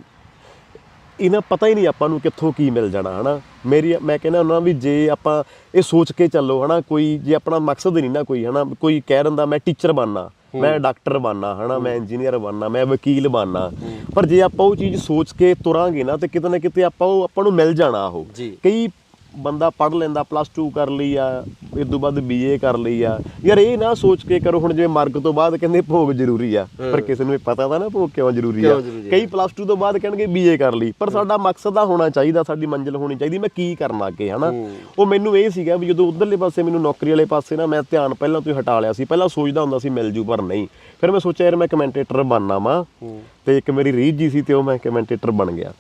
ਇਹਨਾਂ ਪਤਾ ਹੀ ਨਹੀਂ ਆਪਾਂ ਨੂੰ ਕਿੱਥੋਂ ਕੀ ਮਿਲ ਜਾਣਾ ਹਨਾ। ਮੈਂ ਕਹਿੰਦਾ ਹੁੰਦਾ ਵੀ ਜੇ ਆਪਾਂ ਇਹ ਸੋਚ ਕੇ ਚੱਲੋ ਹਨਾ, ਕੋਈ ਜੇ ਆਪਣਾ ਮਕਸਦ ਨਹੀਂ ਨਾ ਕੋਈ ਹਨਾ, ਕੋਈ ਕਹਿ ਦਿੰਦਾ ਮੈਂ ਟੀਚਰ ਬਣਨਾ, ਮੈਂ ਡਾਕਟਰ ਬਣਨਾ ਹਨਾ, ਮੈਂ ਇੰਜੀਨੀਅਰ ਬਣਨਾ, ਮੈਂ ਵਕੀਲ ਬਣਨਾ, ਪਰ ਜੇ ਆਪਾਂ ਉਹ ਚੀਜ਼ ਸੋਚ ਕੇ ਤੁਰਾਂਗੇ ਨਾ ਤੇ ਕਿਤੇ ਨਾ ਕਿਤੇ ਆਪਾਂ ਨੂੰ ਮਿਲ ਜਾਣਾ ਉਹ। ਕਈ ਬੰਦਾ ਪੜ੍ਹ ਲੈਂਦਾ, +2 ਕਰ ਲਈ ਆ, ਇਸ ਤੋਂ ਬਾਅਦ BA ਕਰ ਲਈ ਆ, ਯਾਰ ਇਹ ਨਾ ਸੋਚ ਕੇ ਕਰੋ ਹੁਣ ਜਿਵੇਂ ਮਰਗ ਤੋਂ ਬਾਅਦ ਕਹਿੰਦੇ ਭੋਗ ਜ਼ਰੂਰੀ ਆ, ਪਰ ਕਿਸੇ ਨੂੰ ਇਹ ਪਤਾ ਤਾਂ ਨਾ ਭੋਗ ਕਿਉਂ ਜ਼ਰੂਰੀ ਆ। ਕਈ +2 ਤੋਂ ਬਾਅਦ ਕਹਿਣਗੇ BA ਕਰ ਲਈ, ਪਰ ਸਾਡਾ ਮਕਸਦ ਦਾ ਹੋਣਾ ਚਾਹੀਦਾ, ਸਾਡੀ ਮੰਜ਼ਿਲ ਹੋਣੀ ਚਾਹੀਦੀ, ਮੈਂ ਕੀ ਕਰਨਾ ਅੱਗੇ ਹਨਾ। ਉਹ ਮੈਨੂੰ ਇਹ ਸੀਗਾ ਵੀ ਜਦੋਂ ਉਧਰਲੇ ਪਾਸੇ ਮੈਨੂੰ ਨੌਕਰੀ ਵਾਲੇ ਪਾਸੇ ਨਾ ਮੈਂ ਧਿਆਨ ਪਹਿਲਾਂ ਤੋਂ ਹੀ ਹਟਾ ਲਿਆ ਸੀ। ਪਹਿਲਾਂ ਸੋਚਦਾ ਹੁੰਦਾ ਸੀ ਮਿਲ ਜੂ, ਪਰ ਨਹੀਂ। ਫਿਰ ਮੈਂ ਸੋਚਿਆ ਯਾਰ ਮੈਂ ਕਮੈਂਟੇਟਰ ਬਣਨਾ ਵਾ, ਤੇ ਇੱਕ ਮੇਰੀ ਰੀਝ ਜੀ ਸੀ ਤੇ ਉਹ ਮੈਂ ਕਮੈਂਟੇਟਰ ਬਣ ਗਿਆ।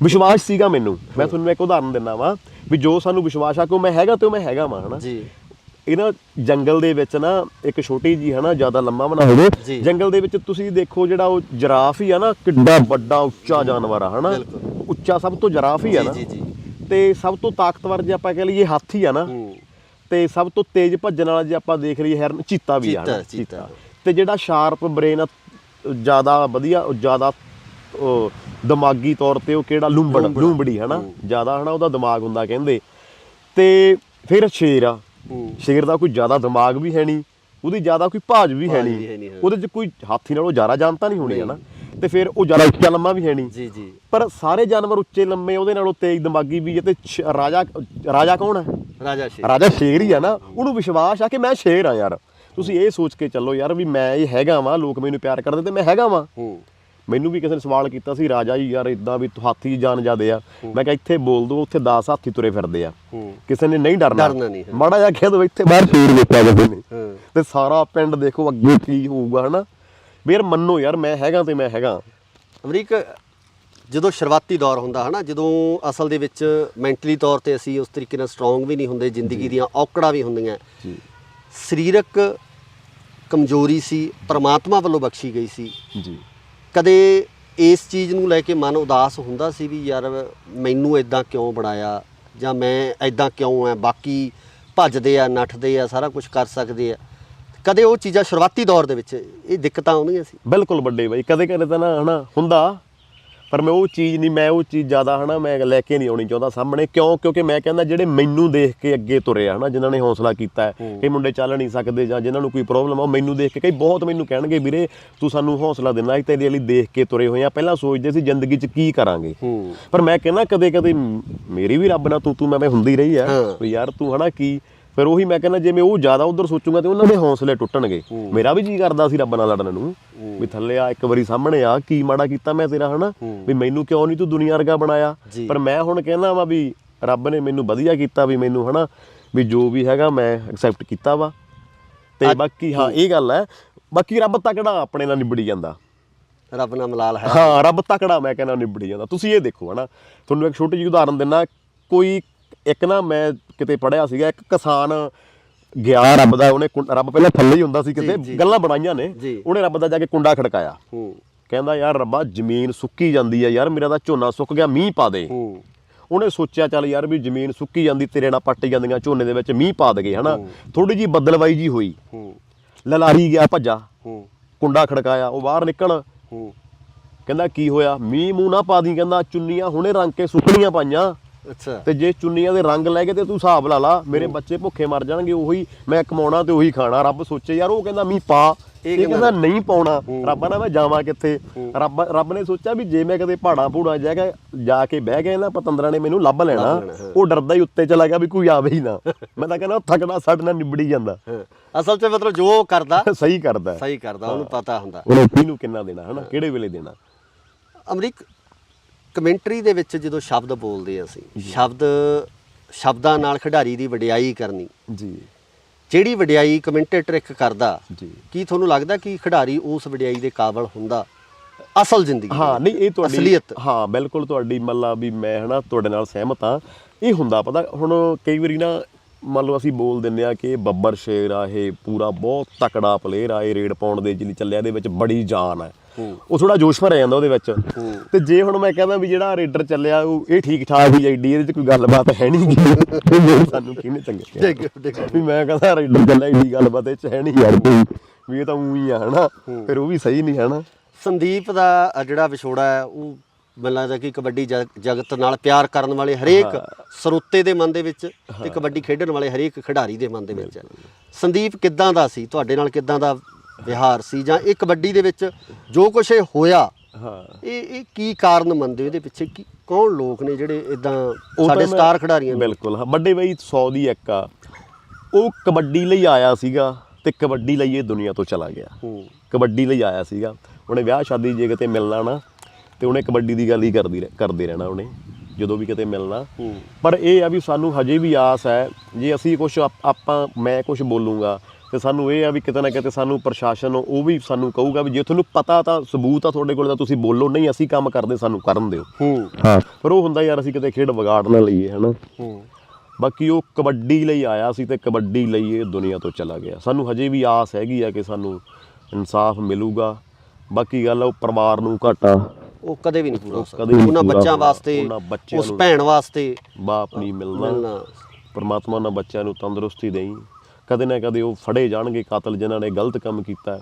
ਵਿਸ਼ਵਾਸ ਸੀਗਾ ਮੈਨੂੰ। ਮੈਂ ਤੁਹਾਨੂੰ ਇੱਕ ਉਦਾਹਰਨ ਦਿੰਦਾ ਵਾ ਵੀ ਜੋ ਸਾਨੂੰ ਵਿਸ਼ਵਾਸ ਆ ਕਿ ਮੈਂ ਹੈਗਾ ਤੇ ਉਹ ਮੈਂ ਹੈਗਾ ਵਾ ਹਨਾ। ਇਹ ਨਾ ਜੰਗਲ ਦੇ ਵਿੱਚ ਨਾ ਇੱਕ ਛੋਟੀ ਜੀ ਹਨਾ, ਜ਼ਿਆਦਾ ਲੰਮਾ ਬਣਾ ਹੋਵੇ, ਜੰਗਲ ਦੇ ਵਿੱਚ ਤੁਸੀਂ ਦੇਖੋ ਜਿਹੜਾ ਉਹ ਜਿਰਾਫ ਹੀ ਆ ਨਾ, ਕਿੱਡਾ ਵੱਡਾ ਉੱਚਾ ਜਾਨਵਰ ਆ ਹਨਾ, ਉੱਚਾ ਸਭ ਤੋਂ ਜਿਰਾਫ ਹੀ ਆ ਨਾ, ਤੇ ਸਭ ਤੋਂ ਤਾਕਤਵਰ ਜੇ ਆਪਾਂ ਕਹਿ ਲਈਏ ਹਾਥੀ ਆ ਨਾ, ਤੇ ਸਭ ਤੋਂ ਤੇਜ਼ ਭੱਜਣ ਵਾਲਾ ਜੇ ਆਪਾਂ ਦੇਖ ਲਈਏ ਹਿਰਨ, ਚੀਤਾ ਵੀ ਆ ਨਾ, ਚੀਤਾ। ਤੇ ਜਿਹੜਾ ਸ਼ਾਰਪ ਬ੍ਰੇਨ ਆ, ਜ਼ਿਆਦਾ ਵਧੀਆ, ਜ਼ਿਆਦਾ ਦਿਮਾਗੀ ਤੌਰ ਤੇ ਉਹ ਕਿਹੜਾ ਲੂੰਬੜੀ ਹਨਾ, ਜ਼ਿਆਦਾ ਹਨਾ ਉਹਦਾ ਦਿਮਾਗ ਹੁੰਦਾ ਕਹਿੰਦੇ। ਤੇ ਫਿਰ ਸ਼ੇਰ ਆ, ਸ਼ੇਰ ਦਾ ਕੋਈ ਜ਼ਿਆਦਾ ਦਿਮਾਗ ਵੀ ਹੈ ਨਹੀਂ, ਉਹਦੀ ਜ਼ਿਆਦਾ ਕੋਈ ਭਾਜ ਵੀ ਹੈ ਨਹੀਂ, ਉਹਦੇ 'ਚ ਕੋਈ ਹਾਥੀ ਨਾਲੋਂ ਜ਼ਿਆਦਾ ਜਾਨਤਾ ਨਹੀਂ ਹੋਣੀ ਹਨਾ। ਤੇ ਫਿਰ ਉਹ ਜ਼ਿਆਦਾ ਉੱਚਾ ਲੰਮਾ ਵੀ ਹੈ ਨਹੀਂ, ਪਰ ਸਾਰੇ ਜਾਨਵਰ ਉੱਚੇ ਲੰਮੇ, ਉਹਦੇ ਨਾਲੋਂ ਤੇਜ਼ ਦਿਮਾਗੀ ਵੀ ਹੈ। ਤੇ ਰਾਜਾ ਕੌਣ ਹੈ? ਰਾਜਾ ਸ਼ੇਰ ਹੀ ਆ ਨਾ। ਉਹਨੂੰ ਵਿਸ਼ਵਾਸ ਆ ਕਿ ਮੈਂ ਸ਼ੇਰ ਆ ਯਾਰ। ਤੁਸੀਂ ਇਹ ਸੋਚ ਕੇ ਚੱਲੋ ਯਾਰ ਵੀ ਮੈਂ ਇਹ ਹੈਗਾ ਵਾਂ, ਲੋਕ ਮੈਨੂੰ ਪਿਆਰ ਕਰਦੇ ਤੇ ਮੈਂ ਹੈਗਾ ਵਾਂ। ਮੈਨੂੰ ਵੀ ਕਿਸੇ ਨੇ ਸਵਾਲ ਕੀਤਾ ਸੀ, ਰਾਜਾ ਜੀ ਯਾਰ ਇਦਾਂ ਵੀ ਹਾਥੀ ਜਾਨ ਜਾਂਦੇ ਆ। ਮੈਂ ਕਿਹਾ ਇੱਥੇ ਬੋਲ ਦੋ, ਉੱਥੇ 10 ਹਾਥੀ ਤੁਰੇ ਫਿਰਦੇ ਆ, ਕਿਸੇ ਨੇ ਨਹੀਂ ਡਰਨਾ। ਮਾੜਾ ਜਿਹਾ ਕਹਿ ਦੋ ਇੱਥੇ ਬਾਹਰ ਸ਼ੇਰ ਵੇਖਿਆ ਕਿਸੇ ਨੇ, ਤੇ ਸਾਰਾ ਪਿੰਡ ਦੇਖੋ ਅੱਗੇ ਕੀ ਹੋਊਗਾ ਹਨਾ। ਵੀ ਯਾਰ ਮੰਨੋ ਯਾਰ ਮੈਂ ਹੈਗਾ ਤੇ ਮੈਂ ਹੈਗਾ। ਅਮਰੀਕ, ਜਦੋਂ ਸ਼ੁਰੂਆਤੀ ਦੌਰ ਹੁੰਦਾ ਹਨਾ, ਜਦੋਂ ਅਸਲ ਦੇ ਵਿੱਚ ਮੈਂਟਲੀ ਤੌਰ ਤੇ ਅਸੀਂ ਉਸ ਤਰੀਕੇ ਨਾਲ ਸਟਰੋਂਗ ਵੀ ਨਹੀਂ ਹੁੰਦੇ, ਜ਼ਿੰਦਗੀ ਦੀਆਂ ਔਕੜਾਂ ਵੀ ਹੁੰਦੀਆਂ, ਸਰੀਰਕ ਕਮਜ਼ੋਰੀ ਸੀ, ਪਰਮਾਤਮਾ ਵੱਲੋਂ ਬਖਸ਼ੀ ਗਈ ਸੀ ਜੀ। ਕਦੇ ਇਸ ਚੀਜ਼ ਨੂੰ ਲੈ ਕੇ ਮਨ ਉਦਾਸ ਹੁੰਦਾ ਸੀ ਵੀ ਯਾਰ ਮੈਨੂੰ ਇਦਾਂ ਕਿਉਂ ਬਣਾਇਆ, ਜਾਂ ਮੈਂ ਇਦਾਂ ਕਿਉਂ ਐ, ਬਾਕੀ ਭੱਜਦੇ ਆ, ਨੱਠਦੇ ਆ, ਸਾਰਾ ਕੁਝ ਕਰ ਸਕਦੇ ਆ? ਕਦੇ ਉਹ ਚੀਜ਼ਾਂ ਸ਼ੁਰੂਆਤੀ ਦੌਰ ਦੇ ਵਿੱਚ ਇਹ ਦਿੱਕਤਾਂ ਆਉਂਦੀਆਂ ਸੀ? ਬਿਲਕੁਲ ਵੱਡੇ ਬਾਈ, ਕਦੇ ਕਦੇ ਤਾਂ ਨਾ ਹਨਾ ਹੁੰਦਾ, ਪਰ ਮੈਂ ਉਹ ਚੀਜ਼ ਨਹੀਂ, ਮੈਂ ਉਹ ਚੀਜ਼ ਜ਼ਿਆਦਾ ਹਨਾ ਮੈਂ ਲੈ ਕੇ ਨਹੀਂ ਆਉਣੀ ਚਾਹੁੰਦਾ ਸਾਹਮਣੇ। ਕਿਉਂਕਿ ਮੈਂ ਕਹਿੰਦਾ ਜਿਹੜੇ ਮੈਨੂੰ ਦੇਖ ਕੇ ਅੱਗੇ ਤੁਰੇ ਆ ਹਨਾ, ਜਿਨ੍ਹਾਂ ਨੇ ਹੌਸਲਾ ਕੀਤਾ, ਕਈ ਮੁੰਡੇ ਚੱਲ ਨਹੀਂ ਸਕਦੇ ਜਾਂ ਜਿਨ੍ਹਾਂ ਨੂੰ ਕੋਈ ਪ੍ਰੋਬਲਮ ਆ, ਉਹ ਮੈਨੂੰ ਦੇਖ ਕੇ ਕਈ ਬਹੁਤ ਮੈਨੂੰ ਕਹਿਣਗੇ ਵੀਰੇ ਤੂੰ ਸਾਨੂੰ ਹੌਸਲਾ ਦਿੰਦਾ, ਅਸੀਂ ਤੇਰੇ ਲਈ ਦੇਖ ਕੇ ਤੁਰੇ ਹੋਏ ਆ। ਪਹਿਲਾਂ ਸੋਚਦੇ ਸੀ ਜ਼ਿੰਦਗੀ 'ਚ ਕੀ ਕਰਾਂਗੇ, ਪਰ ਮੈਂ ਕਹਿੰਦਾ ਕਦੇ ਕਦੇ ਮੇਰੀ ਵੀ ਰੱਬ ਨਾਲ ਤੂੰ ਮੈਂ ਹੁੰਦੀ ਰਹੀ ਆ ਵੀ ਯਾਰ ਤੂੰ ਹਨਾ ਕੀ। ਫਿਰ ਉਹੀ ਮੈਂ ਕਹਿੰਦਾ ਜੇ ਮੈਂ ਉਹ ਜ਼ਿਆਦਾ ਉੱਧਰ ਸੋਚੂਗਾ ਤੇ ਉਹਨਾਂ ਦੇ ਹੌਸਲੇ ਟੁੱਟਣਗੇ। ਮੇਰਾ ਵੀ ਜੀ ਕਰਦਾ ਸੀ ਰੱਬ ਨਾਲ ਲੜਨ ਨੂੰ, ਵੀ ਥੱਲੇ ਆ ਇੱਕ ਵਾਰੀ ਸਾਹਮਣੇ ਆ, ਕੀ ਮਾੜਾ ਕੀਤਾ ਮੈਂ ਤੇਰਾ ਹਨਾ, ਵੀ ਮੈਨੂੰ ਕਿਉਂ ਨਹੀਂ ਤੂੰ ਦੁਨੀਆ ਵਰਗਾ ਬਣਾਇਆ। ਪਰ ਮੈਂ ਹੁਣ ਕਹਿੰਦਾ ਵਾ ਵੀ ਰੱਬ ਨੇ ਮੈਨੂੰ ਵਧੀਆ ਕੀਤਾ, ਵੀ ਮੈਨੂੰ ਹਨਾ ਵੀ ਜੋ ਵੀ ਹੈਗਾ ਮੈਂ ਐਕਸੈਪਟ ਕੀਤਾ ਵਾ। ਤੇ ਬਾਕੀ ਹਾਂ ਇਹ ਗੱਲ ਹੈ, ਬਾਕੀ ਰੱਬ ਤਕੜਾ ਆਪਣੇ ਨਾਲ ਨਿਬੜੀ ਜਾਂਦਾ, ਰੱਬ ਨਾਲ ਮਲਾਲ ਹੈ। ਹਾਂ ਰੱਬ ਤਕੜਾ ਮੈਂ ਕਹਿੰਦਾ ਨਿਬੜੀ ਜਾਂਦਾ। ਤੁਸੀਂ ਇਹ ਦੇਖੋ ਹਨਾ, ਤੁਹਾਨੂੰ ਇੱਕ ਛੋਟੀ ਜਿਹੀ ਉਦਾਹਰਨ ਦਿੰਦਾ। ਕੋਈ ਇੱਕ ਨਾ ਮੈਂ ਕਿਤੇ ਪੜ੍ਹਿਆ ਸੀਗਾ, ਇੱਕ ਕਿਸਾਨ ਗਿਆ ਰੱਬ ਦਾ, ਉਹਨੇ ਰੱਬ ਪਹਿਲਾਂ ਥੱਲੇ ਹੀ ਹੁੰਦਾ ਸੀ, ਕਿਤੇ ਗੱਲਾਂ ਬਣਾਈਆਂ ਨੇ, ਉਹਨੇ ਰੱਬ ਦਾ ਜਾ ਕੇ ਕੁੰਡਾ ਖੜਕਾਇਆ, ਕਹਿੰਦਾ ਯਾਰ ਰੱਬਾ ਜ਼ਮੀਨ ਸੁੱਕੀ ਜਾਂਦੀ ਆ ਯਾਰ, ਮੇਰਾ ਤਾਂ ਝੋਨਾ ਸੁੱਕ ਗਿਆ, ਮੀਂਹ ਪਾ ਦੇ। ਉਹਨੇ ਸੋਚਿਆ ਚੱਲ ਯਾਰ ਵੀ ਜ਼ਮੀਨ ਸੁੱਕੀ ਜਾਂਦੀ, ਤੇਰੇ ਨਾਲ ਪੱਟ ਜਾਂਦੀਆਂ ਝੋਨੇ ਦੇ ਵਿੱਚ, ਮੀਂਹ ਪਾ ਦਗੇ ਹਨਾ। ਥੋੜੀ ਜਿਹੀ ਬੱਦਲਵਾਈ ਜੀ ਹੋਈ, ਲਲਾਰੀ ਗਿਆ ਭੱਜਾ, ਕੁੰਡਾ ਖੜਕਾਇਆ, ਉਹ ਬਾਹਰ ਨਿਕਲ, ਕਹਿੰਦਾ ਕੀ ਹੋਇਆ? ਮੀਂਹ ਮੂੰਹ ਨਾ ਪਾ ਦੀ, ਕਹਿੰਦਾ ਚੁੰਨੀਆਂ ਹੁਣੇ ਰੰਗ ਕੇ ਸੁੱਕਣੀਆਂ ਪਾਈਆਂ। ਅੱਛਾ, ਤੇ ਜੇ ਚੁੰਨੀਆਂ ਦੇ ਰੰਗ ਲੈ ਕੇ ਤੇ ਤੂੰ ਹਿਸਾਬ ਲਾ ਲਾ, ਮੇਰੇ ਬੱਚੇ ਭੁੱਖੇ ਮਰ ਜਾਣਗੇ, ਉਹੀ ਮੈਂ ਕਮਾਉਣਾ ਤੇ ਉਹੀ ਖਾਣਾ। ਰੱਬ ਸੋਚੇ ਯਾਰ, ਉਹ ਕਹਿੰਦਾ ਮੀਂਹ ਪਾ, ਇਹ ਕਹਿੰਦਾ ਨਹੀਂ ਪਾਉਣਾ। ਰੱਬ ਨਾਲ ਮੈਂ ਜਾਵਾਂ ਕਿੱਥੇ? ਰੱਬ ਨੇ ਸੋਚਿਆ ਵੀ ਜੇ ਮੈਂ ਕਦੇ ਪਹਾੜਾਂ ਭੂੜਾਂ ਜਾ ਕੇ ਬਹਿ ਗਏ ਨਾ, ਪਤੰਦਰਾਂ ਨੇ ਮੈਨੂੰ ਲੱਭ ਲੈਣਾ। ਉਹ ਡਰਦਾ ਹੀ ਉੱਤੇ ਚਲਾ ਗਿਆ ਵੀ ਕੋਈ ਆਵੇ ਹੀ ਨਾ। ਮੈਂ ਤਾਂ ਕਹਿੰਦਾ ਥੱਕਣਾ ਸਾਡੇ ਨਾਲ ਨਿਬੜੀ ਜਾਂਦਾ। ਅਸਲ 'ਚ ਮਤਲਬ ਜੋ ਕਰਦਾ ਸਹੀ ਕਰਦਾ, ਉਹਨੂੰ ਪਤਾ ਹੁੰਦਾ ਉਹਨੂੰ ਕਿਹਨੂੰ ਕਿੰਨਾ ਦੇਣਾ ਹਨਾ, ਕਿਹੜੇ ਵੇਲੇ ਦੇਣਾ। ਅਮਰੀਕ, ਕਮੈਂਟਰੀ ਦੇ ਵਿੱਚ ਜਦੋਂ ਸ਼ਬਦ ਬੋਲਦੇ ਅਸੀਂ, ਸ਼ਬਦਾਂ ਨਾਲ ਖਿਡਾਰੀ ਦੀ ਵਡਿਆਈ ਕਰਨੀ ਜੀ, ਜਿਹੜੀ ਵਡਿਆਈ ਕਮੈਂਟੇਟਰ ਇੱਕ ਕਰਦਾ ਜੀ, ਕੀ ਤੁਹਾਨੂੰ ਲੱਗਦਾ ਕਿ ਖਿਡਾਰੀ ਉਸ ਵਡਿਆਈ ਦੇ ਕਾਬਲ ਹੁੰਦਾ ਅਸਲ ਜ਼ਿੰਦਗੀ? ਹਾਂ ਨਹੀਂ, ਇਹ ਤੁਹਾਡੀ ਅਸਲੀਅਤ, ਹਾਂ ਬਿਲਕੁਲ ਤੁਹਾਡੀ ਮਤਲਬ ਵੀ ਮੈਂ ਹਨਾ ਤੁਹਾਡੇ ਨਾਲ ਸਹਿਮਤ ਹਾਂ। ਇਹ ਹੁੰਦਾ ਪਤਾ ਹੁਣ ਕਈ ਵਾਰੀ ਨਾ ਮੰਨ ਲਓ ਅਸੀਂ ਬੋਲ ਦਿੰਦੇ ਆ ਕਿ ਬੱਬਰ ਸ਼ੇਰ ਆ, ਇਹ ਪੂਰਾ ਬਹੁਤ ਤਕੜਾ ਪਲੇਅਰ ਆ, ਇਹ ਰੇਡ ਪਾਉਣ ਦੇ ਜਿਹੜੀ ਚੱਲਿਆ, ਇਹਦੇ ਵਿੱਚ ਬੜੀ ਜਾਨ ਹੈ, ਉਹ ਥੋੜਾ ਜੋਸ਼ ਭਰਿਆ ਜਾਂਦਾ ਉਹਦੇ ਵਿੱਚ। ਤੇ ਜੇ ਹੁਣ ਮੈਂ ਕਹਿੰਦਾ ਵੀ ਜਿਹੜਾ ਰੇਡਰ ਚੱਲਿਆ ਉਹ ਇਹ ਠੀਕ ਠਾਕ ਹੀ ਐਡੀ, ਇਹਦੇ 'ਚ ਕੋਈ ਗੱਲਬਾਤ ਹੈ ਨਹੀਂ, ਸਾਨੂੰ ਕਿਹਨੇ ਚੰਗੇ ਵੀ ਮੈਂ ਕਹਿੰਦਾ ਰੇਡਰ ਚੱਲਿਆ ਐਡੀ ਗੱਲਬਾਤ ਇਹ 'ਚ ਹੈ ਨਹੀਂ ਯਾਰ ਕੋਈ, ਵੀ ਇਹ ਤਾਂ ਊਂ ਹੀ ਆ ਹਨਾ, ਫਿਰ ਉਹ ਵੀ ਸਹੀ ਨਹੀਂ ਹੈ ਨਾ। ਸੰਦੀਪ ਦਾ ਜਿਹੜਾ ਵਿਛੋੜਾ ਹੈ ਉਹ ਮੈਨੂੰ ਲੱਗਦਾ ਕਿ ਕਬੱਡੀ ਜਗਤ ਨਾਲ ਪਿਆਰ ਕਰਨ ਵਾਲੇ ਹਰੇਕ ਸਰੋਤੇ ਦੇ ਮਨ ਦੇ ਵਿੱਚ ਤੇ ਕਬੱਡੀ ਖੇਡਣ ਵਾਲੇ ਹਰੇਕ ਖਿਡਾਰੀ ਦੇ ਮਨ ਦੇ ਵਿੱਚ ਹੈ। ਸੰਦੀਪ ਕਿੱਦਾਂ ਦਾ ਸੀ ਤੁਹਾਡੇ ਨਾਲ, ਕਿੱਦਾਂ ਦਾ ਵਿਹਾਰ ਸੀ, ਜਾਂ ਇਹ ਕਬੱਡੀ ਦੇ ਵਿੱਚ ਜੋ ਕੁਛ ਇਹ ਹੋਇਆ ਇਹ ਕੀ ਕਾਰਨ ਮੰਨਦੇ ਹੋ ਇਹਦੇ ਪਿੱਛੇ, ਕੀ ਕੌਣ ਲੋਕ ਨੇ ਜਿਹੜੇ ਇਦਾਂ ਸਾਡੇ ਸਟਾਰ ਖਿਡਾਰੀਆਂ? ਬਿਲਕੁਲ ਹਾਂ, ਵੱਡੇ ਬਾਈ 100 ਦੀ ਇੱਕ ਆ, ਉਹ ਕਬੱਡੀ ਲਈ ਆਇਆ ਸੀਗਾ ਤੇ ਕਬੱਡੀ ਲਈ ਇਹ ਦੁਨੀਆ ਤੋਂ ਚਲਾ ਗਿਆ। ਕਬੱਡੀ ਲਈ ਆਇਆ ਸੀਗਾ, ਉਹਨੇ ਵਿਆਹ ਸ਼ਾਦੀ ਜੇ ਕਿਤੇ ਮਿਲਣਾ ਨਾ ਤੇ ਉਹਨੇ ਕਬੱਡੀ ਦੀ ਗੱਲ ਹੀ ਕਰਦੇ ਰਹਿਣਾ ਉਹਨੇ ਜਦੋਂ ਵੀ ਕਿਤੇ ਮਿਲਣਾ। ਪਰ ਇਹ ਆ ਵੀ ਸਾਨੂੰ ਹਜੇ ਵੀ ਆਸ ਹੈ, ਜੇ ਅਸੀਂ ਕੁਛ ਮੈਂ ਕੁਛ ਬੋਲੂੰਗਾ ਤੇ ਸਾਨੂੰ ਇਹ ਆ ਵੀ ਕਿਤੇ ਨਾ ਕਿਤੇ ਸਾਨੂੰ ਪ੍ਰਸ਼ਾਸਨ ਉਹ ਵੀ ਸਾਨੂੰ ਕਹੂਗਾ ਵੀ ਜੇ ਤੁਹਾਨੂੰ ਪਤਾ ਤਾਂ ਸਬੂਤ ਆ ਤੁਹਾਡੇ ਕੋਲ ਤਾਂ ਤੁਸੀਂ ਬੋਲੋ, ਨਹੀਂ ਅਸੀਂ ਕੰਮ ਕਰਦੇ ਸਾਨੂੰ ਕਰਨ ਦਿਓ। ਹਾਂ, ਪਰ ਉਹ ਹੁੰਦਾ ਯਾਰ ਅਸੀਂ ਕਿਤੇ ਖੇਡ ਵਿਗਾੜ ਨਾ ਲਈਏ ਹਨਾ। ਬਾਕੀ ਉਹ ਕਬੱਡੀ ਲਈ ਆਇਆ ਸੀ ਤੇ ਕਬੱਡੀ ਲਈ ਇਹ ਦੁਨੀਆ ਤੋਂ ਚਲਾ ਗਿਆ। ਸਾਨੂੰ ਹਜੇ ਵੀ ਆਸ ਹੈਗੀ ਆ ਕਿ ਸਾਨੂੰ ਇਨਸਾਫ ਮਿਲੂਗਾ। ਬਾਕੀ ਗੱਲ ਉਹ ਪਰਿਵਾਰ ਨੂੰ ਘਾਟਾ ਉਹ ਕਦੇ ਵੀ ਨਹੀਂ ਪੂਰਾ ਹੋ ਸਕਦਾ। ਉਹਨਾਂ ਬੱਚਿਆਂ ਵਾਸਤੇ, ਉਸ ਭੈਣ ਵਾਸਤੇ ਬਾਪ ਨਹੀਂ ਮਿਲਣਾ। ਪਰਮਾਤਮਾ ਉਹਨਾਂ ਬੱਚਿਆਂ ਨੂੰ ਤੰਦਰੁਸਤੀ ਦੇਈ, ਕਦੇ ਨਾ ਕਦੇ ਉਹ ਫੜੇ ਜਾਣਗੇ ਕਾਤਲ ਜਿਨ੍ਹਾਂ ਨੇ ਗਲਤ ਕੰਮ ਕੀਤਾ।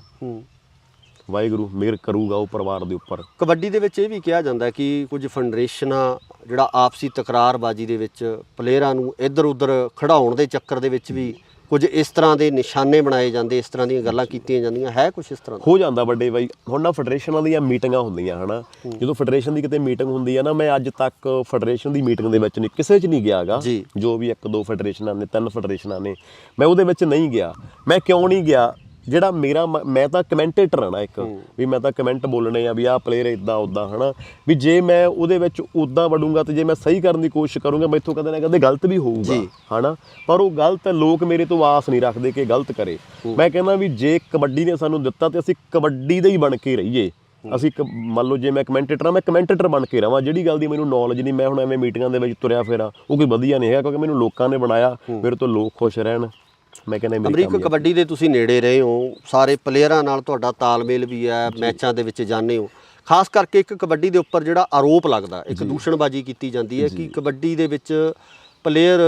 ਵਾਹਿਗੁਰੂ ਮਿਹਰ ਕਰੂਗਾ ਉਹ ਪਰਿਵਾਰ ਦੇ ਉੱਪਰ। ਕਬੱਡੀ ਦੇ ਵਿੱਚ ਇਹ ਵੀ ਕਿਹਾ ਜਾਂਦਾ ਕਿ ਕੁਝ ਫੈਡਰੇਸ਼ਨਾਂ ਜਿਹੜਾ ਆਪਸੀ ਤਕਰਾਰਬਾਜ਼ੀ ਦੇ ਵਿੱਚ ਪਲੇਅਰਾਂ ਨੂੰ ਇੱਧਰ ਉੱਧਰ ਖਿਡਾਉਣ ਦੇ ਚੱਕਰ ਦੇ ਵਿੱਚ ਵੀ ਕੁਝ ਇਸ ਤਰ੍ਹਾਂ ਦੇ ਨਿਸ਼ਾਨੇ ਬਣਾਏ ਜਾਂਦੇ, ਇਸ ਤਰ੍ਹਾਂ ਦੀਆਂ ਗੱਲਾਂ ਕੀਤੀਆਂ ਜਾਂਦੀਆਂ, ਹੈ ਕੁਝ ਇਸ ਤਰ੍ਹਾਂ ਹੋ ਜਾਂਦਾ ਵੱਡੇ ਬਾਈ। ਹੁਣ ਨਾ ਫੈਡਰੇਸ਼ਨਾਂ ਦੀਆਂ ਮੀਟਿੰਗਾਂ ਹੁੰਦੀਆਂ ਹਨਾ, ਜਦੋਂ ਫੈਡਰੇਸ਼ਨ ਦੀ ਕਿਤੇ ਮੀਟਿੰਗ ਹੁੰਦੀ ਆ ਨਾ, ਮੈਂ ਅੱਜ ਤੱਕ ਫੈਡਰੇਸ਼ਨ ਦੀ ਮੀਟਿੰਗ ਦੇ ਵਿੱਚ ਨਹੀਂ ਕਿਸੇ 'ਚ ਨਹੀਂ ਗਿਆ ਗਾ। ਜੋ ਵੀ 1-2 ਫੈਡਰੇਸ਼ਨਾਂ ਨੇ, 3 ਫੈਡਰੇਸ਼ਨਾਂ ਨੇ, ਮੈਂ ਉਹਦੇ ਵਿੱਚ ਨਹੀਂ ਗਿਆ। ਮੈਂ ਕਿਉਂ ਨਹੀਂ ਗਿਆ? ਜਿਹੜਾ ਮੇਰਾ ਮੈਂ ਤਾਂ ਕਮੈਂਟੇਟਰ ਹਾਂ ਨਾ ਇੱਕ, ਵੀ ਮੈਂ ਤਾਂ ਕਮੈਂਟ ਬੋਲਣੇ ਆ ਵੀ ਆਹ ਪਲੇਅਰ ਇੱਦਾਂ ਉੱਦਾਂ ਹਨਾ, ਵੀ ਜੇ ਮੈਂ ਉਹਦੇ ਵਿੱਚ ਉੱਦਾਂ ਵੜੂੰਗਾ ਤੇ ਜੇ ਮੈਂ ਸਹੀ ਕਰਨ ਦੀ ਕੋਸ਼ਿਸ਼ ਕਰੂੰਗਾ ਮੈਥੋਂ ਕਦੇ ਨਾ ਕਦੇ ਗਲਤ ਵੀ ਹੋਊਗਾ ਹਨਾ। ਪਰ ਉਹ ਗਲਤ ਲੋਕ ਮੇਰੇ ਤੋਂ ਆਸ ਨਹੀਂ ਰੱਖਦੇ ਕਿ ਗਲਤ ਕਰੇ। ਮੈਂ ਕਹਿੰਦਾ ਵੀ ਜੇ ਕਬੱਡੀ ਨੇ ਸਾਨੂੰ ਦਿੱਤਾ ਤੇ ਅਸੀਂ ਕਬੱਡੀ ਦੇ ਹੀ ਬਣ ਕੇ ਰਹੀਏ। ਅਸੀਂ ਮੰਨ ਲਓ ਜੇ ਮੈਂ ਕਮੈਂਟੇਟਰ ਹਾਂ, ਮੈਂ ਕਮੈਂਟੇਟਰ ਬਣ ਕੇ ਰਹਾਂ। ਜਿਹੜੀ ਗੱਲ ਦੀ ਮੈਨੂੰ ਨੌਲੇਜ ਨਹੀਂ, ਮੈਂ ਹੁਣ ਐਵੇਂ ਮੀਟਿੰਗਾਂ ਦੇ ਵਿੱਚ ਤੁਰਿਆ ਫਿਰਾਂ, ਉਹ ਕੋਈ ਵਧੀਆ ਨਹੀਂ ਹੈਗਾ, ਕਿਉਂਕਿ ਮੈਨੂੰ ਲੋਕਾਂ ਨੇ ਬਣਾਇਆ, ਮੇਰੇ ਤੋਂ ਲੋਕ ਖੁਸ਼ ਰਹਿਣ। ਮੈਂ ਕਹਿੰਦਾ ਅਮਰੀਕ ਕਬੱਡੀ ਦੇ ਤੁਸੀਂ ਨੇੜੇ ਰਹੇ ਹੋ, ਸਾਰੇ ਪਲੇਅਰਾਂ ਨਾਲ ਤੁਹਾਡਾ ਤਾਲਮੇਲ ਵੀ ਹੈ, ਮੈਚਾਂ ਦੇ ਵਿੱਚ ਜਾਂਦੇ ਹੋ। ਖਾਸ ਕਰਕੇ ਇੱਕ ਕਬੱਡੀ ਦੇ ਉੱਪਰ ਜਿਹੜਾ ਆਰੋਪ ਲੱਗਦਾ, ਇੱਕ ਦੂਸ਼ਣਬਾਜ਼ੀ ਕੀਤੀ ਜਾਂਦੀ ਹੈ ਕਿ ਕਬੱਡੀ ਦੇ ਵਿੱਚ ਪਲੇਅਰ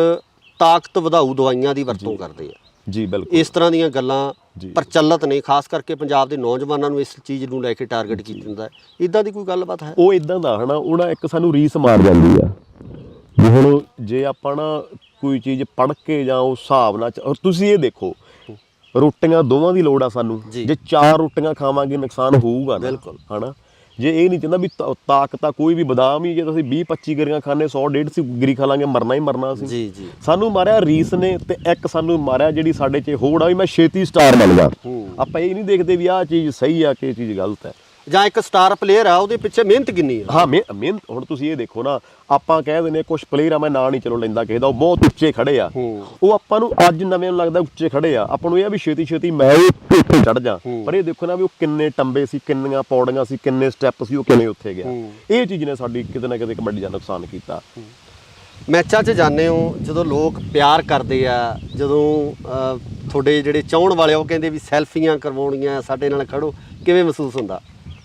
ਤਾਕਤ ਵਧਾਊ ਦਵਾਈਆਂ ਦੀ ਵਰਤੋਂ ਕਰਦੇ ਆ। ਜੀ ਬਿਲਕੁਲ, ਇਸ ਤਰ੍ਹਾਂ ਦੀਆਂ ਗੱਲਾਂ ਪ੍ਰਚਲਿਤ ਨੇ, ਖਾਸ ਕਰਕੇ ਪੰਜਾਬ ਦੇ ਨੌਜਵਾਨਾਂ ਨੂੰ ਇਸ ਚੀਜ਼ ਨੂੰ ਲੈ ਕੇ ਟਾਰਗੇਟ ਕੀਤਾ ਜਾਂਦਾ। ਇੱਦਾਂ ਦੀ ਕੋਈ ਗੱਲਬਾਤ ਹੈ? ਉਹ ਇੱਦਾਂ ਦਾ ਹਨਾ, ਉਹਨਾਂ ਇੱਕ ਸਾਨੂੰ ਰੀਸ ਮਾਰ ਜਾਂਦੀ ਆ ਵੀ ਹੁਣ ਜੇ ਆਪਾਂ ਨਾ ਕੋਈ ਚੀਜ਼ ਪੜ੍ਹ ਕੇ ਜਾਂ ਉਸ ਹਿਸਾਬ ਨਾਲ ਤੁਸੀਂ ਇਹ ਦੇਖੋ, ਰੋਟੀਆਂ ਦੋਵਾਂ ਦੀ ਲੋੜ ਆ ਸਾਨੂੰ। ਜੇ 4 ਰੋਟੀਆਂ ਖਾਵਾਂਗੇ ਨੁਕਸਾਨ ਹੋਊਗਾ ਬਿਲਕੁਲ ਹਨਾ। ਜੇ ਇਹ ਨਹੀਂ ਚਾਹੁੰਦਾ ਵੀ ਤਾਕਤ ਆ ਕੋਈ ਵੀ ਬਦਾਮ ਹੀ, ਜੇ ਤੁਸੀਂ 20-25 ਗਰੀਆਂ ਖਾਣੇ 100-150 ਗਰੀ ਖਾ ਲਾਂਗੇ, ਮਰਨਾ ਹੀ ਮਰਨਾ ਸੀ। ਸਾਨੂੰ ਮਾਰਿਆ ਰੀਸ ਨੇ, ਤੇ ਇੱਕ ਸਾਨੂੰ ਮਾਰਿਆ ਜਿਹੜੀ ਸਾਡੇ 'ਚ ਹੋੜ ਆ ਵੀ ਮੈਂ ਛੇਤੀ ਸਟਾਰ ਬਣ ਜਾ। ਆਪਾਂ ਇਹ ਨਹੀਂ ਦੇਖਦੇ ਵੀ ਆਹ ਚੀਜ਼ ਸਹੀ ਆ ਕਿ ਇਹ ਚੀਜ਼ ਗਲਤ ਹੈ। ਜਾਂ ਇੱਕ ਸਟਾਰ ਪਲੇਅਰ ਆ, ਉਹਦੇ ਪਿੱਛੇ ਮਿਹਨਤ ਕਿੰਨੀ ਆ। ਹਾਂ ਮਿਹਨਤ, ਹੁਣ ਤੁਸੀਂ ਇਹ ਦੇਖੋ ਨਾ, ਆਪਾਂ ਕਹਿ ਦਿੰਦੇ ਕੁਛ ਪਲੇਅਰ ਆ, ਮੈਂ ਨਾਂ ਨਹੀਂ ਚਲੋ ਲੈਂਦਾ ਕਿਸੇ ਦਾ, ਉਹ ਬਹੁਤ ਉੱਚੇ ਖੜੇ ਆ। ਉਹ ਆਪਾਂ ਨੂੰ ਅੱਜ ਨਵੇਂ ਨੂੰ ਲੱਗਦਾ ਉੱਚੇ ਖੜੇ ਆ, ਆਪਾਂ ਨੂੰ ਇਹ ਆ ਵੀ ਛੇਤੀ ਮੈਂ ਉੱਥੇ ਚੜ ਜਾ। ਪਰ ਇਹ ਦੇਖੋ ਨਾ ਵੀ ਉਹ ਕਿੰਨੇ ਟੰਬੇ ਸੀ, ਕਿੰਨੀਆਂ ਪੌੜੀਆਂ ਸੀ, ਕਿੰਨੇ ਸਟੈਪ ਸੀ, ਉਹ ਕਿਵੇਂ ਉੱਥੇ ਗਿਆ। ਇਹ ਚੀਜ਼ ਨੇ ਸਾਡੀ ਕਿਤੇ ਨਾ ਕਿਤੇ ਕਬੱਡੀ ਦਾ ਨੁਕਸਾਨ ਕੀਤਾ। ਮੈਚਾਂ 'ਚ ਜਾਂਦੇ ਹੋ, ਜਦੋਂ ਲੋਕ ਪਿਆਰ ਕਰਦੇ ਆ, ਜਦੋਂ ਤੁਹਾਡੇ ਜਿਹੜੇ ਚਾਹਣ ਵਾਲੇ ਉਹ ਕਹਿੰਦੇ ਵੀ ਸੈਲਫੀਆਂ ਕਰਵਾਉਣੀਆਂ, ਸਾਡੇ ਨਾਲ ਖੜੋ, ਕਿਵੇਂ ਮਹਿਸੂਸ ਹੁੰਦਾ?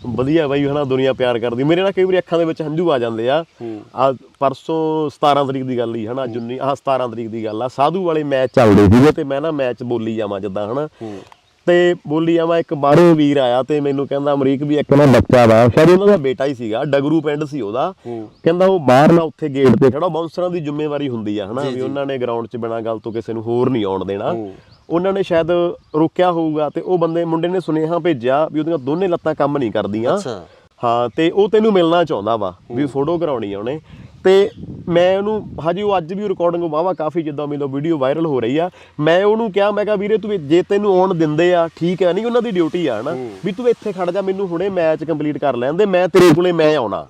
ਵਧੀਆ ਬਾਈ ਹਨਾ, ਦੁਨੀਆ ਪਿਆਰ ਕਰਦੀ। ਮੇਰੇ ਨਾਲ ਕਈ ਵਾਰੀ ਅੱਖਾਂ ਦੇ ਵਿੱਚ ਹੰਝੂ ਆ ਜਾਂਦੇ ਆ। ਪਰਸੋਂ 17 ਤਰੀਕ ਦੀ ਗੱਲ ਹੀ ਹਨਾ, 17 ਤਰੀਕ ਦੀ ਗੱਲ ਆ, ਸਾਧੂ ਵਾਲੇ ਮੈਚ ਚੱਲਦੇ ਸੀਗੇ ਤੇ ਮੈਂ ਨਾ ਮੈਚ ਬੋਲੀ ਜਾਵਾਂ ਜਿੱਦਾਂ ਹਨਾ, ਤੇ ਬੋਲੀ ਜਾਵਾਂ, ਇੱਕ ਬਾਹਰੋਂ ਵੀਰ ਆਇਆ ਤੇ ਮੈਨੂੰ ਕਹਿੰਦਾ ਅਮਰੀਕ ਵੀ ਇੱਕ ਨਾ ਬੱਚਾ ਵਾ, ਸ਼ਾਇਦ ਉਹਨਾਂ ਦਾ ਬੇਟਾ ਹੀ ਸੀਗਾ, ਡਗਰੂ ਪਿੰਡ ਸੀ ਉਹਦਾ, ਕਹਿੰਦਾ ਉਹ ਬਾਹਰ ਨਾ ਉੱਥੇ ਗੇਟ ਤੇ ਖੜਾ, ਬਾਉਂਸਰਾਂ ਦੀ ਜ਼ਿੰਮੇਵਾਰੀ ਹੁੰਦੀ ਆ ਹਨਾ, ਵੀ ਉਹਨਾਂ ਨੇ ਗਰਾਊਂਡ 'ਚ ਬਿਨਾਂ ਗੱਲ ਤੋਂ ਕਿਸੇ ਨੂੰ ਹੋਰ ਨਹੀਂ ਆਉਣ ਦੇਣਾ। ਉਹਨਾਂ ਨੇ ਸ਼ਾਇਦ ਰੋਕਿਆ ਹੋਊਗਾ ਤੇ ਉਹ ਮੁੰਡੇ ਨੇ ਸੁਨੇਹਾ ਭੇਜਿਆ ਵੀ ਉਹਦੀਆਂ ਦੋਨੇ ਲੱਤਾਂ ਕੰਮ ਨਹੀਂ ਕਰਦੀਆਂ। ਹਾਂ, ਤੇ ਉਹ ਤੈਨੂੰ ਮਿਲਣਾ ਚਾਹੁੰਦਾ ਵਾ, ਵੀ ਫੋਟੋ ਕਰਾਉਣੀ ਆ ਉਹਨੇ। ਤੇ ਮੈਂ ਉਹਨੂੰ ਹਜੇ, ਉਹ ਅੱਜ ਵੀ ਰਿਕਾਰਡਿੰਗ ਵਾਹਵਾ ਕਾਫੀ ਜਿੱਦਾਂ ਮੈਨੂੰ ਵੀਡੀਓ ਵਾਇਰਲ ਹੋ ਰਹੀ ਆ, ਮੈਂ ਉਹਨੂੰ ਕਿਹਾ, ਮੈਂ ਕਿਹਾ ਵੀਰੇ ਤੂੰ ਜੇ ਤੈਨੂੰ ਆਉਣ ਦਿੰਦੇ ਆ ਠੀਕ ਹੈ, ਨਹੀਂ ਉਹਨਾਂ ਦੀ ਡਿਊਟੀ ਆ ਹਨਾ, ਵੀ ਤੂੰ ਇੱਥੇ ਖੜ ਜਾ, ਮੈਨੂੰ ਹੁਣੇ ਮੈਚ ਕੰਪਲੀਟ ਕਰ ਲੈਂਦੇ, ਮੈਂ ਤੇਰੇ ਕੋਲੇ ਮੈਂ ਆਉਣਾ।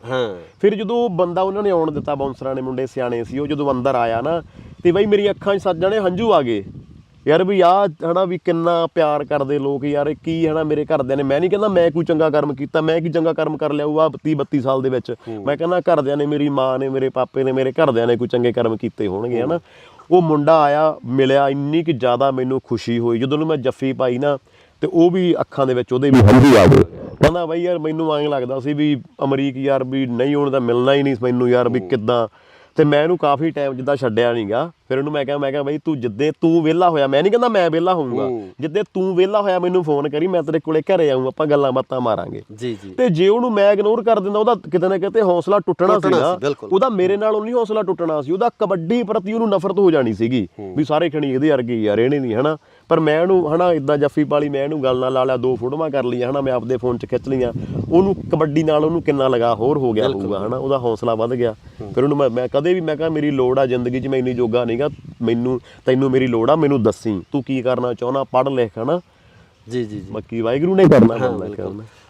ਫਿਰ ਜਦੋਂ ਬੰਦਾ ਉਹਨਾਂ ਨੇ ਆਉਣ ਦਿੱਤਾ, ਬਾਉਂਸਰਾਂ ਨੇ, ਮੁੰਡੇ ਸਿਆਣੇ ਸੀ, ਉਹ ਜਦੋਂ ਅੰਦਰ ਆਇਆ ਨਾ ਤੇ ਬਾਈ ਮੇਰੀ ਅੱਖਾਂ 'ਚ ਸੱਜਣੇ ਹੰਝੂ ਆ ਗਏ ਯਾਰ, ਵੀ ਆਹ ਹਨਾ ਵੀ ਕਿੰਨਾ ਪਿਆਰ ਕਰਦੇ ਲੋਕ ਯਾਰ। ਕੀ ਹਨਾ ਮੇਰੇ ਘਰਦਿਆਂ ਨੇ, ਮੈਂ ਨਹੀਂ ਕਹਿੰਦਾ ਮੈਂ ਕੋਈ ਚੰਗਾ ਕਰਮ ਕੀਤਾ, ਮੈਂ ਕੀ ਚੰਗਾ ਕਰਮ ਕਰ ਲਿਆ ਆ 30-32 ਸਾਲ ਦੇ ਵਿੱਚ। ਮੈਂ ਕਹਿੰਦਾ ਘਰਦਿਆਂ ਨੇ, ਮੇਰੀ ਮਾਂ ਨੇ, ਮੇਰੇ ਪਾਪੇ ਨੇ, ਮੇਰੇ ਘਰਦਿਆਂ ਨੇ ਕੋਈ ਚੰਗੇ ਕਰਮ ਕੀਤੇ ਹੋਣਗੇ ਹਨਾ। ਉਹ ਮੁੰਡਾ ਆਇਆ, ਮਿਲਿਆ, ਇੰਨੀ ਕਿ ਜ਼ਿਆਦਾ ਮੈਨੂੰ ਖੁਸ਼ੀ ਹੋਈ ਜਦੋਂ ਨੂੰ ਮੈਂ ਜੱਫੀ ਪਾਈ ਨਾ, ਤੇ ਉਹ ਵੀ ਅੱਖਾਂ ਦੇ ਵਿੱਚ ਉਹਦੇ ਵੀ ਹੰਝੂ ਆ ਗਏ। ਕਹਿੰਦਾ ਬਾਈ ਯਾਰ ਮੈਨੂੰ ਐਂ ਲੱਗਦਾ ਸੀ ਵੀ ਅਮਰੀਕ ਯਾਰ ਵੀ ਨਹੀਂ, ਹੁਣ ਤਾਂ ਮਿਲਣਾ ਹੀ ਨਹੀਂ ਮੈਨੂੰ ਯਾਰ, ਵੀ ਕਿੱਦਾਂ ਤੇ ਮੈਂ ਇਹਨੂੰ ਕਾਫੀ ਟਾਈਮ ਜਿੱਦਾਂ ਛੱਡਿਆ ਨਹੀਂਗਾ। ਫਿਰ ਉਹਨੂੰ ਮੈਂ ਕਿਹਾ ਬਈ ਤੂੰ ਜਿੱਦੇ ਤੂੰ ਵਿਹਲਾ ਹੋਇਆ, ਮੈਂ ਨਹੀਂ ਕਹਿੰਦਾ ਮੈਂ ਵਿਹਲਾ ਹੋਊਂਗਾ, ਜਿੱਦੇ ਤੂੰ ਵਿਹਲਾ ਹੋਇਆ ਮੈਨੂੰ ਫੋਨ ਕਰੀ, ਮੈਂ ਤੇਰੇ ਕੋਲੇ ਘਰੇ ਆਊਂ, ਆਪਾਂ ਗੱਲਾਂ ਬਾਤਾਂ ਮਾਰਾਂਗੇ। ਜੀ ਜੀ। ਤੇ ਜੇ ਉਹਨੂੰ ਮੈਂ ਇਗਨੋਰ ਕਰ ਦਿੰਦਾ, ਉਹਦਾ ਕਿਤੇ ਨਾ ਕਿਤੇ ਹੌਸਲਾ ਟੁੱਟਣਾ ਸੀਗਾ। ਉਹਦਾ ਮੇਰੇ ਨਾਲੋਂ ਨਹੀਂ ਹੌਸਲਾ ਟੁੱਟਣਾ ਸੀ, ਉਹਦਾ ਕਬੱਡੀ ਪ੍ਰਤੀ ਉਹਨੂੰ ਨਫ਼ਰਤ ਹੋ ਜਾਣੀ ਸੀਗੀ ਵੀ ਸਾਰੇ ਖਣੀ ਇਹਦੇ ਵਰਗੇ ਯਾਰ, ਇਹਨੇ ਨਹੀਂ ਹਨਾ। ਪਰ ਮੈਂ ਉਹਨੂੰ ਹਨਾ ਇਦਾਂ ਜੱਫੀ ਪਾਲੀ, ਮੈਂ ਇਹਨੂੰ ਗੱਲ ਨਾਲ ਲਾ ਲਿਆ, 2 ਫੋਟੋਆਂ ਕਰ ਲਈਆਂ ਹਨਾ, ਮੈਂ ਆਪਦੇ ਫੋਨ 'ਚ ਖਿੱਚ ਲਈਆਂ। ਉਹਨੂੰ ਕਬੱਡੀ ਨਾਲ ਉਹਨੂੰ ਕਿੰਨਾ ਲਗਾ ਹੋਰ ਹੋ ਗਿਆ ਹੋਊਗਾ ਹਨਾ, ਉਹਦਾ ਹੌਸਲਾ ਵੱਧ ਗਿਆ। ਫਿਰ ਉਹਨੂੰ ਮੈਂ ਕਦੇ ਵੀ ਮੈਂ ਕਿਹਾ ਮੇਰੀ ਲੋੜ ਆ ਜ਼ਿੰਦਗੀ 'ਚ, ਮੈਂ ਇੰਨੀ ਜੋਗਾ ਨਹੀਂਗਾ, ਤੈਨੂੰ ਮੇਰੀ ਲੋੜ ਆ, ਮੈਨੂੰ ਦੱਸੀ ਤੂੰ ਕੀ ਕਰਨਾ ਚਾਹੁੰਦਾ, ਪੜ੍ਹ ਲਿਖ ਹਨਾ। ਜੀ ਜੀ। ਬਾਕੀ ਵਾਹਿਗੁਰੂ ਨੇ ਕਰਨਾ।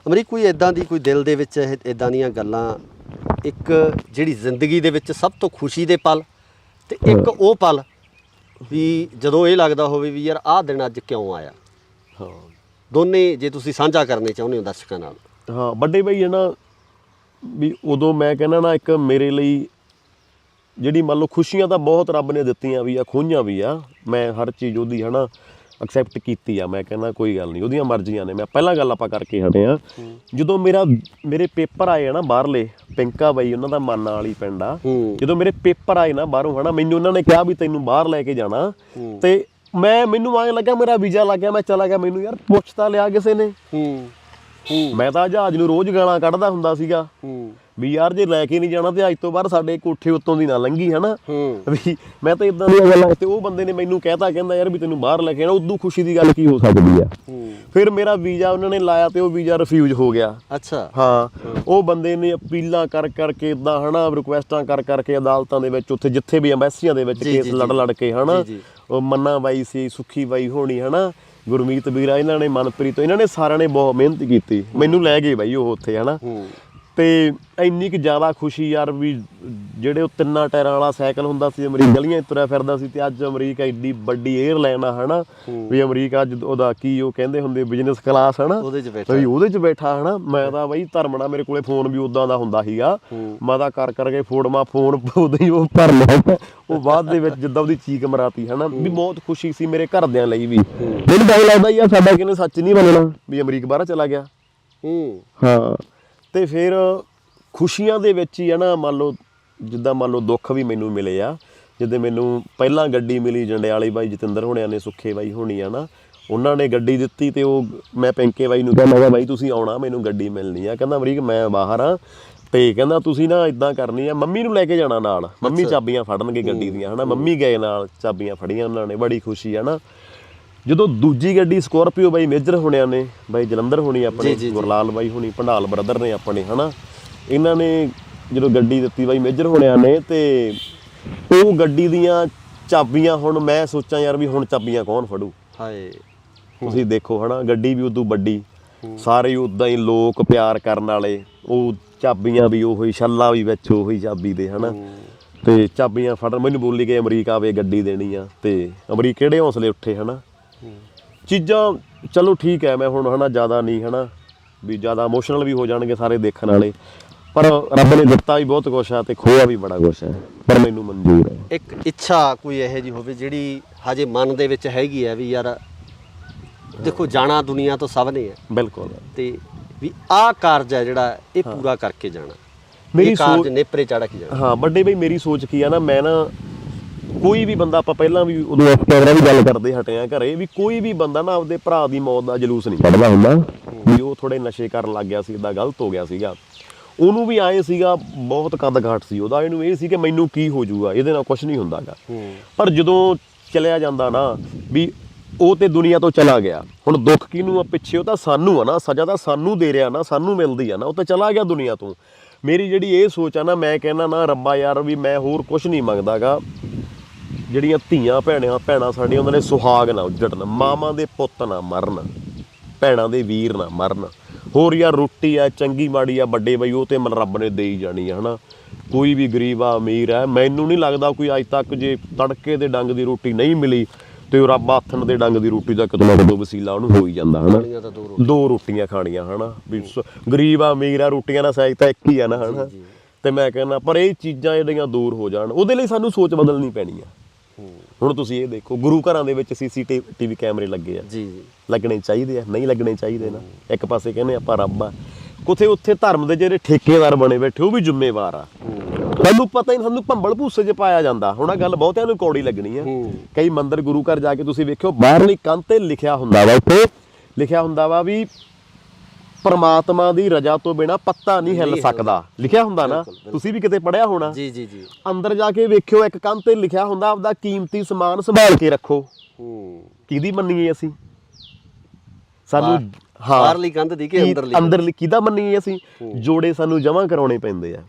ਅਮਰੀਕ ਕੋਈ ਇਦਾਂ ਦੀ ਕੋਈ ਦਿਲ ਦੇ ਵਿੱਚ ਇਦਾਂ ਦੀਆਂ ਗੱਲਾਂ, ਇੱਕ ਜਿਹੜੀ ਜ਼ਿੰਦਗੀ ਦੇ ਵਿੱਚ ਸਭ ਤੋਂ ਖੁਸ਼ੀ ਦੇ ਪਲ ਤੇ ਇੱਕ ਉਹ ਪਲ ਵੀ ਜਦੋਂ ਇਹ ਲੱਗਦਾ ਹੋਵੇ ਵੀ ਯਾਰ ਆਹ ਦਿਨ ਅੱਜ ਕਿਉਂ ਆਇਆ? ਹਾਂ, ਦੋਨੇ ਜੇ ਤੁਸੀਂ ਸਾਂਝਾ ਕਰਨੇ ਚਾਹੁੰਦੇ ਹੋ ਦਰਸ਼ਕਾਂ ਨਾਲ। ਹਾਂ ਵੱਡੇ ਬਾਈ ਹੈ ਨਾ ਵੀ ਉਦੋਂ ਮੈਂ ਕਹਿੰਦਾ ਨਾ, ਇੱਕ ਮੇਰੇ ਲਈ ਜਿਹੜੀ ਮੰਨ ਲਓ ਖੁਸ਼ੀਆਂ ਤਾਂ ਬਹੁਤ ਰੱਬ ਨੇ ਦਿੱਤੀਆਂ ਵੀ ਆ, ਖੋਹੀਆਂ ਵੀ ਆ, ਮੈਂ ਹਰ ਚੀਜ਼ ਉਹਦੀ ਹਨਾ ਐਕਸੈਪਟ ਕੀਤੀ ਆ। ਮੈਂ ਕਹਿੰਦਾ ਕੋਈ ਗੱਲ ਨਹੀਂ, ਉਹਦੀਆਂ ਮਰਜ਼ੀਆਂ ਨੇ। ਮੈਂ ਪਹਿਲਾਂ ਗੱਲ ਆਪਾਂ ਕਰਕੇ ਹਟੇ ਆ, ਜਦੋਂ ਮੇਰੇ ਪੇਪਰ ਆਏ ਆ ਨਾ ਬਾਹਰਲੇ, ਪਿੰਕਾ ਬਾਈ ਉਹਨਾਂ ਦਾ ਮਾਨਾ ਵਾਲੀ ਪਿੰਡ ਆ, ਜਦੋਂ ਮੇਰੇ ਪੇਪਰ ਆਏ ਨਾ ਬਾਹਰੋਂ ਹਨਾ, ਮੈਨੂੰ ਉਹਨਾਂ ਨੇ ਕਿਹਾ ਵੀ ਤੈਨੂੰ ਬਾਹਰ ਲੈ ਕੇ ਜਾਣਾ, ਤੇ ਮੈਨੂੰ ਆਏ ਲੱਗਾ ਮੇਰਾ ਵੀਜ਼ਾ ਲੱਗ ਗਿਆ, ਮੈਂ ਚਲਾ ਗਿਆ। ਮੈਨੂੰ ਯਾਰ ਪੁੱਛ ਤਾਂ ਲਿਆ ਕਿਸੇ ਨੇ। ਮੈਂ ਤਾਂ ਜਹਾਜ਼ ਨੂੰ ਰੋਜ਼ ਗਾਲਾਂ ਕੱਢਦਾ ਹੁੰਦਾ ਸੀਗਾ ਵੀ ਯਾਰ ਜੇ ਲੈ ਕੇ ਨਹੀਂ ਜਾਣਾ ਤੇ ਅੱਜ ਤੋਂ ਬਾਅਦ ਸਾਡੇ ਕੋਠੇ ਉੱਤੋਂ ਦੀ ਨਾ ਲੰਘੀ ਹਨਾ, ਵੀ ਮੈਂ ਤਾਂ ਇਦਾਂ ਦੀਆਂ ਗੱਲਾਂ। ਤੇ ਉਹ ਬੰਦੇ ਨੇ ਮੈਨੂੰ ਕਹਿਤਾ, ਕਹਿੰਦਾ ਯਾਰ ਵੀ ਤੈਨੂੰ ਬਾਹਰ ਲੈ ਕੇ ਜਾਣਾ, ਉਦੋਂ ਖੁਸ਼ੀ ਦੀ ਗੱਲ ਕੀ ਹੋ ਸਕਦੀ ਆ। ਫਿਰ ਮੇਰਾ ਵੀਜ਼ਾ ਉਹਨਾਂ ਨੇ ਲਾਇਆ ਤੇ ਉਹ ਵੀਜ਼ਾ ਰਿਫਿਊਜ਼ ਹੋ ਗਿਆ। ਅੱਛਾ। ਹਾਂ, ਉਹ ਬੰਦੇ ਨੇ ਅਪੀਲਾਂ ਕਰ ਕਰਕੇ ਇਦਾਂ ਹਨਾ, ਰਿਕੁਐਸਟਾਂ ਕਰ ਕਰਕੇ ਅਦਾਲਤਾਂ ਦੇ ਵਿੱਚ, ਉੱਥੇ ਜਿੱਥੇ ਵੀ ਐਮਬੈਸੀਆਂ ਦੇ ਵਿੱਚ ਕੇਸ ਲੜ ਕੇ ਹਨਾ, ਉਹ ਮੰਨਾ ਬਾਈ ਸੀ, ਸੁੱਖੀ ਬਾਈ ਹੋਣੀ ਹਨਾ, ਗੁਰਮੀਤ ਵੀਰਾ, ਇਹਨਾਂ ਨੇ ਮਨਪ੍ਰੀਤ, ਇਹਨਾਂ ਨੇ ਸਾਰਿਆਂ ਨੇ ਬਹੁਤ ਮਿਹਨਤ ਕੀਤੀ, ਮੈਨੂੰ ਲੈ ਗਏ ਬਾਈ ਉਹ ਉੱਥੇ ਹਨਾ। ਤੇ ਇੰਨੀ ਕੁ ਜ਼ਿਆਦਾ ਖੁਸ਼ੀ ਯਾਰ ਵੀ ਜਿਹੜੇ ਉਹ 3 ਟਾਇਰਾਂ ਵਾਲਾ ਸਾਈਕਲ ਹੁੰਦਾ ਸੀ, ਅਮਰੀਕ ਗਲੀਆਂ 'ਚ ਤੁਰਿਆ ਫਿਰਦਾ ਸੀ, ਤੇ ਅੱਜ ਅਮਰੀਕ ਐਡੀ ਵੱਡੀ 에ਅਰਲਾਈਨ ਆ ਹਨਾ, ਵੀ ਅਮਰੀਕ ਅੱਜ ਉਹਦਾ ਕੀ ਉਹ ਕਹਿੰਦੇ ਹੁੰਦੇ ਬਿਜ਼ਨਸ ਕਲਾਸ ਹਨਾ, ਉਹਦੇ 'ਚ ਬੈਠਾ ਹਨਾ। ਮੈਂ ਤਾਂ ਬਾਈ ਧਰਮਣਾ, ਮੇਰੇ ਕੋਲੇ ਫੋਨ ਵੀ ਉਦਾਂ ਦਾ ਹੁੰਦਾ ਸੀਗਾ, ਮੈਂ ਤਾਂ ਕਰ ਕਰਕੇ ਫੋੜਮਾ ਫੋਨ ਉਦੋਂ ਹੀ ਉਹ ਭਰ ਲਿਆ। ਉਹ ਬਾਅਦ ਦੇ ਵਿੱਚ ਜਿੱਦਾਂ ਉਹਦੀ ਚੀਕ ਮਰਾਤੀ ਹਨਾ, ਵੀ ਬਹੁਤ ਖੁਸ਼ੀ ਸੀ ਮੇਰੇ ਘਰਦਿਆਂ ਲਈ ਵੀ। ਮੈਨੂੰ ਤਾਂ ਲੱਗਦਾ ਯਾਰ ਸਾਡਾ ਕਿਹਨੇ ਸੱਚ ਨਹੀਂ ਬਣਨਾ ਵੀ ਅਮਰੀਕ ਬਾਹਰ ਚਲਾ ਗਿਆ। ਹਾਂ, ਤੇ ਫਿਰ ਖੁਸ਼ੀਆਂ ਦੇ ਵਿੱਚ ਹੀ ਹੈ ਨਾ, ਮੰਨ ਲਓ ਦੁੱਖ ਵੀ ਮੈਨੂੰ ਮਿਲੇ ਆ। ਜਿੱਦਾਂ ਮੈਨੂੰ ਪਹਿਲਾਂ ਗੱਡੀ ਮਿਲੀ ਜੰਡਿਆਲੇ ਬਾਈ ਜਤਿੰਦਰ ਹੋਣਿਆਂ ਨੇ, ਸੁੱਖੇ ਬਾਈ ਹੋਣੀ ਆ ਨਾ, ਉਹਨਾਂ ਨੇ ਗੱਡੀ ਦਿੱਤੀ। ਤੇ ਉਹ ਮੈਂ ਪਿੰਕੇ ਬਾਈ ਨੂੰ ਕਿਹਾ, ਮੈਂ ਕਿਹਾ ਬਾਈ ਤੁਸੀਂ ਆਉਣਾ, ਮੈਨੂੰ ਗੱਡੀ ਮਿਲਣੀ ਆ। ਕਹਿੰਦਾ ਅਮਰੀਕ ਮੈਂ ਬਾਹਰ ਆ, ਤੇ ਕਹਿੰਦਾ ਤੁਸੀਂ ਨਾ ਇਦਾਂ ਕਰਨੀ ਆ, ਮੰਮੀ ਨੂੰ ਲੈ ਕੇ ਜਾਣਾ ਨਾਲ, ਮੰਮੀ ਚਾਬੀਆਂ ਫੜਨਗੇ ਗੱਡੀ ਦੀਆਂ ਹਨਾ। ਮੰਮੀ ਗਏ ਨਾਲ, ਚਾਬੀਆਂ ਫੜੀਆਂ ਉਹਨਾਂ ਨੇ, ਬੜੀ ਖੁਸ਼ੀ ਆ ਨਾ। ਜਦੋਂ ਦੂਜੀ ਗੱਡੀ ਸਕੋਰਪੀਓ ਬਾਈ ਮੇਜਰ ਹੋਣਿਆਂ ਨੇ, ਬਾਈ ਜਲੰਧਰ ਹੋਣੀ ਆਪਣੇ, ਗੁਰਲਾਲ ਬਾਈ ਹੋਣੀ, ਭੰਡਾਲ ਬ੍ਰਦਰ ਨੇ ਆਪਣੇ ਹਨਾ, ਇਹਨਾਂ ਨੇ ਜਦੋਂ ਗੱਡੀ ਦਿੱਤੀ ਬਾਈ ਮੇਜਰ ਹੋਣਿਆਂ ਨੇ, ਤੇ ਉਹ ਗੱਡੀ ਦੀਆਂ ਚਾਬੀਆਂ, ਹੁਣ ਮੈਂ ਸੋਚਾਂ ਯਾਰ ਵੀ ਹੁਣ ਚਾਬੀਆਂ ਕੌਣ ਫੜੂ। ਹਾਏ, ਤੁਸੀਂ ਦੇਖੋ ਹਨਾ, ਗੱਡੀ ਵੀ ਉਦੋਂ ਵੱਡੀ, ਸਾਰੇ ਉੱਦਾਂ ਹੀ ਲੋਕ ਪਿਆਰ ਕਰਨ ਵਾਲੇ, ਉਹ ਚਾਬੀਆਂ ਵੀ ਉਹੀ, ਛੱਲਾ ਵੀ ਵਿੱਚ ਉਹੀ ਚਾਬੀ ਦੇ ਹਨਾ। ਤੇ ਚਾਬੀਆਂ ਫੜਨ ਮੈਨੂੰ ਬੋਲੀ ਗਏ ਅਮਰੀਕ ਆਵੇ ਗੱਡੀ ਦੇਣੀ ਆ, ਤੇ ਅਮਰੀਕ ਕਿਹੜੇ ਹੌਸਲੇ ਉੱਠੇ ਹਨਾ। ਚੀਜ਼ਾਂ ਚਲੋ ਠੀਕ ਹੈ, ਮੈਂ ਹੁਣ ਹਨਾ ਜ਼ਿਆਦਾ ਨਹੀਂ ਹਨਾ, ਵੀ ਜ਼ਿਆਦਾ ਇਮੋਸ਼ਨਲ ਵੀ ਹੋ ਜਾਣਗੇ ਸਾਰੇ ਦੇਖਣ ਵਾਲੇ, ਪਰ ਰੱਬ ਨੇ ਦਿੱਤਾ ਵੀ ਬਹੁਤ ਕੁਛ ਆ ਤੇ ਖੋਇਆ ਵੀ ਬੜਾ ਕੁਛ ਹੈ, ਪਰ ਮੈਨੂੰ ਮਨਜ਼ੂਰ ਹੈ। ਇੱਕ ਇੱਛਾ ਕੋਈ ਇਹੋ ਜਿਹੀ ਹੋਵੇ ਜਿਹੜੀ ਹਜੇ ਮਨ ਦੇ ਵਿੱਚ ਹੈਗੀ ਹੈ ਵੀ ਯਾਰ ਦੇਖੋ ਜਾਣਾ ਦੁਨੀਆ ਤੋਂ ਸਭ ਨੇ ਹੈ। ਬਿਲਕੁਲ। ਤੇ ਵੀ ਆਹ ਕਾਰਜ ਹੈ ਜਿਹੜਾ ਇਹ ਪੂਰਾ ਕਰਕੇ ਜਾਣਾ, ਮੇਰੀ ਕਾਰਜ ਨੇਪਰੇ ਚੜ੍ਹ ਕੇ ਜਾਣਾ। ਹਾਂ ਵੱਡੇ ਬਈ, ਮੇਰੀ ਸੋਚ ਕੀ ਆ ਨਾ, ਮੈਂ ਨਾ ਕੋਈ ਵੀ ਬੰਦਾ, ਆਪਾਂ ਪਹਿਲਾਂ ਵੀ ਉਦੋਂ ਕੈਮਰਾ ਵੀ ਗੱਲ ਕਰਦੇ ਹਟੇ ਆ ਘਰੇ, ਵੀ ਕੋਈ ਵੀ ਬੰਦਾ ਨਾ ਆਪਦੇ ਭਰਾ ਦੀ ਮੌਤ ਦਾ ਜਲੂਸ ਨਹੀਂ ਕੱਢਦਾ ਹੁੰਦਾ ਵੀ ਉਹ ਥੋੜੇ ਨਸ਼ੇ ਕਰਨ ਲੱਗ ਗਿਆ ਸੀ, ਇੱਦਾਂ ਗਲਤ ਹੋ ਗਿਆ ਸੀਗਾ। ਉਹਨੂੰ ਵੀ ਆਏ ਸੀਗਾ, ਬਹੁਤ ਕੱਦ ਘਾਟ ਸੀ ਉਹਦਾ, ਇਹਨੂੰ ਇਹ ਸੀ ਕਿ ਮੈਨੂੰ ਕੀ ਹੋ ਜਾਊਗਾ, ਇਹਦੇ ਨਾਲ ਕੁਛ ਨਹੀਂ ਹੁੰਦਾ ਗਾ। ਪਰ ਜਦੋਂ ਚਲਿਆ ਜਾਂਦਾ ਨਾ ਵੀ ਉਹ ਤੇ ਦੁਨੀਆ ਤੋਂ ਚਲਾ ਗਿਆ, ਹੁਣ ਦੁੱਖ ਕਿਹਨੂੰ ਆ ਪਿੱਛੇ, ਉਹ ਤਾਂ ਸਾਨੂੰ ਆ ਨਾ, ਸਜ਼ਾ ਤਾਂ ਸਾਨੂੰ ਦੇ ਰਿਹਾ ਨਾ, ਸਾਨੂੰ ਮਿਲਦੀ ਆ ਨਾ, ਉਹ ਤਾਂ ਚਲਾ ਗਿਆ ਦੁਨੀਆ ਤੋਂ। ਮੇਰੀ ਜਿਹੜੀ ਇਹ ਸੋਚ ਆ ਨਾ, ਮੈਂ ਕਹਿੰਦਾ ਨਾ ਰੱਬਾ ਯਾਰ ਵੀ ਮੈਂ ਹੋਰ ਕੁਛ ਨਹੀਂ ਮੰਗਦਾ ਗਾ, ਜਿਹੜੀਆਂ ਧੀਆਂ ਭੈਣਾਂ ਸਾਡੀਆਂ, ਉਹਨਾਂ ਦੇ ਸੁਹਾਗ ਨਾ ਉੱਜੜਨ, ਮਾਵਾਂ ਦੇ ਪੁੱਤ ਨਾ ਮਰਨ, ਭੈਣਾਂ ਦੇ ਵੀਰ ਨਾ ਮਰਨ। ਹੋਰ ਯਾਰ ਰੋਟੀ ਆ ਚੰਗੀ ਮਾੜੀ ਆ ਵੱਡੇ ਬਈ, ਉਹ ਤੇ ਮਨ ਰੱਬ ਨੇ ਦੇ ਹੀ ਜਾਣੀ ਆ ਹਨਾ। ਕੋਈ ਵੀ ਗਰੀਬ ਆ ਅਮੀਰ ਆ, ਮੈਨੂੰ ਨਹੀਂ ਲੱਗਦਾ ਕੋਈ ਅੱਜ ਤੱਕ ਜੇ ਤੜਕੇ ਦੇ ਡੰਗ ਦੀ ਰੋਟੀ ਨਹੀਂ ਮਿਲੀ ਤੇ ਉਹ ਰੱਬ ਆਥਣ ਦੇ ਡੰਗ ਦੀ ਰੋਟੀ ਦਾ ਕਿਤੋਂ ਨਾ ਕਿਤੋਂ ਵਸੀਲਾ ਉਹਨੂੰ ਹੋ ਹੀ ਜਾਂਦਾ ਹਨਾ। 2 ਰੋਟੀਆਂ ਖਾਣੀਆਂ ਹਨਾ, ਵੀ ਗਰੀਬ ਆ ਅਮੀਰ ਆ, ਰੋਟੀਆਂ ਦਾ ਸਾਈਜ਼ ਤਾਂ ਇੱਕ ਹੀ ਆ ਨਾ ਹਨਾ। ਤੇ ਮੈਂ ਕਹਿੰਦਾ ਪਰ ਇਹ ਚੀਜ਼ਾਂ ਜਿਹੜੀਆਂ ਦੂਰ ਹੋ ਜਾਣ, ਉਹਦੇ ਲਈ ਸਾਨੂੰ ਸੋਚ ਬਦਲਣੀ ਪੈਣੀ ਆ। ਹੁਣ ਤੁਸੀਂ ਇਹ ਦੇਖੋ, ਗੁਰੂ ਘਰਾਂ ਦੇ ਵਿੱਚ CCTV ਕੈਮਰੇ ਲੱਗੇ ਆ, ਲੱਗਣੇ ਚਾਹੀਦੇ ਆ, ਨਹੀਂ ਲੱਗਣੇ ਚਾਹੀਦੇ ਨਾ। ਇੱਕ ਪਾਸੇ ਕਹਿੰਦੇ ਆਪਾਂ ਰੱਬ ਆ, ਕੁੱਥੇ ਉੱਥੇ ਧਰਮ ਦੇ ਜਿਹੜੇ ਠੇਕੇਦਾਰ ਬਣੇ ਬੈਠੇ ਉਹ ਵੀ ਜ਼ਿੰਮੇਵਾਰ ਆ, ਸਾਨੂੰ ਪਤਾ ਹੀ ਨਹੀਂ, ਸਾਨੂੰ ਭੰਬਲ ਭੂਸੇ 'ਚ ਪਾਇਆ ਜਾਂਦਾ। ਹੁਣ ਆਹ ਗੱਲ ਬਹੁਤਿਆਂ ਨੂੰ ਕੌੜੀ ਲੱਗਣੀ ਆ। ਕਈ ਮੰਦਿਰ ਗੁਰੂ ਘਰ ਜਾ ਕੇ ਤੁਸੀਂ ਵੇਖਿਓ ਬਾਹਰਲੀ ਕੰਧ ਤੇ ਲਿਖਿਆ ਹੁੰਦਾ ਵਾ, ਉੱਥੇ ਲਿਖਿਆ ਹੁੰਦਾ ਵਾ ਵੀ ਪਰਮਾਤਮਾ ਦੀ ਰਜ਼ਾ ਤੋਂ ਬਿਨਾ ਪੱਤਾ ਨਹੀਂ ਹਿੱਲ ਸਕਦਾ, ਲਿਖਿਆ ਹੁੰਦਾ ਨਾ। ਤੁਸੀਂ ਵੀ ਕਿਤੇ ਪੜਿਆ ਹੋਣਾ। ਜੀ ਜੀ ਜੀ। ਅੰਦਰ ਜਾ ਕੇ ਵੇਖਿਓ ਇੱਕ ਕੰਧ ਤੇ ਲਿਖਿਆ ਹੁੰਦਾ ਆਪਦਾ ਕੀਮਤੀ ਸਮਾਨ ਸੰਭਾਲ ਕੇ ਰੱਖੋ। ਕਿਹਦੀ ਮੰਨੀਏ ਅਸੀਂ? ਸਾਨੂੰ ਬਾਹਰਲੀ ਕੰਧ ਦੀ ਕਿ ਅੰਦਰਲੀ ਕਿਹਦਾ ਮੰਨੀਏ ਅਸੀਂ? ਜੋੜੇ ਸਾਨੂੰ ਜਮ੍ਹਾਂ ਕਰਾਉਣੇ ਪੈਂਦੇ ਆ।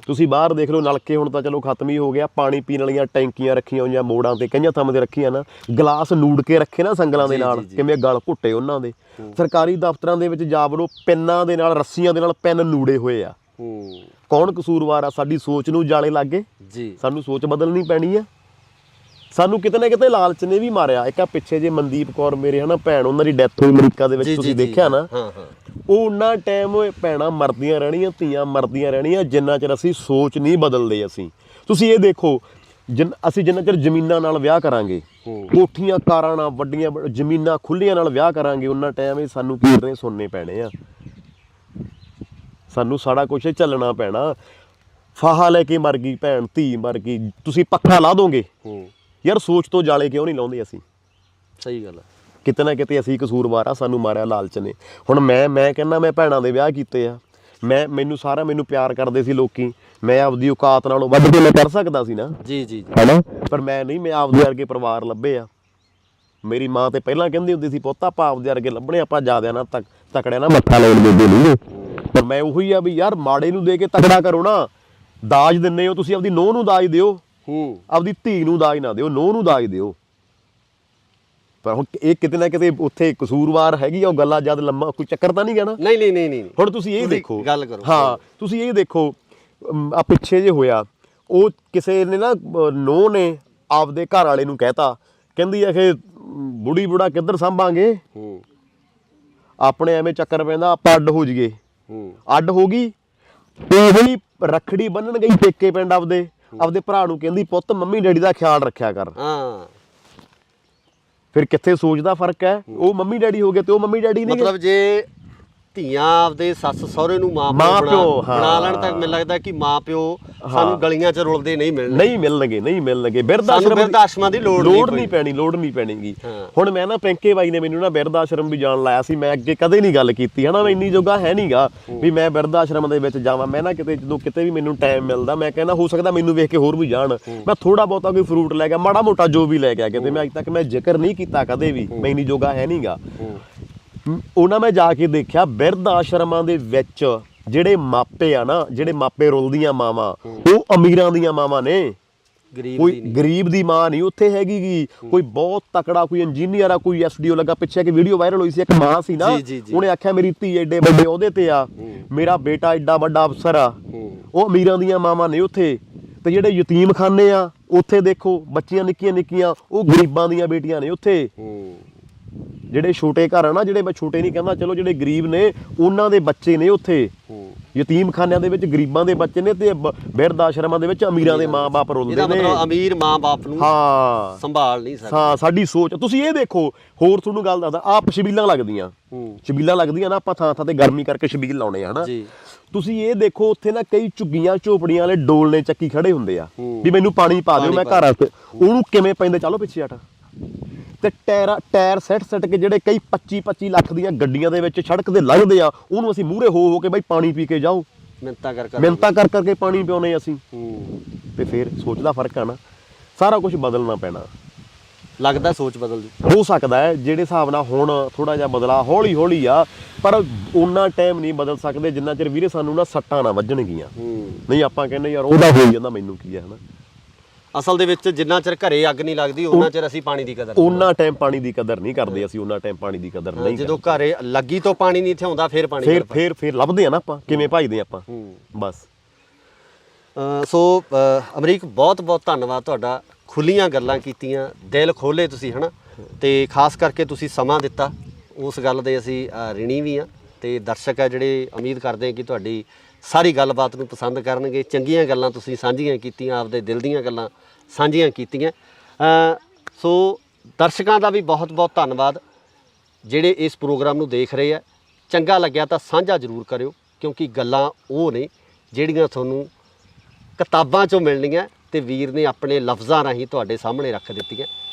ਤੁਸੀਂ ਬਾਹਰ ਦੇਖ ਲਓ, ਨਲਕੇ ਹੁਣ ਤਾਂ ਚਲੋ ਖਤਮ ਹੀ ਹੋ ਗਿਆ, ਪਾਣੀ ਪੀਣ ਵਾਲੀਆਂ ਟੈਂਕੀਆਂ ਰੱਖੀਆਂ ਹੋਈਆਂ ਮੋੜਾਂ ਤੇ, ਕਈਆਂ ਥਾਵਾਂ ਤੇ ਰੱਖੀਆਂ ਨਾ, ਗਲਾਸ ਨੂੜ ਕੇ ਰੱਖੇ ਨਾ ਸੰਗਲਾਂ ਦੇ ਨਾਲ, ਕਿਵੇਂ ਗਲ ਘੁੱਟੇ ਉਹਨਾਂ ਦੇ। ਸਰਕਾਰੀ ਦਫ਼ਤਰਾਂ ਦੇ ਵਿੱਚ ਜਾ ਵੜੋ, ਪੈਨਾਂ ਦੇ ਨਾਲ, ਰੱਸੀਆਂ ਦੇ ਨਾਲ ਪੈਨ ਨੂੜੇ ਹੋਏ ਆ। ਕੌਣ ਕਸੂਰਵਾਰ ਆ? ਸਾਡੀ ਸੋਚ ਨੂੰ ਜਾਲੇ ਲੱਗ ਗਏ ਜੀ। ਸਾਨੂੰ ਸੋਚ ਬਦਲਣੀ ਪੈਣੀ ਆ। ਸਾਨੂੰ ਕਿਤੇ ਨਾ ਕਿਤੇ ਲਾਲਚ ਨੇ ਵੀ ਮਾਰਿਆ। ਇੱਕ ਆ ਪਿੱਛੇ ਜੇ ਮਨਦੀਪ ਕੌਰ ਮੇਰੇ ਹਨਾ ਭੈਣ, ਉਹਨਾਂ ਦੀ ਡੈਥ ਹੋਈ ਅਮਰੀਕਾ ਦੇ ਵਿੱਚ, ਤੁਸੀਂ ਦੇਖਿਆ ਨਾ। ਉਹ ਉਹਨਾਂ ਟਾਈਮ ਭੈਣਾਂ ਮਰਦੀਆਂ ਰਹਿਣੀਆਂ, ਧੀਆਂ ਮਰਦੀਆਂ ਰਹਿਣੀਆਂ, ਜਿੰਨਾ ਚਿਰ ਅਸੀਂ ਸੋਚ ਨਹੀਂ ਬਦਲਦੇ। ਤੁਸੀਂ ਇਹ ਦੇਖੋ, ਅਸੀਂ ਜਿੰਨਾ ਚਿਰ ਜ਼ਮੀਨਾਂ ਨਾਲ ਵਿਆਹ ਕਰਾਂਗੇ, ਕੋਠੀਆਂ ਕਾਰਾਂ ਨਾਲ, ਵੱਡੀਆਂ ਜ਼ਮੀਨਾਂ ਖੁੱਲੀਆਂ ਨਾਲ ਵਿਆਹ ਕਰਾਂਗੇ, ਉਹਨਾਂ ਟਾਈਮ ਇਹ ਸਾਨੂੰ ਕੀਰਨੇ ਸੁਣਨੇ ਪੈਣੇ ਆ। ਸਾਨੂੰ ਸਾਰਾ ਕੁਛ ਝੱਲਣਾ ਪੈਣਾ। ਫਾਹਾ ਲੈ ਕੇ ਮਰ ਗਈ ਭੈਣ, ਧੀ ਮਰ ਗਈ, ਤੁਸੀਂ ਪੱਖਾ ਲਾ ਦੋਗੇ। ਯਾਰ ਸੋਚ ਤੋਂ ਜਾਲੇ ਕਿਉਂ ਨਹੀਂ ਲਾਉਂਦੇ ਅਸੀਂ? ਸਹੀ ਗੱਲ ਹੈ। ਕਿਤੇ ਨਾ ਕਿਤੇ ਅਸੀਂ ਕਸੂਰਵਾਰ ਆ, ਸਾਨੂੰ ਮਾਰਿਆ ਲਾਲਚ ਨੇ। ਹੁਣ ਮੈਂ ਕਹਿੰਦਾ ਮੈਂ ਭੈਣਾਂ ਦੇ ਵਿਆਹ ਕੀਤੇ ਆ, ਮੈਨੂੰ ਪਿਆਰ ਕਰਦੇ ਸੀ ਲੋਕੀ, ਮੈਂ ਆਪਦੀ ਔਕਾਤ ਨਾਲੋਂ ਵੱਧ ਕੇ ਮੈਂ ਕਰ ਸਕਦਾ ਸੀ ਨਾ। ਜੀ ਜੀ ਹੈਨਾ, ਪਰ ਮੈਂ ਨਹੀਂ, ਮੈਂ ਆਪਦੇ ਵਰਗੇ ਪਰਿਵਾਰ ਲੱਭੇ ਆ। ਮੇਰੀ ਮਾਂ ਤੇ ਪਹਿਲਾਂ ਕਹਿੰਦੀ ਹੁੰਦੀ ਸੀ, ਪੁੱਤ ਆਪਾਂ ਆਪਦੇ ਵਰਗੇ ਲੱਭਣੇ, ਆਪਾਂ ਜ਼ਿਆਦਿਆਂ ਨਾਲ ਤਕੜਿਆਂ ਨਾਲ ਮੱਥਾ ਲਾਉਣ ਦੇ ਨਹੀਂ। ਪਰ ਮੈਂ ਉਹੀ ਆ ਵੀ ਯਾਰ ਮਾੜੇ ਨੂੰ ਦੇ ਕੇ ਤਕੜਾ ਕਰੋ ਨਾ। ਦਾਜ ਦਿੰਦੇ ਹੋ ਤੁਸੀਂ, ਆਪਦੀ ਨੂੰਹ ਨੂੰ ਦਾਜ ਦਿਓ, ਆਪਦੀ ਧੀ ਨੂੰ ਦਾਜ ਨਾ ਦਿਓ, ਨੂੰਹ ਨੂੰ ਦਾਜ ਦਿਓ। ਪਰ ਹੁਣ ਇਹ ਕਿਤੇ ਨਾ ਕਿਤੇ ਉੱਥੇ ਕਸੂਰਵਾਰ ਹੈਗੀ ਆ ਉਹ ਗੱਲਾਂ, ਜਦ ਲੰਮਾ ਕੋਈ ਚੱਕਰ ਤਾਂ ਨਹੀਂ ਗਾ ਨਾ। ਨਹੀਂ। ਹੁਣ ਤੁਸੀਂ ਇਹ ਦੇਖੋ, ਗੱਲ ਕਰੋ। ਹਾਂ, ਤੁਸੀਂ ਇਹ ਦੇਖੋ, ਆ ਪਿੱਛੇ ਜੇ ਹੋਇਆ, ਉਹ ਕਿਸੇ ਨੇ ਨਾ, ਨੂੰਹ ਨੇ ਆਪਦੇ ਘਰ ਵਾਲੇ ਨੂੰ ਕਹਿਤਾ, ਕਹਿੰਦੀ ਆ ਕਿ ਬੁੜੀ ਬੁੜਾ ਕਿੱਧਰ ਸਾਂਭਾਂਗੇ, ਆਪਣੇ ਐਵੇਂ ਚੱਕਰ ਪੈਂਦਾ, ਆਪਾਂ ਅੱਡ ਹੋ ਜਾਈਏ। ਅੱਡ ਹੋ ਗਈ, ਉਹੀ ਰੱਖੜੀ ਬੰਨਣ ਗਈ ਪੇਕੇ ਪਿੰਡ ਆਪਦੇ ਭਰਾ ਨੂੰ, ਕਹਿੰਦੀ ਪੁੱਤ ਮੰਮੀ ਡੈਡੀ ਦਾ ਖਿਆਲ ਰੱਖਿਆ ਕਰ। ਫਿਰ ਕਿੱਥੇ ਸੋਚ ਦਾ ਫਰਕ ਹੈ? ਉਹ ਮੰਮੀ ਡੈਡੀ ਹੋ ਗਏ ਤੇ ਉਹ ਮੰਮੀ ਡੈਡੀ ਨਹੀਂ। ਮਤਲਬ ਜੇ ਧੀਆਂ ਆਪਦੇ ਸੱਸ ਸਹੁਰੇ ਨੂੰ ਮਾਂ ਪਿਓ ਬਣਾ ਲੈਣ ਤਾਂ ਮੈਨੂੰ ਲੱਗਦਾ ਕਿ ਮਾਂ ਪਿਓ ਸਾਨੂੰ ਗਲੀਆਂ 'ਚ ਰੁਲਦੇ ਨਹੀਂ ਮਿਲਣਗੇ। ਬਿਰਧ ਆਸ਼ਰਮਾਂ ਦੀ ਲੋੜ ਨਹੀਂ ਪੈਣੀਗੀ। ਹੁਣ ਮੈਂ ਨਾ ਪੈਂਕੇ ਬਾਈ ਨੇ ਮੈਨੂੰ ਨਾ ਬਿਰਧ ਆਸ਼ਰਮ ਵੀ ਜਾਣ ਲਾਇਆ ਸੀ। ਮੈਂ ਅੱਗੇ ਕਦੇ ਨਹੀਂ ਗੱਲ ਕੀਤੀ ਹਨਾ, ਮੈਂ ਇੰਨੀ ਜੋਗਾ ਹੈ ਨਹੀਂਗਾ ਵੀ ਮੈਂ ਬਿਰਧ ਆਸ਼ਰਮ ਦੇ ਵਿੱਚ ਜਾਵਾਂ। ਮੈਂ ਨਾ ਜਦੋਂ ਕਿਤੇ ਵੀ ਮੈਨੂੰ ਟਾਈਮ ਮਿਲਦਾ, ਮੈਂ ਕਹਿੰਦਾ ਹੋ ਸਕਦਾ ਮੈਨੂੰ ਵੇਖ ਕੇ ਹੋਰ ਵੀ ਜਾਣ। ਮੈਂ ਥੋੜਾ ਬਹੁਤਾ ਕੋਈ ਫਰੂਟ ਲੈ ਗਿਆ, ਮਾੜਾ ਮੋਟਾ ਜੋ ਵੀ ਲੈ ਗਿਆ ਕਿਤੇ, ਮੈਂ ਅੱਜ ਤੱਕ ਮੈਂ ਜ਼ਿਕਰ ਨਹੀਂ ਕੀਤਾ ਕਦੇ ਵੀ, ਮੈਂ ਇੰਨੀ ਜੋਗਾ ਹੈ ਨਹੀਂਗਾ। ਉਹਨਾਂ ਮੈਂ ਜਾ ਕੇ ਦੇਖਿਆ ਬਿਰਧ ਆਸ਼ਰਮਾਂ ਦੇ ਵਿੱਚ ਜਿਹੜੇ ਮਾਪੇ ਆ ਨਾ, ਜਿਹੜੇ ਮਾਪੇ ਰੁਲਦੀਆਂ ਮਾਵਾਂ, ਉਹ ਅਮੀਰਾਂ ਦੀਆਂ ਮਾਵਾਂ ਨੇ। ਕੋਈ ਗਰੀਬ ਦੀ ਮਾਂ ਨਹੀਂ ਉੱਥੇ ਹੈਗੀ ਗੀ। ਕੋਈ ਬਹੁਤ ਤਕੜਾ, ਕੋਈ ਇੰਜੀਨੀਅਰ ਆ, ਕੋਈ SDO ਲੱਗਾ। ਪਿੱਛੇ ਇੱਕ ਵੀਡੀਓ ਵਾਇਰਲ ਹੋਈ ਸੀ, ਇੱਕ ਮਾਂ ਸੀ ਨਾ, ਉਹਨੇ ਆਖਿਆ ਮੇਰੀ ਧੀ ਏਡੇ ਵੱਡੇ ਉਹਦੇ ਤੇ ਆ, ਮੇਰਾ ਬੇਟਾ ਏਡਾ ਵੱਡਾ ਅਫਸਰ ਆ। ਉਹ ਅਮੀਰਾਂ ਦੀਆਂ ਮਾਵਾਂ ਨੇ ਉੱਥੇ। ਤੇ ਜਿਹੜੇ ਯਤੀਮਖਾਨੇ ਆ ਉੱਥੇ ਦੇਖੋ, ਬੱਚੀਆਂ ਨਿੱਕੀਆਂ ਨਿੱਕੀਆਂ, ਉਹ ਗਰੀਬਾਂ ਦੀਆਂ ਬੇਟੀਆਂ ਨੇ ਉੱਥੇ। ਜਿਹੜੇ ਛੋਟੇ ਘਰ ਆ ਨਾ, ਜਿਹੜੇ ਮੈਂ ਛੋਟੇ ਨਹੀਂ ਕਹਿੰਦਾ, ਚਲੋ ਜਿਹੜੇ ਗਰੀਬ ਨੇ ਉਹਨਾਂ ਦੇ ਬੱਚੇ ਨੇ ਉੱਥੇ। ਯਤੀਮਖਾਨਿਆਂ ਦੇ ਵਿੱਚ ਗਰੀਬਾਂ ਦੇ ਬੱਚੇ ਨੇ, ਤੇ ਬਿਰਧ ਆਸ਼ਰਮਾਂ ਦੇ ਵਿੱਚ ਅਮੀਰਾਂ ਦੇ ਮਾਂ-ਬਾਪ ਰੁਲਦੇ ਨੇ। ਅਮੀਰ ਮਾਂ-ਬਾਪ ਨੂੰ ਸੰਭਾਲ ਨਹੀਂ ਸਕਦੇ। ਹਾਂ, ਸਾਡੀ ਸੋਚ। ਤੁਸੀਂ ਇਹ ਦੇਖੋ, ਹੋਰ ਤੁਹਾਨੂੰ ਗੱਲ ਦੱਸਦਾ, ਆਪ ਛਬੀਲਾਂ ਲੱਗਦੀਆਂ ਨਾ, ਆਪਾਂ ਥਾਂ ਥਾਂ ਤੇ ਗਰਮੀ ਕਰਕੇ ਛਬੀਲ ਲਾਉਣੇ ਆ ਹਨਾ। ਤੁਸੀਂ ਇਹ ਦੇਖੋ, ਉੱਥੇ ਨਾ ਕਈ ਝੁੱਗੀਆਂ ਝੋਪੜੀਆਂ ਵਾਲੇ ਡੋਲਨੇ ਚੱਕੀ ਖੜੇ ਹੁੰਦੇ ਆ ਵੀ ਮੈਨੂੰ ਪਾਣੀ ਪਾ ਦਿਓ, ਮੈਂ ਘਰ ਵਾਸਤੇ। ਉਹਨੂੰ ਕਿਵੇਂ ਪੈਂਦੇ, ਚਲੋ ਪਿੱਛੇ ਹਟ। ਤੇ ਟਾਇਰ ਸੱਟ ਕੇ ਜਿਹੜੇ ਕਈ 25 ਲੱਖ ਦੀਆਂ ਗੱਡੀਆਂ ਦੇ ਵਿੱਚ ਸੜਕ ਤੇ ਲੰਘਦੇ ਆ, ਉਹਨੂੰ ਅਸੀਂ ਮੂਹਰੇ ਹੋ ਕੇ ਬਾਈ ਪਾਣੀ ਪੀ ਕੇ ਜਾਓ, ਮਿੰਨਤਾਂ ਕਰ ਕਰਕੇ ਪਾਣੀ ਪਿਆਉਣੇ ਅਸੀਂ। ਤੇ ਫਿਰ ਸੋਚ ਦਾ ਫਰਕ ਆ ਨਾ, ਸਾਰਾ ਕੁਝ ਬਦਲਣਾ ਪੈਣਾ। ਲੱਗਦਾ ਸੋਚ ਬਦਲ ਹੋ ਸਕਦਾ ਹੈ, ਜਿਹੜੇ ਹਿਸਾਬ ਨਾਲ ਹੁਣ ਥੋੜਾ ਜਿਹਾ ਬਦਲਾ ਹੌਲੀ ਹੌਲੀ ਆ, ਪਰ ਉਹਨਾਂ ਟਾਈਮ ਨਹੀਂ ਬਦਲ ਸਕਦੇ ਜਿੰਨਾ ਚਿਰ ਵੀਰੇ ਸਾਨੂੰ ਨਾ ਸੱਟਾਂ ਨਾ ਵੱਜਣਗੀਆਂ। ਨਹੀਂ ਆਪਾਂ ਕਹਿੰਦੇ ਯਾਰ ਉਹਦਾ ਹੋ ਜਾਂਦਾ, ਮੈਨੂੰ ਕੀ ਹੈ ਹਨਾ। ਅਸਲ ਦੇ ਵਿੱਚ ਜਿੰਨਾ ਚਿਰ ਘਰੇ ਅੱਗ ਨਹੀਂ ਲੱਗਦੀ, ਉਹਨਾਂ ਚਿਰ ਅਸੀਂ ਪਾਣੀ ਦੀ ਕਦਰ, ਉਹਨਾਂ ਟਾਈਮ ਪਾਣੀ ਦੀ ਕਦਰ ਨਹੀਂ ਕਰਦੇ ਅਸੀਂ। ਉਹਨਾਂ ਟਾਈਮ ਪਾਣੀ ਦੀ ਕਦਰ ਨਹੀਂ, ਜਦੋਂ ਘਰੇ ਲੱਗੀ ਤੋਂ ਪਾਣੀ ਨਹੀਂ ਇੱਥੇ ਆਉਂਦਾ, ਫਿਰ ਪਾਣੀ ਫਿਰ ਲੱਭਦੇ ਆ ਨਾ ਆਪਾਂ, ਕਿਵੇਂ ਭਾਈਦੇ ਆਪਾਂ ਬਸ। ਸੋ ਅਮਰੀਕ, ਬਹੁਤ ਬਹੁਤ ਧੰਨਵਾਦ ਤੁਹਾਡਾ। ਖੁੱਲੀਆਂ ਗੱਲਾਂ ਕੀਤੀਆਂ, ਦਿਲ ਖੋਲੇ ਤੁਸੀਂ ਹਨਾ, ਤੇ ਖਾਸ ਕਰਕੇ ਤੁਸੀਂ ਸਮਾਂ ਦਿੱਤਾ, ਉਸ ਗੱਲ ਦੇ ਅਸੀਂ ਰਿਣੀ ਵੀ ਹਾਂ। ਤੇ ਦਰਸ਼ਕ ਆ ਜਿਹੜੇ, ਉਮੀਦ ਕਰਦੇ ਹਾਂ ਕਿ ਤੁਹਾਡੀ ਸਾਰੀ ਗੱਲਬਾਤ ਨੂੰ ਪਸੰਦ ਕਰਨਗੇ। ਚੰਗੀਆਂ ਗੱਲਾਂ ਤੁਸੀਂ ਸਾਂਝੀਆਂ ਕੀਤੀਆਂ, ਆਪਦੇ ਦਿਲ ਦੀਆਂ ਗੱਲਾਂ ਸਾਂਝੀਆਂ ਕੀਤੀਆਂ। ਸੋ ਦਰਸ਼ਕਾਂ ਦਾ ਵੀ ਬਹੁਤ ਬਹੁਤ ਧੰਨਵਾਦ ਜਿਹੜੇ ਇਸ ਪ੍ਰੋਗਰਾਮ ਨੂੰ ਦੇਖ ਰਹੇ ਆ। ਚੰਗਾ ਲੱਗਿਆ ਤਾਂ ਸਾਂਝਾ ਜ਼ਰੂਰ ਕਰਿਓ, ਕਿਉਂਕਿ ਗੱਲਾਂ ਉਹ ਨੇ ਜਿਹੜੀਆਂ ਤੁਹਾਨੂੰ ਕਿਤਾਬਾਂ 'ਚੋਂ ਮਿਲਣੀਆਂ ਤੇ ਵੀਰ ਨੇ ਆਪਣੇ ਲਫ਼ਜ਼ਾਂ ਰਾਹੀਂ ਤੁਹਾਡੇ ਸਾਹਮਣੇ ਰੱਖ ਦਿੱਤੀਆਂ।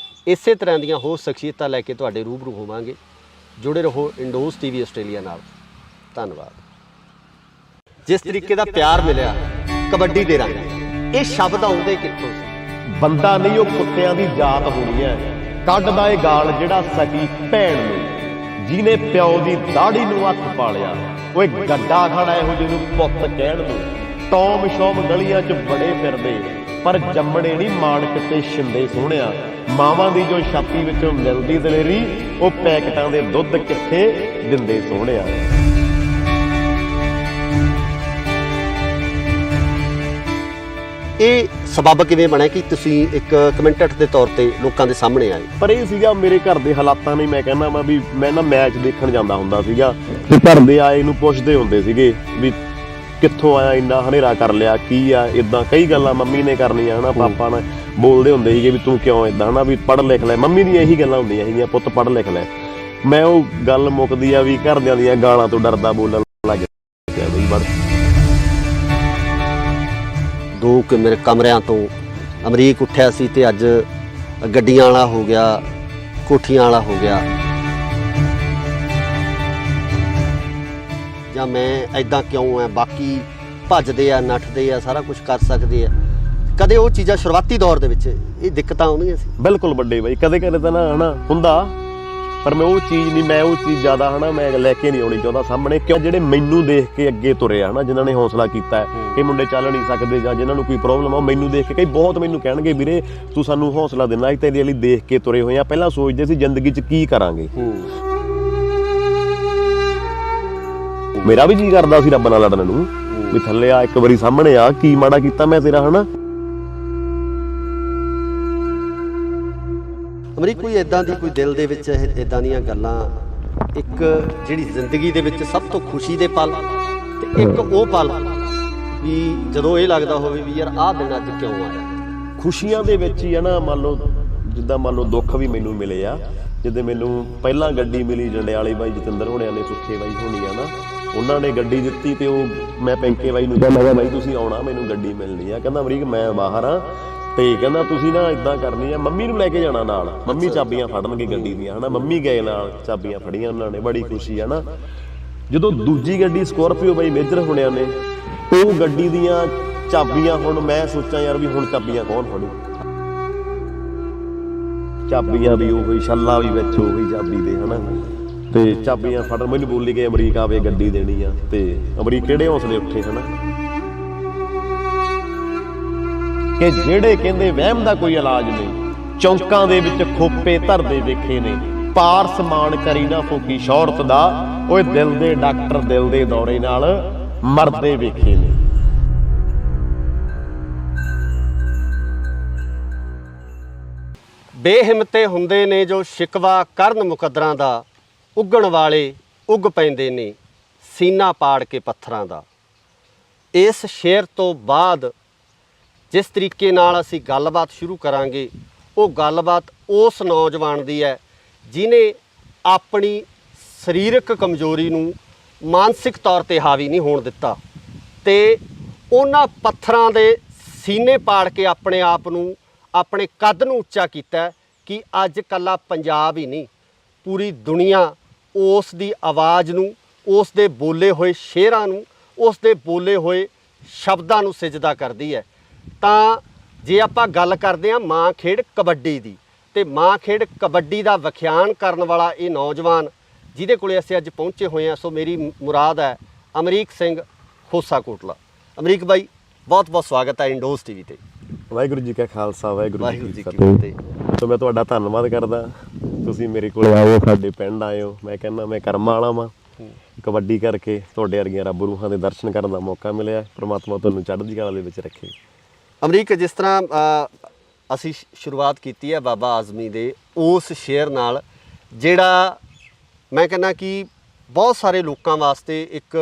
ਇਸੇ ਤਰ੍ਹਾਂ ਦੀਆਂ ਹੋਰ ਸ਼ਖਸੀਅਤਾਂ ਲੈ ਕੇ ਤੁਹਾਡੇ ਰੂਬਰੂ ਹੋਵਾਂਗੇ। ਜੁੜੇ ਰਹੋ ਇੰਡੋਜ਼ ਟੀਵੀ ਆਸਟ੍ਰੇਲੀਆ ਨਾਲ। ਧੰਨਵਾਦ। ਜਿਸ ਤਰੀਕੇ ਦਾ ਪਿਆਰ ਮਿਲਿਆ ਕਬੱਡੀ ਦੇ ਰੰਗ, ਇਹ ਸ਼ਬਦ ਆਉਂਦੇ ਕਿੱਥੋਂ ਸੀ? ਬੰਦਾ ਨਹੀਂ ਉਹ ਕੁੱਤਿਆਂ ਦੀ ਜਾਤ ਹੋਣੀ ਹੈ, ਕੱਢਦਾ ਏ ਗਾਲ ਜਿਹੜਾ ਸਕੀ ਭੈਣ ਨੂੰ, ਜਿਹਨੇ ਪਿਓ ਦੀ ਦਾੜੀ ਨੂੰ ਹੱਥ ਪਾ ਲਿਆ। ਓਏ ਗੱਡਾ ਖੜਾ ਇਹੋ ਜਿਹੇ ਨੂੰ ਪੁੱਤ ਕਹਿਣ ਨੂੰ। ਟੌਮ ਸ਼ੌਮ ਗਲੀਆਂ 'ਚ ਬੜੇ ਫਿਰਦੇ, ਪਰ ਜੰਮਣੇ ਨਹੀਂ ਮਾਣਕ ਤੇ ਛਿੰਦੇ ਸੋਹਣਿਆ। ਮਾਵਾਂ ਦੀ ਜੋ ਛਾਤੀ ਵਿੱਚੋਂ ਮਿਲਦੀ ਦਲੇਰੀ, ਉਹ ਪੈਕਟਾਂ ਦੇ ਦੁੱਧ ਕਿੱਥੇ ਦਿੰਦੇ ਸੋਹਣਿਆ। ਇਹ ਸਬੱਬ ਕਿਵੇਂ ਬਣਿਆ ਕਿ ਤੁਸੀਂ ਇੱਕ ਕਮੈਂਟੇਟਰ ਦੇ ਤੌਰ ਤੇ ਲੋਕਾਂ ਦੇ ਸਾਹਮਣੇ ਆਏ? ਪਰ ਇਹ ਸੀਗਾ ਮੇਰੇ ਘਰ ਦੇ ਹਾਲਾਤਾਂ ਨੇ, ਮੈਂ ਕਹਿੰਦਾ ਵਾ ਵੀ ਮੈਂ ਨਾ ਮੈਚ ਦੇਖਣ ਜਾਂਦਾ ਹੁੰਦਾ ਸੀਗਾ ਤੇ ਘਰ ਦੇ ਆਏ ਨੂੰ ਪੁੱਛਦੇ ਹੁੰਦੇ ਸੀਗੇ ਵੀ ਕਿੱਥੋਂ ਆਇਆ, ਇੰਨਾ ਹਨੇਰਾ ਕਰ ਲਿਆ, ਕੀ ਆ, ਇਦਾਂ ਕਈ ਗੱਲਾਂ ਮੰਮੀ ਨੇ ਕਰਨੀਆਂ ਹਨਾ, ਪਾਪਾ ਨੇ ਬੋਲਦੇ ਹੁੰਦੇ ਸੀਗੇ ਵੀ ਤੂੰ ਕਿਉਂ ਇਦਾਂ ਹਨਾ, ਵੀ ਪੜ੍ਹ ਲਿਖ ਲੈ। ਮੰਮੀ ਦੀਆਂ ਇਹੀ ਗੱਲਾਂ ਹੁੰਦੀਆਂ ਸੀਗੀਆਂ, ਪੁੱਤ ਪੜ੍ਹ ਲਿਖ ਲੈ। ਮੈਂ ਉਹ ਗੱਲ ਮੁੱਕਦੀ ਆ ਵੀ ਘਰਦਿਆਂ ਦੀਆਂ ਗਾਲਾਂ ਤੋਂ ਡਰਦਾ ਬੋਲਣ ਲੱਗ ਗਿਆ ਬਈ ਬੜ। ਦੋ ਮੇਰੇ ਕਮਰਿਆਂ ਤੋਂ ਅਮਰੀਕ ਉੱਠਿਆ ਸੀ ਤੇ ਅੱਜ ਗੱਡੀਆਂ ਵਾਲਾ ਹੋ ਗਿਆ, ਕੋਠੀਆਂ ਵਾਲਾ ਹੋ ਗਿਆ। ਜਾਂ ਮੈਂ ਐਦਾਂ ਕਿਉਂ ਐ, ਬਾਕੀ ਭੱਜਦੇ ਆ, ਨੱਠਦੇ ਆ, ਸਾਰਾ ਕੁਝ ਕਰ ਸਕਦੇ ਆ। ਕਦੇ ਉਹ ਚੀਜ਼ਾਂ ਸ਼ੁਰੂਆਤੀ ਦੌਰ ਦੇ ਵਿੱਚ ਇਹ ਦਿੱਕਤਾਂ ਆਉਂਦੀਆਂ ਸੀ? ਬਿਲਕੁਲ ਵੱਡੇ ਬਾਈ, ਕਦੇ ਕਦੇ ਤਾਂ ਨਾ ਹਨਾ ਹੁੰਦਾ, ਪਰ ਮੈਂ ਉਹ ਚੀਜ਼ ਨਹੀਂ, ਮੈਂ ਉਹ ਚੀਜ਼ ਜ਼ਿਆਦਾ ਹਨਾ ਮੈਂ ਲੈ ਕੇ ਨਹੀਂ ਆਉਣੀ ਚਾਹੁੰਦਾ ਸਾਹਮਣੇ। ਕਿਉਂ ਜਿਹੜੇ ਮੈਨੂੰ ਦੇਖ ਕੇ ਅੱਗੇ ਤੁਰੇ ਆ ਹਨਾ, ਜਿਨ੍ਹਾਂ ਨੇ ਹੌਸਲਾ ਕੀਤਾ ਹੈ ਕਿ ਮੁੰਡੇ ਚੱਲ ਨਹੀਂ ਸਕਦੇ ਜਾਂ ਜਿਨ੍ਹਾਂ ਨੂੰ ਕੋਈ ਪ੍ਰੋਬਲਮ ਆ, ਉਹ ਮੈਨੂੰ ਦੇਖ ਕੇ ਕਈ ਬਹੁਤ ਮੈਨੂੰ ਕਹਿਣਗੇ ਵੀਰੇ ਤੂੰ ਸਾਨੂੰ ਹੌਸਲਾ ਦਿੰਦਾ, ਅਸੀਂ ਤੇਰੇ ਲਈ ਦੇਖ ਕੇ ਤੁਰੇ ਹੋਏ ਆ। ਪਹਿਲਾਂ ਸੋਚਦੇ ਸੀ ਜ਼ਿੰਦਗੀ 'ਚ ਕੀ ਕਰਾਂਗੇ। ਮੇਰਾ ਵੀ ਜੀ ਕਰਦਾ ਸੀ ਰੱਬ ਨਾਲ ਲੜਨ ਨੂੰ, ਵੀ ਥੱਲੇ ਆ ਇੱਕ ਵਾਰੀ ਸਾਹਮਣੇ ਆ, ਕੀ ਮਾੜਾ ਕੀਤਾ ਮੈਂ ਤੇਰਾ ਹਨਾ। ਅਮਰੀਕ ਕੋਈ ਇਦਾਂ ਦੀ ਕੋਈ ਦਿਲ ਦੇ ਵਿੱਚ ਇਦਾਂ ਦੀਆਂ ਗੱਲਾਂ, ਇੱਕ ਜਿਹੜੀ ਜ਼ਿੰਦਗੀ ਦੇ ਵਿੱਚ ਸਭ ਤੋਂ ਖੁਸ਼ੀ ਦੇ ਪਲ ਤੇ ਇੱਕ ਉਹ ਪਲ ਵੀ ਜਦੋਂ ਇਹ ਲੱਗਦਾ ਹੋਵੇ ਵੀ ਯਾਰ ਆਹ ਦਿਨ ਅੱਜ ਕਿਉਂ ਆਇਆ? ਖੁਸ਼ੀਆਂ ਦੇ ਵਿੱਚ ਹੀ ਆ ਨਾ, ਮੰਨ ਲਓ ਦੁੱਖ ਵੀ ਮੈਨੂੰ ਮਿਲੇ ਆ। ਜਿੱਦੇ ਮੈਨੂੰ ਪਹਿਲਾਂ ਗੱਡੀ ਮਿਲੀ ਜੰਡਿਆਲੇ ਬਾਈ ਜਤਿੰਦਰ ਹੋਣਿਆਂ ਨੇ, ਸੁੱਖੇ ਬਾਈ ਹੋਣੀ ਆ ਨਾ, ਉਹਨਾਂ ਨੇ ਗੱਡੀ ਦਿੱਤੀ ਤੇ ਉਹ ਮੈਂ ਪੈਂਕੇ ਬਾਈ ਨੂੰ ਕਿਹਾ, ਮੈਂ ਕਿਹਾ ਬਾਈ ਤੁਸੀਂ ਆਉਣਾ, ਮੈਨੂੰ ਗੱਡੀ ਮਿਲਣੀ ਆ। ਕਹਿੰਦਾ ਅਮਰੀਕ ਮੈਂ ਬਾਹਰ ਆ ਤੇ ਕਹਿੰਦਾ ਤੁਸੀਂ ਨਾ ਇਦਾਂ ਕਰਨੀ ਆ, ਮੰਮੀ ਨੂੰ ਲੈ ਕੇ ਜਾਣਾ ਨਾਲ, ਮੰਮੀ ਚਾਬੀਆਂ ਫੜਨਗੇ ਗੱਡੀ ਦੀਆਂ ਹਨਾ। ਮੰਮੀ ਗਏ ਨਾਲ, ਚਾਬੀਆਂ ਫੜੀਆਂ ਉਹਨਾਂ ਨੇ, ਬੜੀ ਖੁਸ਼ੀ ਆ ਨਾ। ਜਦੋਂ ਦੂਜੀ ਗੱਡੀ ਸਕੋਰਪੀਓ ਬਾਈ ਮੇਜਰ ਹੋਣਿਆਂ ਨੇ, ਉਹ ਗੱਡੀ ਦੀਆਂ ਚਾਬੀਆਂ, ਹੁਣ ਮੈਂ ਸੋਚਾਂ ਯਾਰ ਵੀ ਹੁਣ ਚਾਬੀਆਂ ਕੌਣ ਫੜੂ, ਚਾਬੀਆਂ ਵੀ ਉਹੀ, ਛੱਲਾ ਵੀ ਵਿੱਚ ਉਹੀ ਚਾਬੀ ਦੇ ਹਨਾ। ਤੇ ਚਾਬੀਆਂ ਫੜਨ ਮੈਨੂੰ ਬੋਲੀ ਗਏ ਅਮਰੀਕ ਆਵੇ ਗੱਡੀ ਦੇਣੀ ਆ, ਤੇ ਅਮਰੀਕ ਕਿਹੜੇ ਹੌਸਲੇ ਉੱਠੇ ਹਨਾ ਕਿ ਜਿਹੜੇ ਕਹਿੰਦੇ ਵਹਿਮ ਦਾ ਕੋਈ ਇਲਾਜ ਨਹੀਂ, ਚੌਂਕਾਂ ਦੇ ਵਿੱਚ ਖੋਪੇ ਧਰਦੇ ਵੇਖੇ ਨੇ, ਪਾਰ ਸਮਾਨ ਕਰੀ ਨਾ ਫੋਕੀ ਸ਼ੌਹਰਤ ਦਾ, ਓਏ ਦਿਲ ਦੇ ਡਾਕਟਰ ਦਿਲ ਦੇ ਦੌਰੇ ਨਾਲ ਮਰਦੇ ਵੇਖੇ ਨੇ। ਬੇਹਿੰਮਤੇ ਹੁੰਦੇ ਨੇ ਜੋ ਸ਼ਿਕਵਾ ਕਰਨ ਮੁਕੱਦਰਾਂ ਦਾ, ਉੱਗਣ ਵਾਲੇ ਉੱਗ ਪੈਂਦੇ ਨੇ ਸੀਨਾ ਪਾੜ ਕੇ ਪੱਥਰਾਂ ਦਾ। ਇਸ ਸ਼ੇਰ ਤੋਂ ਬਾਅਦ ਜਿਸ ਤਰੀਕੇ ਨਾਲ ਅਸੀਂ ਗੱਲਬਾਤ ਸ਼ੁਰੂ ਕਰਾਂਗੇ, ਉਹ ਗੱਲਬਾਤ ਉਸ ਨੌਜਵਾਨ ਦੀ ਹੈ ਜਿਨੇ ਆਪਣੀ ਸਰੀਰਕ ਕਮਜ਼ੋਰੀ ਨੂੰ ਮਾਨਸਿਕ ਤੌਰ ਤੇ ਹਾਵੀ ਨਹੀਂ ਹੋਣ ਦਿੱਤਾ ਤੇ ਉਹਨਾਂ ਪੱਥਰਾਂ ਦੇ ਸੀਨੇ ਪਾੜ ਕੇ ਆਪਣੇ ਆਪ ਨੂੰ, ਆਪਣੇ ਕੱਦ ਨੂੰ ਉੱਚਾ ਕੀਤਾ ਕਿ ਅੱਜ ਕੱਲਾ ਪੰਜਾਬ ਹੀ ਨਹੀਂ, ਪੂਰੀ ਦੁਨੀਆ ਉਸ ਦੀ ਆਵਾਜ਼ ਨੂੰ, ਉਸ ਦੇ ਬੋਲੇ ਹੋਏ ਸ਼ੇਰਾਂ ਨੂੰ, ਉਸ ਦੇ ਬੋਲੇ ਹੋਏ ਸ਼ਬਦਾਂ ਨੂੰ ਸਿਜਦਾ ਕਰਦੀ ਹੈ। ਤਾਂ ਜੇ ਆਪਾਂ ਗੱਲ ਕਰਦੇ ਹਾਂ ਮਾਂ ਖੇਡ ਕਬੱਡੀ ਦੀ, ਤੇ ਮਾਂ ਖੇਡ ਕਬੱਡੀ ਦਾ ਵਿਖਿਆਨ ਕਰਨ ਵਾਲਾ ਇਹ ਨੌਜਵਾਨ ਜਿਹਦੇ ਕੋਲੇ ਅਸੀਂ ਅੱਜ ਪਹੁੰਚੇ ਹੋਏ ਹਾਂ, ਸੋ ਮੇਰੀ ਮੁਰਾਦ ਹੈ ਅਮਰੀਕ ਸਿੰਘ ਖੋਸਾ ਕੋਟਲਾ। ਅਮਰੀਕ ਬਾਈ ਬਹੁਤ ਬਹੁਤ ਸਵਾਗਤ ਹੈ ਇੰਡੋਜ਼ ਟੀਵੀ ਤੇ। ਵਾਹਿਗੁਰੂ ਜੀ ਕਾ ਖਾਲਸਾ, ਵਾਹਿਗੁਰੂ ਜੀ ਕੀ ਫਤਿਹ। ਸੋ ਮੈਂ ਤੁਹਾਡਾ ਧੰਨਵਾਦ ਕਰਦਾ, ਤੁਸੀਂ ਮੇਰੇ ਕੋਲ ਆਏ, ਸਾਡੇ ਪਿੰਡ ਆਏ ਹੋ। ਮੈਂ ਕਹਿੰਦਾ ਮੈਂ ਕਰਮਾਂ ਵਾਲਾ ਵਾਂ, ਕਬੱਡੀ ਕਰਕੇ ਤੁਹਾਡੇ ਵਰਗੀਆਂ ਰੱਬ ਰੂਹਾਂ ਦੇ ਦਰਸ਼ਨ ਕਰਨ ਦਾ ਮੌਕਾ ਮਿਲਿਆ। ਪ੍ਰਮਾਤਮਾ ਤੁਹਾਨੂੰ ਚੜ੍ਹਦੀ ਕਲਾ ਦੇ ਵਿੱਚ ਰੱਖੇ। ਅਮਰੀਕ, ਜਿਸ ਤਰ੍ਹਾਂ ਅਸੀਂ ਸ਼ੁਰੂਆਤ ਕੀਤੀ ਹੈ ਬਾਬਾ ਆਜ਼ਮੀ ਦੇ ਉਸ ਸ਼ੇਰ ਨਾਲ, ਜਿਹੜਾ ਮੈਂ ਕਹਿੰਦਾ ਕਿ ਬਹੁਤ ਸਾਰੇ ਲੋਕਾਂ ਵਾਸਤੇ ਇੱਕ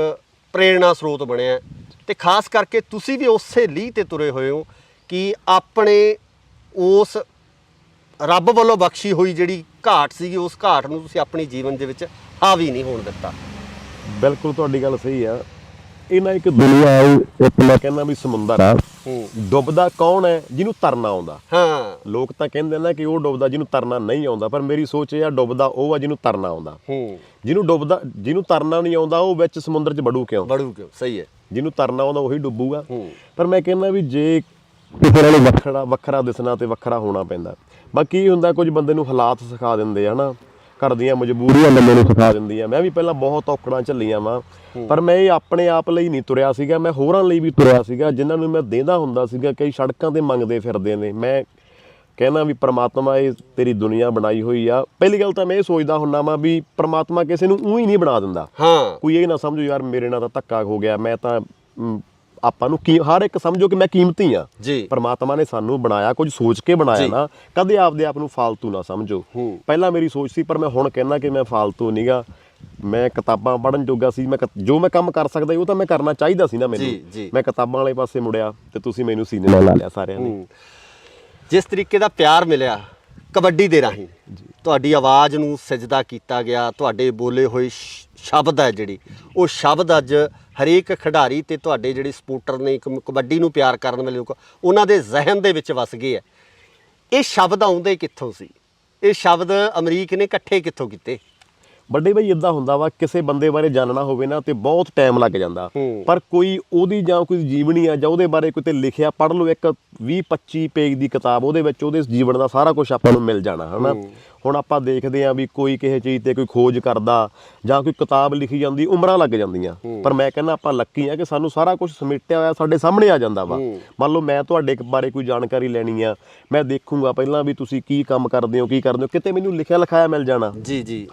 ਪ੍ਰੇਰਣਾ ਸਰੋਤ ਬਣਿਆ, ਤੇ ਖਾਸ ਕਰਕੇ ਤੁਸੀਂ ਵੀ ਉਸੇ ਲੀਹ ਤੇ ਤੁਰੇ ਹੋਏ ਹੋ ਕਿ ਆਪਣੇ ਉਸ ਰੱਬ ਵੱਲੋਂ ਬਖਸ਼ੀ ਹੋਈ ਜਿਹੜੀ ਘਾਟ ਸੀਗੀ, ਉਸ ਘਾਟ ਨੂੰ ਤੁਸੀਂ ਆਪਣੀ ਜੀਵਨ ਦੇ ਵਿੱਚ ਹਾਵੀ ਨਹੀਂ ਹੋਣ ਦਿੱਤਾ। ਬਿਲਕੁਲ ਤੁਹਾਡੀ ਗੱਲ ਸਹੀ ਆ। ਇਹ ਨਾ ਇੱਕ ਦੁਨੀਆ ਹੈ, ਇੱਕ ਮੈਂ ਕਹਿੰਦਾ ਵੀ ਸਮੁੰਦਰ ਆ। ਡੁੱਬਦਾ ਕੌਣ ਹੈ? ਜਿਹਨੂੰ ਤਰਨਾ ਆਉਂਦਾ। ਹਾਂ, ਲੋਕ ਤਾਂ ਕਹਿੰਦੇ ਨੇ ਕਿ ਉਹ ਡੁੱਬਦਾ ਜਿਹਨੂੰ ਤਰਨਾ ਨਹੀਂ ਆਉਂਦਾ, ਪਰ ਮੇਰੀ ਸੋਚ ਇਹ ਆ ਡੁੱਬਦਾ ਉਹ ਆ ਜਿਹਨੂੰ ਤਰਨਾ ਆਉਂਦਾ। ਜਿਹਨੂੰ ਤਰਨਾ ਨਹੀਂ ਆਉਂਦਾ ਉਹ ਵਿੱਚ ਸਮੁੰਦਰ 'ਚ ਵੜੂ ਕਿਉਂ? ਸਹੀ ਹੈ। ਜਿਹਨੂੰ ਤਰਨਾ ਆਉਂਦਾ ਉਹੀ ਡੁੱਬੂਗਾ। ਪਰ ਮੈਂ ਕਹਿੰਦਾ ਵੀ ਜੇ ਕਿਸੇ ਨਾਲ ਵੱਖਰਾ ਦਿਸਣਾ ਤੇ ਵੱਖਰਾ ਹੋਣਾ ਪੈਂਦਾ। ਬਾਕੀ ਇਹ ਹੁੰਦਾ ਕੁਝ ਬੰਦੇ ਨੂੰ ਹਾਲਾਤ ਸਿਖਾ ਦਿੰਦੇ ਆ ਨਾ, ਘਰ ਦੀਆਂ ਮਜਬੂਰੀਆਂ ਬੰਦੇ ਨੂੰ ਸਿਖਾ ਦਿੰਦੀਆਂ। ਮੈਂ ਵੀ ਪਹਿਲਾਂ ਬਹੁਤ ਔਕੜਾਂ ਝੱਲੀਆਂ ਵਾਂ, ਪਰ ਮੈਂ ਇਹ ਆਪਣੇ ਆਪ ਲਈ ਨਹੀਂ ਤੁਰਿਆ ਸੀਗਾ, ਮੈਂ ਹੋਰਾਂ ਲਈ ਵੀ ਤੁਰਿਆ ਸੀਗਾ, ਜਿਨ੍ਹਾਂ ਨੂੰ ਮੈਂ ਦੇਂਦਾ ਹੁੰਦਾ ਸੀਗਾ। ਕਈ ਸੜਕਾਂ ਤੇ ਮੰਗਦੇ ਫਿਰਦੇ ਨੇ। ਮੈਂ ਕਹਿੰਦਾ ਵੀ ਪ੍ਰਮਾਤਮਾ ਇਹ ਤੇਰੀ ਦੁਨੀਆ ਬਣਾਈ ਹੋਈ ਆ। ਪਹਿਲੀ ਗੱਲ ਤਾਂ ਮੈਂ ਇਹ ਸੋਚਦਾ ਹੁੰਦਾ ਵਾਂ ਵੀ ਪ੍ਰਮਾਤਮਾ ਕਿਸੇ ਨੂੰ ਊਂ ਹੀ ਨਹੀਂ ਬਣਾ ਦਿੰਦਾ। ਕੋਈ ਇਹ ਨਾ ਸਮਝੋ ਯਾਰ ਮੇਰੇ ਨਾਲ ਤਾਂ ਧੱਕਾ ਹੋ ਗਿਆ, ਮੈਂ ਤਾਂ ਆਪਾਂ ਨੂੰ ਹਰ ਇੱਕ ਸਮਝੋ ਕਿ ਮੈਂ ਕੀਮਤੀ ਆ। ਪਰਮਾਤਮਾ ਨੇ ਸਾਨੂੰ ਬਣਾਇਆ, ਕੁਝ ਸੋਚ ਕੇ ਬਣਾਇਆ ਨਾ, ਕਦੇ ਆਪਦੇ ਆਪ ਨੂੰ ਫਾਲਤੂ ਨਾ ਸਮਝੋ। ਪਹਿਲਾਂ ਮੇਰੀ ਸੋਚ ਸੀ, ਪਰ ਮੈਂ ਹੁਣ ਕਹਿੰਦਾ ਕਿ ਮੈਂ ਫਾਲਤੂ ਨਹੀਂਗਾ। ਮੈਂ ਕਿਤਾਬਾਂ ਪੜ੍ਹਨ ਜੋਗਾ ਸੀ, ਮੈਂ ਜੋ ਮੈਂ ਕੰਮ ਕਰ ਸਕਦਾ ਉਹ ਤਾਂ ਮੈਂ ਕਰਨਾ ਚਾਹੀਦਾ ਸੀ ਨਾ ਮੈਨੂੰ। ਮੈਂ ਕਿਤਾਬਾਂ ਵਾਲੇ ਪਾਸੇ ਮੁੜਿਆ ਤੇ ਤੁਸੀਂ ਮੈਨੂੰ ਸੀਨੇ ਨਾਲ ਲਾ ਲਿਆ ਸਾਰਿਆਂ ਨੇ। ਜਿਸ ਤਰੀਕੇ ਦਾ ਪਿਆਰ ਮਿਲਿਆ ਕਬੱਡੀ ਦੇ ਰਾਹੀਂ, ਤੁਹਾਡੀ ਆਵਾਜ਼ ਨੂੰ ਸਜਦਾ ਕੀਤਾ ਗਿਆ, ਤੁਹਾਡੇ ਬੋਲੇ ਹੋਏ ਸ਼ਬਦ ਹੈ ਜਿਹੜੀ ਉਹ ਸ਼ਬਦ ਅੱਜ ਹਰੇਕ ਖਿਡਾਰੀ ਤੇ ਤੁਹਾਡੇ ਜਿਹੜੇ ਸਪੋਰਟਰ ਨੇ ਕਬੱਡੀ ਨੂੰ ਪਿਆਰ ਕਰਨ ਵਾਲੇ ਲੋਕ ਉਹਨਾਂ ਦੇ ਜ਼ਿਹਨ ਦੇ ਵਿੱਚ ਵਸ ਗਏ ਹੈ। ਇਹ ਸ਼ਬਦ ਆਉਂਦੇ ਕਿੱਥੋਂ ਸੀ? ਇਹ ਸ਼ਬਦ ਅਮਰੀਕ ਨੇ ਇਕੱਠੇ ਕਿੱਥੋਂ ਕੀਤੇ? ਵੱਡੇ ਬਾਈ ਇੱਦਾਂ ਹੁੰਦਾ ਵਾ, ਕਿਸੇ ਬੰਦੇ ਬਾਰੇ ਜਾਣਨਾ ਹੋਵੇ ਨਾ ਤੇ ਬਹੁਤ ਟਾਈਮ ਲੱਗ ਜਾਂਦਾ, ਪਰ ਕੋਈ ਉਹਦੀ ਜਾਂ ਕੋਈ ਜੀਵਨੀ ਆ ਜਾਂ ਉਹਦੇ ਬਾਰੇ ਕੋਈ ਤੇ ਲਿਖਿਆ ਪੜ੍ਹ ਲਓ, ਇੱਕ 20-25 ਪੇਜ ਦੀ ਕਿਤਾਬ, ਉਹਦੇ ਵਿੱਚ ਉਹਦੇ ਜੀਵਨ ਦਾ ਸਾਰਾ ਕੁਝ ਆਪਾਂ ਨੂੰ ਮਿਲ ਜਾਣਾ ਹੈ ਨਾ। ਹੁਣ ਆਪਾਂ ਦੇਖਦੇ ਹਾਂ ਵੀ ਕੋਈ ਕਿਸੇ ਚੀਜ਼ ਤੇ ਕੋਈ ਖੋਜ ਕਰਦਾ ਜਾਂ ਕੋਈ ਕਿਤਾਬ ਲਿਖੀ ਜਾਂਦੀ, ਉਮਰਾਂ ਲੱਗ ਜਾਂਦੀਆਂ, ਪਰ ਮੈਂ ਕਹਿੰਦਾ ਆਪਾਂ ਲੱਕੀ ਆ ਕਿ ਸਾਨੂੰ ਸਾਰਾ ਕੁਝ ਸਮੇਟਿਆ ਹੋਇਆ ਸਾਡੇ ਸਾਹਮਣੇ ਆ ਜਾਂਦਾ ਵਾ। ਮੰਨ ਲਓ ਮੈਂ ਤੁਹਾਡੇ ਬਾਰੇ ਕੋਈ ਜਾਣਕਾਰੀ ਲੈਣੀ ਆ, ਮੈਂ ਦੇਖੂੰਗਾ ਪਹਿਲਾਂ ਵੀ ਤੁਸੀਂ ਕੀ ਕੰਮ ਕਰਦੇ ਹੋ, ਕਿਤੇ ਮੈਨੂੰ ਲਿਖਿਆ ਲਿਖਾਇਆ ਮਿਲ ਜਾਣਾ।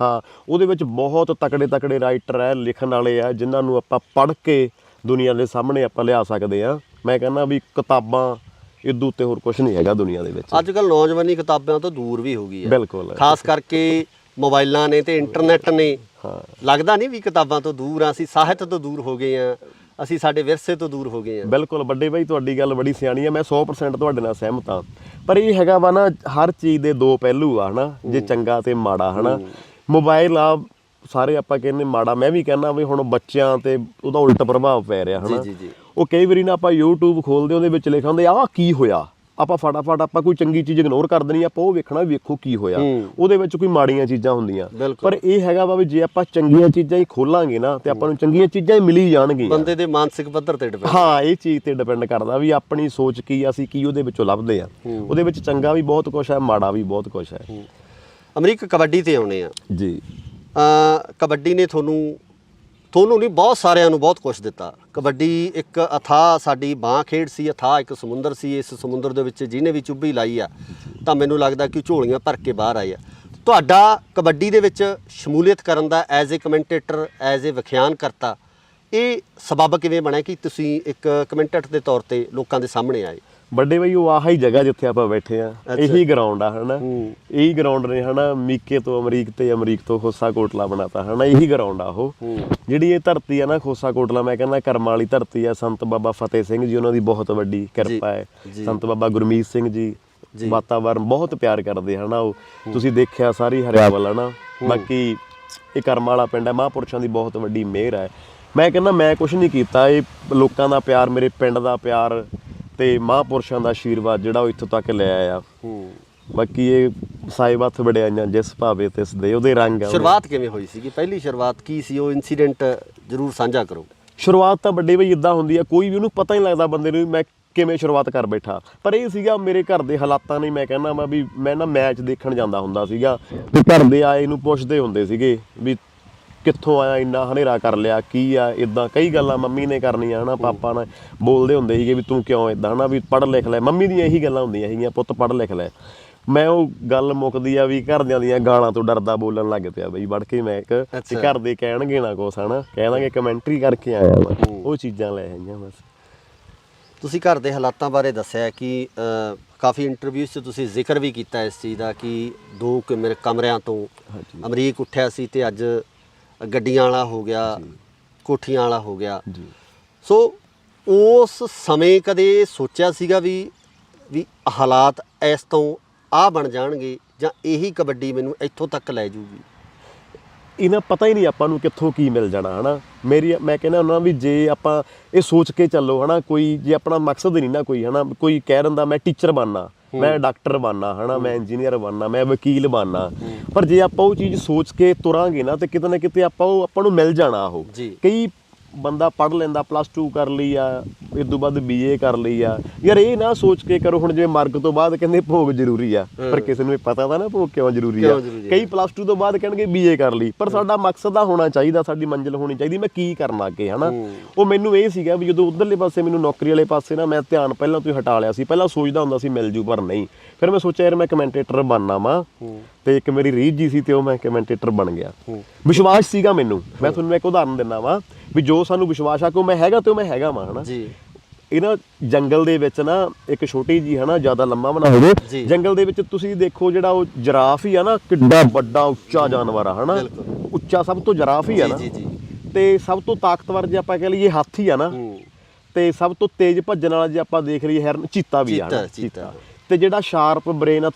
ਹਾਂ, ਉਹਦੇ ਵਿੱਚ ਬਹੁਤ ਤਕੜੇ ਰਾਈਟਰ ਹੈ, ਲਿਖਣ ਵਾਲੇ ਆ, ਜਿਨ੍ਹਾਂ ਨੂੰ ਆਪਾਂ ਪੜ੍ਹ ਕੇ ਦੁਨੀਆ ਦੇ ਸਾਹਮਣੇ ਆਪਾਂ ਲਿਆ ਸਕਦੇ ਆ। ਮੈਂ ਕਹਿੰਦਾ ਵੀ ਕਿਤਾਬਾਂ ਇਦੋਂ ਉੱਤੇ ਹੋਰ ਕੁਝ ਨਹੀਂ ਹੈਗਾ ਦੁਨੀਆ ਦੇ ਵਿੱਚ। ਅੱਜ ਕੱਲ੍ਹ ਨੌਜਵਾਨੀ ਕਿਤਾਬਾਂ ਤੋਂ ਦੂਰ ਵੀ ਹੋ ਗਈ ਹੈ। ਬਿਲਕੁਲ, ਖਾਸ ਕਰਕੇ ਮੋਬਾਈਲਾਂ ਨੇ ਤੇ ਇੰਟਰਨੈਟ ਨੇ। ਲੱਗਦਾ ਨਹੀਂ ਵੀ ਕਿਤਾਬਾਂ ਤੋਂ ਦੂਰ ਆ ਅਸੀਂ, ਸਾਹਿਤ ਤੋਂ ਦੂਰ ਹੋ ਗਏ ਆ ਅਸੀਂ, ਸਾਡੇ ਵਿਰਸੇ ਤੋਂ ਦੂਰ ਹੋ ਗਏ ਆ। ਬਿਲਕੁਲ ਵੱਡੇ ਬਾਈ, ਤੁਹਾਡੀ ਗੱਲ ਬੜੀ ਸਿਆਣੀ ਆ, ਮੈਂ 100% ਤੁਹਾਡੇ ਨਾਲ ਸਹਿਮਤ ਹਾਂ। ਪਰ ਇਹ ਹੈਗਾ ਵਾ ਨਾ, ਹਰ ਚੀਜ਼ ਦੇ ਦੋ ਪਹਿਲੂ ਆ ਹਨਾ, ਜੇ ਚੰਗਾ ਤੇ ਮਾੜਾ ਹਨਾ। ਮੋਬਾਈਲ ਆ ਸਾਰੇ ਆਪਾਂ ਕਹਿੰਦੇ ਮਾੜਾ, ਮੈਂ ਵੀ ਕਹਿੰਦਾ ਵੀ ਹੁਣ ਬੱਚਿਆਂ ਤੇ ਉਹਦਾ ਉਲਟ ਪ੍ਰਭਾਵ ਪੈ ਰਿਹਾ ਹਨਾ। ਉਹ ਕਈ ਵਾਰੀ ਨਾ ਆਪਾਂ YouTube ਖੋਲਦੇ, ਉਹਦੇ ਵਿੱਚ ਲਿਖਿਆ ਹੁੰਦਾ ਆਹ ਕੀ ਹੋਇਆ, ਆਪਾਂ ਫਟਾਫਟ ਆਪਾਂ ਕੋਈ ਚੰਗੀ ਚੀਜ਼ ਇਗਨੋਰ ਕਰ ਦੇਣੀ, ਆਪਾਂ ਉਹ ਵੇਖਣਾ ਵੇਖੋ ਕੀ ਹੋਇਆ। ਉਹਦੇ ਵਿੱਚ ਕੋਈ ਮਾੜੀਆਂ ਚੀਜ਼ਾਂ ਹੁੰਦੀਆਂ, ਪਰ ਇਹ ਹੈਗਾ ਵਾ ਵੀ ਜੇ ਆਪਾਂ ਚੰਗੀਆਂ ਚੀਜ਼ਾਂ ਹੀ ਖੋਲਾਂਗੇ ਨਾ ਤੇ ਆਪਾਂ ਨੂੰ ਚੰਗੀਆਂ ਚੀਜ਼ਾਂ ਹੀ ਮਿਲੀ ਜਾਣਗੀਆਂ। ਬੰਦੇ ਦੇ ਮਾਨਸਿਕ ਪੱਧਰ ਤੇ ਡਿਪੈਂਡ। ਹਾਂ, ਇਹ ਚੀਜ਼ ਤੇ ਡਿਪੈਂਡ ਕਰਦਾ ਵੀ ਆਪਣੀ ਸੋਚ ਕੀ, ਅਸੀਂ ਕੀ ਉਹਦੇ ਵਿੱਚੋਂ ਲੱਭਦੇ ਆ। ਉਹਦੇ ਵਿੱਚ ਚੰਗਾ ਵੀ ਬਹੁਤ ਕੁਛ ਹੈ, ਮਾੜਾ ਵੀ ਬਹੁਤ ਕੁਛ ਹੈ। ਅਮਰੀਕ, ਕਬੱਡੀ ਤੇ ਆਉਣੇ ਆ ਜੀ। ਕਬੱਡੀ ਨੇ ਤੁਹਾਨੂੰ ਨਹੀਂ ਬਹੁਤ ਸਾਰਿਆਂ ਨੂੰ ਬਹੁਤ ਕੁਛ ਦਿੱਤਾ। ਕਬੱਡੀ ਇੱਕ ਅਥਾਹ ਸਾਡੀ ਬਾਂਹ ਖੇਡ ਸੀ, ਅਥਾਹ ਇੱਕ ਸਮੁੰਦਰ ਸੀ। ਇਸ ਸਮੁੰਦਰ ਦੇ ਵਿੱਚ ਜਿਹਨੇ ਵੀ ਚੁੱਭੀ ਲਾਈ ਆ ਤਾਂ ਮੈਨੂੰ ਲੱਗਦਾ ਕਿ ਝੋਲੀਆਂ ਭਰ ਕੇ ਬਾਹਰ ਆਈ ਆ। ਤੁਹਾਡਾ ਕਬੱਡੀ ਦੇ ਵਿੱਚ ਸ਼ਮੂਲੀਅਤ ਕਰਨ ਦਾ as a commentator, as a ਵਿਖਿਆਨ ਕਰਤਾ, ਇਹ ਸਬੱਬ ਕਿਵੇਂ ਬਣਿਆ ਕਿ ਤੁਸੀਂ ਇੱਕ ਕਮੈਂਟੇਟਰ ਦੇ ਤੌਰ ਤੇ ਲੋਕਾਂ ਦੇ ਸਾਹਮਣੇ ਆਏ? ਵੱਡੇ ਬਾਈ, ਉਹ ਆਹੀ ਜਗ੍ਹਾ ਜਿੱਥੇ ਆਪਾਂ ਬੈਠੇ ਆ, ਇਹੀ ਗਰਾਊਂਡ ਆ ਹਨਾ। ਇਹੀ ਗਰਾਊਂਡ ਨੇ ਹਨਾ, ਮੀਕੇ ਤੋਂ ਅਮਰੀਕ ਤੇ ਅਮਰੀਕ ਤੋਂ ਖੋਸਾ ਕੋਟਲਾ ਬਣਾਤਾ ਹਨਾ। ਇਹੀ ਗਰਾਊਂਡ ਆ ਉਹ, ਜਿਹੜੀ ਇਹ ਧਰਤੀ ਆ ਨਾ ਖੋਸਾ ਕੋਟਲਾ, ਮੈਂ ਕਹਿੰਦਾ ਕਰਮਾਂ ਵਾਲੀ ਧਰਤੀ ਆ। ਸੰਤ ਬਾਬਾ ਫਤਿਹ ਸਿੰਘ ਜੀ, ਉਹਨਾਂ ਦੀ ਬਹੁਤ ਵੱਡੀ ਕਿਰਪਾ ਹੈ। ਸੰਤ ਬਾਬਾ ਗੁਰਮੀਤ ਸਿੰਘ ਜੀ ਵਾਤਾਵਰਨ ਬਹੁਤ ਪਿਆਰ ਕਰਦੇ ਹਨਾ। ਉਹ ਤੁਸੀਂ ਦੇਖਿਆ ਸਾਰੀ ਹਰਿਆਵਲ ਹਨਾ। ਬਾਕੀ ਇਹ ਕਰਮਾਂ ਵਾਲਾ ਪਿੰਡ ਹੈ, ਮਹਾਂਪੁਰਸ਼ਾਂ ਦੀ ਬਹੁਤ ਵੱਡੀ ਮਿਹਰ ਹੈ। ਮੈਂ ਕਹਿੰਦਾ ਮੈਂ ਕੁਛ ਨਹੀਂ ਕੀਤਾ, ਇਹ ਲੋਕਾਂ ਦਾ ਪਿਆਰ, ਮੇਰੇ ਪਿੰਡ ਦਾ ਪਿਆਰ ਤੇ ਮਹਾਂਪੁਰਸ਼ਾਂ ਦਾ ਆਸ਼ੀਰਵਾਦ ਜਿਹੜਾ ਉਹ ਇੱਥੋਂ ਤੱਕ ਲੈ ਆਇਆ। ਬਾਕੀ ਇਹ ਸਾਹਿਬ ਹੱਥ ਵਡਿਆਈਆਂ ਜਿਸ ਭਾਵੇ ਤਿਸ ਦੇ, ਉਹਦੇ ਰੰਗ ਆ। ਸ਼ੁਰੂਆਤ ਕਿਵੇਂ ਹੋਈ ਸੀਗੀ? ਪਹਿਲੀ ਸ਼ੁਰੂਆਤ ਕੀ ਸੀ? ਉਹ ਇਨਸੀਡੈਂਟ ਜ਼ਰੂਰ ਸਾਂਝਾ ਕਰੋ। ਸ਼ੁਰੂਆਤ ਤਾਂ ਵੱਡੇ ਬਈ ਇੱਦਾਂ ਹੁੰਦੀ ਆ, ਕੋਈ ਵੀ ਉਹਨੂੰ ਪਤਾ ਹੀ ਲੱਗਦਾ ਬੰਦੇ ਨੂੰ ਮੈਂ ਕਿਵੇਂ ਸ਼ੁਰੂਆਤ ਕਰ ਬੈਠਾ। ਪਰ ਇਹ ਸੀਗਾ ਮੇਰੇ ਘਰ ਦੇ ਹਾਲਾਤਾਂ ਨੇ, ਮੈਂ ਕਹਿੰਦਾ ਮੈਂ ਨਾ ਮੈਚ ਦੇਖਣ ਜਾਂਦਾ ਹੁੰਦਾ ਸੀਗਾ ਤੇ ਘਰ ਦੇ ਆਏ ਨੂੰ ਪੁੱਛਦੇ ਹੁੰਦੇ ਸੀਗੇ ਵੀ ਕਿੱਥੋਂ ਆਇਆ, ਇੰਨਾ ਹਨੇਰਾ ਕਰ ਲਿਆ, ਕੀ ਆ, ਇਦਾਂ ਕਈ ਗੱਲਾਂ ਮੰਮੀ ਨੇ ਕਰਨੀਆਂ ਹਨਾ, ਪਾਪਾ ਨੇ ਬੋਲਦੇ ਹੁੰਦੇ ਸੀਗੇ ਵੀ ਤੂੰ ਕਿਉਂ ਇਦਾਂ ਹਨਾ, ਵੀ ਪੜ੍ਹ ਲਿਖ ਲੈ। ਮੰਮੀ ਦੀਆਂ ਇਹੀ ਗੱਲਾਂ ਹੁੰਦੀਆਂ ਸੀਗੀਆਂ, ਪੁੱਤ ਪੜ੍ਹ ਲਿਖ ਲੈ। ਮੈਂ ਉਹ ਗੱਲ ਮੁੱਕਦੀ ਆ ਵੀ ਘਰਦਿਆਂ ਦੀਆਂ ਗਾਲਾਂ ਤੋਂ ਡਰਦਾ ਬੋਲਣ ਲੱਗ ਪਿਆ ਬਈ ਵੜ ਕੇ ਮੈਂ ਇੱਕ, ਤੇ ਘਰ ਦੇ ਕਹਿਣਗੇ ਨਾ ਕੁਛ ਹਨਾ, ਕਹਿ ਦਾਂਗੇ ਕਮੈਂਟਰੀ ਕਰਕੇ ਆਇਆ ਵਾ, ਉਹ ਚੀਜ਼ਾਂ ਲੈ ਆਈਆਂ ਬਸ। ਤੁਸੀਂ ਘਰ ਦੇ ਹਾਲਾਤਾਂ ਬਾਰੇ ਦੱਸਿਆ ਕਿ ਕਾਫੀ ਇੰਟਰਵਿਊਜ਼ 'ਚ ਤੁਸੀਂ ਜ਼ਿਕਰ ਵੀ ਕੀਤਾ ਇਸ ਚੀਜ਼ ਦਾ ਕਿ 2 ਕਮਰਿਆਂ ਤੋਂ ਅਮਰੀਕ ਉੱਠਿਆ ਸੀ ਤੇ ਅੱਜ ਗੱਡੀਆਂ ਵਾਲਾ ਹੋ ਗਿਆ, ਕੋਠੀਆਂ ਵਾਲਾ ਹੋ ਗਿਆ। ਸੋ ਉਸ ਸਮੇਂ ਕਦੇ ਸੋਚਿਆ ਸੀਗਾ ਵੀ ਹਾਲਾਤ ਇਸ ਤੋਂ ਆਹ ਬਣ ਜਾਣਗੇ ਜਾਂ ਇਹੀ ਕਬੱਡੀ ਮੈਨੂੰ ਇੱਥੋਂ ਤੱਕ ਲੈ ਜੂਗੀ? ਇਹਨਾਂ ਪਤਾ ਹੀ ਨਹੀਂ ਆਪਾਂ ਨੂੰ ਕਿੱਥੋਂ ਕੀ ਮਿਲ ਜਾਣਾ ਹਨਾ। ਮੈਂ ਕਹਿੰਦਾ ਉਹਨਾਂ ਵੀ ਜੇ ਆਪਾਂ ਇਹ ਸੋਚ ਕੇ ਚੱਲੋ ਹਨਾ, ਕੋਈ ਜੇ ਆਪਣਾ ਮਕਸਦ ਨਹੀਂ ਨਾ ਕੋਈ ਹਨਾ, ਕੋਈ ਕਹਿ ਦਿੰਦਾ ਮੈਂ ਟੀਚਰ ਬਣਨਾ, ਮੈਂ ਡਾਕਟਰ ਬਣਨਾ ਹਨਾ, ਮੈਂ ਇੰਜੀਨੀਅਰ ਬਣਨਾ, ਮੈਂ ਵਕੀਲ ਬਣਨਾ, ਪਰ ਜੇ ਆਪਾਂ ਉਹ ਚੀਜ਼ ਸੋਚ ਕੇ ਤੁਰਾਂਗੇ ਨਾ ਤੇ ਕਿਤੇ ਨਾ ਕਿਤੇ ਆਪਾਂ ਨੂੰ ਮਿਲ ਜਾਣਾ। ਉਹ ਕਈ ਬੰਦਾ ਪੜ੍ਹ ਲੈਂਦਾ, +2 ਕਰ ਲਈ ਆ, ਇਸ ਤੋਂ ਬਾਅਦ BA ਕਰ ਲਈ ਆ, ਯਾਰ ਇਹ ਨਾ ਸੋਚ ਕੇ ਕਰੋ ਹੁਣ ਜਿਵੇਂ ਮਰਗ ਤੋਂ ਬਾਅਦ ਕਹਿੰਦੇ ਭੋਗ ਜ਼ਰੂਰੀ ਆ, ਪਰ ਕਿਸੇ ਨੂੰ ਇਹ ਪਤਾ ਤਾਂ ਨਾ ਭੋਗ ਕਿਉਂ ਜ਼ਰੂਰੀ ਆ। ਕਈ +2 ਤੋਂ ਬਾਅਦ ਕਹਿਣਗੇ BA ਕਰ ਲਈ, ਪਰ ਸਾਡਾ ਮਕਸਦ ਆ ਹੋਣਾ ਚਾਹੀਦਾ, ਸਾਡੀ ਮੰਜ਼ਿਲ ਹੋਣੀ ਚਾਹੀਦੀ, ਮੈਂ ਕੀ ਕਰਨਾ ਅੱਗੇ ਹਨਾ। ਉਹ ਮੈਨੂੰ ਇਹ ਸੀਗਾ ਵੀ ਜਦੋਂ ਉਧਰਲੇ ਪਾਸੇ ਮੈਨੂੰ ਨੌਕਰੀ ਵਾਲੇ ਪਾਸੇ ਨਾ ਮੈਂ ਧਿਆਨ ਪਹਿਲਾਂ ਤੋਂ ਹੀ ਹਟਾ ਲਿਆ ਸੀ। ਪਹਿਲਾਂ ਸੋਚਦਾ ਹੁੰਦਾ ਸੀ ਮਿਲ ਜੂ, ਪਰ ਨਹੀਂ। ਫਿਰ ਮੈਂ ਸੋਚਿਆ ਯਾਰ ਮੈਂ ਕਮੈਂਟੇਟਰ ਬਣਨਾ ਵਾ, ਤੇ ਇੱਕ ਮੇਰੀ ਰੀਝ ਜੀ ਸੀ ਤੇ ਉਹ ਮੈਂ ਕਮੈਂਟੇਟਰ ਬਣ ਗਿਆ। ਵਿਸ਼ਵਾਸ ਸੀਗਾ ਮੈਨੂੰ। ਮੈਂ ਤੁਹਾਨੂੰ ਇੱਕ ਉਦਾਹਰਨ ਦਿੰਦਾ ਵਾ ਵੀ ਜੋ ਸਾਨੂੰ ਵਿਸ਼ਵਾਸ ਆ ਕਿ ਮੈਂ ਹੈਗਾ ਤੇ ਮੈਂ ਹੈਗਾ ਵਾ ਹਨਾ ਜੀ। ਇਹ ਨਾ ਜੰਗਲ ਦੇ ਵਿੱਚ ਨਾ ਇੱਕ ਛੋਟੀ ਜੀ ਹਨਾ, ਜ਼ਿਆਦਾ ਲੰਮਾ ਬਣਾ ਹੋਵੇ, ਜੰਗਲ ਦੇ ਵਿੱਚ ਤੁਸੀਂ ਦੇਖੋ ਜਿਹੜਾ ਉਹ ਜਿਰਾਫ ਹੀ ਆ ਨਾ, ਕਿੱਡਾ ਵੱਡਾ ਉੱਚਾ ਜਾਨਵਰ ਆ ਹਨਾ, ਉੱਚਾ ਸਭ ਤੋਂ ਜਿਰਾਫ ਹੀ ਆ ਨਾ, ਤੇ ਸਭ ਤੋਂ ਤਾਕਤਵਰ ਜੇ ਆਪਾਂ ਕਹਿ ਲਈਏ ਹਾਥੀ ਆ ਨਾ, ਤੇ ਸਭ ਤੋਂ ਤੇਜ਼ ਭੱਜਣ ਵਾਲਾ ਜੇ ਆਪਾਂ ਦੇਖ ਲਈਏ ਹਿਰਨ, ਚੀਤਾ ਵੀ ਆ ਨਾ, ਚੀਤਾ। ਤੇ ਜਿਹੜਾ ਸ਼ਾਰਪ ਬ੍ਰੇਨ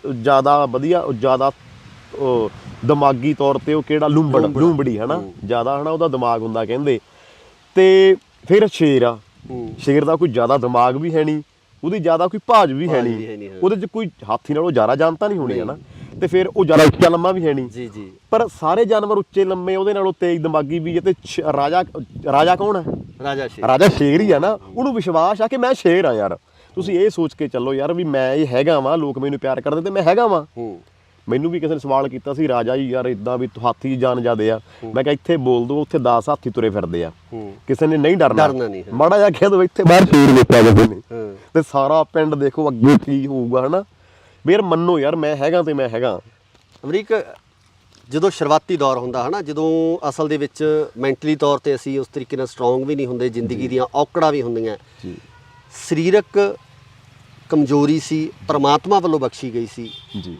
ਜ਼ਿਆਦਾ ਵਧੀਆ, ਜ਼ਿਆਦਾ ਦਿਮਾਗੀ ਤੌਰ ਤੇ ਉਹ ਕਿਹੜਾ ਲੂੰਬੜੀ ਹਨਾ, ਜ਼ਿਆਦਾ ਹਨਾ ਉਹਦਾ ਦਿਮਾਗ ਹੁੰਦਾ ਕਹਿੰਦੇ। ਤੇ ਫਿਰ ਸ਼ੇਰ ਆ, ਸ਼ੇਰ ਦਾ ਕੋਈ ਜ਼ਿਆਦਾ ਦਿਮਾਗ ਵੀ ਹੈ ਨਹੀਂ, ਉਹਦੀ ਜ਼ਿਆਦਾ ਕੋਈ ਭਾਜ ਵੀ ਹੈ ਨਹੀਂ, ਉਹਦੇ 'ਚ ਕੋਈ ਹਾਥੀ ਨਾਲੋਂ ਜ਼ਿਆਦਾ ਜਾਨਤਾ ਨਹੀਂ ਹੋਣੀ ਹਨਾ। ਤੇ ਫਿਰ ਉਹ ਜ਼ਿਆਦਾ ਉੱਚਾ ਲੰਮਾ ਵੀ ਹੈ ਨਹੀਂ, ਪਰ ਸਾਰੇ ਜਾਨਵਰ ਉੱਚੇ ਲੰਮੇ, ਉਹਦੇ ਨਾਲੋਂ ਤੇਜ਼ ਦਿਮਾਗੀ ਵੀ। ਤੇ ਰਾਜਾ ਕੌਣ ਹੈ? ਰਾਜਾ ਸ਼ੇਰ ਹੀ ਆ ਨਾ। ਉਹਨੂੰ ਵਿਸ਼ਵਾਸ ਆ ਕਿ ਮੈਂ ਸ਼ੇਰ ਆ ਯਾਰ। ਤੁਸੀਂ ਇਹ ਸੋਚ ਕੇ ਚੱਲੋ ਯਾਰ ਵੀ ਮੈਂ ਇਹ ਹੈਗਾ ਵਾਂ, ਲੋਕ ਮੈਨੂੰ ਪਿਆਰ ਕਰਦੇ ਤੇ ਮੈਂ ਹੈਗਾ ਵਾਂ। ਮੈਨੂੰ ਵੀ ਕਿਸੇ ਨੇ ਸਵਾਲ ਕੀਤਾ ਸੀ, ਰਾਜਾ ਜੀ ਯਾਰ ਇਦਾਂ ਵੀ ਹਾਥੀ ਜਾਨ ਜਾਂਦੇ ਆ। ਮੈਂ ਕਿਹਾ ਇੱਥੇ ਬੋਲ ਦੋ, ਉੱਥੇ 10 ਹਾਥੀ ਤੁਰੇ ਫਿਰਦੇ ਆ, ਕਿਸੇ ਨੇ ਨਹੀਂ ਡਰਨਾ। ਮਾੜਾ ਜਿਹਾ ਕਹਿ ਦੋ ਇੱਥੇ ਬਾਹਰ ਸ਼ੇਰ ਵੇਖਿਆ ਕਿਸੇ ਨੇ, ਤੇ ਸਾਰਾ ਪਿੰਡ ਦੇਖੋ ਅੱਗੇ ਕੀ ਹੋਊਗਾ ਹਨਾ। ਵੀ ਯਾਰ ਮੰਨੋ ਯਾਰ ਮੈਂ ਹੈਗਾ ਤੇ ਮੈਂ ਹੈਗਾ। ਅਮਰੀਕ, ਜਦੋਂ ਸ਼ੁਰੂਆਤੀ ਦੌਰ ਹੁੰਦਾ ਹਨਾ, ਜਦੋਂ ਅਸਲ ਦੇ ਵਿੱਚ ਮੈਂਟਲੀ ਤੌਰ ਤੇ ਅਸੀਂ ਉਸ ਤਰੀਕੇ ਨਾਲ ਸਟਰੋਂਗ ਵੀ ਨਹੀਂ ਹੁੰਦੇ, ਜ਼ਿੰਦਗੀ ਦੀਆਂ ਔਕੜਾਂ ਵੀ ਹੁੰਦੀਆਂ, ਸਰੀਰਕ ਕਮਜ਼ੋਰੀ ਸੀ, ਪਰਮਾਤਮਾ ਵੱਲੋਂ ਬਖਸ਼ੀ ਗਈ ਸੀ ਜੀ।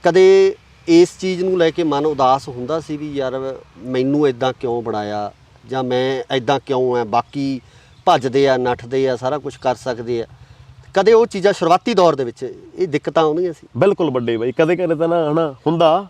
ਕਦੇ ਇਸ ਚੀਜ਼ ਨੂੰ ਲੈ ਕੇ ਮਨ ਉਦਾਸ ਹੁੰਦਾ ਸੀ ਵੀ ਯਾਰ ਮੈਨੂੰ ਇਦਾਂ ਕਿਉਂ ਬਣਾਇਆ, ਜਾਂ ਮੈਂ ਇਦਾਂ ਕਿਉਂ ਐ, ਬਾਕੀ ਭੱਜਦੇ ਆ, ਨੱਠਦੇ ਆ, ਸਾਰਾ ਕੁਝ ਕਰ ਸਕਦੇ ਆ? ਕਦੇ ਉਹ ਚੀਜ਼ਾਂ ਸ਼ੁਰੂਆਤੀ ਦੌਰ ਦੇ ਵਿੱਚ ਇਹ ਦਿੱਕਤਾਂ ਆਉਂਦੀਆਂ ਸੀ? ਬਿਲਕੁਲ ਵੱਡੇ ਬਾਈ, ਕਦੇ ਕਦੇ ਤਾਂ ਨਾ ਹਨਾ ਹੁੰਦਾ,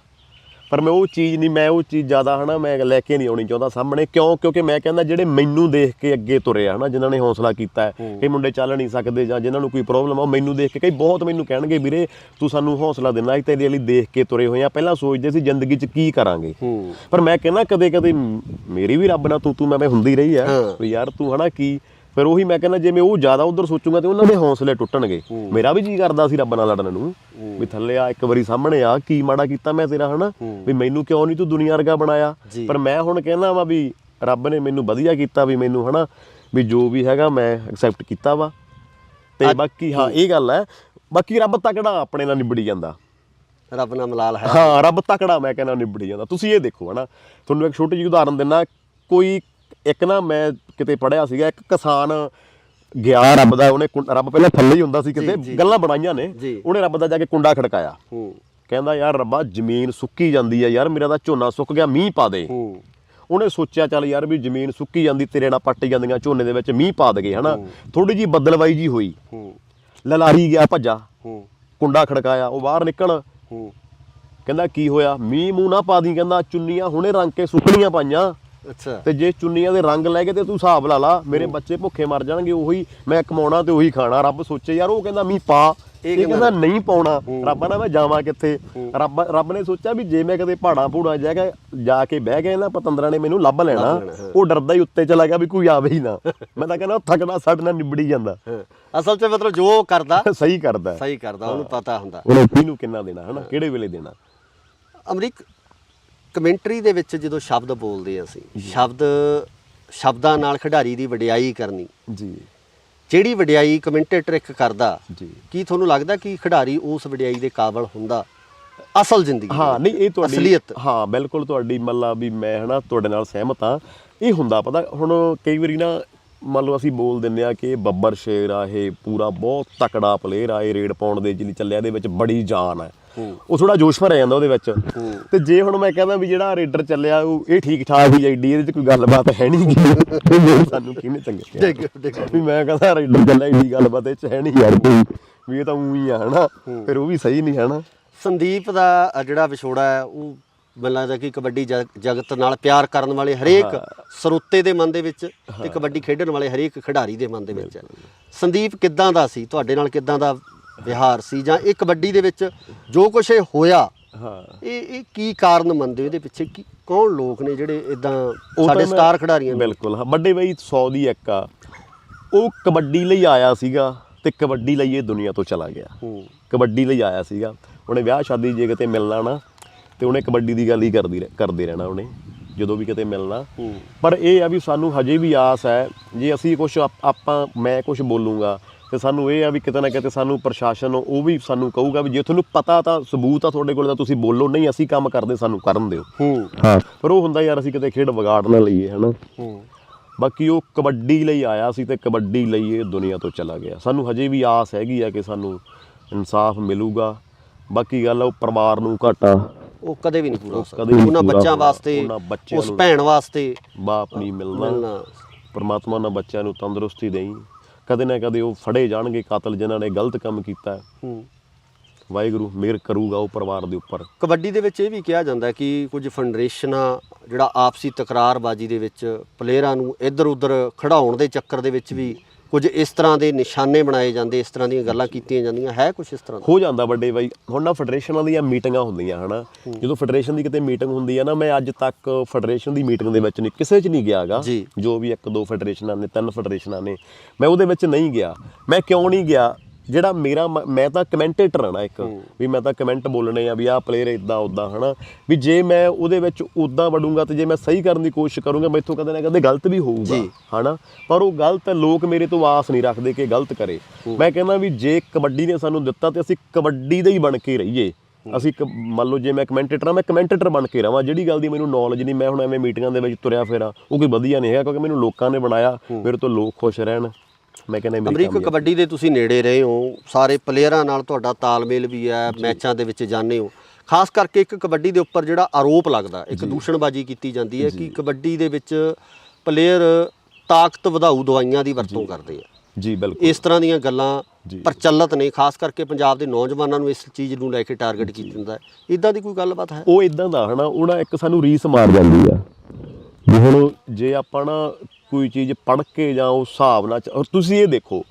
ਪਰ ਮੈਂ ਉਹ ਚੀਜ਼ ਨਹੀਂ, ਮੈਂ ਉਹ ਚੀਜ਼ ਜ਼ਿਆਦਾ ਹਨਾ ਮੈਂ ਲੈ ਕੇ ਨਹੀਂ ਆਉਣੀ ਚਾਹੁੰਦਾ ਸਾਹਮਣੇ। ਕਿਉਂਕਿ ਮੈਂ ਕਹਿੰਦਾ ਜਿਹੜੇ ਮੈਨੂੰ ਦੇਖ ਕੇ ਅੱਗੇ ਤੁਰੇ ਆ ਹਨਾ, ਜਿਨ੍ਹਾਂ ਨੇ ਹੌਸਲਾ ਕੀਤਾ ਹੈ, ਕਈ ਮੁੰਡੇ ਚੱਲ ਨਹੀਂ ਸਕਦੇ ਜਾਂ ਜਿਨ੍ਹਾਂ ਨੂੰ ਕੋਈ ਪ੍ਰੋਬਲਮ ਆ, ਉਹ ਮੈਨੂੰ ਦੇਖ ਕੇ ਕਈ ਬਹੁਤ ਮੈਨੂੰ ਕਹਿਣਗੇ ਵੀਰੇ ਤੂੰ ਸਾਨੂੰ ਹੌਸਲਾ ਦੇਣਾ, ਅਸੀਂ ਤੇਰੇ ਲਈ ਦੇਖ ਕੇ ਤੁਰੇ ਹੋਏ ਆ। ਪਹਿਲਾਂ ਸੋਚਦੇ ਸੀ ਜ਼ਿੰਦਗੀ 'ਚ ਕੀ ਕਰਾਂਗੇ, ਪਰ ਮੈਂ ਕਹਿੰਦਾ ਕਦੇ ਕਦੇ ਮੇਰੀ ਵੀ ਰੱਬ ਨਾਲ ਤੂੰ ਮੈਂ ਹੁੰਦੀ ਰਹੀ ਆ ਵੀ ਯਾਰ ਤੂੰ ਹਨਾ ਕੀ। ਫਿਰ ਉਹੀ ਮੈਂ ਕਹਿੰਦਾ ਜੇ ਮੈਂ ਉਹ ਜ਼ਿਆਦਾ ਉੱਧਰ ਸੋਚੂਗਾ ਤੇ ਉਹਨਾਂ ਦੇ ਹੌਸਲੇ ਟੁੱਟਣਗੇ। ਮੇਰਾ ਵੀ ਜੀਅ ਕਰਦਾ ਸੀ ਰੱਬ ਨਾਲ ਲੜਨ ਨੂੰ, ਵੀ ਥੱਲੇ ਆ ਇੱਕ ਵਾਰੀ ਸਾਹਮਣੇ ਆ, ਕੀ ਮਾੜਾ ਕੀਤਾ ਮੈਂ ਤੇਰਾ ਹਨਾ, ਵੀ ਮੈਨੂੰ ਕਿਉਂ ਨਹੀਂ ਤੂੰ ਦੁਨੀਆ ਵਰਗਾ ਬਣਾਇਆ। ਪਰ ਮੈਂ ਹੁਣ ਕਹਿੰਦਾ ਵਾ ਵੀ ਰੱਬ ਨੇ ਮੈਨੂੰ ਵਧੀਆ ਕੀਤਾ, ਵੀ ਮੈਨੂੰ ਹਨਾ ਵੀ ਜੋ ਵੀ ਹੈਗਾ ਮੈਂ ਐਕਸੈਪਟ ਕੀਤਾ ਵਾ। ਤੇ ਬਾਕੀ ਹਾਂ ਇਹ ਗੱਲ ਹੈ, ਬਾਕੀ ਰੱਬ ਤਕੜਾ ਆਪਣੇ ਨਾਲ ਨਿਬੜੀ ਜਾਂਦਾ, ਰੱਬ ਨਾਲ ਮਲਾਲ ਹੈ। ਹਾਂ ਰੱਬ ਤਕੜਾ ਮੈਂ ਕਹਿੰਦਾ ਨਿਬੜੀ ਜਾਂਦਾ। ਤੁਸੀਂ ਇਹ ਦੇਖੋ ਹਨਾ, ਤੁਹਾਨੂੰ ਇੱਕ ਛੋਟੀ ਜਿਹੀ ਉਦਾਹਰਨ ਦਿੰਦਾ। ਕੋਈ ਇੱਕ ਨਾ ਮੈਂ ਕਿਤੇ ਪੜ੍ਹਿਆ ਸੀਗਾ, ਇੱਕ ਕਿਸਾਨ ਗਿਆ ਰੱਬ ਦਾ, ਉਹਨੇ ਰੱਬ ਪਹਿਲਾਂ ਥੱਲੇ ਹੀ ਹੁੰਦਾ ਸੀ, ਕਿਤੇ ਗੱਲਾਂ ਬਣਾਈਆਂ ਨੇ, ਉਹਨੇ ਰੱਬ ਦਾ ਜਾ ਕੇ ਕੁੰਡਾ ਖੜਕਾਇਆ, ਕਹਿੰਦਾ ਯਾਰ ਰੱਬਾ ਜ਼ਮੀਨ ਸੁੱਕੀ ਜਾਂਦੀ ਆ ਯਾਰ, ਮੇਰਾ ਤਾਂ ਝੋਨਾ ਸੁੱਕ ਗਿਆ, ਮੀਂਹ ਪਾ ਦੇ। ਉਹਨੇ ਸੋਚਿਆ ਚੱਲ ਯਾਰ ਵੀ ਜ਼ਮੀਨ ਸੁੱਕੀ ਜਾਂਦੀ, ਤੇਰੇ ਨਾਲ ਪੱਟ ਜਾਂਦੀਆਂ ਝੋਨੇ ਦੇ ਵਿੱਚ, ਮੀਂਹ ਪਾ ਦਗੇ ਹਨਾ। ਥੋੜੀ ਜਿਹੀ ਬੱਦਲਵਾਈ ਜੀ ਹੋਈ, ਲਲਾਰੀ ਗਿਆ ਭੱਜਾ, ਕੁੰਡਾ ਖੜਕਾਇਆ, ਉਹ ਬਾਹਰ ਨਿਕਲ, ਕਹਿੰਦਾ ਕੀ ਹੋਇਆ? ਮੀਂਹ ਮੂੰਹ ਨਾ ਪਾ ਦੀ, ਕਹਿੰਦਾ ਚੁੰਨੀਆਂ ਹੁਣੇ ਰੰਗ ਕੇ ਸੁੱਕਣੀਆਂ ਪਾਈਆਂ। ਅੱਛਾ, ਤੇ ਜੇ ਚੁੰਨੀਆਂ ਦੇ ਰੰਗ ਲੈ ਕੇ ਤੇ ਤੂੰ ਹਿਸਾਬ ਲਾ ਲਾ, ਮੇਰੇ ਬੱਚੇ ਭੁੱਖੇ ਮਰ ਜਾਣਗੇ, ਉਹੀ ਮੈਂ ਕਮਾਉਣਾ ਤੇ ਉਹੀ ਖਾਣਾ। ਰੱਬ ਸੋਚੇ ਯਾਰ, ਉਹ ਕਹਿੰਦਾ ਮੀਂਹ ਪਾ, ਇਹ ਕਹਿੰਦਾ ਨਹੀਂ ਪਾਉਣਾ। ਰੱਬ ਨਾ ਮੈਂ ਜਾਵਾਂ ਕਿੱਥੇ? ਰੱਬ ਨੇ ਸੋਚਿਆ ਵੀ ਜੇ ਮੈਂ ਕਦੇ ਪਹਾੜਾਂ ਭੂੜਾਂ ਜਾ ਕੇ ਬਹਿ ਗਏ ਨਾ, ਪਤੰਦਰਾਂ ਨੇ ਮੈਨੂੰ ਲੱਭ ਲੈਣਾ। ਉਹ ਡਰਦਾ ਹੀ ਉੱਤੇ ਚਲਾ ਗਿਆ ਵੀ ਕੋਈ ਆਵੇ ਹੀ ਨਾ। ਮੈਂ ਤਾਂ ਕਹਿੰਦਾ ਥੱਕਣਾ ਸਾਡੇ ਨਾਲ ਨਿਬੜੀ ਜਾਂਦਾ। ਅਸਲ 'ਚ ਮਤਲਬ ਜੋ ਕਰਦਾ ਸਹੀ ਕਰਦਾ, ਉਹਨੂੰ ਪਤਾ ਹੁੰਦਾ ਉਹਨੇ ਕਿਹਨੂੰ ਕਿੰਨਾ ਦੇਣਾ ਹਨਾ, ਕਿਹੜੇ ਵੇਲੇ ਦੇਣਾ। ਅਮਰੀਕ, ਕਮੈਂਟਰੀ ਦੇ ਵਿੱਚ ਜਦੋਂ ਸ਼ਬਦ ਬੋਲਦੇ ਅਸੀਂ, ਸ਼ਬਦਾਂ ਨਾਲ ਖਿਡਾਰੀ ਦੀ ਵਡਿਆਈ ਕਰਨੀ ਜੀ, ਜਿਹੜੀ ਵਡਿਆਈ ਕਮੈਂਟੇਟਰ ਇੱਕ ਕਰਦਾ ਜੀ, ਕੀ ਤੁਹਾਨੂੰ ਲੱਗਦਾ ਕਿ ਖਿਡਾਰੀ ਉਸ ਵਡਿਆਈ ਦੇ ਕਾਬਿਲ ਹੁੰਦਾ ਅਸਲ ਜ਼ਿੰਦਗੀ? ਹਾਂ ਨਹੀਂ, ਇਹ ਤੁਹਾਡੀ ਅਸਲੀਅਤ, ਹਾਂ ਬਿਲਕੁਲ ਤੁਹਾਡੀ ਮਤਲਬ ਵੀ ਮੈਂ ਹਨਾ ਤੁਹਾਡੇ ਨਾਲ ਸਹਿਮਤ ਹਾਂ। ਇਹ ਹੁੰਦਾ ਪਤਾ ਹੁਣ ਕਈ ਵਾਰੀ ਨਾ ਮੰਨ ਲਓ ਅਸੀਂ ਬੋਲ ਦਿੰਦੇ ਆ ਕਿ ਬੱਬਰ ਸ਼ੇਰ ਆ, ਇਹ ਪੂਰਾ ਬਹੁਤ ਤਕੜਾ ਪਲੇਅਰ ਆ, ਇਹ ਰੇਡ ਪਾਉਣ ਦੇ ਲਈ ਚੱਲਿਆ, ਇਹਦੇ ਵਿੱਚ ਬੜੀ ਜਾਨ ਹੈ, ਉਹ ਥੋੜਾ ਜੋਸ਼ ਭਰਿਆ ਜਾਂਦਾ ਉਹਦੇ ਵਿੱਚ। ਤੇ ਜੇ ਹੁਣ ਮੈਂ ਕਹਿੰਦਾ ਵੀ ਜਿਹੜਾ ਰੇਡਰ ਚੱਲਿਆ ਉਹ ਇਹ ਠੀਕ ਠਾਕ ਹੀ ਐਡੀ, ਇਹਦੇ 'ਚ ਕੋਈ ਗੱਲਬਾਤ ਹੈ ਨਹੀਂ, ਸਾਨੂੰ ਕਿਹਨੇ ਚੰਗੇ ਵੀ ਮੈਂ ਕਹਿੰਦਾ ਰੇਡਰ ਚੱਲਿਆ ਐਡੀ ਗੱਲਬਾਤ ਇਹ 'ਚ ਹੈ ਨਹੀਂ ਯਾਰ ਕੋਈ, ਵੀ ਇਹ ਤਾਂ ਊਂ ਹੀ ਆ ਹਨਾ, ਫਿਰ ਉਹ ਵੀ ਸਹੀ ਨਹੀਂ ਹੈ ਨਾ। ਸੰਦੀਪ ਦਾ ਜਿਹੜਾ ਵਿਛੋੜਾ ਹੈ ਉਹ ਮੈਨੂੰ ਲੱਗਦਾ ਕਿ ਕਬੱਡੀ ਜਗਤ ਨਾਲ ਪਿਆਰ ਕਰਨ ਵਾਲੇ ਹਰੇਕ ਸਰੋਤੇ ਦੇ ਮਨ ਦੇ ਵਿੱਚ ਤੇ ਕਬੱਡੀ ਖੇਡਣ ਵਾਲੇ ਹਰੇਕ ਖਿਡਾਰੀ ਦੇ ਮਨ ਦੇ ਵਿੱਚ ਹੈ। ਸੰਦੀਪ ਕਿੱਦਾਂ ਦਾ ਸੀ ਤੁਹਾਡੇ ਨਾਲ, ਕਿੱਦਾਂ ਦਾ ਵਿਹਾਰ ਸੀ, ਜਾਂ ਇਹ ਕਬੱਡੀ ਦੇ ਵਿੱਚ ਜੋ ਕੁਛ ਇਹ ਹੋਇਆ ਇਹ ਕੀ ਕਾਰਨ ਮੰਨਦੇ ਹੋ, ਇਹਦੇ ਪਿੱਛੇ ਕੀ ਕੌਣ ਲੋਕ ਨੇ ਜਿਹੜੇ ਇਦਾਂ ਸਾਡੇ ਸਟਾਰ ਖਿਡਾਰੀਆਂ? ਬਿਲਕੁਲ ਹਾਂ, ਵੱਡੇ ਬਾਈ 100 ਦੀ ਇੱਕ ਆ, ਉਹ ਕਬੱਡੀ ਲਈ ਆਇਆ ਸੀਗਾ ਤੇ ਕਬੱਡੀ ਲਈ ਇਹ ਦੁਨੀਆ ਤੋਂ ਚਲਾ ਗਿਆ। ਕਬੱਡੀ ਲਈ ਆਇਆ ਸੀਗਾ, ਉਹਨੇ ਵਿਆਹ ਸ਼ਾਦੀ ਜੇ ਕਿਤੇ ਮਿਲਣਾ ਨਾ ਤੇ ਉਹਨੇ ਕਬੱਡੀ ਦੀ ਗੱਲ ਹੀ ਕਰਦੇ ਰਹਿਣਾ ਉਹਨੇ ਜਦੋਂ ਵੀ ਕਿਤੇ ਮਿਲਣਾ। ਪਰ ਇਹ ਆ ਵੀ ਸਾਨੂੰ ਹਜੇ ਵੀ ਆਸ ਹੈ, ਜੇ ਅਸੀਂ ਕੁਛ ਮੈਂ ਕੁਛ ਬੋਲੂੰਗਾ ਤੇ ਸਾਨੂੰ ਇਹ ਆ ਵੀ ਕਿਤੇ ਨਾ ਕਿਤੇ ਸਾਨੂੰ ਪ੍ਰਸ਼ਾਸਨ ਉਹ ਵੀ ਸਾਨੂੰ ਕਹੂਗਾ ਵੀ ਜੇ ਤੁਹਾਨੂੰ ਪਤਾ ਤਾਂ ਸਬੂਤ ਆ ਤੁਹਾਡੇ ਕੋਲ ਤਾਂ ਤੁਸੀਂ ਬੋਲੋ, ਨਹੀਂ ਅਸੀਂ ਕੰਮ ਕਰਦੇ ਸਾਨੂੰ ਕਰਨ ਦਿਓ। ਹਾਂ, ਪਰ ਉਹ ਹੁੰਦਾ ਯਾਰ ਅਸੀਂ ਕਿਤੇ ਖੇਡ ਵਿਗਾੜ ਨਾ ਲਈਏ, ਹਨਾ। ਬਾਕੀ ਉਹ ਕਬੱਡੀ ਲਈ ਆਇਆ ਸੀ ਤੇ ਕਬੱਡੀ ਲਈ ਇਹ ਦੁਨੀਆ ਤੋਂ ਚਲਾ ਗਿਆ। ਸਾਨੂੰ ਹਜੇ ਵੀ ਆਸ ਹੈਗੀ ਆ ਕਿ ਸਾਨੂੰ ਇਨਸਾਫ ਮਿਲੂਗਾ। ਬਾਕੀ ਗੱਲ ਉਹ ਪਰਿਵਾਰ ਨੂੰ ਘਾਟਾ ਉਹ ਕਦੇ ਵੀ ਨਹੀਂ ਪੂਰਾ ਹੋ ਸਕਦਾ। ਉਹਨਾਂ ਬੱਚਿਆਂ ਵਾਸਤੇ, ਉਸ ਭੈਣ ਵਾਸਤੇ ਬਾਪ ਨਹੀਂ ਮਿਲਣਾ। ਪਰਮਾਤਮਾ ਉਹਨਾਂ ਬੱਚਿਆਂ ਨੂੰ ਤੰਦਰੁਸਤੀ ਦੇਈ, ਕਦੇ ਨਾ ਕਦੇ ਉਹ ਫੜੇ ਜਾਣਗੇ ਕਾਤਲ ਜਿਨ੍ਹਾਂ ਨੇ ਗਲਤ ਕੰਮ ਕੀਤਾ। ਵਾਹਿਗੁਰੂ ਮਿਹਰ ਕਰੂਗਾ ਉਹ ਪਰਿਵਾਰ ਦੇ ਉੱਪਰ। ਕਬੱਡੀ ਦੇ ਵਿੱਚ ਇਹ ਵੀ ਕਿਹਾ ਜਾਂਦਾ ਕਿ ਕੁਝ ਫੈਡਰੇਸ਼ਨਾਂ ਜਿਹੜਾ ਆਪਸੀ ਤਕਰਾਰਬਾਜ਼ੀ ਦੇ ਵਿੱਚ ਪਲੇਅਰਾਂ ਨੂੰ ਇੱਧਰ ਉੱਧਰ ਖਿਡਾਉਣ ਦੇ ਚੱਕਰ ਦੇ ਵਿੱਚ ਵੀ ਕੁਝ ਇਸ ਤਰ੍ਹਾਂ ਦੇ ਨਿਸ਼ਾਨੇ ਬਣਾਏ ਜਾਂਦੇ, ਇਸ ਤਰ੍ਹਾਂ ਦੀਆਂ ਗੱਲਾਂ ਕੀਤੀਆਂ ਜਾਂਦੀਆਂ, ਹੈ ਕੁਝ ਇਸ ਤਰ੍ਹਾਂ ਹੋ ਜਾਂਦਾ ਵੱਡੇ ਬਾਈ। ਹੁਣ ਨਾ ਫੈਡਰੇਸ਼ਨਾਂ ਦੀਆਂ ਮੀਟਿੰਗਾਂ ਹੁੰਦੀਆਂ ਹਨਾ, ਜਦੋਂ ਫੈਡਰੇਸ਼ਨ ਦੀ ਕਿਤੇ ਮੀਟਿੰਗ ਹੁੰਦੀ ਆ ਨਾ, ਮੈਂ ਅੱਜ ਤੱਕ ਫੈਡਰੇਸ਼ਨ ਦੀ ਮੀਟਿੰਗ ਦੇ ਵਿੱਚ ਨਹੀਂ ਕਿਸੇ 'ਚ ਨਹੀਂ ਗਿਆ ਗਾ। ਜੋ ਵੀ 1-2 ਫੈਡਰੇਸ਼ਨਾਂ ਨੇ, 3 ਫੈਡਰੇਸ਼ਨਾਂ ਨੇ, ਮੈਂ ਉਹਦੇ ਵਿੱਚ ਨਹੀਂ ਗਿਆ। ਮੈਂ ਕਿਉਂ ਨਹੀਂ ਗਿਆ? ਜਿਹੜਾ ਮੈਂ ਤਾਂ ਕਮੈਂਟੇਟਰ ਹਾਂ ਨਾ ਇੱਕ, ਵੀ ਮੈਂ ਤਾਂ ਕਮੈਂਟ ਬੋਲਣੇ ਆ ਵੀ ਆਹ ਪਲੇਅਰ ਇੱਦਾਂ ਉੱਦਾਂ, ਹਨਾ। ਵੀ ਜੇ ਮੈਂ ਉਹਦੇ ਵਿੱਚ ਉੱਦਾਂ ਵੜੂੰਗਾ ਤੇ ਜੇ ਮੈਂ ਸਹੀ ਕਰਨ ਦੀ ਕੋਸ਼ਿਸ਼ ਕਰੂੰਗਾ ਮੈਥੋਂ ਕਦੇ ਨਾ ਕਦੇ ਗਲਤ ਵੀ ਹੋਊਗਾ, ਹਨਾ। ਪਰ ਉਹ ਗਲਤ ਲੋਕ ਮੇਰੇ ਤੋਂ ਆਸ ਨਹੀਂ ਰੱਖਦੇ ਕਿ ਗਲਤ ਕਰੇ। ਮੈਂ ਕਹਿੰਦਾ ਵੀ ਜੇ ਕਬੱਡੀ ਨੇ ਸਾਨੂੰ ਦਿੱਤਾ ਤੇ ਅਸੀਂ ਕਬੱਡੀ ਦੇ ਹੀ ਬਣ ਕੇ ਰਹੀਏ। ਅਸੀਂ ਮੰਨ ਲਓ ਜੇ ਮੈਂ ਕਮੈਂਟੇਟਰ ਹਾਂ, ਮੈਂ ਕਮੈਂਟੇਟਰ ਬਣ ਕੇ ਰਹਾਂ। ਜਿਹੜੀ ਗੱਲ ਦੀ ਮੈਨੂੰ ਨੌਲੇਜ ਨਹੀਂ, ਮੈਂ ਹੁਣ ਐਵੇਂ ਮੀਟਿੰਗਾਂ ਦੇ ਵਿੱਚ ਤੁਰਿਆ ਫਿਰਾਂ, ਉਹ ਕੋਈ ਵਧੀਆ ਨਹੀਂ ਹੈਗਾ, ਕਿਉਂਕਿ ਮੈਨੂੰ ਲੋਕਾਂ ਨੇ ਬਣਾਇਆ, ਮੇਰੇ ਤੋਂ ਲੋਕ ਖੁਸ਼ ਰਹਿਣ। ਮੈਂ ਕਹਿੰਦਾ ਅਮਰੀਕ ਕਬੱਡੀ ਦੇ ਤੁਸੀਂ ਨੇੜੇ ਰਹੇ ਹੋ, ਸਾਰੇ ਪਲੇਅਰਾਂ ਨਾਲ ਤੁਹਾਡਾ ਤਾਲਮੇਲ ਵੀ ਹੈ, ਮੈਚਾਂ ਦੇ ਵਿੱਚ ਜਾਂਦੇ ਹੋ। ਖਾਸ ਕਰਕੇ ਇੱਕ ਕਬੱਡੀ ਦੇ ਉੱਪਰ ਜਿਹੜਾ ਆਰੋਪ ਲੱਗਦਾ, ਇੱਕ ਦੂਸ਼ਣਬਾਜ਼ੀ ਕੀਤੀ ਜਾਂਦੀ ਹੈ ਕਿ ਕਬੱਡੀ ਦੇ ਵਿੱਚ ਪਲੇਅਰ ਤਾਕਤ ਵਧਾਊ ਦਵਾਈਆਂ ਦੀ ਵਰਤੋਂ ਕਰਦੇ ਆ। ਜੀ ਬਿਲਕੁਲ, ਇਸ ਤਰ੍ਹਾਂ ਦੀਆਂ ਗੱਲਾਂ ਪ੍ਰਚਲਿਤ ਨੇ, ਖਾਸ ਕਰਕੇ ਪੰਜਾਬ ਦੇ ਨੌਜਵਾਨਾਂ ਨੂੰ ਇਸ ਚੀਜ਼ ਨੂੰ ਲੈ ਕੇ ਟਾਰਗੇਟ ਕੀਤਾ ਜਾਂਦਾ ਹੈ। ਇੱਦਾਂ ਦੀ ਕੋਈ ਗੱਲਬਾਤ ਹੈ? ਉਹ ਇੱਦਾਂ ਦਾ ਹਨਾ, ਉਹ ਨਾ ਇੱਕ ਸਾਨੂੰ ਰੀਸ ਮਾਰ ਜਾਂਦੀ ਆ ਵੀ ਹੁਣ ਜੇ ਆਪਾਂ ਨਾ ਕੋਈ ਚੀਜ਼ ਪੜ੍ਹ ਕੇ ਜਾਂ ਉਸ ਹਿਸਾਬ ਨਾਲ ਤੁਸੀਂ ਇਹ ਦੇਖੋ,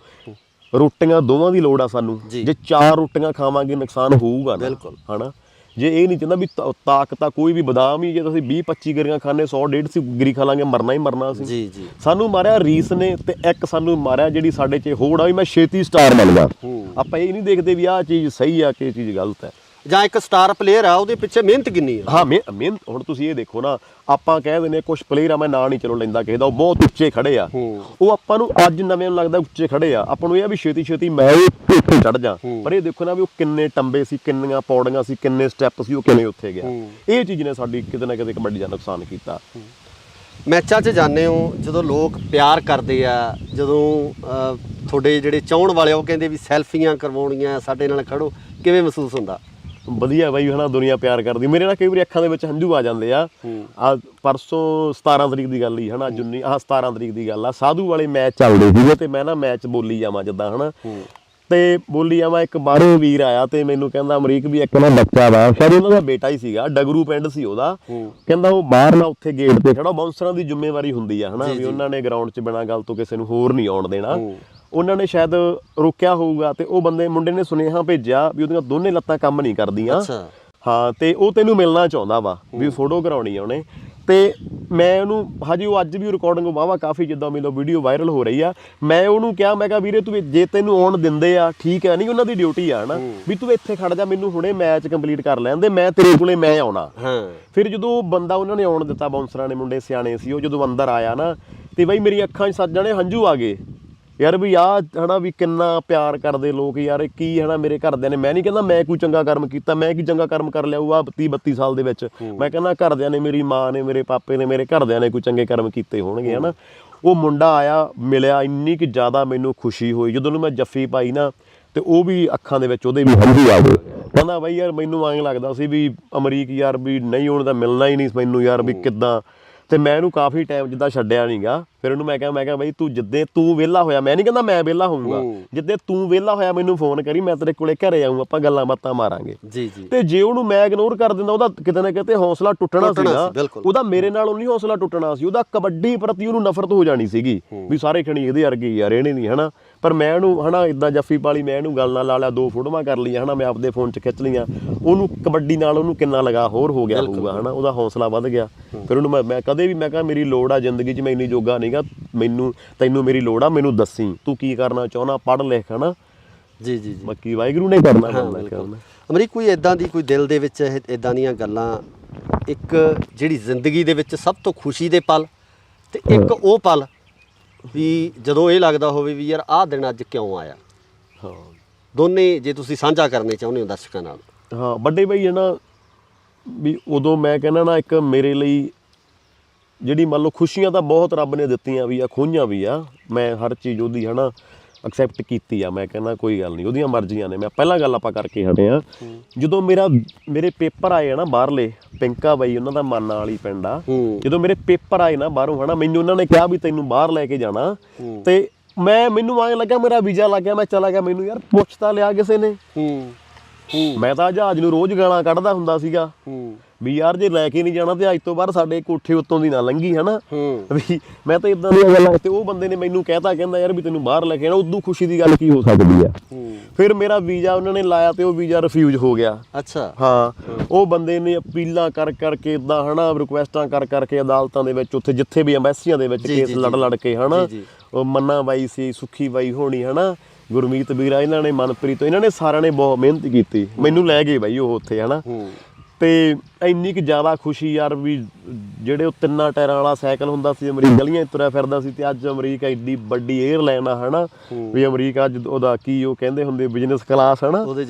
ਰੋਟੀਆਂ ਦੋਵਾਂ ਦੀ ਲੋੜ ਆ ਸਾਨੂੰ। ਜੇ 4 ਰੋਟੀਆਂ ਖਾਵਾਂਗੇ ਨੁਕਸਾਨ ਹੋਊਗਾ ਨਾ, ਹਨਾ। ਜੇ ਇਹ ਨਹੀਂ ਚਾਹੁੰਦਾ ਵੀ ਤਾਕਤ ਆ ਕੋਈ ਵੀ ਬਦਾਮ ਹੀ, ਜੇ ਤੁਸੀਂ 20-25 ਗਿਰੀਆਂ ਖਾਣੇ 100-150 ਗਿਰੀ ਖਾ ਲਾਂਗੇ, ਮਰਨਾ ਹੀ ਮਰਨਾ ਸੀ। ਸਾਨੂੰ ਮਾਰਿਆ ਰੀਸ ਨੇ, ਤੇ ਇੱਕ ਸਾਨੂੰ ਮਾਰਿਆ ਜਿਹੜੀ ਸਾਡੇ 'ਚ ਹੋੜ ਆ ਵੀ ਮੈਂ ਛੇਤੀ ਸਟਾਰ ਬਣ ਗਿਆ। ਆਪਾਂ ਇਹ ਨਹੀਂ ਦੇਖਦੇ ਵੀ ਆਹ ਚੀਜ਼ ਸਹੀ ਆ ਕਿ ਇਹ ਚੀਜ਼ ਗਲਤ ਹੈ। ਜਾਂ ਇੱਕ ਸਟਾਰ ਪਲੇਅਰ ਆ, ਉਹਦੇ ਪਿੱਛੇ ਮਿਹਨਤ ਕਿੰਨੀ ਆ। ਹਾਂ, ਮਿਹਨਤ। ਹੁਣ ਤੁਸੀਂ ਇਹ ਦੇਖੋ ਨਾ, ਆਪਾਂ ਕਹਿ ਦਿੰਦੇ ਕੁਝ ਪਲੇਅਰ ਆ, ਮੈਂ ਨਾਂ ਨਹੀਂ ਚਲੋ ਲੈਂਦਾ ਕਿਸੇ ਦਾ, ਉਹ ਬਹੁਤ ਉੱਚੇ ਖੜੇ ਆ। ਉਹ ਆਪਾਂ ਨੂੰ ਅੱਜ ਨਵੇਂ ਨੂੰ ਲੱਗਦਾ ਉੱਚੇ ਖੜੇ ਆ, ਆਪਾਂ ਨੂੰ ਇਹ ਵੀ ਛੇਤੀ ਮੈਂ ਉੱਥੇ ਚੜ ਜਾ। ਪਰ ਇਹ ਦੇਖੋ ਨਾ ਵੀ ਉਹ ਕਿੰਨੇ ਟੰਬੇ ਸੀ, ਕਿੰਨੀਆਂ ਪੌੜੀਆਂ ਸੀ, ਕਿੰਨੇ ਸਟੈਪ ਸੀ, ਉਹ ਕਿਵੇਂ ਉੱਥੇ ਗਿਆ। ਇਹ ਚੀਜ਼ ਨੇ ਸਾਡੀ ਕਿਤੇ ਨਾ ਕਿਤੇ ਕਬੱਡੀ ਦਾ ਨੁਕਸਾਨ ਕੀਤਾ। ਮੈਚਾਂ 'ਚ ਜਾਂਦੇ ਹੋ, ਜਦੋਂ ਲੋਕ ਪਿਆਰ ਕਰਦੇ ਆ, ਜਦੋਂ ਤੁਹਾਡੇ ਜਿਹੜੇ ਚਾਹਣ ਵਾਲੇ ਉਹ ਕਹਿੰਦੇ ਵੀ ਸੈਲਫੀਆਂ ਕਰਵਾਉਣੀਆਂ, ਸਾਡੇ ਨਾਲ ਖੜੋ, ਕਿਵੇਂ ਮਹਿਸੂਸ ਹੁੰਦਾ? ਵਧੀਆ ਬਾਈ, ਹਨਾ। ਦੁਨੀਆ ਪਿਆਰ ਕਰਦੀ। ਮੇਰੇ ਨਾਲ ਕਈ ਵਾਰੀ ਅੱਖਾਂ ਦੇ ਵਿੱਚ ਹੰਝੂ ਆ ਜਾਂਦੇ ਆ। ਪਰਸੋਂ 17 ਤਰੀਕ ਦੀ ਗੱਲ ਹੀ, ਹਨਾ। 17 ਤਰੀਕ ਦੀ ਗੱਲ ਆ, ਸਾਧੂ ਵਾਲੇ ਮੈਚ ਚੱਲਦੇ ਸੀਗੇ ਤੇ ਮੈਂ ਨਾ ਮੈਚ ਬੋਲੀ ਜਾਵਾਂ ਜਿੱਦਾਂ, ਹਨਾ। ਤੇ ਬੋਲੀ ਜਾਵਾਂ, ਇੱਕ ਬਾਹਰੋਂ ਵੀਰ ਆਇਆ ਤੇ ਮੈਨੂੰ ਕਹਿੰਦਾ ਅਮਰੀਕ ਵੀ ਇੱਕ ਨਾ ਬੱਚਾ ਵਾ, ਸ਼ਾਇਦ ਉਹਨਾਂ ਦਾ ਬੇਟਾ ਹੀ ਸੀਗਾ, ਡਗਰੂ ਪਿੰਡ ਸੀ ਉਹਦਾ। ਕਹਿੰਦਾ ਉਹ ਬਾਹਰ ਨਾ ਉੱਥੇ ਗੇਟ ਤੇ ਖੜਾ, ਬਾਉਂਸਰਾਂ ਦੀ ਜ਼ਿੰਮੇਵਾਰੀ ਹੁੰਦੀ ਆ, ਹਨਾ, ਵੀ ਉਹਨਾਂ ਨੇ ਗਰਾਊਂਡ 'ਚ ਬਿਨਾਂ ਗੱਲ ਤੋਂ ਕਿਸੇ ਨੂੰ ਹੋਰ ਨਹੀਂ ਆਉਣ ਦੇਣਾ। ਉਹਨਾਂ ਨੇ ਸ਼ਾਇਦ ਰੋਕਿਆ ਹੋਊਗਾ ਤੇ ਉਹ ਮੁੰਡੇ ਨੇ ਸੁਨੇਹਾ ਭੇਜਿਆ ਵੀ ਉਹਦੀਆਂ ਦੋਨੇ ਲੱਤਾਂ ਕੰਮ ਨਹੀਂ ਕਰਦੀਆਂ। ਹਾਂ, ਤੇ ਉਹ ਤੈਨੂੰ ਮਿਲਣਾ ਚਾਹੁੰਦਾ ਵਾ, ਵੀ ਫੋਟੋ ਕਰਾਉਣੀ ਆ ਉਹਨੇ। ਤੇ ਮੈਂ ਉਹਨੂੰ ਹਜੇ, ਉਹ ਅੱਜ ਵੀ ਰਿਕਾਰਡਿੰਗ ਵਾਹਵਾ ਕਾਫੀ, ਜਿੱਦਾਂ ਮੈਨੂੰ ਵੀਡੀਓ ਵਾਇਰਲ ਹੋ ਰਹੀ ਆ, ਮੈਂ ਉਹਨੂੰ ਕਿਹਾ, ਮੈਂ ਕਿਹਾ ਵੀਰੇ ਤੂੰ ਜੇ ਤੈਨੂੰ ਆਉਣ ਦਿੰਦੇ ਆ ਠੀਕ ਹੈ, ਨਹੀਂ ਉਹਨਾਂ ਦੀ ਡਿਊਟੀ ਆ, ਹਨਾ, ਵੀ ਤੂੰ ਇੱਥੇ ਖੜ ਜਾ, ਮੈਨੂੰ ਹੁਣੇ ਮੈਚ ਕੰਪਲੀਟ ਕਰ ਲੈਂਦੇ, ਮੈਂ ਤੇਰੇ ਕੋਲੇ ਮੈਂ ਆਉਣਾ। ਫਿਰ ਜਦੋਂ ਬੰਦਾ ਉਹਨਾਂ ਨੇ ਆਉਣ ਦਿੱਤਾ, ਬਾਉਂਸਰਾਂ ਨੇ, ਮੁੰਡੇ ਸਿਆਣੇ ਸੀ, ਉਹ ਜਦੋਂ ਅੰਦਰ ਆਇਆ ਨਾ, ਤੇ ਬਈ ਮੇਰੀ ਅੱਖਾਂ 'ਚ ਸੱਜਣੇ ਹੰਝੂ ਆ ਗਏ ਯਾਰ, ਵੀ ਆਹ, ਹਨਾ, ਵੀ ਕਿੰਨਾ ਪਿਆਰ ਕਰਦੇ ਲੋਕ ਯਾਰ। ਕੀ, ਹਨਾ, ਮੇਰੇ ਘਰਦਿਆਂ ਨੇ, ਮੈਂ ਨਹੀਂ ਕਹਿੰਦਾ ਮੈਂ ਕੋਈ ਚੰਗਾ ਕਰਮ ਕੀਤਾ, ਮੈਂ ਕੀ ਚੰਗਾ ਕਰਮ ਕਰ ਲਿਆ ਆ 30-32 ਸਾਲ ਦੇ ਵਿੱਚ। ਮੈਂ ਕਹਿੰਦਾ ਘਰਦਿਆਂ ਨੇ, ਮੇਰੀ ਮਾਂ ਨੇ, ਮੇਰੇ ਪਾਪੇ ਨੇ, ਮੇਰੇ ਘਰਦਿਆਂ ਨੇ ਕੋਈ ਚੰਗੇ ਕਰਮ ਕੀਤੇ ਹੋਣਗੇ, ਹਨਾ। ਉਹ ਮੁੰਡਾ ਆਇਆ, ਮਿਲਿਆ, ਇੰਨੀ ਕਿ ਜ਼ਿਆਦਾ ਮੈਨੂੰ ਖੁਸ਼ੀ ਹੋਈ ਜਦੋਂ ਨੂੰ ਮੈਂ ਜੱਫੀ ਪਾਈ ਨਾ, ਤੇ ਉਹ ਵੀ ਅੱਖਾਂ ਦੇ ਵਿੱਚ ਉਹਦੇ ਵੀ ਹੰਝੂ ਆ ਗਏ। ਕਹਿੰਦਾ ਬਾਈ ਯਾਰ ਮੈਨੂੰ ਐਂ ਲੱਗਦਾ ਸੀ ਵੀ ਅਮਰੀਕ ਯਾਰ ਵੀ ਨਹੀਂ, ਉਹਨੇ ਤਾਂ ਮਿਲਣਾ ਹੀ ਨਹੀਂ ਮੈਨੂੰ ਯਾਰ, ਵੀ ਕਿੱਦਾਂ। ਤੇ ਮੈਂ ਇਹਨੂੰ ਕਾਫੀ ਟਾਈਮ ਜਿੱਦਾਂ ਛੱਡਿਆ ਨਹੀਂਗਾ। ਫਿਰ ਉਹਨੂੰ ਮੈਂ ਕਿਹਾ ਬਈ ਤੂੰ ਜਿੱਦੇ ਤੂੰ ਵਿਹਲਾ ਹੋਇਆ, ਮੈਂ ਨਹੀਂ ਕਹਿੰਦਾ ਮੈਂ ਵਿਹਲਾ ਹੋਊਂਗਾ, ਜਿੱਦੇ ਤੂੰ ਵਿਹਲਾ ਹੋਇਆ ਮੈਨੂੰ ਫੋਨ ਕਰੀ, ਮੈਂ ਤੇਰੇ ਕੋਲੇ ਘਰੇ ਆਊਂ, ਆਪਾਂ ਗੱਲਾਂ ਬਾਤਾਂ ਮਾਰਾਂਗੇ। ਜੀ ਜੀ। ਤੇ ਜੇ ਉਹਨੂੰ ਮੈਂ ਇਗਨੋਰ ਕਰ ਦਿੰਦਾ, ਉਹਦਾ ਕਿਤੇ ਨਾ ਕਿਤੇ ਹੌਸਲਾ ਟੁੱਟਣਾ ਸੀ ਨਾ, ਉਹਦਾ ਮੇਰੇ ਨਾਲ ਨਹੀਂ ਹੌਸਲਾ ਟੁੱਟਣਾ ਸੀ, ਉਹਦਾ ਕਬੱਡੀ ਪ੍ਰਤੀ ਉਹਨੂੰ ਨਫ਼ਰਤ ਹੋ ਜਾਣੀ ਸੀਗੀ ਵੀ ਸਾਰੇ ਖਣੀ ਇਹਦੇ ਵਰਗੇ ਯਾਰ, ਇਹਨੇ ਨਹੀਂ ਹਨਾ। ਪਰ ਮੈਂ ਉਹਨੂੰ ਹਨਾ ਇਦਾਂ ਜੱਫੀ ਪਾਲੀ, ਮੈਂ ਇਹਨੂੰ ਗੱਲ ਨਾਲ ਲਾ ਲਿਆ, 2 ਫੋਟੋਆਂ ਕਰ ਲਈਆਂ ਹਨਾ, ਮੈਂ ਆਪਦੇ ਫੋਨ 'ਚ ਖਿੱਚ ਲਈਆਂ, ਉਹਨੂੰ ਕਬੱਡੀ ਨਾਲ ਉਹਨੂੰ ਕਿੰਨਾ ਲਗਾ ਹੋਰ ਹੋ ਗਿਆ ਹੋਊਗਾ ਹਨਾ, ਉਹਦਾ ਹੌਸਲਾ ਵੱਧ ਗਿਆ। ਫਿਰ ਉਹਨੂੰ ਮੈਂ ਕਦੇ ਵੀ ਮੈਂ ਕਿਹਾ ਮੇਰੀ ਲੋੜ ਆ ਜ਼ਿੰਦਗੀ 'ਚ, ਮੈਂ ਇੰਨੀ ਜੋਗਾ ਨਹੀਂਗਾ, ਤੈਨੂੰ ਮੇਰੀ ਲੋੜ ਆ, ਮੈਨੂੰ ਦੱਸੀ ਤੂੰ ਕੀ ਕਰਨਾ ਚਾਹੁੰਦਾ, ਪੜ੍ਹ ਲਿਖ ਹਨਾ। ਜੀ ਜੀ ਜੀ, ਬਾਕੀ ਵਾਹਿਗੁਰੂ ਨੇ ਕਰਨਾ। ਅਮਰੀਕ ਕੋਈ ਇਦਾਂ ਦੀ ਕੋਈ ਦਿਲ ਦੇ ਵਿੱਚ ਇਦਾਂ ਦੀਆਂ ਗੱਲਾਂ, ਇੱਕ ਜਿਹੜੀ ਜ਼ਿੰਦਗੀ ਦੇ ਵਿੱਚ ਸਭ ਤੋਂ ਖੁਸ਼ੀ ਦੇ ਪਲ ਤੇ ਇੱਕ ਉਹ ਪਲ ਵੀ ਜਦੋਂ ਇਹ ਲੱਗਦਾ ਹੋਵੇ ਵੀ ਯਾਰ ਆਹ ਦਿਨ ਅੱਜ ਕਿਉਂ ਆਇਆ? ਹਾਂ, ਦੋਨੇ ਜੇ ਤੁਸੀਂ ਸਾਂਝਾ ਕਰਨੇ ਚਾਹੁੰਦੇ ਹੋ ਦਰਸ਼ਕਾਂ ਨਾਲ। ਹਾਂ ਵੱਡੇ ਬਾਈ ਹੈ ਨਾ, ਵੀ ਉਦੋਂ ਮੈਂ ਕਹਿੰਦਾ ਨਾ, ਇੱਕ ਮੇਰੇ ਲਈ ਜਿਹੜੀ ਮੰਨ ਲਓ ਖੁਸ਼ੀਆਂ ਤਾਂ ਬਹੁਤ ਰੱਬ ਨੇ ਦਿੱਤੀਆਂ ਵੀ ਆ, ਖੋਹੀਆਂ ਵੀ ਆ, ਮੈਂ ਹਰ ਚੀਜ਼ ਉਹਦੀ ਹੈ ਨਾ ਐਕਸੈਪਟ ਕੀਤੀ ਆ। ਮੈਂ ਕਹਿੰਦਾ ਕੋਈ ਗੱਲ ਨਹੀਂ, ਉਹਦੀਆਂ ਮਰਜ਼ੀਆਂ ਨੇ। ਮੈਂ ਪਹਿਲਾਂ ਗੱਲ ਆਪਾਂ ਕਰਕੇ ਹਟੇ ਆ, ਜਦੋਂ ਮੇਰੇ ਪੇਪਰ ਆਏ ਆ ਨਾ ਬਾਹਰਲੇ, ਪਿੰਕਾ ਬਾਈ ਉਹਨਾਂ ਦਾ ਮਾਨਾ ਵਾਲੀ ਪਿੰਡ ਆ, ਜਦੋਂ ਮੇਰੇ ਪੇਪਰ ਆਏ ਨਾ ਬਾਹਰੋਂ ਹਨਾ, ਮੈਨੂੰ ਉਹਨਾਂ ਨੇ ਕਿਹਾ ਵੀ ਤੈਨੂੰ ਬਾਹਰ ਲੈ ਕੇ ਜਾਣਾ, ਤੇ ਮੈਨੂੰ ਐਂ ਲੱਗਾ ਮੇਰਾ ਵੀਜ਼ਾ ਲੱਗ ਗਿਆ, ਮੈਂ ਚਲਾ ਗਿਆ। ਮੈਨੂੰ ਯਾਰ ਪੁੱਛ ਤਾਂ ਲਿਆ ਕਿਸੇ ਨੇ, ਮੈਂ ਤਾਂ ਜਹਾਜ਼ ਨੂੰ ਰੋਜ਼ ਗਾਲਾਂ ਕੱਢਦਾ ਹੁੰਦਾ ਸੀਗਾ ਵੀ ਯਾਰ ਜੇ ਲੈ ਕੇ ਨਹੀਂ ਜਾਣਾ ਤੇ ਅੱਜ ਤੋਂ ਬਾਅਦ ਸਾਡੇ ਕੋਠੇ ਉੱਤੋਂ ਦੀ ਨਾ ਲੰਘੀ ਹਨਾ, ਵੀ ਮੈਂ ਤਾਂ ਇਦਾਂ ਦੀਆਂ ਗੱਲਾਂ। ਤੇ ਉਹ ਬੰਦੇ ਨੇ ਮੈਨੂੰ ਕਹਿਤਾ, ਕਹਿੰਦਾ ਯਾਰ ਵੀ ਤੈਨੂੰ ਬਾਹਰ ਲੈ ਕੇ ਜਾਣਾ, ਉਦੋਂ ਖੁਸ਼ੀ ਦੀ ਗੱਲ ਕੀ ਹੋ ਸਕਦੀ ਆ। ਫਿਰ ਮੇਰਾ ਵੀਜ਼ਾ ਉਹਨਾਂ ਨੇ ਲਾਇਆ ਤੇ ਉਹ ਵੀਜ਼ਾ ਰਿਫਿਊਜ਼ ਹੋ ਗਿਆ। ਅੱਛਾ। ਹਾਂ, ਉਹ ਬੰਦੇ ਨੇ ਅਪੀਲਾਂ ਕਰ ਕਰਕੇ ਇਦਾਂ ਹਨਾ, ਰਿਕੁਐਸਟਾਂ ਕਰ ਕਰਕੇ ਅਦਾਲਤਾਂ ਦੇ ਵਿੱਚ, ਉੱਥੇ ਜਿੱਥੇ ਵੀ ਐਮਬੈਸੀਆਂ ਦੇ ਵਿੱਚ ਕੇਸ ਲੜ ਕੇ ਹਨਾ, ਉਹ ਮੰਨਾ ਬਾਈ ਸੀ, ਸੁੱਖੀ ਬਾਈ ਹੋਣੀ ਹਨਾ, ਗੁਰਮੀਤ ਵੀਰਾ, ਇਹਨਾਂ ਨੇ, ਮਨਪ੍ਰੀਤ, ਇਹਨਾਂ ਨੇ ਸਾਰਿਆਂ ਨੇ ਬਹੁਤ ਮਿਹਨਤ ਕੀਤੀ, ਮੈਨੂੰ ਲੈ ਗਏ ਬਾਈ ਉਹ ਉੱਥੇ ਹਨਾ। ਤੇ ਇੰਨੀ ਕੁ ਜ਼ਿਆਦਾ ਖੁਸ਼ੀ ਯਾਰ ਵੀ ਜਿਹੜੇ ਉਹ 3 ਟਾਇਰਾਂ ਵਾਲਾ ਸਾਈਕਲ ਹੁੰਦਾ ਸੀ, ਅਮਰੀਕ ਗਲੀਆਂ 'ਚ ਤੁਰਿਆ ਫਿਰਦਾ ਸੀ, ਤੇ ਅੱਜ ਅਮਰੀਕਾ ਐਡੀ ਵੱਡੀ ਏਅਰਲਾਈਨ ਆ ਹਨਾ, ਵੀ ਅਮਰੀਕਾ ਅੱਜ ਉਹਦਾ ਕੀ ਉਹ ਕਹਿੰਦੇ ਹੁੰਦੇ ਬਿਜ਼ਨਸ ਕਲਾਸ ਹਨਾ, ਉਹਦੇ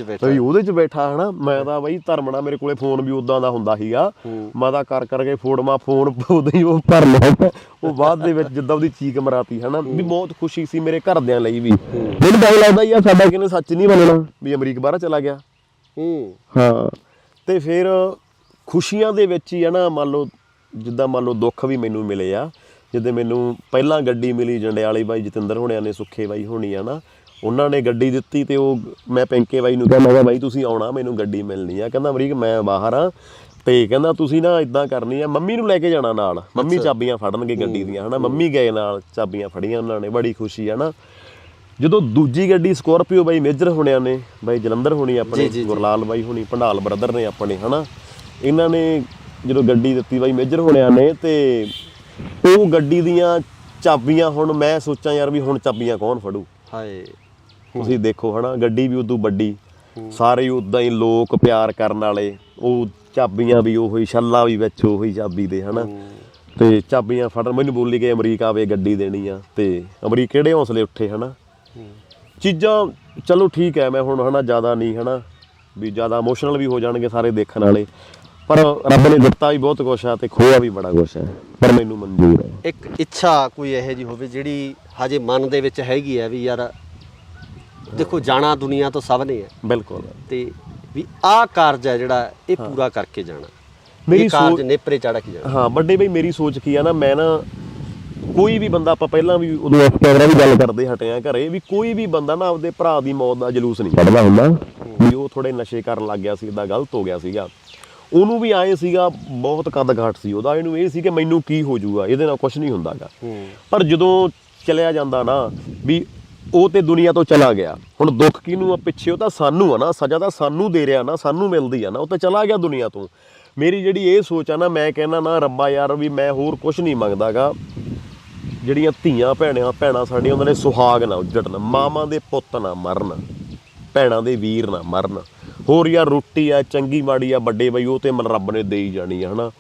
'ਚ ਬੈਠਾ ਹਨਾ। ਮੈਂ ਤਾਂ ਬਈ ਧਰਮਣਾ, ਮੇਰੇ ਕੋਲੇ ਫੋਨ ਵੀ ਉਦਾਂ ਦਾ ਹੁੰਦਾ ਸੀਗਾ, ਮੈਂ ਤਾਂ ਕਰ ਕਰਕੇ ਫੋੜਮਾ ਫੋਨ ਉਦੋਂ ਹੀ ਉਹ ਭਰ ਲਿਆ, ਉਹ ਬਾਅਦ ਦੇ ਵਿੱਚ ਜਿੱਦਾਂ ਉਹਦੀ ਚੀਕ ਮਰਾਤੀ ਹਨਾ, ਵੀ ਬਹੁਤ ਖੁਸ਼ੀ ਸੀ ਮੇਰੇ ਘਰਦਿਆਂ ਲਈ ਵੀ। ਮੈਨੂੰ ਤਾਂ ਲੱਗਦਾ ਯਾਰ ਸਾਡਾ ਕਿਨੇ ਸੱਚ ਨਹੀਂ ਬਣਨਾ ਵੀ ਅਮਰੀਕ ਬਾਹਰ ਚਲਾ ਗਿਆ। ਹਾਂ, ਤੇ ਫਿਰ ਖੁਸ਼ੀਆਂ ਦੇ ਵਿੱਚ ਹੀ ਹੈ ਨਾ, ਮੰਨ ਲਓ ਦੁੱਖ ਵੀ ਮੈਨੂੰ ਮਿਲੇ ਆ। ਜਿੱਦਾਂ ਮੈਨੂੰ ਪਹਿਲਾਂ ਗੱਡੀ ਮਿਲੀ ਜੰਡਿਆਲੇ ਬਾਈ ਜਤਿੰਦਰ ਹੋਣਿਆਂ ਨੇ, ਸੁੱਖੇ ਬਾਈ ਹੋਣੀ ਆ ਨਾ, ਉਹਨਾਂ ਨੇ ਗੱਡੀ ਦਿੱਤੀ, ਤੇ ਉਹ ਮੈਂ ਪਿੰਕੇ ਬਾਈ ਨੂੰ ਕਿਹਾ, ਮੈਂ ਕਿਹਾ ਬਾਈ ਤੁਸੀਂ ਆਉਣਾ, ਮੈਨੂੰ ਗੱਡੀ ਮਿਲਣੀ ਆ। ਕਹਿੰਦਾ ਅਮਰੀਕ ਮੈਂ ਬਾਹਰ ਆ, ਤੇ ਕਹਿੰਦਾ ਤੁਸੀਂ ਨਾ ਇਦਾਂ ਕਰਨੀ ਆ, ਮੰਮੀ ਨੂੰ ਲੈ ਕੇ ਜਾਣਾ ਨਾਲ, ਮੰਮੀ ਚਾਬੀਆਂ ਫੜਨਗੇ ਗੱਡੀ ਦੀਆਂ ਹਨਾ। ਮੰਮੀ ਗਏ ਨਾਲ, ਚਾਬੀਆਂ ਫੜੀਆਂ ਉਹਨਾਂ ਨੇ, ਬੜੀ ਖੁਸ਼ੀ ਆ ਨਾ। ਜਦੋਂ ਦੂਜੀ ਗੱਡੀ ਸਕੋਰਪੀਓ ਬਾਈ ਮੇਜਰ ਹੋਣਿਆਂ ਨੇ, ਬਾਈ ਜਲੰਧਰ ਹੋਣੀ ਆਪਣੇ, ਗੁਰਲਾਲ ਬਾਈ ਹੋਣੀ, ਭੰਡਾਲ ਬ੍ਰਦਰ ਨੇ ਆਪਣੇ ਹਨਾ, ਇਹਨਾਂ ਨੇ ਜਦੋਂ ਗੱਡੀ ਦਿੱਤੀ ਬਾਈ ਮੇਜਰ ਹੋਣਿਆਂ ਨੇ, ਤੇ ਉਹ ਗੱਡੀ ਦੀਆਂ ਚਾਬੀਆਂ, ਹੁਣ ਮੈਂ ਸੋਚਾਂ ਯਾਰ ਵੀ ਹੁਣ ਚਾਬੀਆਂ ਕੌਣ ਫੜੂ। ਹਾਏ, ਤੁਸੀਂ ਦੇਖੋ ਹਨਾ, ਗੱਡੀ ਵੀ ਉਦੋਂ ਵੱਡੀ, ਸਾਰੇ ਉੱਦਾਂ ਹੀ ਲੋਕ ਪਿਆਰ ਕਰਨ ਵਾਲੇ, ਉਹ ਚਾਬੀਆਂ ਵੀ ਉਹੀ, ਛੱਲਾ ਵੀ ਵਿੱਚ ਉਹੀ ਚਾਬੀ ਦੇ ਹਨਾ, ਤੇ ਚਾਬੀਆਂ ਫੜਨ ਮੈਨੂੰ ਬੋਲੀ ਗਏ ਅਮਰੀਕ ਆਵੇ ਗੱਡੀ ਦੇਣੀ ਆ। ਤੇ ਅਮਰੀਕ ਕਿਹੜੇ ਹੌਸਲੇ ਉੱਠੇ ਹਨਾ। ਚੀਜ਼ਾਂ ਚਲੋ ਠੀਕ ਹੈ, ਮੈਂ ਹੁਣ ਹਨਾ ਜ਼ਿਆਦਾ ਨਹੀਂ ਹਨਾ, ਵੀ ਜ਼ਿਆਦਾ ਇਮੋਸ਼ਨਲ ਵੀ ਹੋ ਜਾਣਗੇ ਸਾਰੇ ਦੇਖਣ ਵਾਲੇ, ਪਰ ਰੱਬ ਨੇ ਦਿੱਤਾ ਵੀ ਬਹੁਤ ਕੁਛ ਆ ਤੇ ਖੋਇਆ ਵੀ ਬੜਾ ਕੁਛ ਹੈ, ਪਰ ਮੈਨੂੰ ਮਨਜ਼ੂਰ ਹੈ। ਇੱਕ ਇੱਛਾ ਕੋਈ ਇਹੋ ਜਿਹੀ ਹੋਵੇ ਜਿਹੜੀ ਹਜੇ ਮਨ ਦੇ ਵਿੱਚ ਹੈਗੀ ਹੈ ਵੀ ਯਾਰ ਦੇਖੋ ਜਾਣਾ ਦੁਨੀਆ ਤੋਂ ਸਭ ਨੇ ਹੈ। ਬਿਲਕੁਲ। ਤੇ ਵੀ ਆਹ ਕਾਰਜ ਹੈ ਜਿਹੜਾ ਇਹ ਪੂਰਾ ਕਰਕੇ ਜਾਣਾ, ਮੇਰੀ ਸੋਚ ਨੇਪਰੇ ਚੜ੍ਹ ਕੇ ਜਾਣਾ। ਹਾਂ ਵੱਡੇ ਬਈ, ਮੇਰੀ ਸੋਚ ਕੀ ਆ ਨਾ, ਮੈਂ ਨਾ ਕੋਈ ਵੀ ਬੰਦਾ, ਆਪਾਂ ਪਹਿਲਾਂ ਵੀ ਉਦੋਂ ਇਸ ਕੈਮਰਾ ਵੀ ਗੱਲ ਕਰਦੇ ਹਟੇ ਆ ਘਰੇ, ਵੀ ਕੋਈ ਵੀ ਬੰਦਾ ਨਾ ਆਪਦੇ ਭਰਾ ਦੀ ਮੌਤ ਦਾ ਜਲੂਸ ਨਹੀਂ ਕੱਢਦਾ ਹੁੰਦਾ, ਵੀ ਉਹ ਥੋੜੇ ਨਸ਼ੇ ਕਰਨ ਲੱਗ ਗਿਆ ਸੀ, ਇੱਦਾਂ ਗਲਤ ਹੋ ਗਿਆ ਸੀਗਾ। ਉਹਨੂੰ ਵੀ ਆਏ ਸੀਗਾ, ਬਹੁਤ ਕੱਦ ਘਾਟ ਸੀ ਉਹਦਾ, ਇਹਨੂੰ ਇਹ ਸੀ ਕਿ ਮੈਨੂੰ ਕੀ ਹੋ ਜਾਊਗਾ, ਇਹਦੇ ਨਾਲ ਕੁਛ ਨਹੀਂ ਹੁੰਦਾ ਗਾ। ਪਰ ਜਦੋਂ ਚਲਿਆ ਜਾਂਦਾ ਨਾ, ਵੀ ਉਹ ਤੇ ਦੁਨੀਆ ਤੋਂ ਚਲਾ ਗਿਆ, ਹੁਣ ਦੁੱਖ ਕਿਹਨੂੰ ਆ ਪਿੱਛੇ, ਉਹ ਤਾਂ ਸਾਨੂੰ ਆ ਨਾ, ਸਜ਼ਾ ਤਾਂ ਸਾਨੂੰ ਦੇ ਰਿਹਾ ਨਾ, ਸਾਨੂੰ ਮਿਲਦੀ ਆ ਨਾ, ਉਹ ਤਾਂ ਚਲਾ ਗਿਆ ਦੁਨੀਆ ਤੋਂ। ਮੇਰੀ ਜਿਹੜੀ ਇਹ ਸੋਚ ਆ ਨਾ, ਮੈਂ ਕਹਿੰਦਾ ਨਾ ਰੱਬਾ ਯਾਰ ਵੀ ਮੈਂ ਹੋਰ ਕੁਛ ਨਹੀਂ ਮੰਗਦਾ ਗਾ, ਜਿਹੜੀਆਂ ਧੀਆਂ ਭੈਣਾਂ ਸਾਡੀਆਂ, ਉਹਨਾਂ ਦੇ ਸੁਹਾਗ ਨਾ ਉੱਜੜਨ, ਮਾਵਾਂ ਦੇ ਪੁੱਤ ਨਾ ਮਰਨ, ਭੈਣਾਂ ਦੇ ਵੀਰ ਨਾ ਮਰਨ। ਹੋਰ ਯਾਰ ਰੋਟੀ ਆ ਚੰਗੀ ਮਾੜੀ ਆ ਵੱਡੇ ਬਈ, ਉਹ ਤੇ ਮਨ ਰੱਬ ਨੇ ਦੇ ਹੀ ਜਾਣੀ ਆ ਹਨਾ।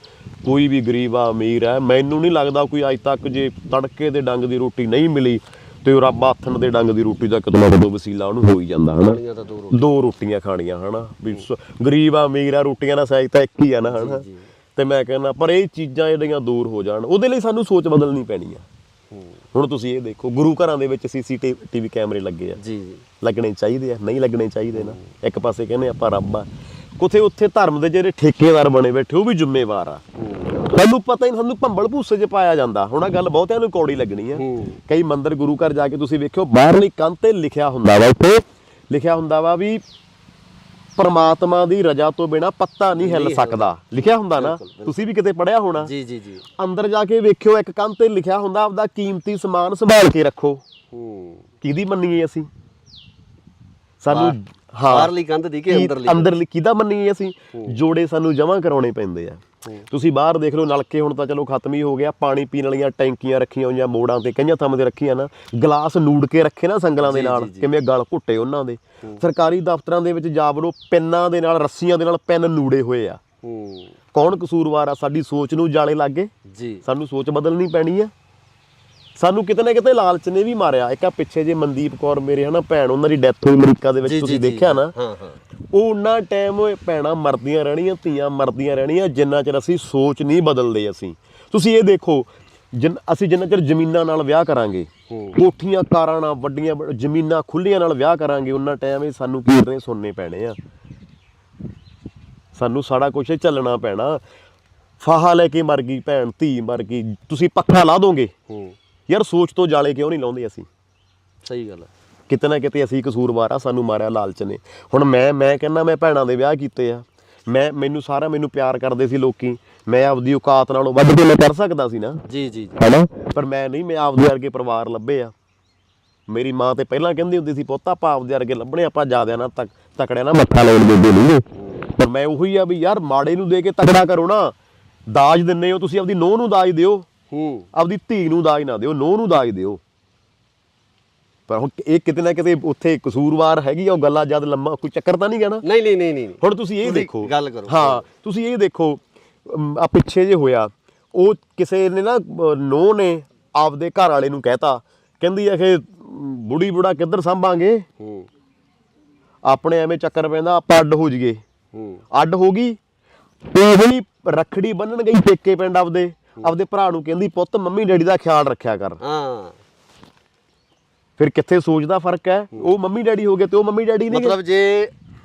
ਕੋਈ ਵੀ ਗਰੀਬ ਆ ਅਮੀਰ ਆ, ਮੈਨੂੰ ਨਹੀਂ ਲੱਗਦਾ ਕੋਈ ਅੱਜ ਤੱਕ ਜੇ ਤੜਕੇ ਦੇ ਡੰਗ ਦੀ ਰੋਟੀ ਨਹੀਂ ਮਿਲੀ ਤੇ ਉਹ ਰੱਬ ਆਥਣ ਦੇ ਡੰਗ ਦੀ ਰੋਟੀ ਦਾ ਕਿਤੋਂ ਨਾ ਕਿਤੋਂ ਵਸੀਲਾ ਉਹਨੂੰ ਹੋ ਹੀ ਜਾਂਦਾ ਹਨਾ। 2 ਰੋਟੀਆਂ ਖਾਣੀਆਂ ਹਨਾ, ਵੀ ਗਰੀਬ ਆ ਅਮੀਰ ਆ, ਰੋਟੀਆਂ ਦਾ ਸਾਈਜ਼ ਤਾਂ ਇੱਕ ਹੀ ਆ ਨਾ ਹਨਾ। ਤੇ ਮੈਂ ਕਹਿੰਦਾ ਪਰ ਇਹ ਚੀਜ਼ਾਂ ਜਿਹੜੀਆਂ ਦੂਰ ਹੋ ਜਾਣ, ਉਹਦੇ ਲਈ ਸਾਨੂੰ ਸੋਚ ਬਦਲਣੀ ਪੈਣੀ ਆ। ਹੁਣ ਤੁਸੀਂ ਇਹ ਦੇਖੋ, ਗੁਰੂ ਘਰਾਂ ਦੇ ਵਿੱਚ CCTV ਕੈਮਰੇ ਲੱਗੇ ਆ, ਲੱਗਣੇ ਚਾਹੀਦੇ ਆ, ਨਹੀਂ ਲੱਗਣੇ ਚਾਹੀਦੇ ਨਾ। ਇੱਕ ਪਾਸੇ ਕਹਿੰਦੇ ਆਪਾਂ ਰੱਬ ਆ, ਕਿਤੇ ਉੱਥੇ ਧਰਮ ਦੇ ਜਿਹੜੇ ਠੇਕੇਦਾਰ ਬਣੇ ਬੈਠੇ ਉਹ ਵੀ ਜ਼ਿੰਮੇਵਾਰ ਆ। ਸਾਨੂੰ ਪਤਾ ਹੀ ਨਹੀਂ, ਸਾਨੂੰ ਭੰਬਲ ਭੂਸੇ 'ਚ ਪਾਇਆ ਜਾਂਦਾ। ਹੁਣ ਆਹ ਗੱਲ ਬਹੁਤਿਆਂ ਨੂੰ ਕੌੜੀ ਲੱਗਣੀ ਆ। ਕਈ ਮੰਦਿਰ ਗੁਰੂ ਘਰ ਜਾ ਕੇ ਤੁਸੀਂ ਵੇਖਿਓ ਬਾਹਰਲੀ ਕੰਧ ਤੇ ਲਿਖਿਆ ਹੁੰਦਾ ਵਾ, ਉੱਥੇ ਲਿਖਿਆ ਹੁੰਦਾ ਵਾ ਵੀ ਪਰਮਾਤਮਾ ਦੀ ਰਜ਼ਾ ਤੋਂ ਬਿਨਾ ਪੱਤਾ ਨਹੀਂ ਹਿੱਲ ਸਕਦਾ, ਲਿਖਿਆ ਹੁੰਦਾ ਨਾ। ਤੁਸੀਂ ਵੀ ਕਿਤੇ ਪੜਿਆ ਹੋਣਾ। ਜੀ ਜੀ ਜੀ। ਅੰਦਰ ਜਾ ਕੇ ਵੇਖਿਓ ਇੱਕ ਕੰਧ ਤੇ ਲਿਖਿਆ ਹੁੰਦਾ ਆਪਦਾ ਕੀਮਤੀ ਸਮਾਨ ਸੰਭਾਲ ਕੇ ਰੱਖੋ। ਕਿਹਦੀ ਮੰਨੀਏ ਅਸੀਂ? ਸਾਨੂੰ ਬਾਹਰਲੀ ਕੰਧ ਦੀ ਕਿ ਅੰਦਰਲੀ ਕਿਹਦਾ ਮੰਨੀਏ ਅਸੀਂ? ਜੋੜੇ ਸਾਨੂੰ ਜਮ੍ਹਾਂ ਕਰਾਉਣੇ ਪੈਂਦੇ ਆ। ਤੁਸੀਂ ਬਾਹਰ ਦੇਖ ਲਓ, ਨਲਕੇ ਹੁਣ ਤਾਂ ਚਲੋ ਖਤਮ ਹੀ ਹੋ ਗਿਆ, ਪਾਣੀ ਪੀਣ ਵਾਲੀਆਂ ਟੈਂਕੀਆਂ ਰੱਖੀਆਂ ਹੋਈਆਂ ਮੋੜਾਂ ਤੇ, ਕਈਆਂ ਥਾਵਾਂ ਤੇ ਰੱਖੀਆਂ ਨਾ, ਗਲਾਸ ਨੂੜ ਕੇ ਰੱਖੇ ਨਾ ਸੰਗਲਾਂ ਦੇ ਨਾਲ, ਕਿਵੇਂ ਗਲ ਘੁੱਟੇ ਉਹਨਾਂ ਦੇ। ਸਰਕਾਰੀ ਦਫ਼ਤਰਾਂ ਦੇ ਵਿੱਚ ਜਾ ਵੜੋ, ਪੈਨਾਂ ਦੇ ਨਾਲ, ਰੱਸੀਆਂ ਦੇ ਨਾਲ ਪੈਨ ਨੂੜੇ ਹੋਏ ਆ। ਕੌਣ ਕਸੂਰਵਾਰ ਆ? ਸਾਡੀ ਸੋਚ ਨੂੰ ਜਾਲੇ ਲੱਗ ਗਏ ਜੀ। ਸਾਨੂੰ ਸੋਚ ਬਦਲਣੀ ਪੈਣੀ ਆ। ਸਾਨੂੰ ਕਿਤੇ ਨਾ ਕਿਤੇ ਲਾਲਚ ਨੇ ਵੀ ਮਾਰਿਆ। ਇੱਕ ਆ ਪਿੱਛੇ ਜੇ ਮਨਦੀਪ ਕੌਰ ਮੇਰੇ ਹਨਾ ਭੈਣ, ਉਹਨਾਂ ਦੀ ਡੈਥ ਹੋਈ ਅਮਰੀਕਾ ਦੇ ਵਿੱਚ, ਤੁਸੀਂ ਦੇਖਿਆ ਨਾ। ਉਹ ਉਹਨਾਂ ਟਾਈਮ ਭੈਣਾਂ ਮਰਦੀਆਂ ਰਹਿਣੀਆਂ, ਧੀਆਂ ਮਰਦੀਆਂ ਰਹਿਣੀਆਂ, ਜਿੰਨਾ ਚਿਰ ਅਸੀਂ ਸੋਚ ਨਹੀਂ ਬਦਲਦੇ। ਤੁਸੀਂ ਇਹ ਦੇਖੋ, ਅਸੀਂ ਜਿੰਨਾ ਚਿਰ ਜ਼ਮੀਨਾਂ ਨਾਲ ਵਿਆਹ ਕਰਾਂਗੇ, ਕੋਠੀਆਂ ਕਾਰਾਂ ਨਾਲ, ਵੱਡੀਆਂ ਜ਼ਮੀਨਾਂ ਖੁੱਲੀਆਂ ਨਾਲ ਵਿਆਹ ਕਰਾਂਗੇ, ਉਹਨਾਂ ਟਾਈਮ ਇਹ ਸਾਨੂੰ ਕੀਰਨੇ ਸੁਣਨੇ ਪੈਣੇ ਆ। ਸਾਨੂੰ ਸਾਰਾ ਕੁਛ ਝੱਲਣਾ ਪੈਣਾ। ਫਾਹਾ ਲੈ ਕੇ ਮਰ ਗਈ ਭੈਣ, ਧੀ ਮਰ ਗਈ, ਤੁਸੀਂ ਪੱਖਾ ਲਾ ਦੋਗੇ। ਯਾਰ ਸੋਚ ਤੋਂ ਜਾਲੇ ਕਿਉਂ ਨਹੀਂ ਲਾਉਂਦੇ ਅਸੀਂ? ਸਹੀ ਗੱਲ ਹੈ। ਕਿਤੇ ਨਾ ਕਿਤੇ ਅਸੀਂ ਕਸੂਰਵਾਰ ਆ, ਸਾਨੂੰ ਮਾਰਿਆ ਲਾਲਚ ਨੇ। ਹੁਣ ਮੈਂ ਕਹਿੰਦਾ ਮੈਂ ਭੈਣਾਂ ਦੇ ਵਿਆਹ ਕੀਤੇ ਆ, ਮੈਨੂੰ ਪਿਆਰ ਕਰਦੇ ਸੀ ਲੋਕੀ, ਮੈਂ ਆਪਦੀ ਔਕਾਤ ਨਾਲੋਂ ਵੱਧ ਕੇ ਮੈਂ ਕਰ ਸਕਦਾ ਸੀ ਨਾ। ਜੀ ਜੀ ਹੈਨਾ, ਪਰ ਮੈਂ ਨਹੀਂ, ਮੈਂ ਆਪਦੇ ਵਰਗੇ ਪਰਿਵਾਰ ਲੱਭੇ ਆ। ਮੇਰੀ ਮਾਂ ਤੇ ਪਹਿਲਾਂ ਕਹਿੰਦੀ ਹੁੰਦੀ ਸੀ, ਪੁੱਤ ਆਪਾਂ ਆਪਦੇ ਵਰਗੇ ਲੱਭਣੇ, ਆਪਾਂ ਜ਼ਿਆਦਿਆਂ ਨਾਲ ਤਕੜਿਆਂ ਨਾਲ ਮੱਥਾ ਲਾਉਣ ਦੇ ਨਹੀਂ। ਪਰ ਮੈਂ ਉਹੀ ਆ ਵੀ ਯਾਰ ਮਾੜੇ ਨੂੰ ਦੇ ਕੇ ਤਕੜਾ ਕਰੋ ਨਾ। ਦਾਜ ਦਿੰਦੇ ਹੋ ਤੁਸੀਂ, ਆਪਦੀ ਨੂੰਹ ਨੂੰ ਦਾਜ ਦਿਓ, ਆਪਦੀ ਧੀ ਨੂੰ ਦਾਜ ਨਾ ਦਿਓ, ਨੂੰਹ ਨੂੰ ਦਾਜ ਦਿਓ। ਪਰ ਹੁਣ ਇਹ ਕਿਤੇ ਨਾ ਕਿਤੇ ਉੱਥੇ ਕਸੂਰਵਾਰ ਹੈਗੀ ਆ ਉਹ ਗੱਲਾਂ, ਜਦ ਲੰਮਾ ਕੋਈ ਚੱਕਰ ਤਾਂ ਨਹੀਂ ਗਾ ਨਾ। ਨਹੀਂ। ਹੁਣ ਤੁਸੀਂ ਇਹ ਦੇਖੋ, ਗੱਲ ਕਰੋ। ਹਾਂ, ਤੁਸੀਂ ਇਹ ਦੇਖੋ, ਆ ਪਿੱਛੇ ਜੇ ਹੋਇਆ, ਉਹ ਕਿਸੇ ਨੇ ਨਾ, ਨੂੰਹ ਨੇ ਆਪਦੇ ਘਰ ਵਾਲੇ ਨੂੰ ਕਹਿਤਾ, ਕਹਿੰਦੀ ਆ ਕਿ ਬੁੜੀ ਬੁੜਾ ਕਿੱਧਰ ਸਾਂਭਾਂਗੇ, ਆਪਣੇ ਐਵੇਂ ਚੱਕਰ ਪੈਂਦਾ, ਆਪਾਂ ਅੱਡ ਹੋ ਜਾਈਏ। ਅੱਡ ਹੋ ਗਈ, ਉਹੀ ਰੱਖੜੀ ਬੰਨਣ ਗਈ ਪੇਕੇ ਪਿੰਡ ਆਪਦੇ ਭਰਾ ਨੂੰ, ਕਹਿੰਦੀ ਪੁੱਤ ਮੰਮੀ ਡੈਡੀ ਦਾ ਖਿਆਲ ਰੱਖਿਆ ਕਰ। ਫਿਰ ਕਿੱਥੇ ਸੋਚ ਦਾ ਫਰਕ ਹੈ? ਉਹ ਮੰਮੀ ਡੈਡੀ ਹੋ ਗਏ ਤੇ ਉਹ ਮੰਮੀ ਡੈਡੀ ਨਹੀਂ। ਮਤਲਬ ਜੇ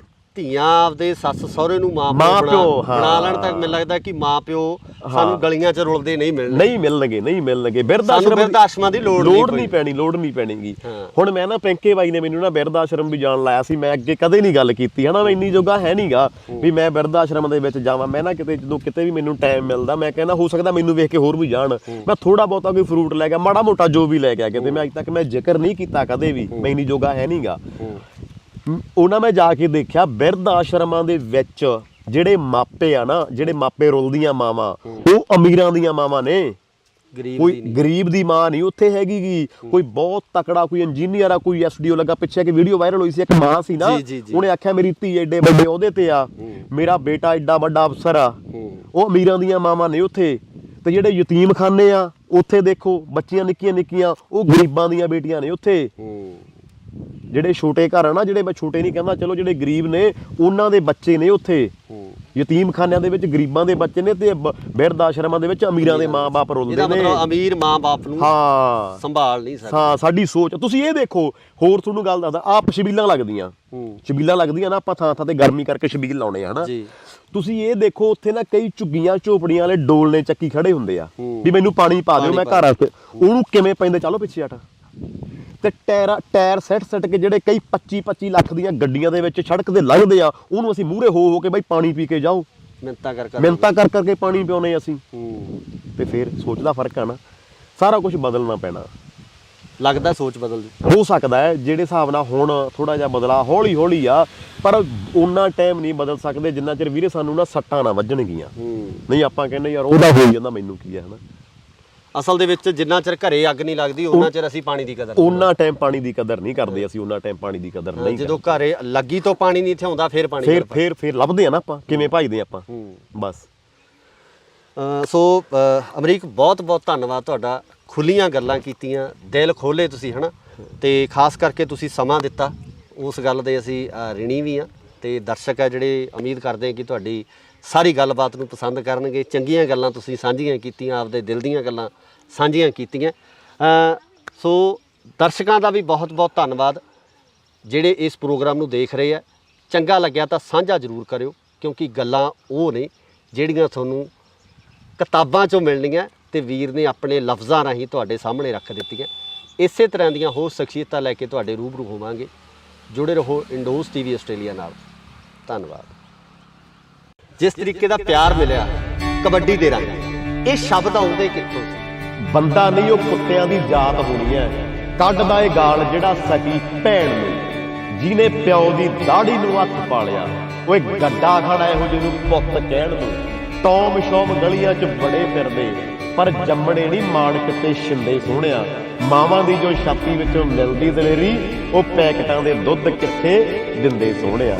ਧੀਆਂ ਆਪਦੇ ਸੱਸ ਸਹੁਰੇ ਨੂੰ ਮਾਂ ਪਿਓ ਬਣਾ ਲੈਣ ਤਾਂ ਮੈਨੂੰ ਲੱਗਦਾ ਕਿ ਮਾਂ ਪਿਓ ਸਾਨੂੰ ਗਲੀਆਂ 'ਚ ਰੁਲਦੇ ਨਹੀਂ ਮਿਲਣਗੇ। ਬਿਰਧ ਆਸ਼ਰਮਾਂ ਦੀ ਲੋੜ ਨਹੀਂ ਪੈਣੀਗੀ। ਹੁਣ ਮੈਂ ਨਾ ਪਿੰਕੇ ਬਾਈ ਨੇ ਮੈਨੂੰ ਨਾ ਬਿਰਧ ਆਸ਼ਰਮ ਵੀ ਜਾਣ ਲਾਇਆ ਸੀ। ਮੈਂ ਅੱਗੇ ਕਦੇ ਨਹੀਂ ਗੱਲ ਕੀਤੀ ਹਨਾ, ਮੈਂ ਇੰਨੀ ਜੋਗਾ ਹੈ ਨਹੀਂਗਾ ਵੀ ਮੈਂ ਬਿਰਧ ਆਸ਼ਰਮ ਦੇ ਵਿੱਚ ਜਾਵਾਂ। ਮੈਂ ਨਾ ਜਦੋਂ ਕਿਤੇ ਵੀ ਮੈਨੂੰ ਟਾਈਮ ਮਿਲਦਾ, ਮੈਂ ਕਹਿੰਦਾ ਹੋ ਸਕਦਾ ਮੈਨੂੰ ਵੇਖ ਕੇ ਹੋਰ ਵੀ ਜਾਣ। ਮੈਂ ਥੋੜਾ ਬਹੁਤਾ ਕੋਈ ਫਰੂਟ ਲੈ ਗਿਆ, ਮਾੜਾ ਮੋਟਾ ਜੋ ਵੀ ਲੈ ਗਿਆ ਕਿਤੇ, ਮੈਂ ਅੱਜ ਤੱਕ ਮੈਂ ਜ਼ਿਕਰ ਨਹੀਂ ਕੀਤਾ ਕਦੇ ਵੀ, ਮੈਂ ਇੰਨੀ ਜੋਗਾ ਹੈ ਨਹੀਂਗਾ। ਉਹਨਾਂ ਮੈਂ ਜਾ ਕੇ ਦੇਖਿਆ ਬਿਰਧ ਆਸ਼ਰਮਾਂ ਦੇ ਵਿੱਚ ਜਿਹੜੇ ਮਾਪੇ ਆ ਨਾ, ਜਿਹੜੇ ਮਾਪੇ ਰੁਲਦੀਆਂ ਮਾਵਾਂ, ਉਹ ਅਮੀਰਾਂ ਦੀਆਂ ਮਾਵਾਂ ਨੇ। ਕੋਈ ਗਰੀਬ ਦੀ ਮਾਂ ਨਹੀਂ ਉੱਥੇ ਹੈਗੀ ਗੀ। ਕੋਈ ਬਹੁਤ ਤਕੜਾ, ਕੋਈ ਇੰਜੀਨੀਅਰ ਆ, ਕੋਈ SDO ਲੱਗਾ। ਪਿੱਛੇ ਇੱਕ ਵੀਡੀਓ ਵਾਇਰਲ ਹੋਈ ਸੀ, ਇੱਕ ਮਾਂ ਸੀ ਨਾ, ਉਹਨੇ ਆਖਿਆ ਮੇਰੀ ਧੀ ਐਡੇ ਵੱਡੇ ਅਹੁਦੇ ਤੇ ਆ, ਮੇਰਾ ਬੇਟਾ ਐਡਾ ਵੱਡਾ ਅਫਸਰ ਆ। ਉਹ ਅਮੀਰਾਂ ਦੀਆਂ ਮਾਵਾਂ ਨੇ ਉੱਥੇ। ਤੇ ਜਿਹੜੇ ਯਤੀਮਖਾਨੇ ਆ ਉੱਥੇ ਦੇਖੋ, ਬੱਚੀਆਂ ਨਿੱਕੀਆਂ ਉਹ ਗਰੀਬਾਂ ਦੀਆਂ ਬੇਟੀਆਂ ਨੇ ਉੱਥੇ। ਜਿਹੜੇ ਛੋਟੇ ਘਰ ਆ ਨਾ, ਜਿਹੜੇ ਮੈਂ ਛੋਟੇ ਨਹੀਂ ਕਹਿੰਦਾ, ਚਲੋ ਜਿਹੜੇ ਗਰੀਬ ਨੇ ਉਹਨਾਂ ਦੇ ਬੱਚੇ ਨੇ ਉੱਥੇ। ਯਤੀਮਖਾਨਿਆਂ ਦੇ ਵਿੱਚ ਗਰੀਬਾਂ ਦੇ ਬੱਚੇ ਨੇ, ਤੇ ਬਿਰਧ ਆਸ਼ਰਮਾਂ ਦੇ ਵਿੱਚ ਅਮੀਰਾਂ ਦੇ ਮਾਂ-ਬਾਪ ਰੁਲਦੇ ਨੇ। ਮਤਲਬ ਅਮੀਰ ਮਾਂ-ਬਾਪ ਨੂੰ ਸੰਭਾਲ ਨਹੀਂ ਸਕਦੇ। ਹਾਂ, ਸਾਡੀ ਸੋਚ। ਤੁਸੀਂ ਇਹ ਦੇਖੋ, ਹੋਰ ਤੁਹਾਨੂੰ ਗੱਲ ਦੱਸਦਾ, ਆਪ ਛਬੀਲਾਂ ਲੱਗਦੀਆਂ ਨਾ, ਆਪਾਂ ਥਾਂ ਤੇ ਗਰਮੀ ਕਰਕੇ ਛਬੀਲ ਲਾਉਣੇ ਆ ਹਨਾ। ਤੁਸੀਂ ਇਹ ਦੇਖੋ, ਉੱਥੇ ਨਾ ਕਈ ਝੁੱਗੀਆਂ ਝੋਪੜੀਆਂ ਵਾਲੇ ਡੋਲਨੇ ਚੱਕੀ ਖੜੇ ਹੁੰਦੇ ਆ ਵੀ ਮੈਨੂੰ ਪਾਣੀ ਪਾ ਦਿਓ, ਮੈਂ ਘਰ ਆ ਕੇ। ਉਹਨੂੰ ਕਿਵੇਂ ਪੈਂਦੇ, ਚਲੋ ਪਿੱਛੇ ਹਟ। ਤੇ ਟਾਇਰ ਸੱਟ ਕੇ ਜਿਹੜੇ ਕਈ 25 ਲੱਖ ਦੀਆਂ ਗੱਡੀਆਂ ਦੇ ਵਿੱਚ ਸੜਕ ਤੇ ਲੰਘਦੇ ਆ, ਉਹਨੂੰ ਅਸੀਂ ਮੂਹਰੇ ਹੋ ਕੇ ਬਾਈ ਪਾਣੀ ਪੀ ਕੇ ਜਾਓ, ਮਿੰਨਤਾਂ ਕਰ ਕਰਕੇ ਪਾਣੀ ਪਿਆਉਣੇ ਅਸੀਂ। ਤੇ ਫਿਰ ਸੋਚ ਦਾ ਫਰਕ ਆ ਨਾ, ਸਾਰਾ ਕੁਝ ਬਦਲਣਾ ਪੈਣਾ। ਲੱਗਦਾ ਸੋਚ ਬਦਲਦੀ ਹੋ ਸਕਦਾ ਹੈ, ਜਿਹੜੇ ਹਿਸਾਬ ਨਾਲ ਹੁਣ ਥੋੜਾ ਜਿਹਾ ਬਦਲਾ ਹੌਲੀ ਆ, ਪਰ ਉਹਨਾਂ ਟਾਈਮ ਨਹੀਂ ਬਦਲ ਸਕਦੇ ਜਿੰਨਾ ਚਿਰ ਵੀਰੇ ਸਾਨੂੰ ਨਾ ਸੱਟਾਂ ਨਾ ਵੱਜਣਗੀਆਂ। ਨਹੀਂ ਆਪਾਂ ਕਹਿੰਦੇ ਯਾਰ ਉਹਦਾ ਹੋ ਜਾਂਦਾ, ਮੈਨੂੰ ਕੀ ਹੈ ਹਨਾ। ਅਸਲ ਦੇ ਵਿੱਚ ਜਿੰਨਾ ਚਿਰ ਘਰੇ ਅੱਗ ਨਹੀਂ ਲੱਗਦੀ, ਉਹਨਾਂ ਚਿਰ ਅਸੀਂ ਪਾਣੀ ਦੀ ਕਦਰ, ਉਹਨਾਂ ਟਾਈਮ ਪਾਣੀ ਦੀ ਕਦਰ ਨਹੀਂ ਕਰਦੇ ਅਸੀਂ। ਉਹਨਾਂ ਟਾਈਮ ਪਾਣੀ ਦੀ ਕਦਰ ਨਹੀਂ, ਜਦੋਂ ਘਰੇ ਲੱਗੀ ਤੋਂ ਪਾਣੀ ਨਹੀਂ ਇੱਥੇ ਆਉਂਦਾ, ਫਿਰ ਪਾਣੀ ਫਿਰ ਲੱਭਦੇ ਆ ਨਾ ਆਪਾਂ, ਕਿਵੇਂ ਭਜਦੇ ਆਪਾਂ ਬਸ। ਸੋ ਅਮਰੀਕ, ਬਹੁਤ ਬਹੁਤ ਧੰਨਵਾਦ ਤੁਹਾਡਾ। ਖੁੱਲੀਆਂ ਗੱਲਾਂ ਕੀਤੀਆਂ, ਦਿਲ ਖੋਲੇ ਤੁਸੀਂ ਹਨਾ, ਤੇ ਖਾਸ ਕਰਕੇ ਤੁਸੀਂ ਸਮਾਂ ਦਿੱਤਾ, ਉਸ ਗੱਲ ਦੇ ਅਸੀਂ ਰਿਣੀ ਵੀ ਹਾਂ। ਤੇ ਦਰਸ਼ਕ ਆ ਜਿਹੜੇ, ਉਮੀਦ ਕਰਦੇ ਹਾਂ ਕਿ ਤੁਹਾਡੀ ਸਾਰੀ ਗੱਲਬਾਤ ਨੂੰ ਪਸੰਦ ਕਰਨਗੇ। ਚੰਗੀਆਂ ਗੱਲਾਂ ਤੁਸੀਂ ਸਾਂਝੀਆਂ ਕੀਤੀਆਂ, ਆਪਦੇ ਦਿਲ ਦੀਆਂ ਗੱਲਾਂ ਸਾਂਝੀਆਂ ਕੀਤੀਆਂ। ਸੋ ਦਰਸ਼ਕਾਂ ਦਾ ਵੀ ਬਹੁਤ ਬਹੁਤ ਧੰਨਵਾਦ ਜਿਹੜੇ ਇਸ ਪ੍ਰੋਗਰਾਮ ਨੂੰ ਦੇਖ ਰਹੇ ਆ। ਚੰਗਾ ਲੱਗਿਆ ਤਾਂ ਸਾਂਝਾ ਜ਼ਰੂਰ ਕਰਿਓ, ਕਿਉਂਕਿ ਗੱਲਾਂ ਉਹ ਨੇ ਜਿਹੜੀਆਂ ਤੁਹਾਨੂੰ ਕਿਤਾਬਾਂ 'ਚੋਂ ਮਿਲਣੀਆਂ ਤੇ ਵੀਰ ਨੇ ਆਪਣੇ ਲਫ਼ਜ਼ਾਂ ਰਾਹੀਂ ਤੁਹਾਡੇ ਸਾਹਮਣੇ ਰੱਖ ਦਿੱਤੀਆਂ। ਇਸੇ ਤਰ੍ਹਾਂ ਦੀਆਂ ਹੋਰ ਸ਼ਖਸੀਅਤਾਂ ਲੈ ਕੇ ਤੁਹਾਡੇ ਰੂਬਰੂ ਹੋਵਾਂਗੇ। ਜੁੜੇ ਰਹੋ ਇੰਡੋਜ਼ ਟੀਵੀ ਆਸਟ੍ਰੇਲੀਆ ਨਾਲ। ਧੰਨਵਾਦ। ਜਿਸ ਤਰੀਕੇ ਦਾ ਪਿਆਰ ਮਿਲਿਆ ਕਬੱਡੀ ਦੇ ਰੰਗ, ਇਹ ਸ਼ਬਦ ਆਉਂਦੇ ਕਿੱਥੋਂ ਸੀ? ਬੰਦਾ ਨਹੀਂ ਉਹ ਕੁੱਤਿਆਂ ਦੀ ਜਾਤ ਹੋਣੀ ਹੈ, ਕੱਢਦਾ ਏ ਗਾਲ ਜਿਹੜਾ ਸਕੀ ਭੈਣ ਨੂੰ, ਜਿਹਨੇ ਪਿਓ ਦੀ ਦਾੜੀ ਨੂੰ ਹੱਥ ਪਾਲਿਆ। ਓਏ ਗੱਡਾ ਖੜਾ ਇਹੋ ਜਿਹੇ ਨੂੰ ਪੁੱਤ ਕਹਿਣ ਨੂੰ। ਟੌਮ ਸ਼ੌਮ ਗਲੀਆਂ 'ਚ ਬੜੇ ਫਿਰਦੇ, ਪਰ ਜੰਮਣੇ ਨਹੀਂ ਮਾਣਕ ਤੇ ਛਿੰਦੇ ਸੋਹਣਿਆ। ਮਾਵਾਂ ਦੀ ਜੋ ਛਾਤੀ ਵਿੱਚੋਂ ਮਿਲਦੀ ਦਲੇਰੀ, ਉਹ ਪੈਕਟਾਂ ਦੇ ਦੁੱਧ ਕਿੱਥੇ ਦਿੰਦੇ ਸੋਹਣਿਆ।